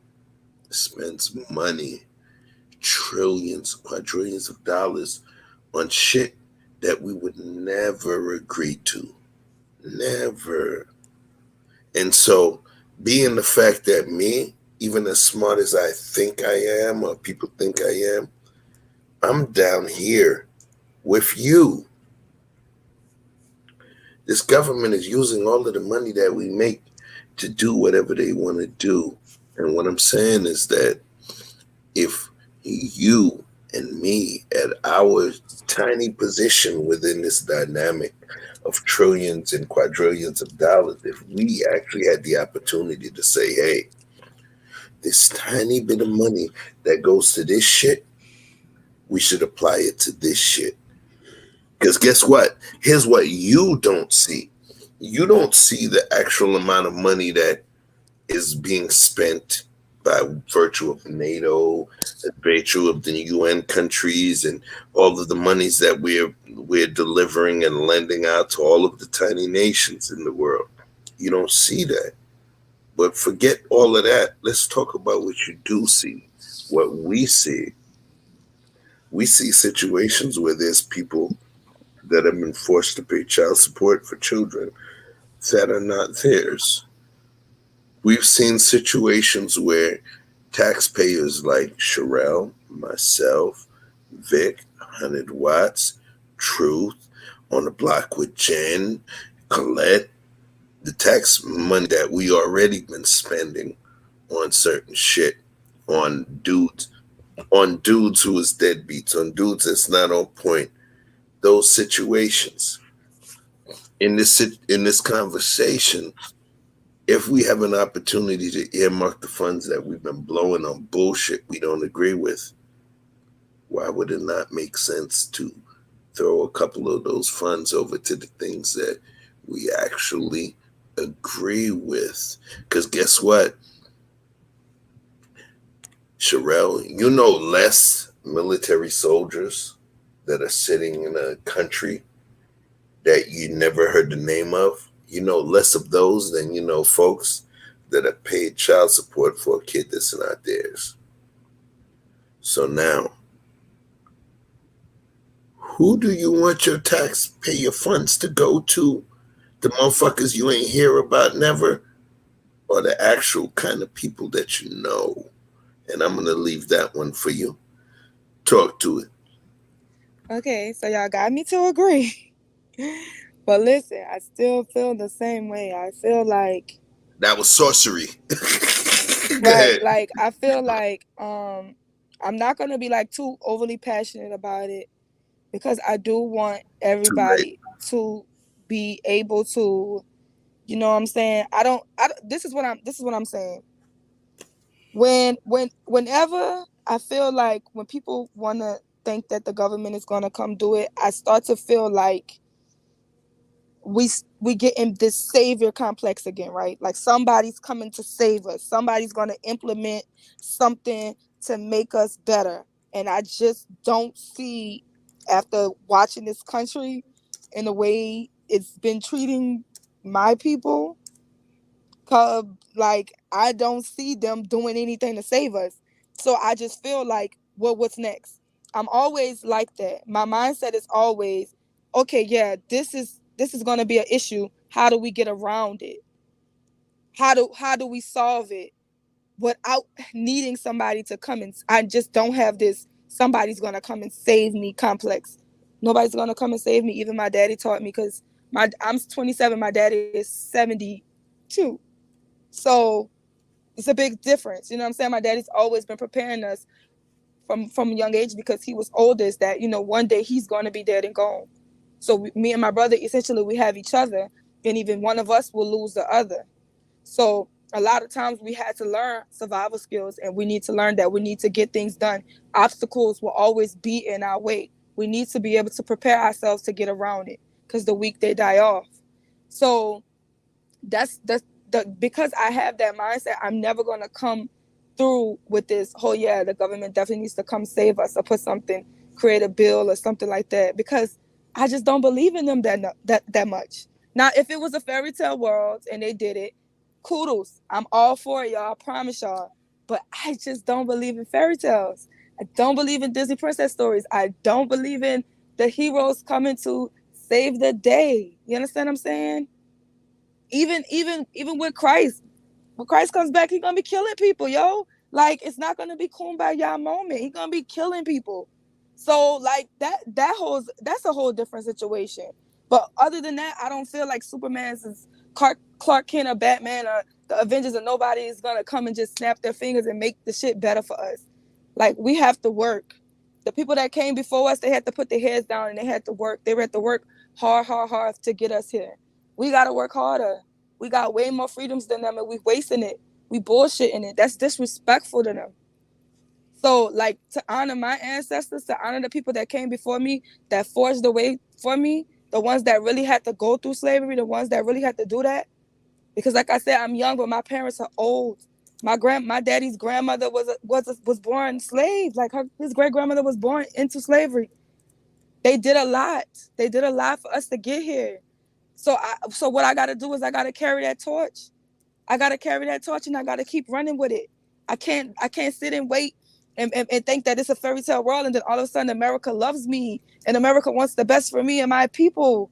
spends money, trillions, quadrillions of dollars on shit that we would never agree to. Never. And so being the fact that me, even as smart as I think I am, or people think I am, I'm down here with you. This government is using all of the money that we make to do whatever they want to do. And what I'm saying is that if you and me at our tiny position within this dynamic of trillions and quadrillions of dollars, if we actually had the opportunity to say, hey, this tiny bit of money that goes to this shit, we should apply it to this shit. Because guess what? Here's what you don't see. You don't see the actual amount of money that is being spent by virtue of NATO, by virtue of the UN countries, and all of the monies that we're delivering and lending out to all of the tiny nations in the world. You don't see that. But forget all of that. Let's talk about what you do see, what we see. We see situations where there's people that have been forced to pay child support for children that are not theirs. We've seen situations where taxpayers like Sherelle, myself, Vic, 100 Watts, Truth, On the Block with Jen, Colette, the tax money that we already been spending on certain shit, on dudes who is deadbeats, on dudes that's not on point. Those situations. In this conversation, if we have an opportunity to earmark the funds that we've been blowing on bullshit we don't agree with, why would it not make sense to throw a couple of those funds over to the things that we actually agree with? Because guess what, Sherelle, you know less military soldiers that are sitting in a country that you never heard the name of. You know less of those than you know folks that have paid child support for a kid that's not theirs. So now, who do you want your taxpayer funds to go to? The motherfuckers you ain't hear about never, or the actual kind of people that you know? And I'm gonna leave that one for you. Talk to it. Okay, so y'all got me to agree. But listen, I still feel the same way. I feel like that was sorcery. Go ahead. Like I feel like I'm not gonna be like too overly passionate about it, because I do want everybody to be able to, you know what I'm saying? This is what I'm saying. Whenever I feel like when people want to think that the government is going to come do it, I start to feel like we get in this savior complex again, right? Like somebody's coming to save us. Somebody's going to implement something to make us better. And I just don't see, after watching this country in the way it's been treating my people, like I don't see them doing anything to save us. So I just feel like, well, what's next? I'm always like that. My mindset is always, okay, yeah, this is going to be an issue. How do we get around it? How do we solve it without needing somebody to come and, I just don't have this somebody's going to come and save me complex. Nobody's going to come and save me. Even my daddy taught me, because I'm 27, my daddy is 72. So it's a big difference. You know what I'm saying? My daddy's always been preparing us from a young age, because he was oldest, that, you know, one day he's going to be dead and gone. So me and my brother, essentially, we have each other, and even one of us will lose the other. So a lot of times we had to learn survival skills, and we need to learn that we need to get things done. Obstacles will always be in our way. We need to be able to prepare ourselves to get around it, because the weak, they die off. So that's because I have that mindset, I'm never going to come through with this, oh yeah, the government definitely needs to come save us, or put something, create a bill or something like that, because I just don't believe in them that much. Now, if it was a fairy tale world and they did it, kudos, I'm all for it, y'all, I promise y'all. But I just don't believe in fairy tales. I don't believe in Disney princess stories. I don't believe in the heroes coming to save the day. You understand what I'm saying? Even with Christ, when Christ comes back, he's gonna be killing people, yo. Like, it's not gonna be kumbaya moment. He's gonna be killing people. So like that's a whole different situation. But other than that, I don't feel like Superman's is Clark Kent or Batman or the Avengers, or nobody is gonna come and just snap their fingers and make the shit better for us. Like, we have to work. The people that came before us, they had to put their heads down and they had to work. They had to work hard to get us here. We gotta work harder. We got way more freedoms than them, and we wasting it. We bullshitting it. That's disrespectful to them. So, like, to honor my ancestors, to honor the people that came before me, that forged the way for me, the ones that really had to go through slavery, the ones that really had to do that. Because, like I said, I'm young, but my parents are old. My daddy's grandmother was born slave. Like, his great grandmother was born into slavery. They did a lot. They did a lot for us to get here. So what I got to do is I got to carry that torch. I got to carry that torch, and I got to keep running with it. I can't sit and wait and think that it's a fairy tale world, and then all of a sudden America loves me and America wants the best for me and my people.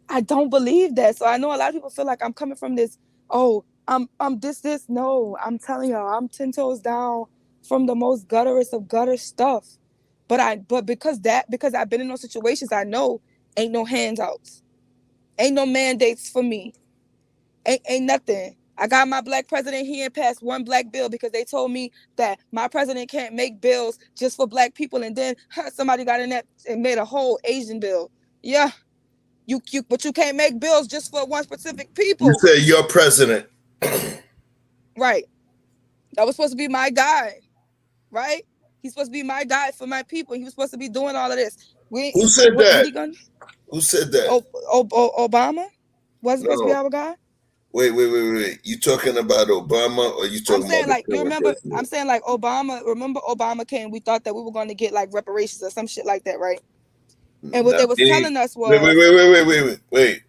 I don't believe that. So I know a lot of people feel like I'm coming from this, oh, I'm this. No, I'm telling y'all, I'm 10 toes down from the most gutterest of gutter stuff. But because I've been in those situations, I know ain't no handouts. Ain't no mandates for me. Ain't nothing. I got my black president. He ain't passed one black bill because they told me that my president can't make bills just for black people. And then somebody got in that and made a whole Asian bill. Yeah, but you can't make bills just for one specific people. You say your president. Right. That was supposed to be my guy. Right? He's supposed to be my guy for my people. He was supposed to be doing all of this. Who said that? Who said that? Obama wasn't supposed to be our guy. Wait. You talking about Obama or you talking I'm saying about like you remember? I'm saying like Obama. Remember Obama came? We thought that we were going to get like reparations or some shit like that, right? And what they was telling us was wait.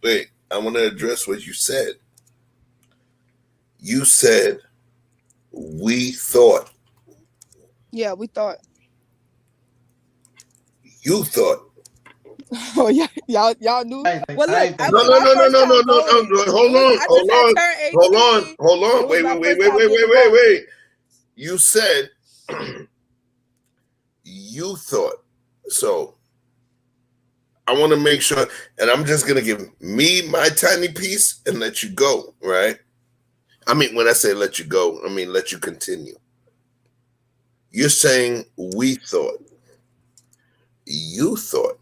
I want to address what you said. You said we thought. Yeah, we thought. You thought. Oh yeah, y'all knew. Well, look, no. Hold on. Wait. You said you thought. So I want to make sure, and I'm just gonna give me my tiny piece and let you go, right? I mean, when I say let you go, I mean let you continue. You're saying we thought. You thought.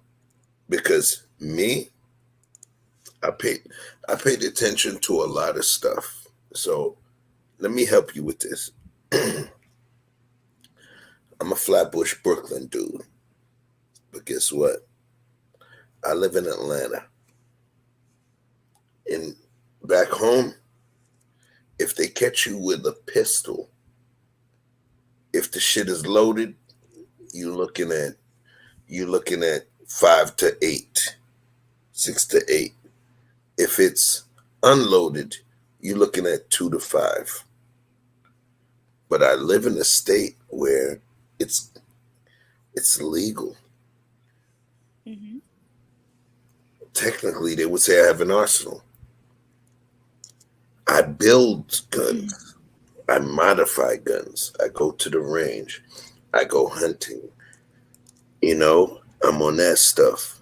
Because me, I paid attention to a lot of stuff. So let me help you with this. I'm a Flatbush, Brooklyn dude. But guess what? I live in Atlanta. And back home, if they catch you with a pistol, if the shit is loaded, you're looking at 5 to 8, 6 to 8. If it's unloaded, you're looking at 2 to 5. But I live in a state where it's legal. Mm-hmm. Technically, they would say I have an arsenal. I build guns. I modify guns. I go to the range. I go hunting. You know, I'm on that stuff.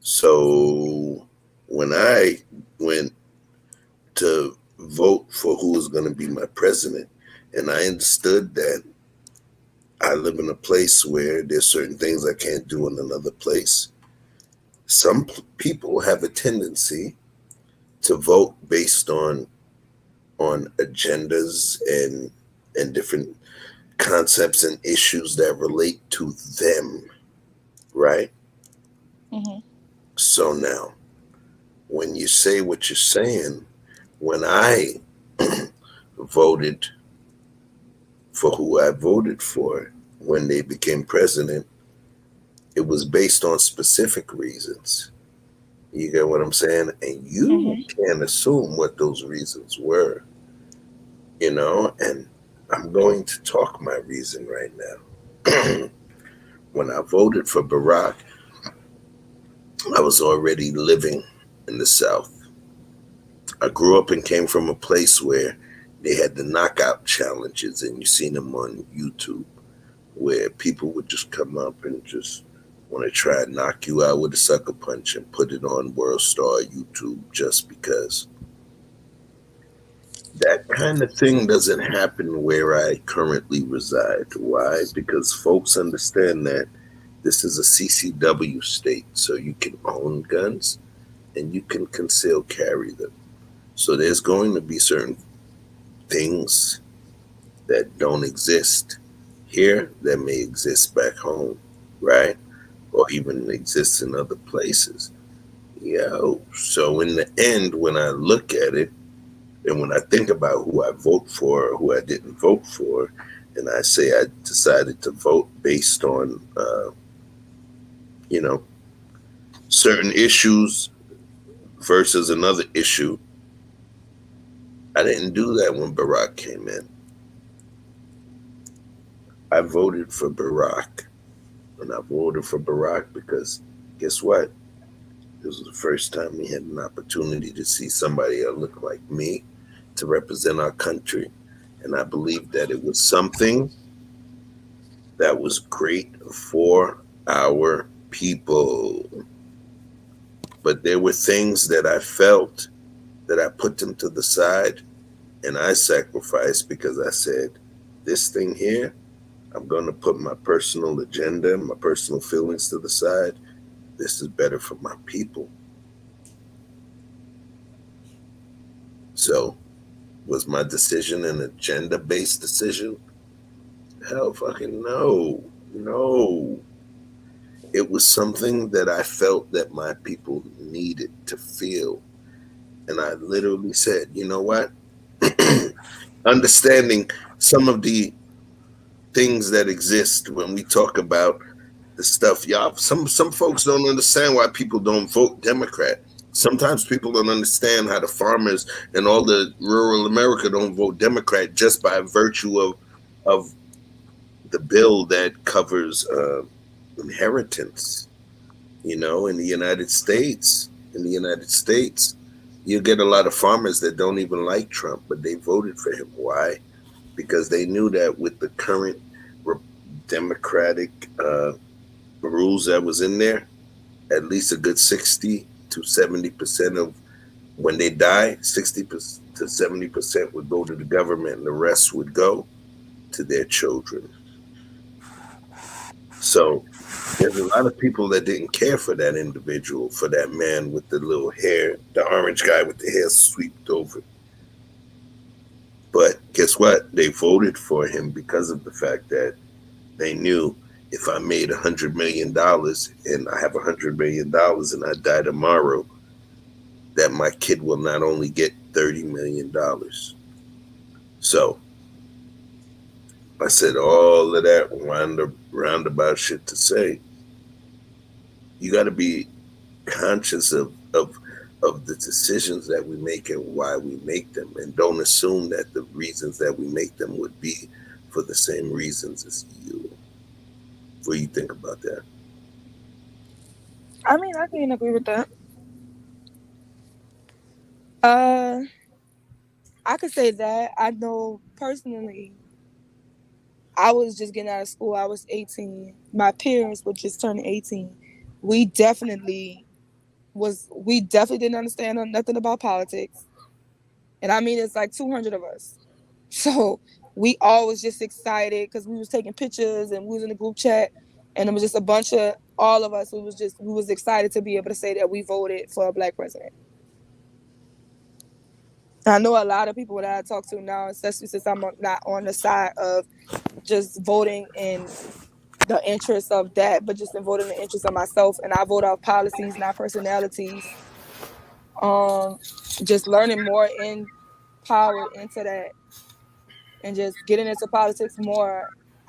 So when I went to vote for who was going to be my president, and I understood that I live in a place where there's certain things I can't do in another place. Some people have a tendency to vote based on agendas and different concepts and issues that relate to them, right? Mm-hmm. So now, when you say what you're saying, when I voted for who I voted for when they became president, it was based on specific reasons. You get what I'm saying? And you can't assume what those reasons were, you know? And I'm going to talk my reason right now. When I voted for Barack, I was already living in the South. I grew up and came from a place where they had the knockout challenges, and you've seen them on YouTube, where people would just come up and just want to try and knock you out with a sucker punch and put it on World Star YouTube just because. That kind of thing doesn't happen where I currently reside. Why? Because folks understand that this is a CCW state, so you can own guns and you can conceal carry them. So there's going to be certain things that don't exist here that may exist back home, right? Or even exist in other places. So in the end, when I look at it, and when I think about who I vote for or who I didn't vote for, and I say I decided to vote based on, certain issues versus another issue, I didn't do that when Barack came in. I voted for Barack. And I voted for Barack because guess what? This was the first time we had an opportunity to see somebody that looked like me to represent our country. And I believed that it was something that was great for our people. But there were things that I felt that I put them to the side And I sacrificed because I said, this thing here, I'm going to put my personal agenda, my personal feelings to the side. This is better for my people. So, was my decision an agenda-based decision? Hell fucking no. No. It was something that I felt that my people needed to feel. And I literally said, you know what? Understanding some of the things that exist when we talk about the stuff, y'all. Some folks don't understand why people don't vote Democrat. Sometimes people don't understand how the farmers and all the rural America don't vote Democrat just by virtue of the bill that covers inheritance. You know, in the United States, you get a lot of farmers that don't even like Trump, but they voted for him. Why? Because they knew that with the current Democratic rules that was in there, at least a good 60 to 70% of when they die, 60 to 70% would go to the government and the rest would go to their children. So there's a lot of people that didn't care for that individual, for that man with the little hair, the orange guy with the hair swept over. But guess what? They voted for him because of the fact that they knew if I made $100 million and I have $100 million and I die tomorrow, that my kid will not only get $30 million. So I said all of that roundabout shit to say, you got to be conscious of the decisions that we make and why we make them, and don't assume that the reasons that we make them would be for the same reasons as you. What do you think about that? I mean, I can agree with that. I could say that. I know personally, I was just getting out of school. I was 18. My parents were just turning 18. We definitely didn't understand nothing about politics. And I mean, it's like 200 of us. So we all was just excited because we was taking pictures and we was in the group chat, and it was just a bunch of all of us. We was excited to be able to say that we voted for a black president. I know a lot of people that I talk to now, especially since I'm not on the side of just voting in the interest of that, but just in voting in the interest of myself. And I vote off policies, not personalities. Just learning more in power into that and just getting into politics more.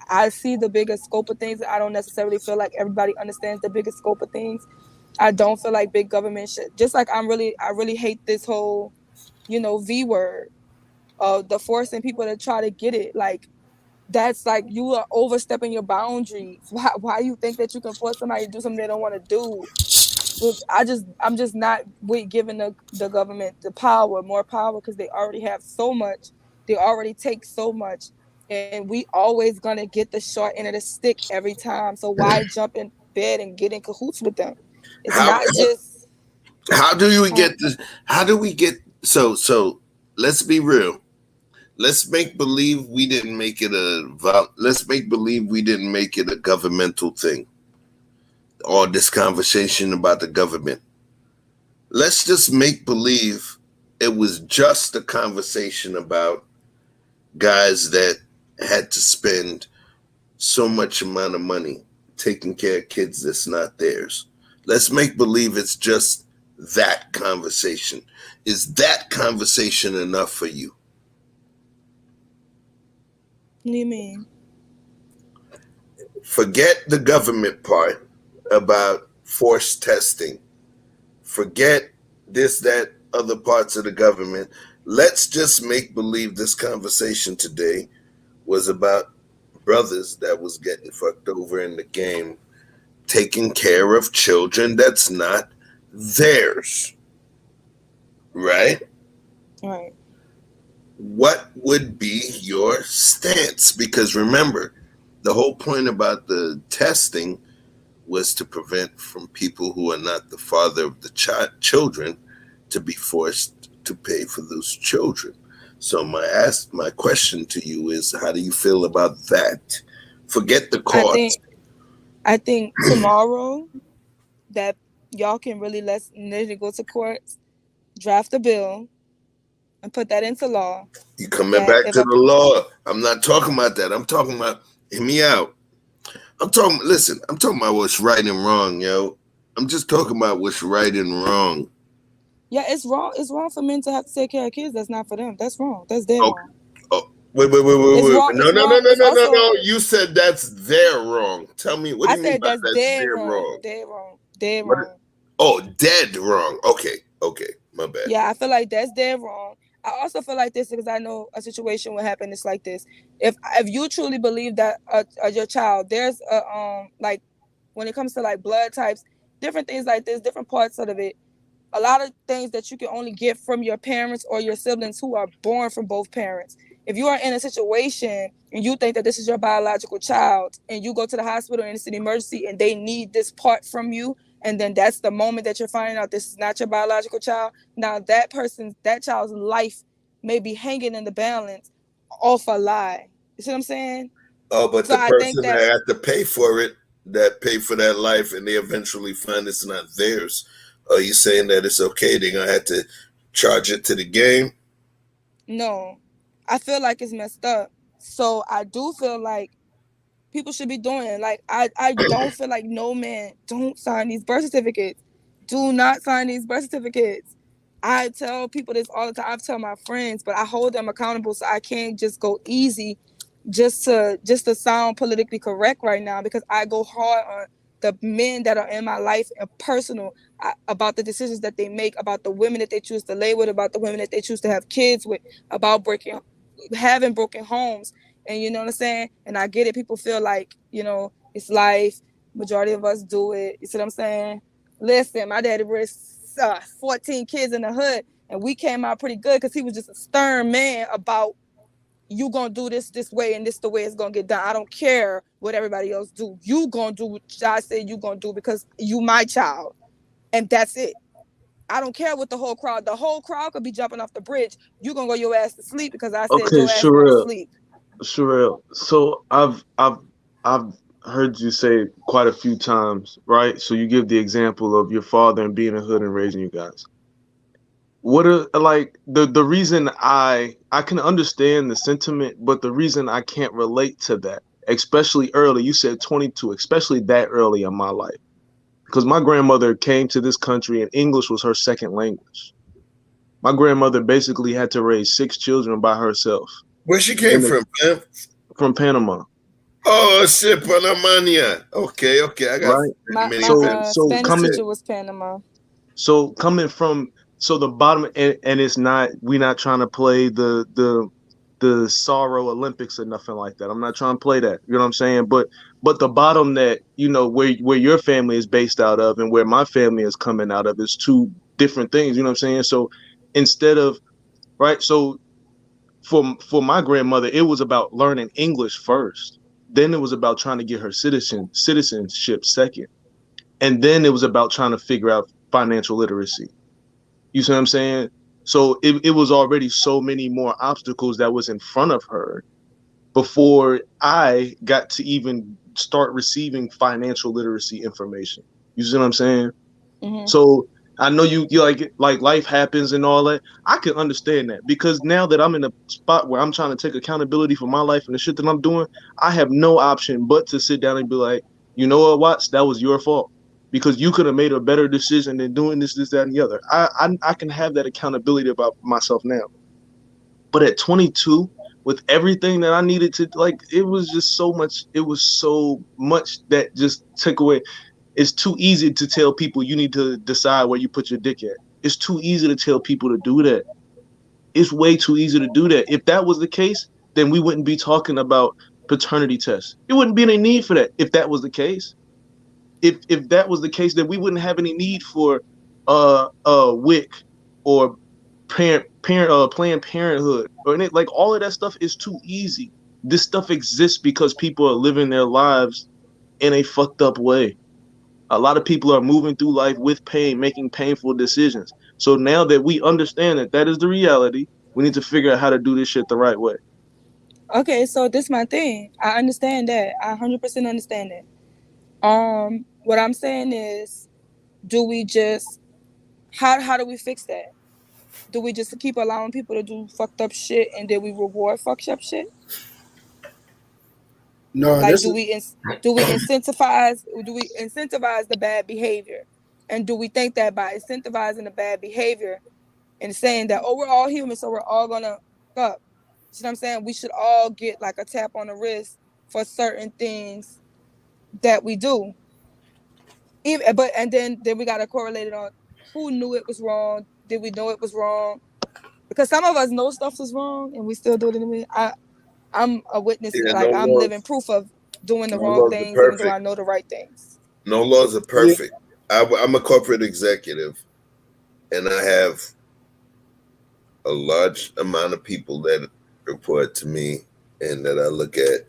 I see the bigger scope of things. I don't necessarily feel like everybody understands the bigger scope of things. I don't feel like big government should, just like I really hate this whole, V word of the forcing people to try to get it. Like, that's like you are overstepping your boundaries. Why you think that you can force somebody to do something they don't want to do? I'm just not with giving the government more power, because they already have so much. They already take so much, and we always gonna get the short end of the stick every time. So why jump in bed and get in cahoots with them? It's not just. How do we get this? How do we get so? Let's be real. Let's make believe we didn't make it let's make believe we didn't make it a governmental thing. All this conversation about the government. Let's just make believe it was just a conversation about guys that had to spend so much amount of money taking care of kids that's not theirs. Let's make believe it's just that conversation. Is that conversation enough for you? What do you mean? Forget the government part about forced testing. Forget this, that, other parts of the government. Let's just make believe this conversation today was about brothers that was getting fucked over in the game, taking care of children that's not theirs. Right? Right. What would be your stance? Because remember, the whole point about the testing was to prevent from people who are not the father of the children to be forced to pay for those children. So my question to you is, how do you feel about that? Forget the cost. I think tomorrow that y'all can really let's go to courts, draft a bill, and put that into law. You coming back to the law? I'm not talking about that. I'm talking about, hear me out. I'm talking about what's right and wrong, yo. I'm just talking about what's right and wrong. Yeah, it's wrong. It's wrong for men to have to take care of kids. That's not for them. That's wrong. That's dead wrong. Oh, wait. No. You said that's their wrong. Tell me, what do you mean by that's their wrong? Dead wrong. Oh, dead wrong. Okay, my bad. Yeah, I feel like that's dead wrong. I also feel like this because I know a situation will happen. It's like this. If you truly believe that your child, there's a like when it comes to like blood types, different things like this, different parts of it. A lot of things that you can only get from your parents or your siblings who are born from both parents. If you are in a situation and you think that this is your biological child and you go to the hospital and it's an emergency and they need this part from you, and then that's the moment that you're finding out this is not your biological child, now that child's life may be hanging in the balance off a lie. You see what I'm saying? Oh, but so the person that had to pay for it, that pay for that life, and they eventually find it's not theirs. Are you saying that it's okay? They're going to have to charge it to the game? No. I feel like it's messed up. So I do feel like people should be doing it. Like, I don't feel like no man, don't sign these birth certificates. Do not sign these birth certificates. I tell people this all the time. I tell my friends, but I hold them accountable so I can't just go easy just to sound politically correct right now, because I go hard on the men that are in my life and personal about the decisions that they make, about the women that they choose to lay with, about the women that they choose to have kids with, about having broken homes. And you know what I'm saying? And I get it. People feel like, it's life. Majority of us do it. You see what I'm saying? Listen, my daddy raised 14 kids in the hood, and we came out pretty good because he was just a stern man about, you gonna do this way, and this the way it's gonna get done. I don't care what everybody else do. You gonna do what I said you gonna do because you my child, and that's it. I don't care what the whole crowd could be jumping off the bridge. You gonna go your ass to sleep because I said your ass gonna sleep. Sherelle, so I've heard you say quite a few times, right? So you give the example of your father and being in a hood and raising you guys. What are like the reason I can understand the sentiment, but the reason I can't relate to that, especially early, you said 22, especially that early in my life, because my grandmother came to this country and English was her second language. My grandmother basically had to raise 6 children by herself. Where she came from, man? From Panama. Oh shit, Panamania. Okay, I got right. My Spanish teacher was Panama. So coming from the bottom, and it's not, we're not trying to play the sorrow Olympics or nothing like that. I'm not trying to play that. You know what I'm saying? But the bottom that, where your family is based out of and where my family is coming out of is 2 different things. You know what I'm saying? So instead of, right. So for my grandmother, it was about learning English first. Then it was about trying to get her citizenship second. And then it was about trying to figure out financial literacy. You see what I'm saying? So it was already so many more obstacles that was in front of her before I got to even start receiving financial literacy information. You see what I'm saying? Mm-hmm. So I know you like life happens and all that. I can understand that, because now that I'm in a spot where I'm trying to take accountability for my life and the shit that I'm doing, I have no option but to sit down and be like, you know what, Watts, that was your fault, because you could have made a better decision than doing this, that, and the other. I can have that accountability about myself now. But at 22, with everything that I needed to, it was just so much. It was so much that just took away. It's too easy to tell people you need to decide where you put your dick at. It's too easy to tell people to do that. It's way too easy to do that. If that was the case, then we wouldn't be talking about paternity tests. There wouldn't be any need for that if that was the case. If that was the case, then we wouldn't have any need for WIC or Planned Parenthood or any, all of that stuff is too easy. This stuff exists because people are living their lives in a fucked up way. A lot of people are moving through life with pain, making painful decisions. So now that we understand that is the reality, We need to figure out how to do this shit the right way. Okay, so this is my thing. I understand that. I 100% understand that. What I'm saying is, do we just how do we fix that? Do we just keep allowing people to do fucked up shit and then we reward fucked up shit? No, Like, this do is we incentivize the bad behavior? And do we think that by incentivizing the bad behavior and saying that, oh, we're all human, so we're all gonna fuck up? You see what I'm saying? We should all get like a tap on the wrist for certain things that we do. And then we gotta correlate it on who knew it was wrong. Did we know it was wrong? Because some of us know stuff was wrong and we still do it anyway. I'm a witness, Yeah, like I'm living proof of doing the no wrong laws are things even though perfect. I know the right things. No laws are perfect. I'm a corporate executive, and I have a large amount of people that report to me and that I look at.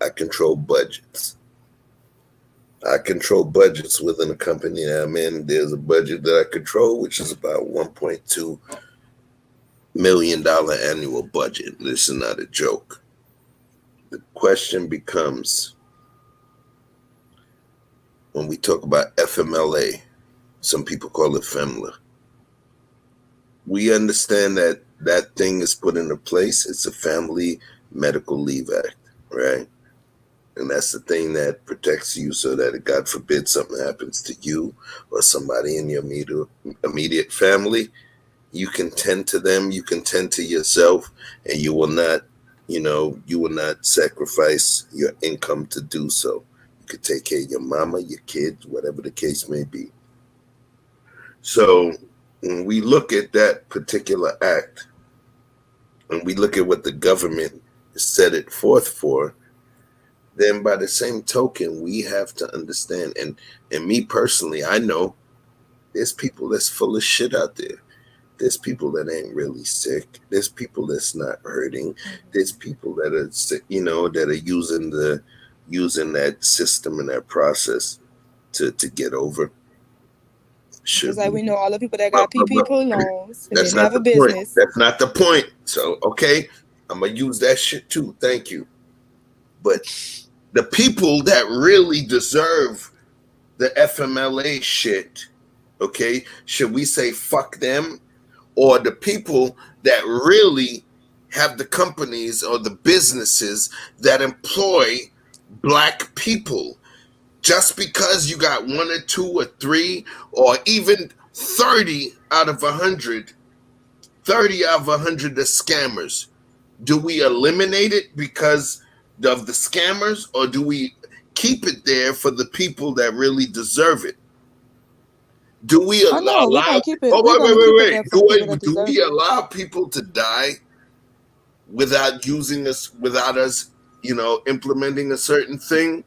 I control budgets. I control budgets within a company that I'm in. There's a budget that I control, which is about $1.2 million annual budget. This is not a joke. The question becomes, when we talk about FMLA, some people call it FEMLA. We understand that that thing is put into place. It's a Family Medical Leave Act, right? And that's the thing that protects you so that, God forbid, something happens to you or somebody in your immediate family, you can tend to them, you can tend to yourself, and you will not, you will not sacrifice your income to do so. You could take care of your mama, your kids, whatever the case may be. So when we look at that particular act, and we look at what the government set it forth for, then by the same token, we have to understand, and me personally, I know there's people that's full of shit out there. There's people that ain't really sick. There's people that's not hurting. There's people that are sick, that are using that system and that process to get over. It's like we know all the people that got PPP loans and That's didn't not have a the point. business. That's not the point. So, okay, I'm going to use that shit too. Thank you. But the people that really deserve the FMLA shit, okay, should we say fuck them? Or the people that really have the companies or the businesses that employ Black people? Just because you got 1 or 2 or 3 or even 30 out of 100, 30 out of 100 are scammers. Do we eliminate it because of the scammers, or do we keep it there for the people that really deserve it? Do we allow? We're gonna keep it. Wait. Do we allow people to die without using us, without us, implementing a certain thing,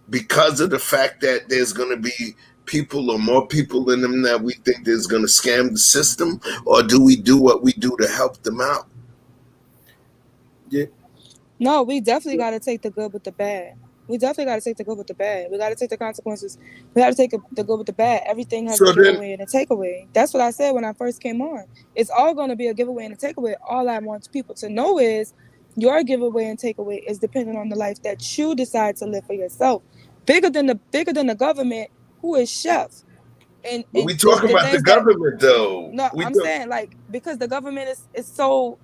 because of the fact that there's going to be people or more people in them that we think there's going to scam the system? Or do we do what we do to help them out? Yeah. No, we definitely got to take the good with the bad. We definitely got to take the good with the bad. We got to take the consequences. We got to take the good with the bad. Everything has a giveaway and a takeaway. That's what I said when I first came on. It's all going to be a giveaway and a takeaway. All I want people to know is your giveaway and takeaway is dependent on the life that you decide to live for yourself. Bigger than the government, who is chef. And we talk about the government, though. No, saying, like, because the government is so,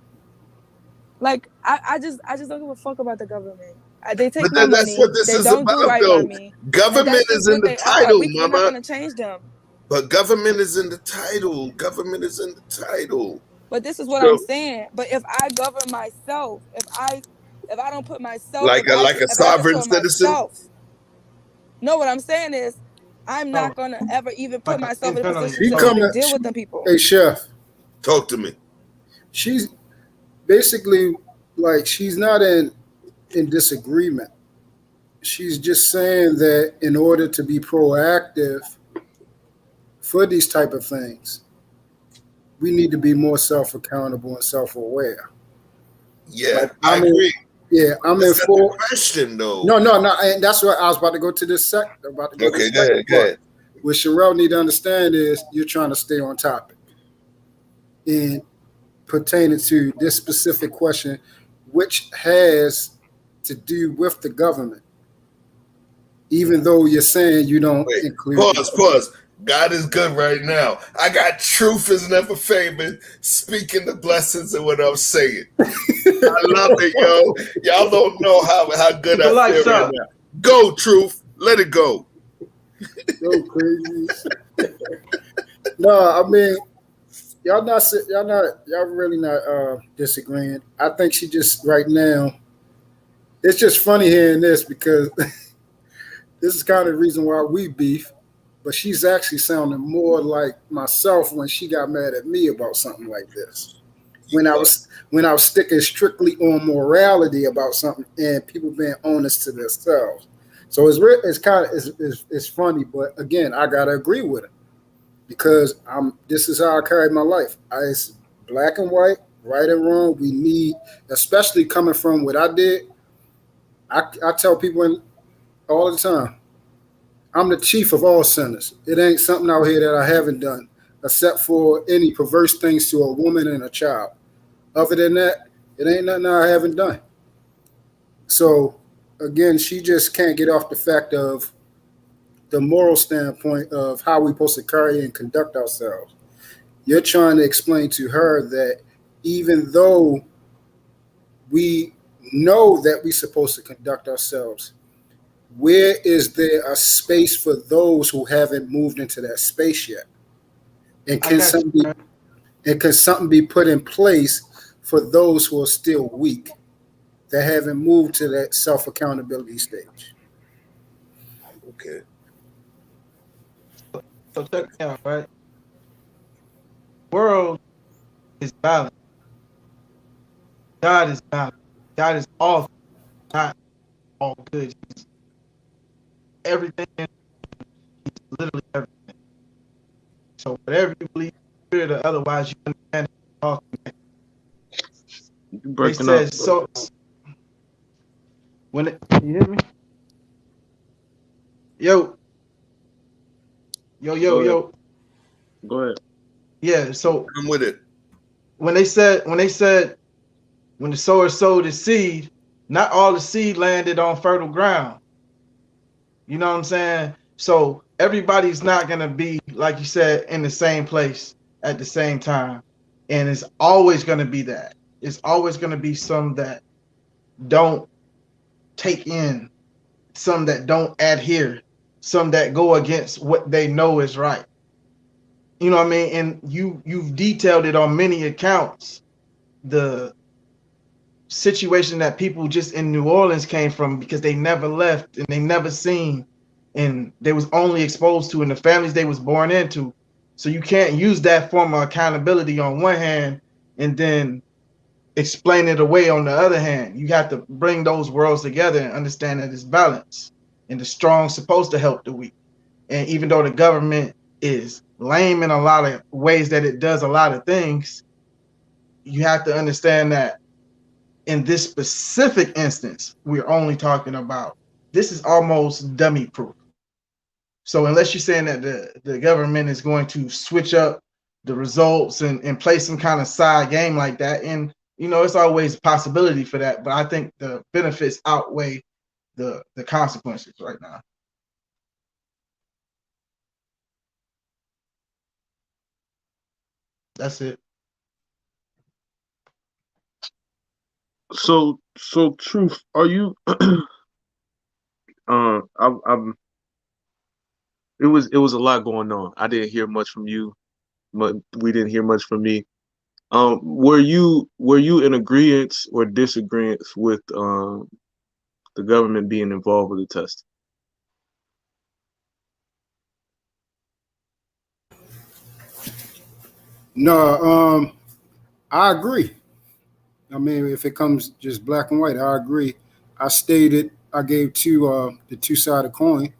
like, I just don't give a fuck about the government. They take my money. That's what this is about, do right by me. Government is in the title, Mama. We're not gonna change them. But government is in the title. Government is in the title. But this is what I'm saying. But if I govern myself, if I don't put myself like a sovereign citizen. No, what I'm saying is, I'm not gonna ever even put myself in a position to deal with them people. Hey, Chef, talk to me. She's basically like, she's not in disagreement. She's just saying that in order to be proactive for these type of things, we need to be more self-accountable and self-aware. Yeah, like, I agree. Yeah, I'm in full question though. No, and that's what I was about to go to this sector. Okay, go ahead. What Sherelle need to understand is you're trying to stay on topic. And pertaining to this specific question, which has to do with the government, even though you're saying you don't include. Pause. God is good right now. I got truth is never favored, speaking the blessings of what I'm saying. I love it, yo. Y'all don't know how good I feel right now. Go, truth. Let it go. So crazy. No, I mean, y'all really not disagreeing. I think she just right now. It's just funny hearing this because this is kind of the reason why we beef. But she's actually sounding more like myself when she got mad at me about something like this. When I was sticking strictly on morality about something and people being honest to themselves. So it's funny, but again, I gotta agree with it because this is how I carry my life. It's black and white, right and wrong. We need, especially coming from what I did. I tell people all the time, I'm the chief of all sinners. It ain't something out here that I haven't done, except for any perverse things to a woman and a child. Other than that, it ain't nothing I haven't done. So, again, she just can't get off the fact of the moral standpoint of how we're supposed to carry and conduct ourselves. You're trying to explain to her that even though we know that we're supposed to conduct ourselves, where is there a space for those who haven't moved into that space yet? And can something be put in place for those who are still weak, that haven't moved to that self-accountability stage? Okay. So check it out, right? The world is balanced. God is balanced. God is all, not all good. He's everything. He's literally everything. So whatever you believe, spirit or otherwise, you understand all. They said so. When you hear me? Yo. Go ahead. Yeah. So I'm with it. When they said when the sower sowed his seed, not all the seed landed on fertile ground. You know what I'm saying? So everybody's not gonna be, like you said, in the same place at the same time. And it's always gonna be that. It's always gonna be some that don't take in, some that don't adhere, some that go against what they know is right. You know what I mean? And you've detailed it on many accounts, the situation that people just in New Orleans came from, because they never left and they never seen, and they was only exposed to in the families they was born into. So you can't use that form of accountability on one hand and then explain it away on the other hand. You have to bring those worlds together and understand that it's balance, and the strong supposed to help the weak. And even though the government is lame in a lot of ways that it does a lot of things, you have to understand that in this specific instance, we're only talking about, this is almost dummy proof. So unless you're saying that the government is going to switch up the results and play some kind of side game like that, and it's always a possibility for that, but I think the benefits outweigh the consequences right now. That's it. So truth, are you it was a lot going on. I didn't hear much from you, but we didn't hear much from me. Were you in agreement or disagreement with the government being involved with the test? No, I agree. I mean, if it comes just black and white, I agree. I gave the two-sided coin.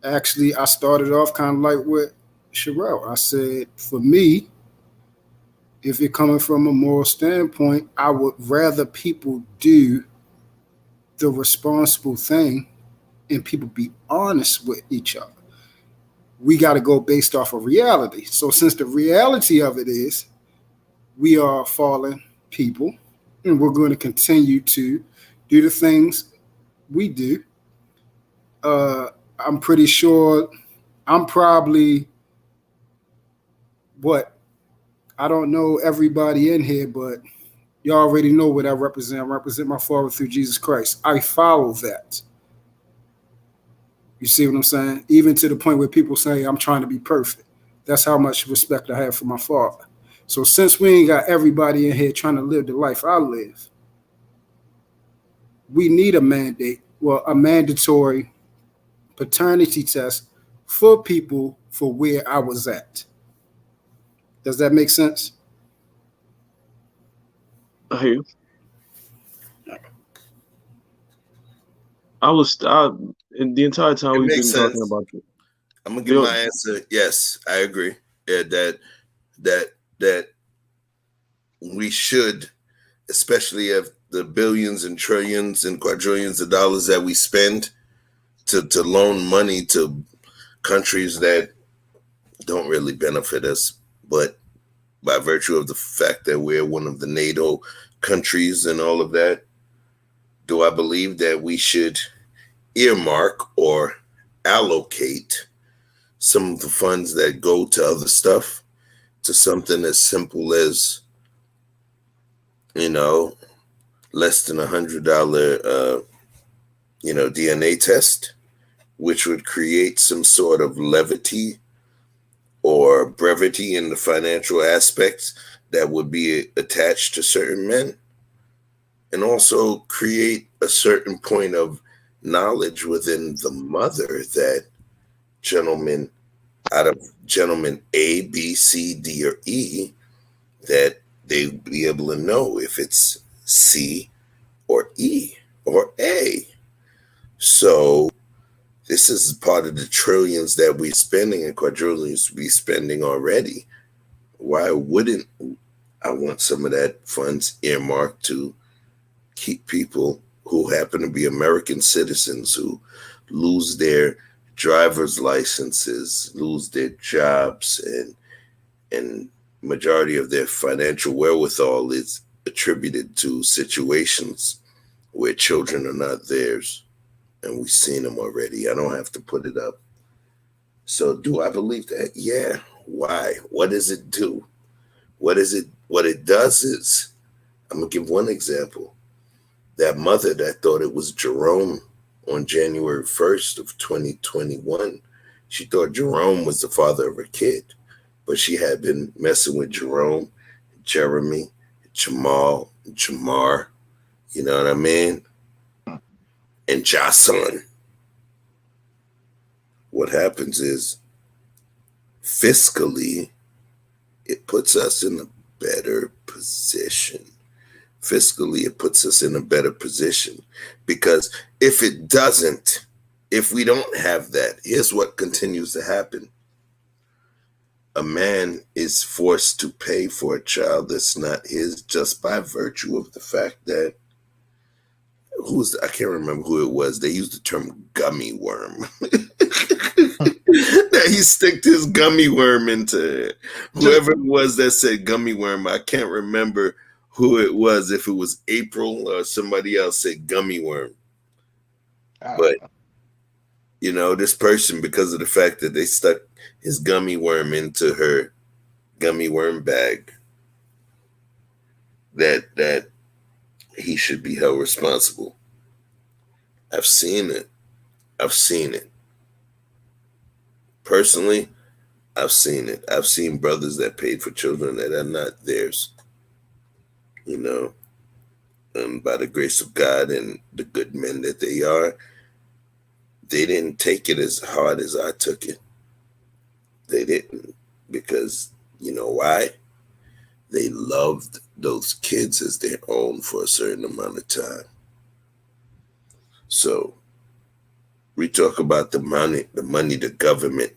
Actually, I started off kind of like with Sherelle. I said, for me, if you're coming from a moral standpoint, I would rather people do the responsible thing and people be honest with each other. We got to go based off of reality. So since the reality of it is, we are fallen people, and we're going to continue to do the things we do. I'm pretty sure I'm probably what I don't know everybody in here, but you already know what I represent. I represent my Father through Jesus Christ. I follow that. You see what I'm saying? Even to the point where people say I'm trying to be perfect. That's how much respect I have for my Father. So since we ain't got everybody in here trying to live the life I live, we need a mandate, well, a mandatory paternity test for people for where I was at. Does that make sense? I hear you. In the entire time we've been talking about it. I'm gonna give my answer. Yes, I agree. Yeah, that we should, especially if the billions and trillions and quadrillions of dollars that we spend to loan money to countries that don't really benefit us, but by virtue of the fact that we're one of the NATO countries and all of that, do I believe that we should earmark or allocate some of the funds that go to other stuff to something as simple as, less than $100, DNA test, which would create some sort of levity or brevity in the financial aspects that would be attached to certain men, and also create a certain point of knowledge within the mother that gentlemen, out of gentlemen A, B, C, D, or E, that they would be able to know if it's C or E or A. So this is part of the trillions that we're spending and quadrillions we're spending already. Why wouldn't I want some of that funds earmarked to keep people who happen to be American citizens who lose their driver's licenses, lose their jobs, and majority of their financial wherewithal is attributed to situations where children are not theirs. And we've seen them already. I don't have to put it up. So do I believe that? Yeah. Why? What does it do? What it does is, I'm going to give one example. That mother that thought it was Jerome on January 1st of 2021, she thought Jerome was the father of her kid, but she had been messing with Jerome, Jeremy, Jamal, Jamar, you know what I mean? And Jocelyn. What happens is, fiscally, it puts us in a better position. Fiscally, it puts us in a better position, because if it doesn't, if we don't have that, here's what continues to happen. A man is forced to pay for a child that's not his just by virtue of the fact that I can't remember who it was. They used the term gummy worm. That he sticked his gummy worm into it. Whoever it was that said gummy worm, I can't remember who it was, if it was April or somebody else said gummy worm. But, this person, because of the fact that they stuck his gummy worm into her gummy worm bag, that he should be held responsible. I've seen it. Personally, I've seen it. I've seen brothers that paid for children that are not theirs. By the grace of God and the good men that they are, they didn't take it as hard as I took it. They didn't, because you know why? They loved those kids as their own for a certain amount of time. So we talk about the money the government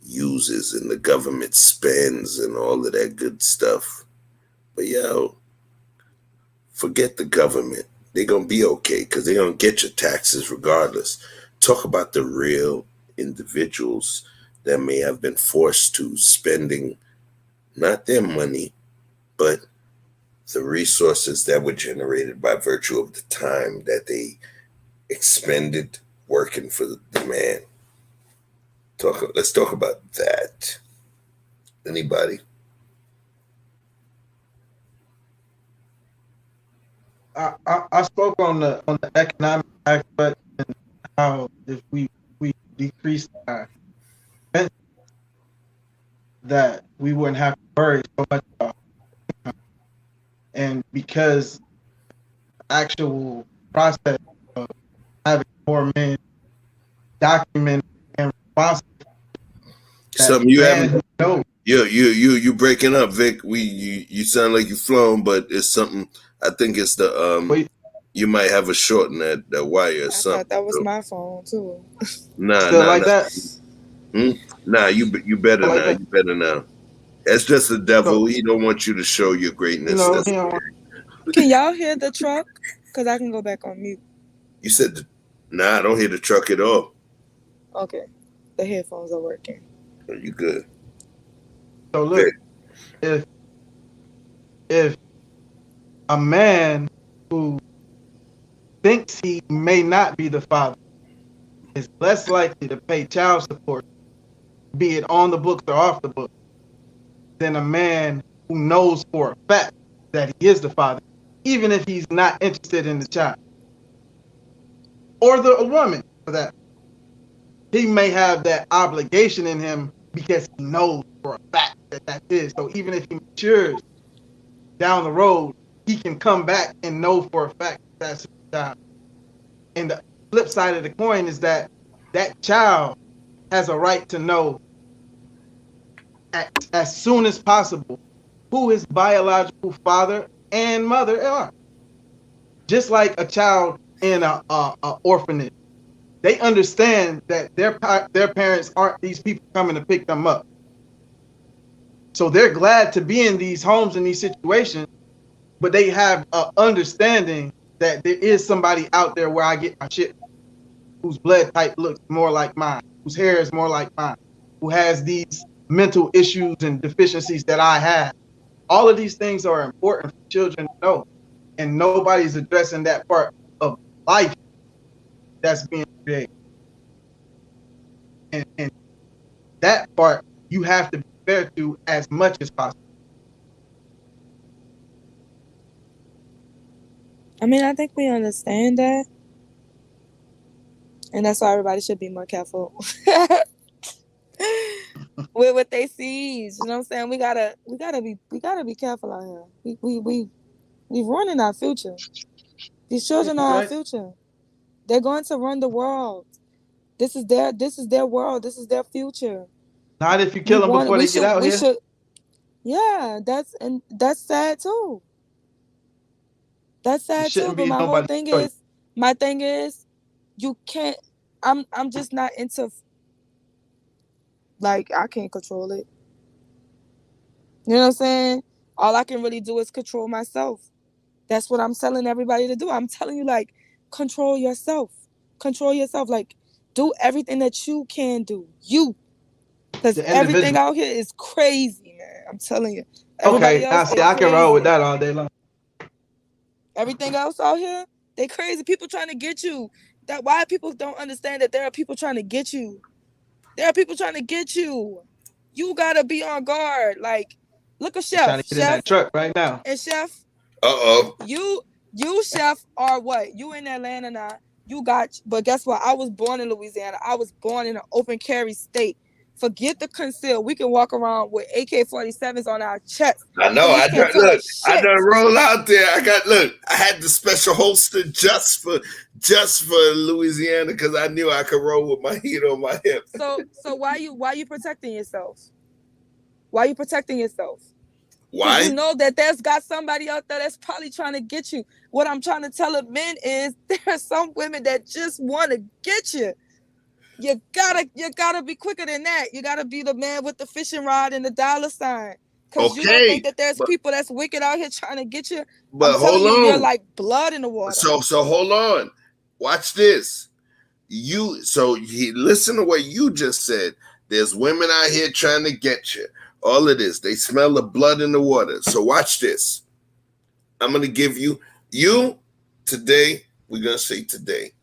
uses and the government spends and all of that good stuff. But forget the government. They're going to be okay because they're going to get your taxes regardless. Talk about the real individuals that may have been forced to spending not their money, but the resources that were generated by virtue of the time that they expended working for the man. Let's talk about that. Anybody? I spoke on the economic aspect and how if we decrease our expenses, that we wouldn't have to worry so much about income. And because the actual process of having more men documented and responsible, Something you man haven't. who knows. You breaking up, Vic. You sound like you're flowing, but it's something. I think it's the Wait, you might have a short in that wire or I something. thought that was my phone too. Nah, still like that? Nah, you better Like now. that. You better now. That's just the devil. So, He don't want you to show your greatness. you know, That's you know, Can y'all hear the truck? Cause I can go back on mute. you said. Nah, I don't hear the truck at all. Okay, the headphones are working. Oh, you good? so look, if a man who thinks he may not be the father is less likely to pay child support, be it on the books or off the books, than a man who knows for a fact that he is the father, even if he's not interested in the child. Or a woman, for that. He may have that obligation in him because he knows for a fact that that's his. So even if he matures down the road, he can come back and know for a fact that's his child. And the flip side of the coin is that that child has a right to know as soon as possible who his biological father and mother are. Just like a child in a orphanage, they understand that their parents aren't these people coming to pick them up. So they're glad to be in these homes, in these situations, but they have an understanding that there is somebody out there where I get my shit, whose blood type looks more like mine, whose hair is more like mine, who has these mental issues and deficiencies that I have. All of these things are important for children to know, and nobody's addressing that part of life that's being created. And that part you have to be fair to as much as possible. I mean, I think we understand that, and that's why everybody should be more careful with what they see. You know what I'm saying? We gotta be careful out here. We ruining our future. These children are our future. They're going to run the world. This is their world. This is their future. Not if you kill them before they get out here. Yeah, that's sad too. That's sad too. But my thing is, you can't. I'm just not into. Like, I can't control it. You know what I'm saying? All I can really do is control myself. That's what I'm telling everybody to do. I'm telling you, like, control yourself. Control yourself. Like, do everything that you can do. Because everything out here is crazy, man. I'm telling you. Everybody else, I can roll with that all day long. Everything else out here, they crazy. People trying to get you. That why people don't understand that there are people trying to get you. There are people trying to get you. You gotta be on guard. Like, look at Chef. Trying to get in that truck right now. And Chef. You Chef are what? You in Atlanta now. But guess what? I was born in Louisiana. I was born in an open carry state. Forget the conceal. We can walk around with AK-47s on our chest. I know. I done roll out there. I had the special holster just for Louisiana because I knew I could roll with my heat on my hip. So why you protecting yourself? Why you protecting yourself? Why? You know that there's got somebody out there that's probably trying to get you. What I'm trying to tell the men is there are some women that just want to get you. You gotta be quicker than that. You gotta be the man with the fishing rod and the dollar sign. Because you don't think that there's people that's wicked out here trying to get you. But I'm telling you, you're like blood in the water. So hold on. Watch this. Listen to what you just said. There's women out here trying to get you. All of this. They smell the blood in the water. So watch this. I'm gonna give you today. We're gonna say today.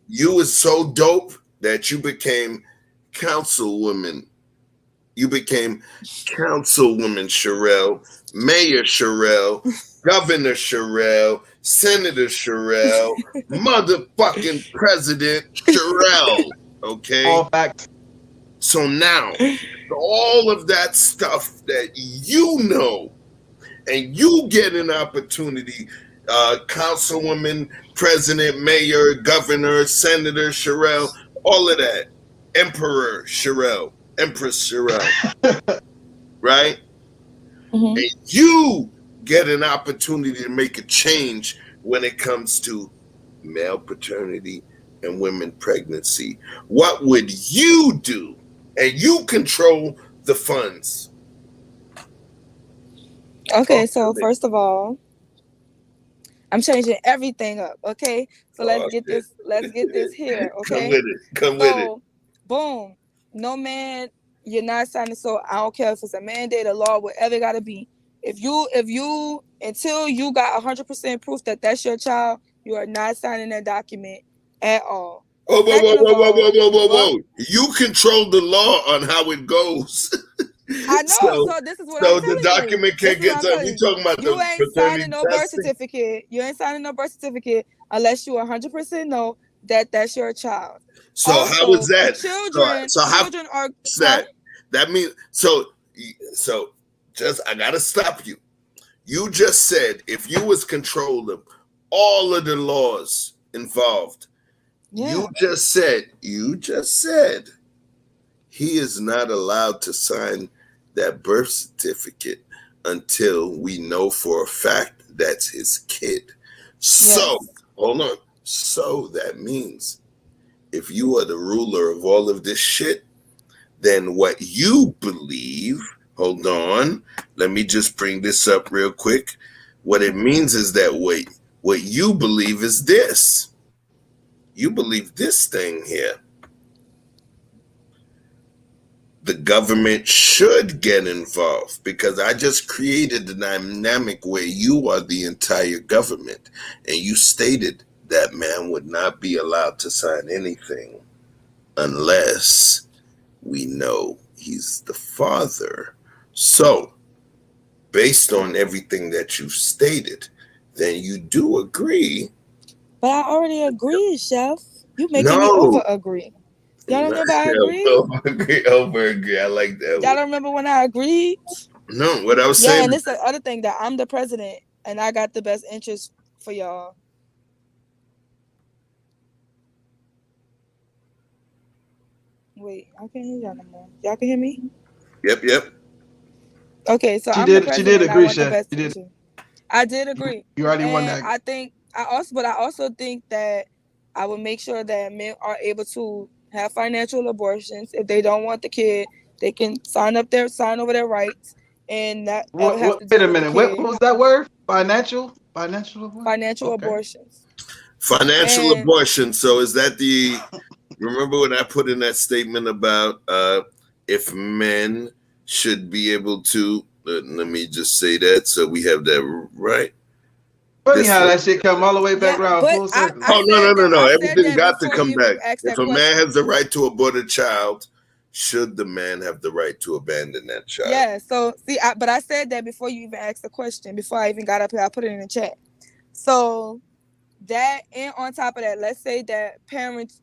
You was so dope that you became councilwoman. You became councilwoman Sherelle, Mayor Sherelle, Governor Sherelle, Senator Sherelle, motherfucking President Sherelle. Okay. All facts. So now, all of that stuff that you know, and you get an opportunity, councilwoman, president, mayor, governor, senator, Sherelle, all of that, emperor Sherelle, empress Sherelle, right? Mm-hmm. And you get an opportunity to make a change when it comes to male paternity and women pregnancy. What would you do? And you control the funds. Okay, so first of all, I'm changing everything up. Okay, so let's get this here. Okay, Come with it. Boom, no man, you're not signing. So I don't care if it's a mandate, a law, whatever it gotta be. If you until you got 100% proof that that's your child, you are not signing that document at all. Oh, whoa. You control the law on how it goes. I know. So this is what I'm telling you. So the document can't get done. We talking about you the ain't signing no birth certificate. You ain't signing no birth certificate unless you 100% know that that's your child. So also, how is that? Children are that. That means so just I gotta stop you. You just said if you was controlling all of the laws involved, you just said he is not allowed to sign that birth certificate until we know for a fact that's his kid. So, hold on. So that means if you are the ruler of all of this shit, then what you believe, hold on, let me just bring this up real quick. What it means is that what you believe is this. You believe this thing here. The government should get involved because I just created the dynamic where you are the entire government, and you stated that man would not be allowed to sign anything unless we know he's the father. So, based on everything that you've stated, then you do agree. But I already agreed, Chef. You making me over agree. Y'all don't remember I agreed? Over agree. I like that. Y'all don't remember when I agreed? No, what I was saying. Yeah, and it's the other thing that I'm the president and I got the best interest for y'all. Wait, I can't hear y'all no more. Y'all can hear me? Yep. Okay, so she did agree, Chef. I did agree. You already won that. I also think that I would make sure that men are able to have financial abortions. If they don't want the kid, they can sign over their rights, and that would have to do wait a minute. What was that word? Financial abortions. Financial abortion. So is that the? Remember when I put in that statement about if men should be able to? Let me just say that so we have that right. Funny how that shit come all the way back around full circle. No. Everything got to come back. If a man has the right to abort a child, should the man have the right to abandon that child? Yeah. So see, but I said that before you even asked the question. Before I even got up here, I put it in the chat. So that, and on top of that, let's say that parents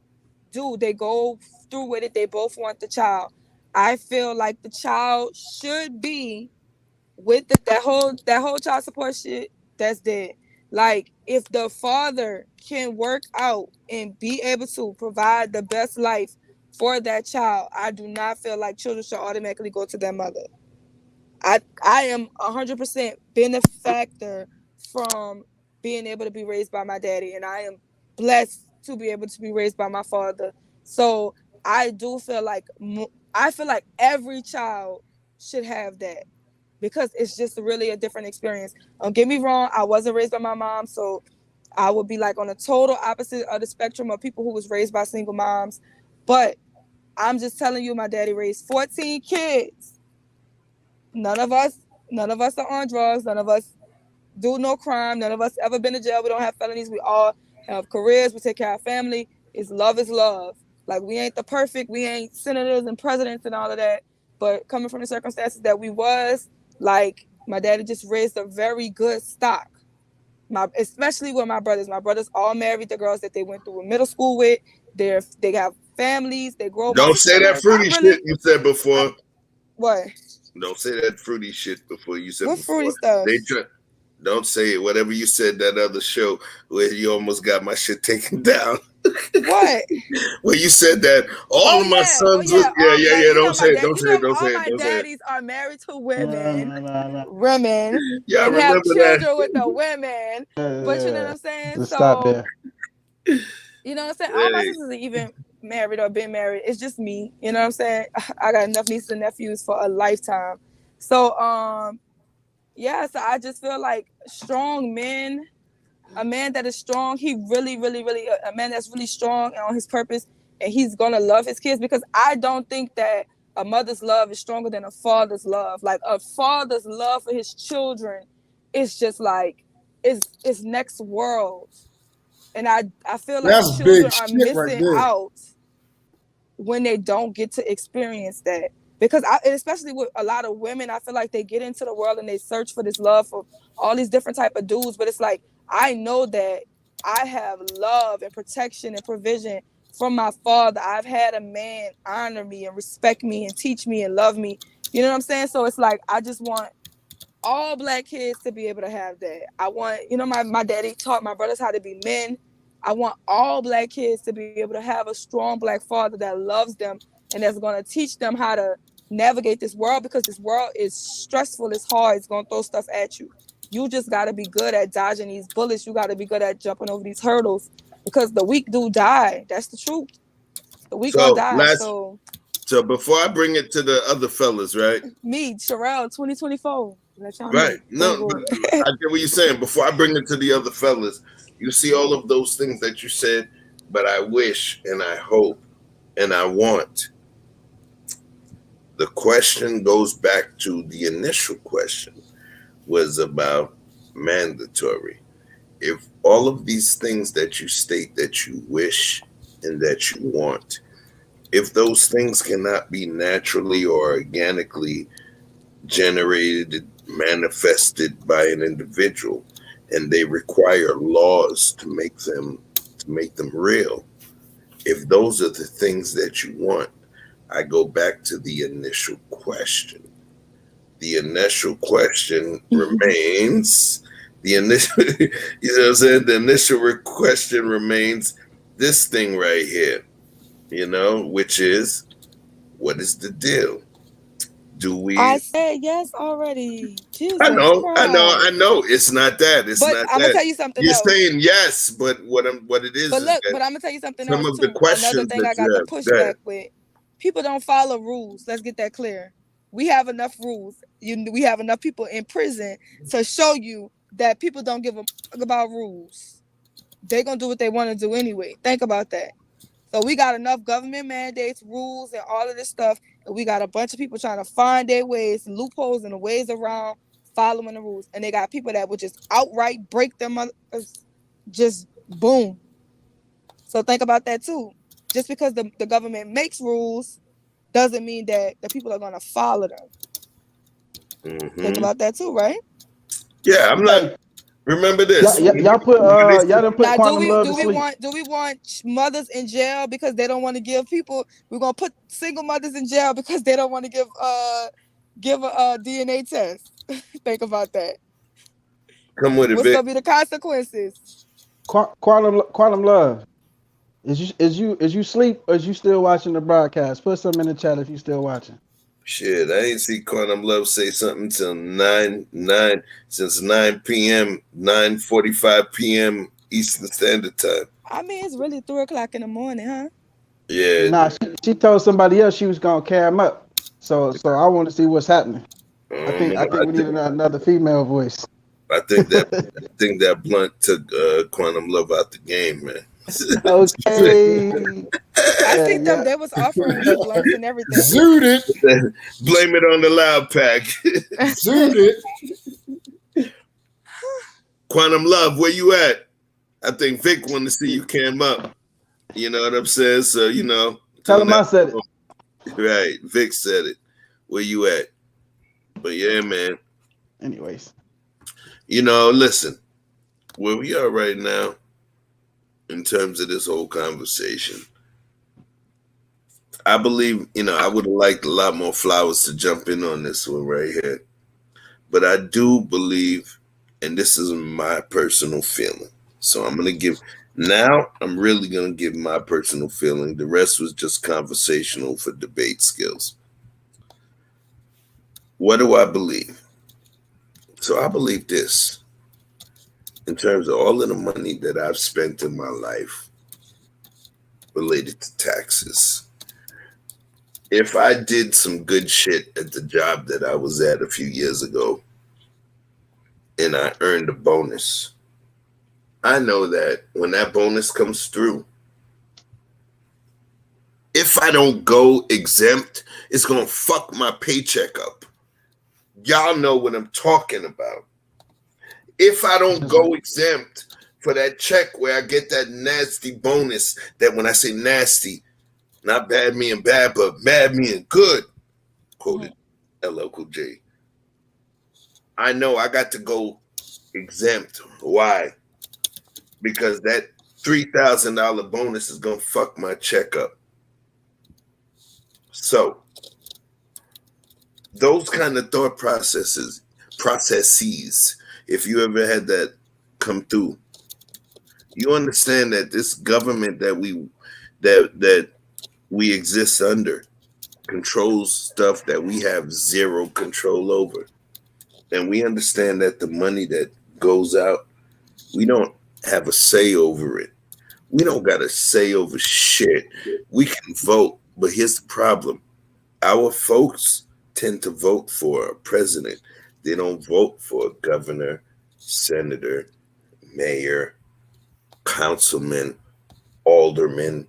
they go through with it. They both want the child. I feel like the child should be with that whole child support shit that's dead. Like, if the father can work out and be able to provide the best life for that child, I do not feel like children should automatically go to their mother. I am 100% benefactor from being able to be raised by my daddy, and I am blessed to be able to be raised by my father. So I do feel like every child should have that, because it's just really a different experience. Don't get me wrong, I wasn't raised by my mom, so I would be like on a total opposite of the spectrum of people who was raised by single moms. But I'm just telling you, my daddy raised 14 kids. None of us are on drugs. None of us do no crime. None of us ever been to jail. We don't have felonies. We all have careers. We take care of our family. It's love is love. Like, we ain't the perfect. We ain't senators and presidents and all of that. But coming from the circumstances that we was, like, my daddy just raised a very good stock. Especially with my brothers. My brothers all married the girls that they went through middle school with. They have families. They grow up. Don't say that fruity shit you said before. What? Don't say that fruity shit before you said. What before. fruity stuff? Don't say it. Whatever you said that other show where you almost got my shit taken down. What? Well, you said that all of my sons. Don't say it. Don't say it. Don't say it. All my daddies are married to women, yeah, and have children with the women. But you know what I'm saying? Just stop there. You know what I'm saying? All my sisters are even married or been married. It's just me. You know what I'm saying? I got enough nieces and nephews for a lifetime. So, yeah. So I just feel like strong men. A man that is strong, he really, a man that's really strong on his purpose, and he's gonna love his kids, because I don't think that a mother's love is stronger than a father's love. Like, a father's love for his children is just like, it's next world. And I feel like That's children are big shit missing right there. out when they don't get to experience that. Because especially with a lot of women, I feel like they get into the world and they search for this love for all these different type of dudes. But it's like, I know that I have love and protection and provision from my father. I've had a man honor me and respect me and teach me and love me. You know what I'm saying? So it's like, I just want all Black kids to be able to have that. I want, my daddy taught my brothers how to be men. I want all Black kids to be able to have a strong Black father that loves them and that's going to teach them how to navigate this world, because this world is stressful, it's hard, it's going to throw stuff at you. You just got to be good at dodging these bullets. You got to be good at jumping over these hurdles, because the weak do die. That's the truth. The weak gonna die. So before I bring it to the other fellas, right? Me, Sherelle, 2024. Right. No, I get what you're saying. Before I bring it to the other fellas, you see all of those things that you said, but I wish and I hope and I want. The question goes back to the initial question, was about mandatory. If all of these things that you state that you wish and that you want, if those things cannot be naturally or organically generated, manifested by an individual, and they require laws to make them real, if those are the things that you want, I go back to the initial question. The initial question remains, the initial, you know what I'm saying? The initial question remains this thing right here, which is, what is the deal? Do we? I said yes already. Jesus I know. It's not that. I'm gonna tell you something You're else. saying yes, but what it is. But look, but I'm gonna tell you something else. Some of the questions. Another thing I got to push back with. People don't follow rules. Let's get that clear. We have enough rules. We have enough people in prison to show you that people don't give a fuck about rules. They're gonna do what they want to do anyway. Think about that. So we got enough government mandates, rules, and all of this stuff, and we got a bunch of people trying to find their ways, loopholes, and the ways around following the rules. And they got people that would just outright break them, just boom. So think about that too. Just because the government makes rules doesn't mean that the people are going to follow them. Mm-hmm. Think about that too, right? Yeah, I'm not. Remember this. Y'all put quantum love to sleep. Do we want mothers in jail because they don't want to give people? We're gonna put single mothers in jail because they don't want to give a DNA test. Think about that. Come with it. What's gonna be the consequences? Quantum love. Is you sleep or is you still watching the broadcast? Put something in the chat if you still watching. Shit, I ain't see Quantum Love say something till 9 p.m., 9:45 p.m. Eastern Standard Time. I mean, it's really 3:00 in the morning, huh? Yeah. Nah, she told somebody else she was gonna carry him up. So I want to see what's happening. I think we need another female voice. I think that Blunt took Quantum Love out the game, man. Okay. I think they was offering me blunts and everything. Zoot it. Blame it on the loud pack. Zoot it. Quantum Love, where you at? I think Vic wanted to see you came up. You know what I'm saying? So, you know. Tell him I said it. Right. Vic said it. Where you at? But yeah, man. Anyways. You know, listen. Where we are right now, in terms of this whole conversation, I believe, you know, I would have liked a lot more flowers to jump in on this one right here. But I do believe, and this is my personal feeling. So I'm really going to give my personal feeling. The rest was just conversational for debate skills. What do I believe? So I believe this. In terms of all of the money that I've spent in my life related to taxes, if I did some good shit at the job that I was at a few years ago and I earned a bonus, I know that when that bonus comes through, if I don't go exempt, it's going to fuck my paycheck up. Y'all know what I'm talking about. If I don't go exempt for that check where I get that nasty bonus, that when I say nasty, not bad meaning bad, but bad meaning good, quoted LL Cool J. I know I got to go exempt. Why? Because that $3,000 bonus is going to fuck my check up. So those kind of thought processes, if you ever had that come through, you understand that this government that we exist under controls stuff that we have zero control over. And we understand that the money that goes out, we don't have a say over it. We don't got a say over shit. We can vote, but here's the problem. Our folks tend to vote for a president. They don't vote for a governor, senator, mayor, councilman, alderman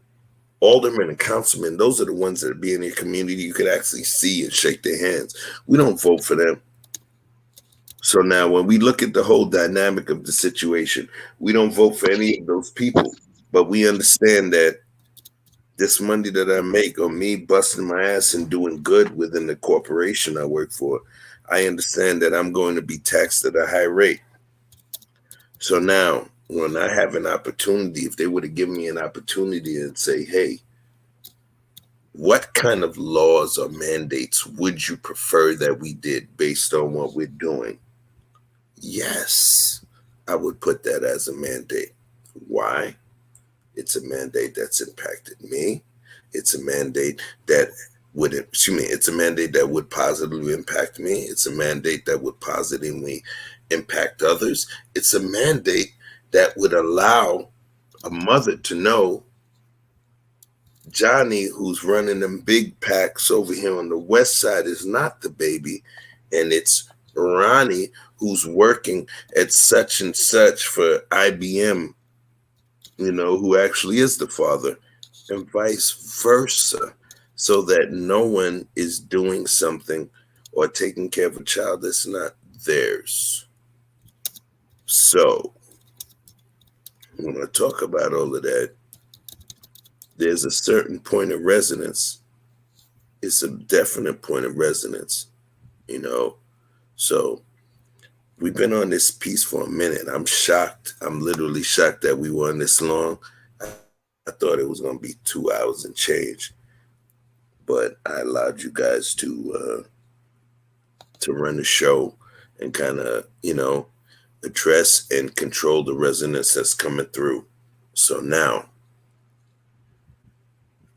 and councilmen. Those are the ones that be in your community you could actually see and shake their hands. We don't vote for them. So now when we look at the whole dynamic of the situation, we don't vote for any of those people, but we understand that this money that I make, or me busting my ass and doing good within the corporation I work for, I understand that I'm going to be taxed at a high rate. So now when I have an opportunity, if they would have given me an opportunity and say, hey, what kind of laws or mandates would you prefer that we did based on what we're doing? Yes, I would put that as a mandate. Why? It's a mandate that's impacted me. It's a mandate that it's a mandate that would positively impact me. It's a mandate that would positively impact others. It's a mandate that would allow a mother to know Johnny, who's running them big packs over here on the west side, is not the baby, and it's Ronnie who's working at such and such for IBM, you know, who actually is the father, and vice versa, so that no one is doing something or taking care of a child that's not theirs. So when I talk about all of that, there's a certain point of resonance. It's a definite point of resonance, you know. So we've been on this piece for a minute. I'm shocked. I'm literally shocked that we were on this long. I thought it was going to be 2 hours and change, but I allowed you guys to run the show and kind of, you know, address and control the resonance that's coming through. So now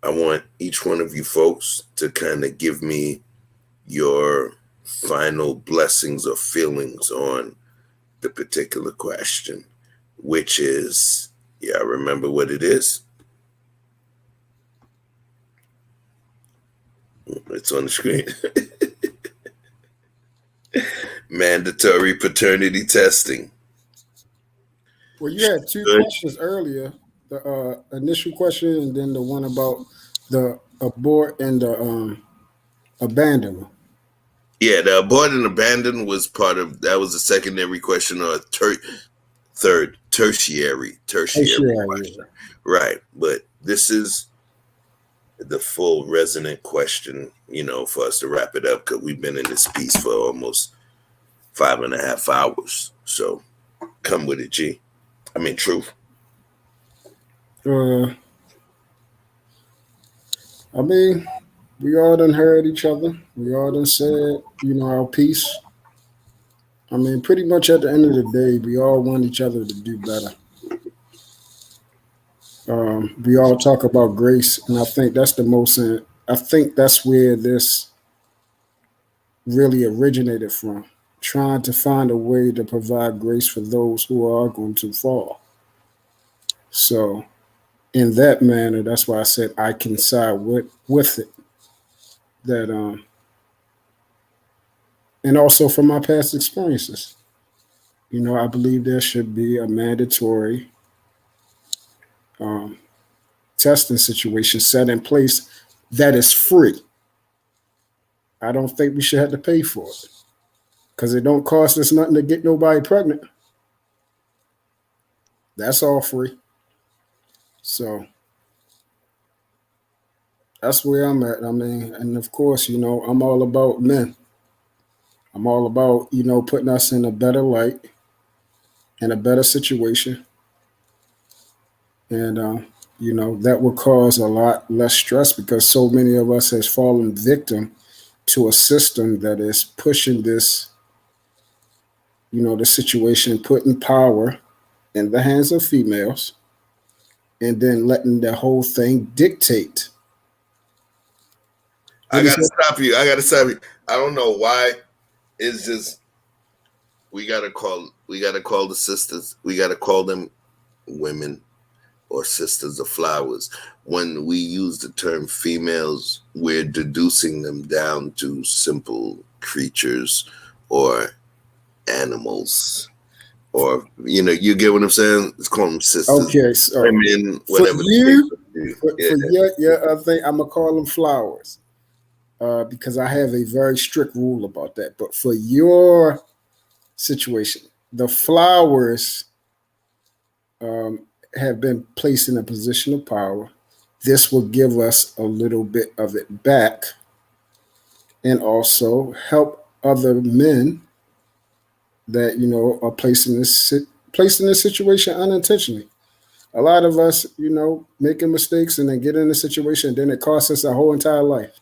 I want each one of you folks to kind of give me your final blessings or feelings on the particular question, which is, yeah, remember what it is? It's on the screen. Mandatory paternity testing. Well, you had two questions earlier. The initial question and then the one about the abort and the abandon. Yeah, the abort and abandon was part of, that was a secondary question, or third, tertiary. Right. But this is the full resonant question, for us to wrap it up, because we've been in this piece for almost 5.5 hours. So come with it, G. I mean, truth. I mean, we all done heard each other. We all done said, our piece. I mean, pretty much at the end of the day, we all want each other to do better. We all talk about grace, and I think that's I think that's where this really originated from, trying to find a way to provide grace for those who are going to fall. So in that manner, that's why I said I can side with it. That and also from my past experiences, I believe there should be a mandatory testing situation set in place that is free. I don't think we should have to pay for it, because it don't cost us nothing to get nobody pregnant. That's all free. So that's where I'm at. I mean, and of course, I'm all about men. I'm all about, putting us in a better light, in a better situation. And, that would cause a lot less stress, because so many of us has fallen victim to a system that is pushing this, the situation, putting power in the hands of females, and then letting the whole thing dictate. I gotta stop you. I don't know why. It's just we gotta call the sisters. We gotta call them women or sisters of flowers. When we use the term females, we're deducing them down to simple creatures or animals, or you get what I'm saying? Let's call them sisters. Okay, so women, whatever. I think I'm gonna call them flowers, because I have a very strict rule about that. But for your situation, the flowers have been placed in a position of power. This will give us a little bit of it back, and also help other men that are placed in this situation unintentionally. A lot of us, making mistakes and then get in a situation, and then it costs us our whole entire life.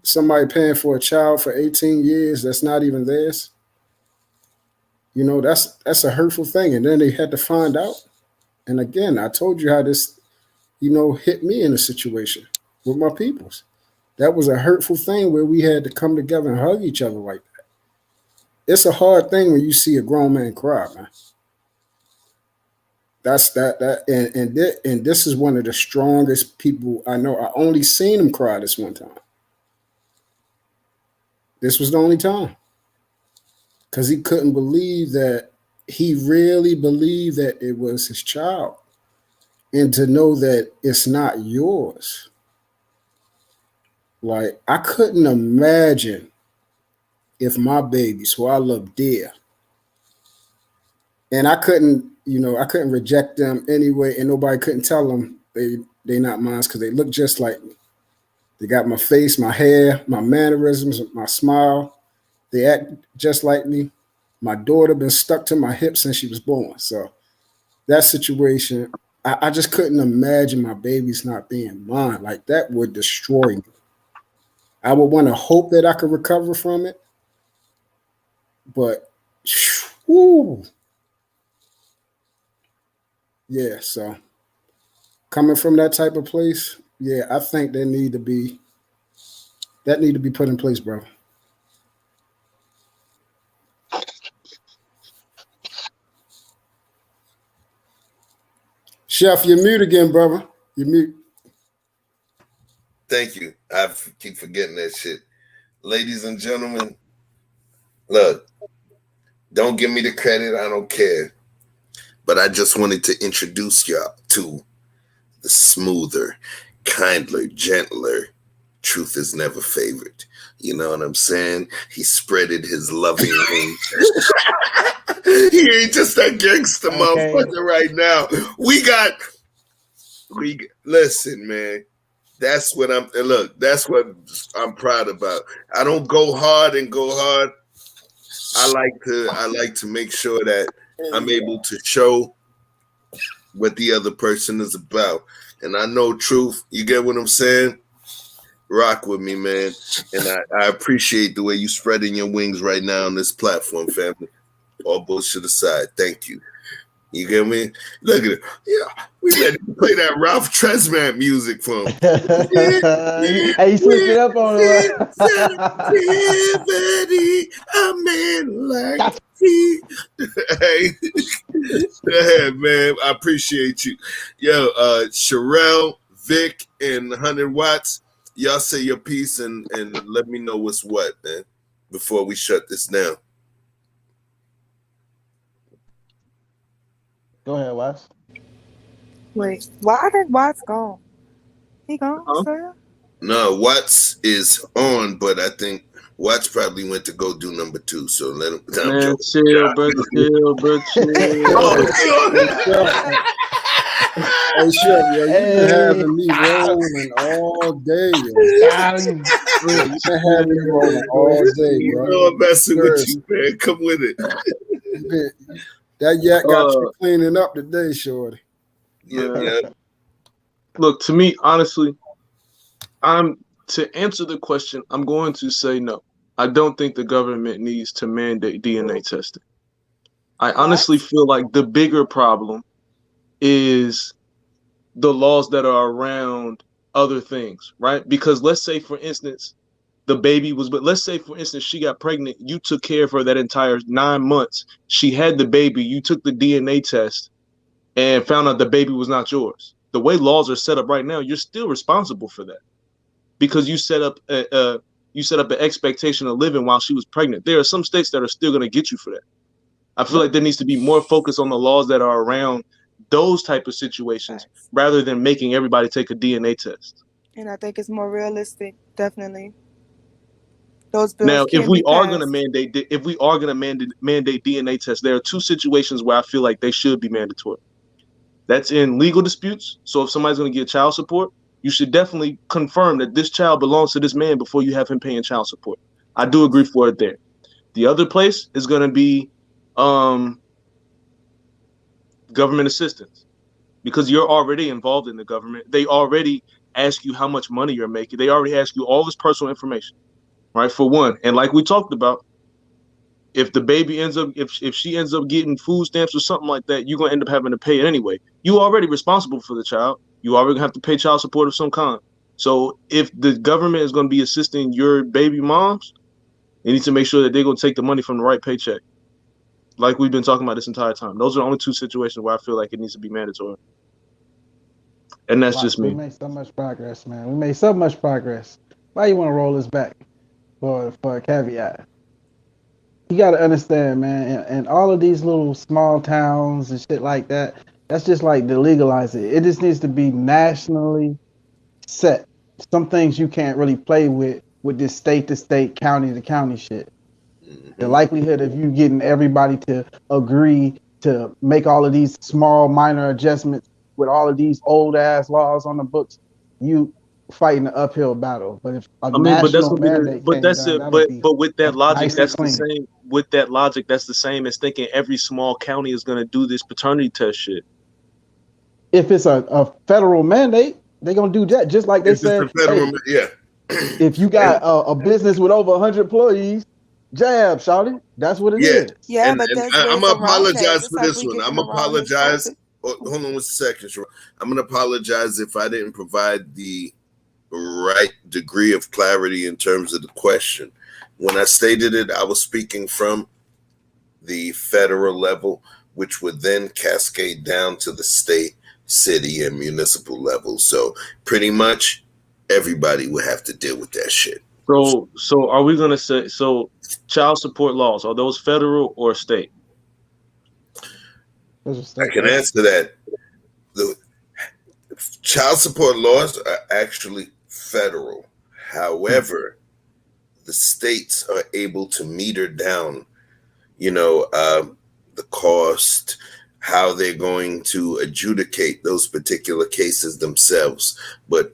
Somebody paying for a child for 18 years that's not even theirs. That's a hurtful thing. And then they had to find out. And again, I told you how this, hit me in a situation with my peoples. That was a hurtful thing where we had to come together and hug each other like that. It's a hard thing when you see a grown man cry, man. That's and this is one of the strongest people I know. I only seen him cry this one time. This was the only time. Because he couldn't believe that, he really believed that it was his child. And to know that it's not yours. Like, I couldn't imagine if my babies, who I love dear, and I couldn't reject them anyway, and nobody couldn't tell them they not mine, because they look just like me. They got my face, my hair, my mannerisms, my smile. They act just like me. My daughter been stuck to my hip since she was born. So that situation, I just couldn't imagine my babies not being mine. Like, that would destroy me. I would want to hope that I could recover from it. But, whoo. Yeah, so coming from that type of place, yeah, I think that need to be put in place, bro. Chef, you're mute again, brother. You're mute. Thank you. I keep forgetting that shit. Ladies and gentlemen, look, don't give me the credit. I don't care. But I just wanted to introduce y'all to the smoother, kindler, gentler Truth Is Never Favored. You know what I'm saying? He spreaded his loving wings. He ain't just that gangster Okay. motherfucker right now. Listen, man. That's what that's what I'm proud about. I don't go hard. I like to make sure that I'm able to show what the other person is about. And I know truth. You get what I'm saying? Rock with me, man. And I appreciate the way you spreading your wings right now on this platform, family. All bullshit aside. Thank you. You get me? Look at it. Yeah, we ready to play that Ralph Tresvant music from. Hey, you switched it up on him. A man like me. Hey, go ahead, man. I appreciate you. Yo, Sherelle, Vic, and 100 Watts, y'all say your piece and let me know what's what, man, before we shut this down. Go ahead, Watts. Wait, why did Watts gone? He gone, sir? No, Watts is on, but I think Watts probably went to go do number 2. So let him. Man, chill, bro. Chill, bro. Chill. Hey, Chef, yo, you've been having me rolling all day, yo. You've been having me rolling all day, bro. I'm messing with you, man. Come with it. That yak got you cleaning up today, shorty. Yeah. Look, to me, honestly, to answer the question, I'm going to say no. I don't think the government needs to mandate DNA testing. I honestly feel like the bigger problem is the laws that are around other things, right? Because let's say, for instance, let's say, for instance, she got pregnant. You took care of her that entire 9 months. She had the baby. You took the DNA test and found out the baby was not yours. The way laws are set up right now, you're still responsible for that because you set up an expectation of living while she was pregnant. There are some states that are still going to get you for that. I feel like there needs to be more focus on the laws that are around those type of situations rather than making everybody take a DNA test. And I think it's more realistic, definitely. Those bills now, if can we be are passed. going to mandate DNA tests, there are 2 situations where I feel like they should be mandatory. That's in legal disputes. So if somebody's going to get child support, you should definitely confirm that this child belongs to this man before you have him paying child support. I do agree for it there. The other place is going to be government assistance, because you're already involved in the government. They already ask you how much money you're making. They already ask you all this personal information, right? For one. And like we talked about, if the baby ends up, if she ends up getting food stamps or something like that, you're going to end up having to pay it anyway. You're already responsible for the child. You already have to pay child support of some kind. So if the government is going to be assisting your baby moms, they need to make sure that they're going to take the money from the right paycheck. Like we've been talking about this entire time. Those are the only 2 situations where I feel like it needs to be mandatory. And that's just me. We made so much progress, man. We made so much progress. Why you want to roll this back for a caveat? You got to understand, man, and all of these little small towns and shit like that, that's just like to legalize it. It just needs to be nationally set. Some things you can't really play with this state to state, county to county shit. The likelihood of you getting everybody to agree to make all of these small minor adjustments with all of these old ass laws on the books, you fighting an uphill battle. But if but that's what mandate but that's down, it. But with that logic, nice that's and the same. With that logic, that's the same as thinking every small county is going to do this paternity test shit. If it's a federal mandate, they're gonna do that. Just like they said, if you got a business with over 100 employees, jab, shawty. That's what it is. Yeah, and, but and I'm gonna apologize for this one. I'm gonna apologize. Hold on one second, Sharon. I'm gonna apologize if I didn't provide the right degree of clarity in terms of the question. When I stated it, I was speaking from the federal level, which would then cascade down to the state, city, and municipal level. So pretty much everybody would have to deal with that shit. So are we going to say, child support laws, are those federal or state? I can answer that. The child support laws are actually federal. However, the states are able to meter down, the the cost, how they're going to adjudicate those particular cases themselves. But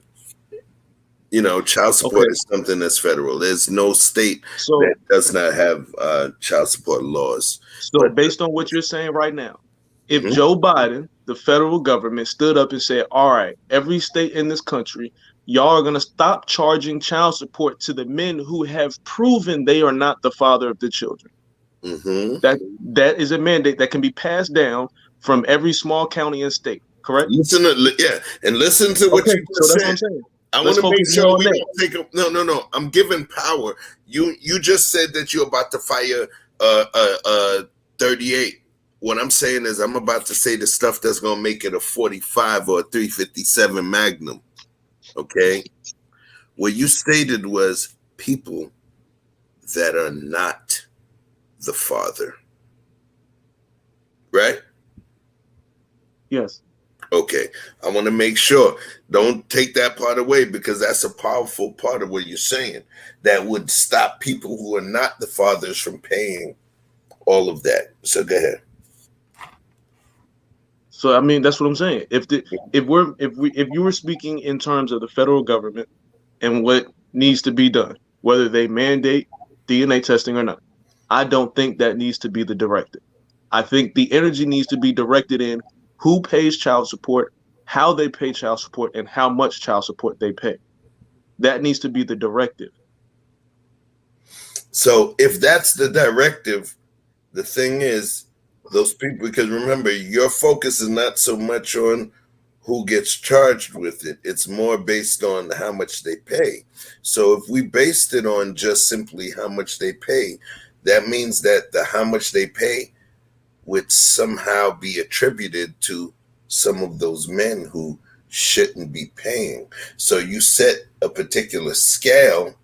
child support is something that's federal. There's no state that does not have child support laws. So based on what you're saying right now, if Joe Biden, the federal government, stood up and said, all right, every state in this country, y'all are going to stop charging child support to the men who have proven they are not the father of the children. That is a mandate that can be passed down from every small county and state, correct? Listen to what you just said. What I'm saying. I want to make sure we don't take a no. I'm giving power. You just said that you're about to fire 38. What I'm saying is I'm about to say the stuff that's gonna make it a 45 or a 357 Magnum. Okay. What you stated was people that are not the father. Right? Yes. Okay, I want to make sure. Don't take that part away, because that's a powerful part of what you're saying that would stop people who are not the fathers from paying all of that. So go ahead. So I mean, that's what I'm saying. If you were speaking in terms of the federal government and what needs to be done, whether they mandate DNA testing or not, I don't think that needs to be the directive. I think the energy needs to be directed in who pays child support, how they pay child support, and how much child support they pay. That needs to be the directive. So if that's the directive, the thing is, those people, because remember, your focus is not so much on who gets charged with it. It's more based on how much they pay. So if we based it on just simply how much they pay, that means that the how much they pay would somehow be attributed to some of those men who shouldn't be paying. So you set a particular scale,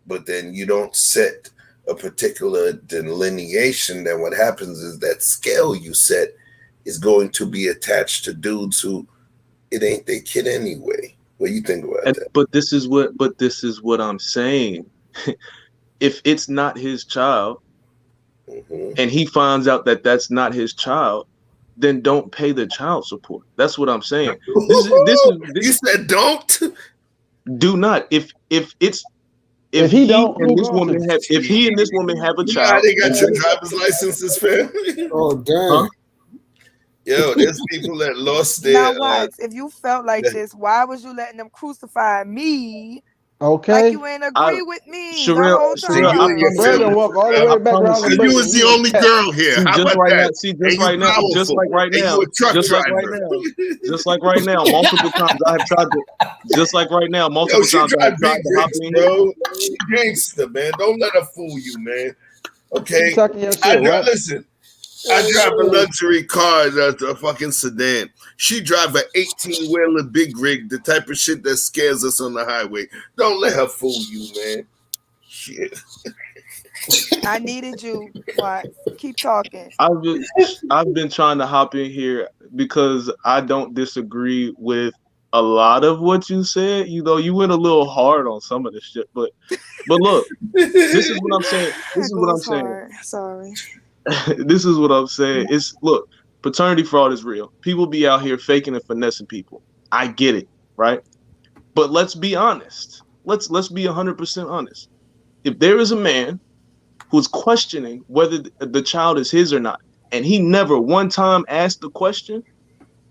but then you don't set a particular delineation. Then what happens is that scale you set is going to be attached to dudes who it ain't their kid anyway. What do you think about that? But this is what I'm saying. If it's not his child, and he finds out that that's not his child, then don't pay the child support. That's what I'm saying. You said don't? Do not. If he and this woman have a child, they got your driver's licenses, fam. Oh damn. Yo, there's people that lost their. Now, Watts, if you felt like this, why was you letting them crucify me? Okay. Like you ain't agree with me. Sherelle, walk all the way back around the you was the only girl here. See, How just about right that? now, just like right now, multiple times I have tried to. Just like right now, multiple times I have tried to hop in here. She gangster, man. Don't let her fool you, man. Okay. Listen. I drive a luxury car, a fucking sedan. She drive an 18-wheeler big rig, the type of shit that scares us on the highway. Don't let her fool you, man. Shit. I needed you. What? Keep talking. I've been trying to hop in here because I don't disagree with a lot of what you said. You know, you went a little hard on some of this shit, but look, this is what I'm saying. Sorry. This is what I'm saying. Look, paternity fraud is real. People be out here faking and finessing people. I get it, right? But let's be honest. Let's be 100% honest. If there is a man who's questioning whether the child is his or not, and he never one time asked the question,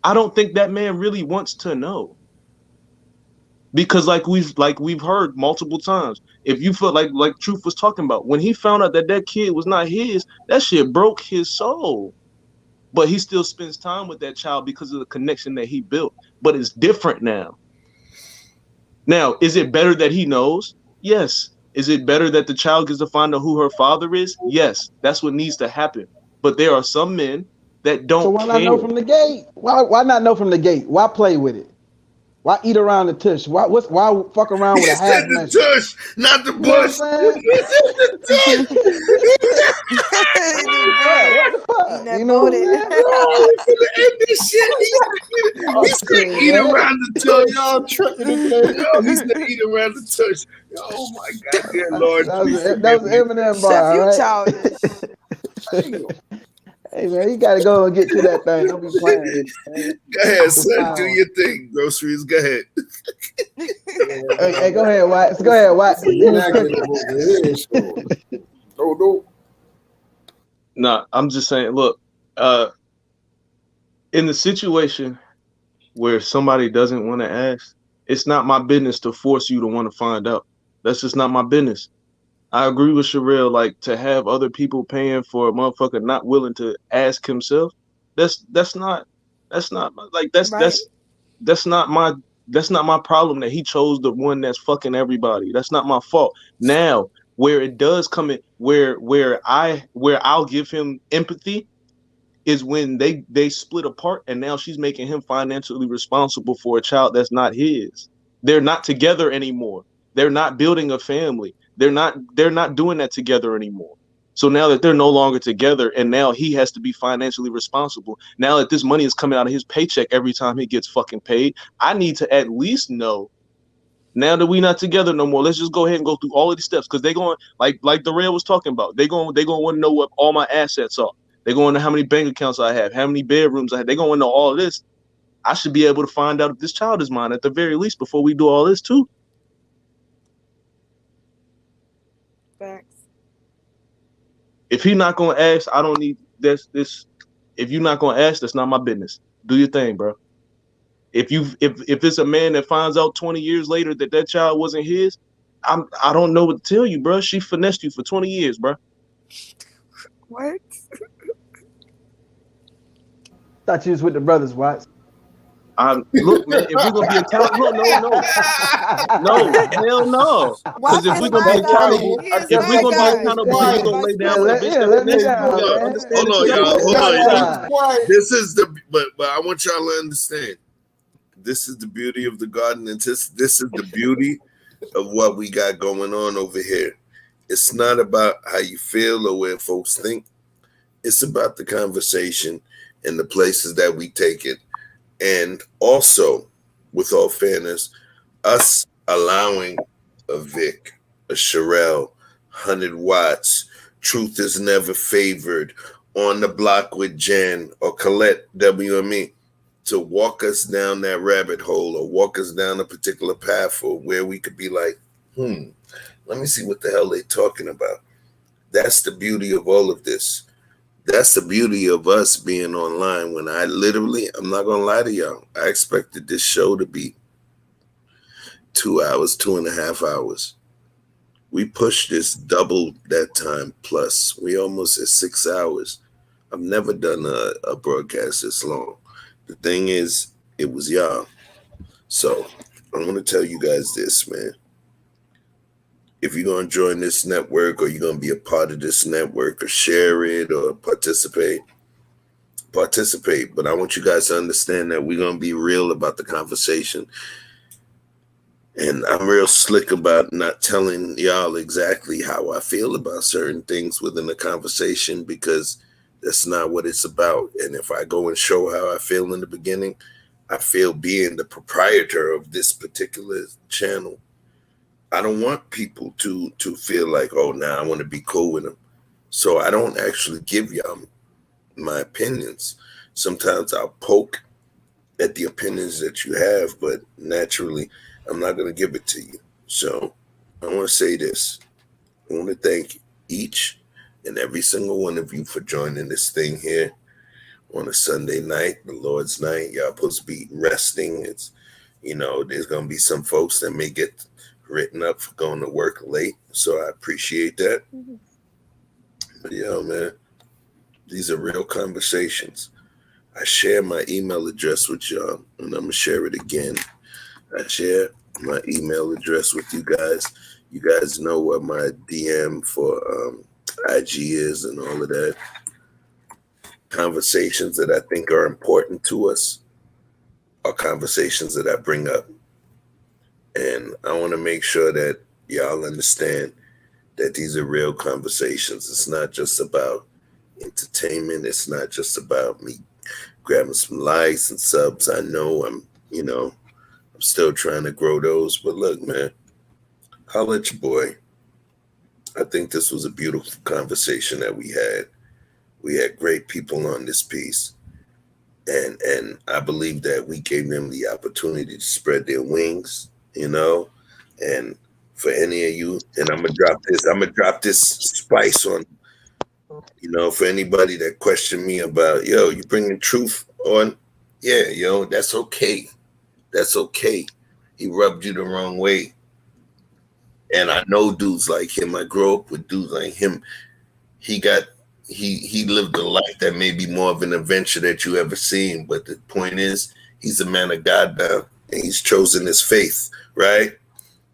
I don't think that man really wants to know. Because like we've heard multiple times, if you feel like Truth was talking about, when he found out that kid was not his, that shit broke his soul. But he still spends time with that child because of the connection that he built. But it's different now. Now, is it better that he knows? Yes. Is it better that the child gets to find out who her father is? Yes. That's what needs to happen. But there are some men that don't. So why not know from the gate? Why not know from the gate? Why play with it? Why eat around the tush? Why fuck around with a half the tush, not the bush. You know what He's gonna eat around the tush. Y'all tripping He's gonna eat around the tush. Oh my God, dear Lord. That was Eminem bar, Chef, you right? childish. Hey man, you gotta go and get to that thing. Don't be playing with it, man. Go ahead, son. Do your thing. Groceries. Go ahead. Hey, go ahead, Watts. Go ahead, Watts. No. Nah, I'm just saying, look, in the situation where somebody doesn't want to ask, it's not my business to force you to want to find out. That's just not my business. I agree with Sherelle, like to have other people paying for a motherfucker not willing to ask himself. That's not like Right. that's not my problem that he chose the one that's fucking everybody. That's not my fault. Now, where it does come in, where I'll give him empathy is when they split apart and now she's making him financially responsible for a child that's not his. They're not together anymore. They're not building a family. They're not doing that together anymore. So now that they're no longer together and now he has to be financially responsible, now that this money is coming out of his paycheck every time he gets fucking paid, I need to at least know, now that we not together no more, let's just go ahead and go through all of these steps, because they're going, like the rail was talking about, they're going to want to know what all my assets are. They're going to know how many bank accounts I have, how many bedrooms I have. They're going to know all of this. I should be able to find out if this child is mine at the very least before we do all this too. Facts. If he's not going to ask, I don't need this. If you're not going to ask, that's not my business. Do your thing, bro. If it's a man that finds out 20 years later that child wasn't his, I don't know what to tell you, bro. She finessed you for 20 years, bro. What? Thought you was with the brothers, Watts. Look, man, if we're gonna be accountable, no, hell no. Because if we're gonna be accountable, we're gonna lay down with the bitch. Hold on, y'all. This is but I want y'all to understand. This is the beauty of the garden, and this is the beauty of what we got going on over here. It's not about how you feel or where folks think. It's about the conversation and the places that we take it. And also, with all fairness, us allowing a Vic, a Sherelle, 100 Watts, Truth is Never Favored, On the Block with Jen, or Colette WME, to walk us down that rabbit hole or walk us down a particular path, or where we could be like, let me see what the hell they're talking about. That's the beauty of all of this. That's the beauty of us being online. When I'm not going to lie to y'all, I expected this show to be 2 hours, 2.5 hours. We pushed this double that time plus. We almost at 6 hours. I've never done a broadcast this long. The thing is, it was y'all. So I'm going to tell you guys this, man. If you're going to join this network, or you're going to be a part of this network, or share it, or participate. But I want you guys to understand that we're going to be real about the conversation. And I'm real slick about not telling y'all exactly how I feel about certain things within the conversation, because that's not what it's about. And if I go and show how I feel in the beginning, I feel being the proprietor of this particular channel, I don't want people to feel like, oh, now I want to be cool with them. So I don't actually give y'all my opinions. Sometimes I'll poke at the opinions that you have, but naturally, I'm not going to give it to you. So I want to say this. I want to thank each and every single one of you for joining this thing here on a Sunday night, the Lord's night. Y'all supposed to be resting. It's, there's going to be some folks that may get written up for going to work late, so I appreciate that. But man, these are real conversations. I share my email address with y'all, and I'm gonna share it again. I share my email address with you guys. You guys know what my DM for IG is and all of that. Conversations that I think are important to us are conversations that I bring up. And I want to make sure that y'all understand that these are real conversations. It's not just about entertainment. It's not just about me grabbing some likes and subs. I know I'm still trying to grow those. But look, man, holla at your boy. I think this was a beautiful conversation that we had. We had great people on this piece. And I believe that we gave them the opportunity to spread their wings, and for any of you, and I'm gonna drop this spice on, for anybody that questioned me about, you bringing truth on, yeah, that's okay. That's okay. He rubbed you the wrong way. And I know dudes like him. I grew up with dudes like him. He lived a life that may be more of an adventure that you ever seen. But the point is, he's a man of God now, and he's chosen his faith, right?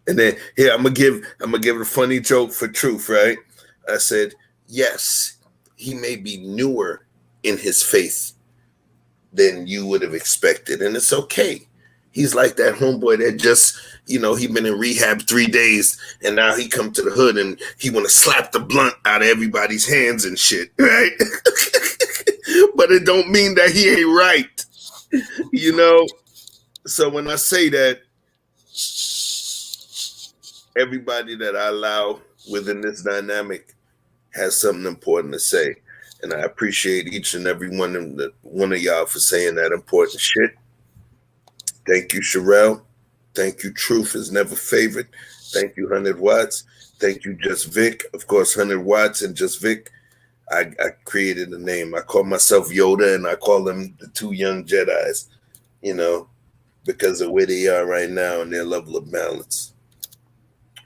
And then here I'm gonna give a funny joke for truth, right? I said, yes, he may be newer in his faith than you would have expected, and it's okay. He's like that homeboy that just, he been in rehab 3 days, and now he come to the hood and he want to slap the blunt out of everybody's hands and shit, right? But it don't mean that he ain't right, So when I say that, everybody that I allow within this dynamic has something important to say. And I appreciate each and every one of y'all for saying that important shit. Thank you, Sherelle. Thank you, Truth is never favorite. Thank you, 100 Watts. Thank you, Just Vic. Of course, 100 Watts and Just Vic. I created a name. I call myself Yoda, and I call them the two Young Jedis, because of where they are right now and their level of balance.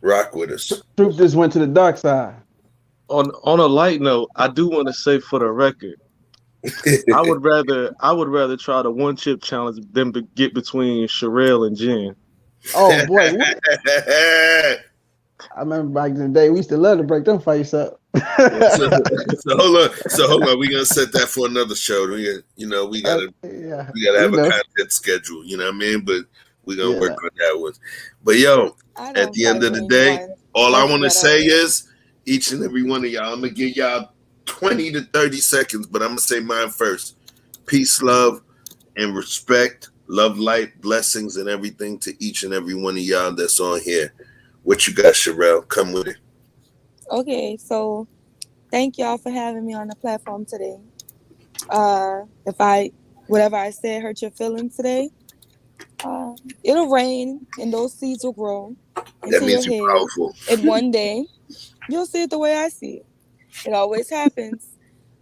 Rock with us. Truth just went to the dark side. On a light note, I do want to say for the record, I would rather try the one chip challenge than to get between Sherelle and Jen. Oh boy, I remember back in the day we used to love to break them fights up. so hold on. We're gonna set that for another show. We gotta have a content schedule. You know what I mean? But we're gonna work on that one. But at the end of the day, all I want to say is, each and every one of y'all, I'm gonna give y'all 20 to 30 seconds, but I'm gonna say mine first. Peace, love, and respect. Love, light, blessings, and everything to each and every one of y'all that's on here. What you got, Sherelle? Come with it. Okay, so thank y'all for having me on the platform today. If whatever I said hurt your feelings today, it'll rain and those seeds will grow into your head. Powerful. And one day you'll see it the way I see it. It always happens.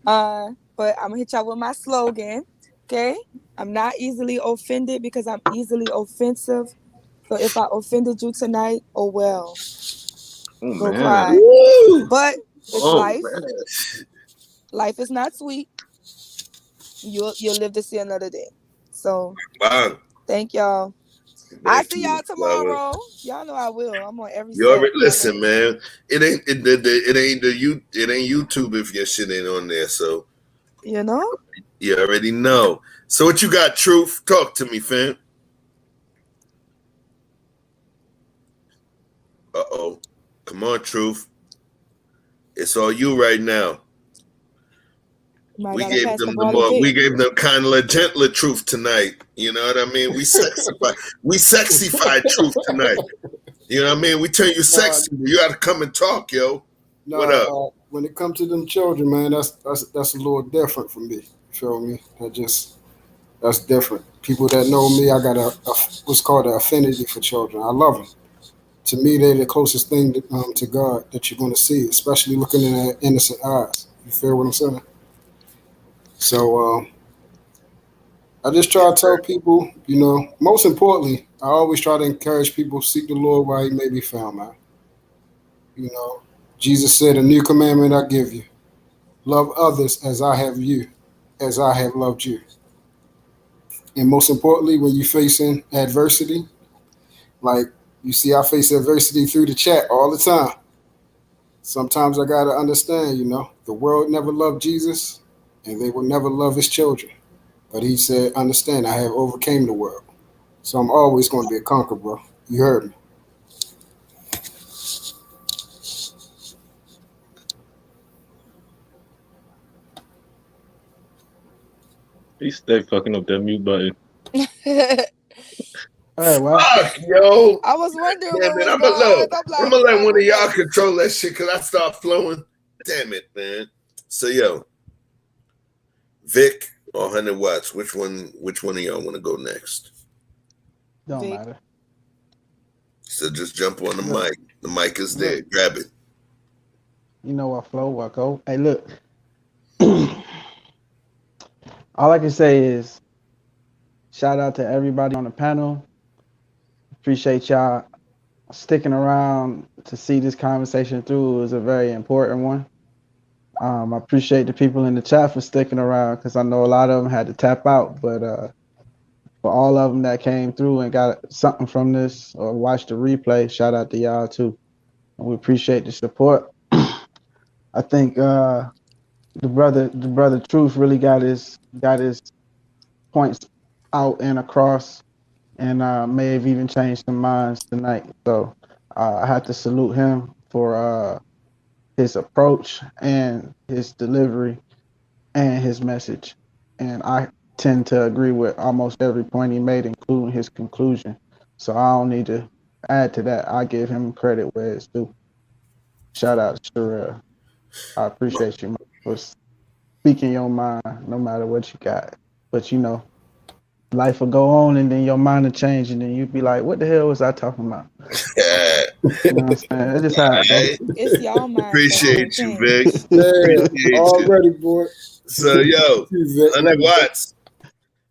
But I'm gonna hit y'all with my slogan. Okay, I'm not easily offended because I'm easily offensive. So if I offended you tonight, oh well. Go cry. Woo! But it's life. Man. Life is not sweet. You'll live to see another day. So thank y'all. I see y'all tomorrow. Y'all know I will. I'm on every. You already listen, man. It ain't YouTube if your shit ain't on there. So you already know. So what you got, Truth? Talk to me, fam. Uh-oh. Come on, Truth. It's all you right now. We gave them kind of a gentler truth tonight. You know what I mean? We sexified truth tonight. You know what I mean? We turn you sexy. You got to come and talk, yo. No, what up? When it comes to them children, man, that's a little different for me. You feel me? That's different. People that know me, I got a what's called an affinity for children. I love them. To me, they're the closest thing to God that you're going to see, especially looking in their innocent eyes. You feel what I'm saying? So I just try to tell people, most importantly, I always try to encourage people, seek the Lord while he may be found, man. Jesus said, a new commandment I give you. Love others as I have loved you. And most importantly, when you're facing adversity, like you see, I face adversity through the chat all the time. Sometimes I got to understand, the world never loved Jesus and they will never love his children. But he said, understand, I have overcame the world. So I'm always going to be a conqueror, bro. You heard me. He stay fucking up that mute button. All right, well. Fuck, yo. I was wondering. Yeah, man, I'm gonna let one of y'all control that shit because I start flowing. Damn it, man. So, yo, Vic or 100 watts? Which one of y'all want to go next? Don't Vic. matter. So just jump on the Look. mic. The mic is there. Look. Grab it. You know what flow, what go. Hey, look. All I can say is shout out to everybody on the panel. Appreciate y'all sticking around to see this conversation through. It was a very important one. I appreciate the people in the chat for sticking around because I know a lot of them had to tap out, but for all of them that came through and got something from this or watched the replay, shout out to y'all too. And we appreciate the support. I think the brother Truth really got his points out and across, and may have even changed some minds tonight. So I have to salute him for his approach and his delivery and his message. And I tend to agree with almost every point he made, including his conclusion. So I don't need to add to that. I give him credit where it's due. Shout out to Sherelle. I appreciate you for speaking your mind, no matter what you got. But you know, life will go on, and then your mind will change, and then you'd be like, "What the hell was I talking about?" You know what I'm saying? It's just how it goes. It's y'all mind. Appreciate you, Vic. Yeah, Appreciate already, boy. So, yo, 100 watts.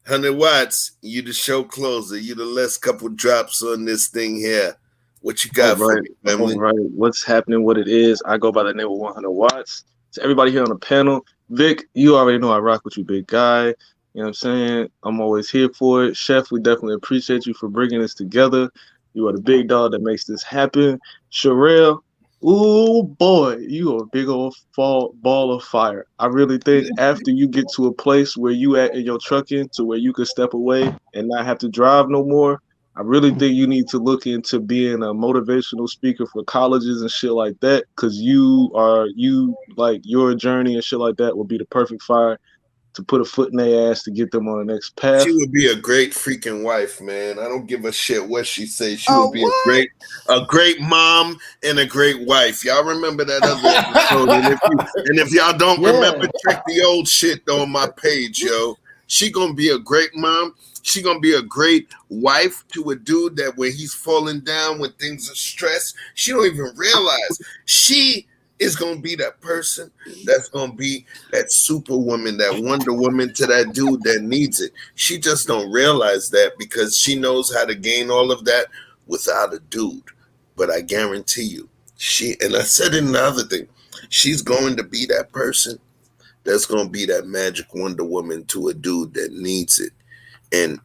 100 watts. You the show closer. You the last couple drops on this thing here. What you got for me, family? All right. What's happening? What it is? I go by the name of 100 watts. To everybody here on the panel, Vic, you already know I rock with you, big guy. You know what I'm saying? I'm always here for it. Chef, we definitely appreciate you for bringing this together. You are the big dog that makes this happen. Sherelle, ooh boy, you are a big old ball of fire. I really think after you get to a place where you at in your trucking to where you can step away and not have to drive no more, I really think you need to look into being a motivational speaker for colleges and shit like that, because your journey and shit like that will be the perfect fire to put a foot in their ass to get them on the next path. She would be a great freaking wife, man. I don't give a shit what she says. She would be a great mom and a great wife. Y'all remember that other episode? And if y'all don't remember, check the old shit on my page, yo. She gonna be a great mom. She gonna be a great wife to a dude that when he's falling down, when things are stressed, she don't even realize she is gonna be that person that's gonna be that superwoman, that Wonder Woman to that dude that needs it. She just don't realize that because she knows how to gain all of that without a dude. But I guarantee you, and I said it in the other thing, she's going to be that person that's gonna be that magic Wonder Woman to a dude that needs it. And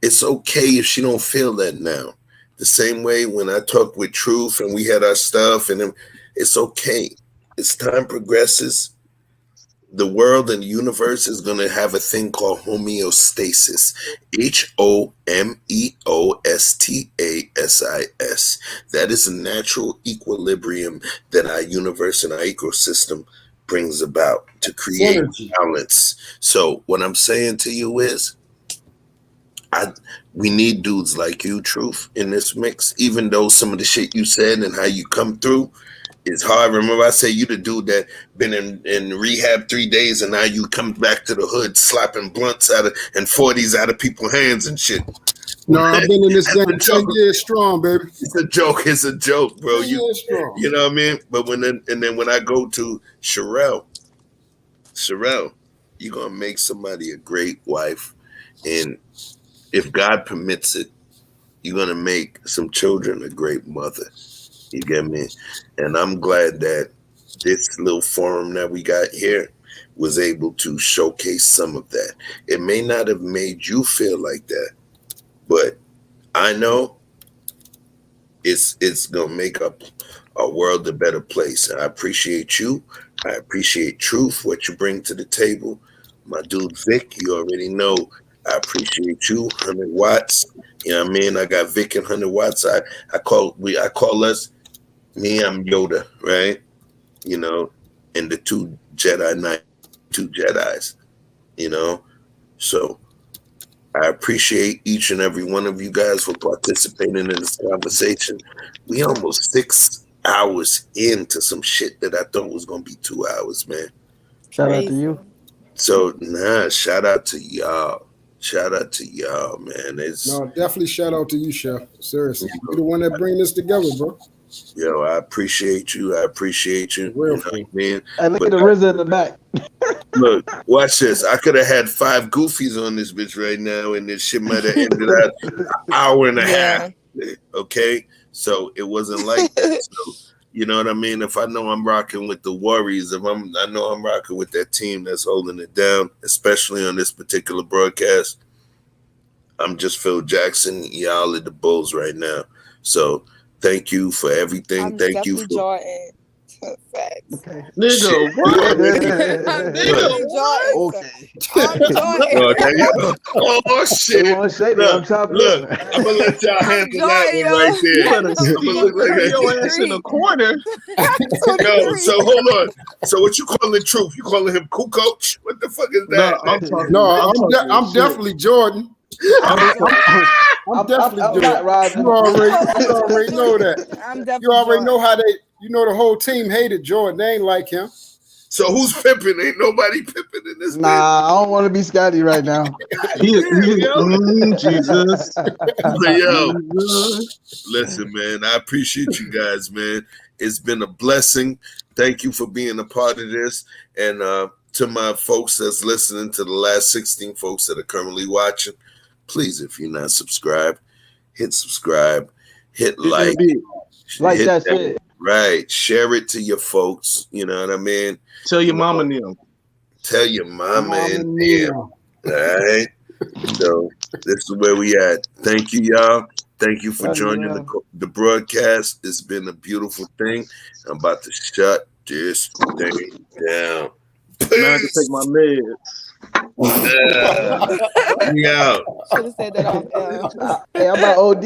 it's okay if she don't feel that now. The same way when I talked with Truth and we had our stuff, and it's okay. As time progresses, the world and the universe is going to have a thing called homeostasis. homeostasis. That is a natural equilibrium that our universe and our ecosystem brings about to create balance. So what I'm saying to you is, we need dudes like you, Truth, in this mix, even though some of the shit you said and how you come through is hard. Remember I say you the dude that been in rehab 3 days and now you come back to the hood slapping blunts and 40s out of people's hands and shit. No, I've been in this game 10 years strong, baby. It's a joke, bro. You know what I mean? But when I go to Sherelle, you're gonna make somebody a great wife, and if God permits it, you're going to make some children a great mother. You get me? And I'm glad that this little forum that we got here was able to showcase some of that. It may not have made you feel like that, but I know it's going to make our world a better place. And I appreciate you. I appreciate Truth, what you bring to the table. My dude, Vic, you already know. I appreciate you, 100 watts. You know what I mean? I got Vic and 100 watts. I call us, I'm Yoda, right? You know, and the two Jedis, you know? So I appreciate each and every one of you guys for participating in this conversation. We almost 6 hours into some shit that I thought was going to be 2 hours, man. Shout out to you. So shout out to y'all. Shout out to y'all, man. No, definitely shout out to you, Chef. Seriously, you're the one that bring this together, bro. Yo, I appreciate you. I appreciate you. Real You know what I mean? And look at the RZA in the back. Look, watch this. I could have had 5 goofies on this bitch right now, and this shit might have ended up an hour and a half. Okay, so it wasn't like that. So you know what I mean? If I know I'm rocking with the Warriors, I know I'm rocking with that team that's holding it down, especially on this particular broadcast. I'm just Phil Jackson. Y'all are the Bulls right now. So thank you for everything. Thank you for Jordan. Facts. Okay. Nigga, what? Okay. Oh shit! They won't say that I'm chopping. Look, I'm gonna let y'all handle that one right there. You better I'm gonna look like your ass in the corner. Yo, so hold on. So what you calling Truth? You calling him cool coach? What the fuck is that? I'm definitely Jordan. I'm definitely Jordan. You already know that. I'm definitely You already Jordan. know how the whole team hated Jordan. They ain't like him. So who's pimping? Ain't nobody pimping in this. Nah, I don't want to be Scotty right now. Jesus. Yo, listen, man. I appreciate you guys, man. It's been a blessing. Thank you for being a part of this, and to my folks that's listening, to the last 16 folks that are currently watching, please, if you're not subscribed, hit subscribe, hit like that shit. Right. Share it to your folks. You know what I mean? Tell your mama and them. Tell your mama and them. All right. So this is where we at. Thank you, y'all. Thank you for joining the broadcast. It's been a beautiful thing. I'm about to shut this thing down. Now I can take my meds. Yeah. Should have said that off. Hey, I'm about OD.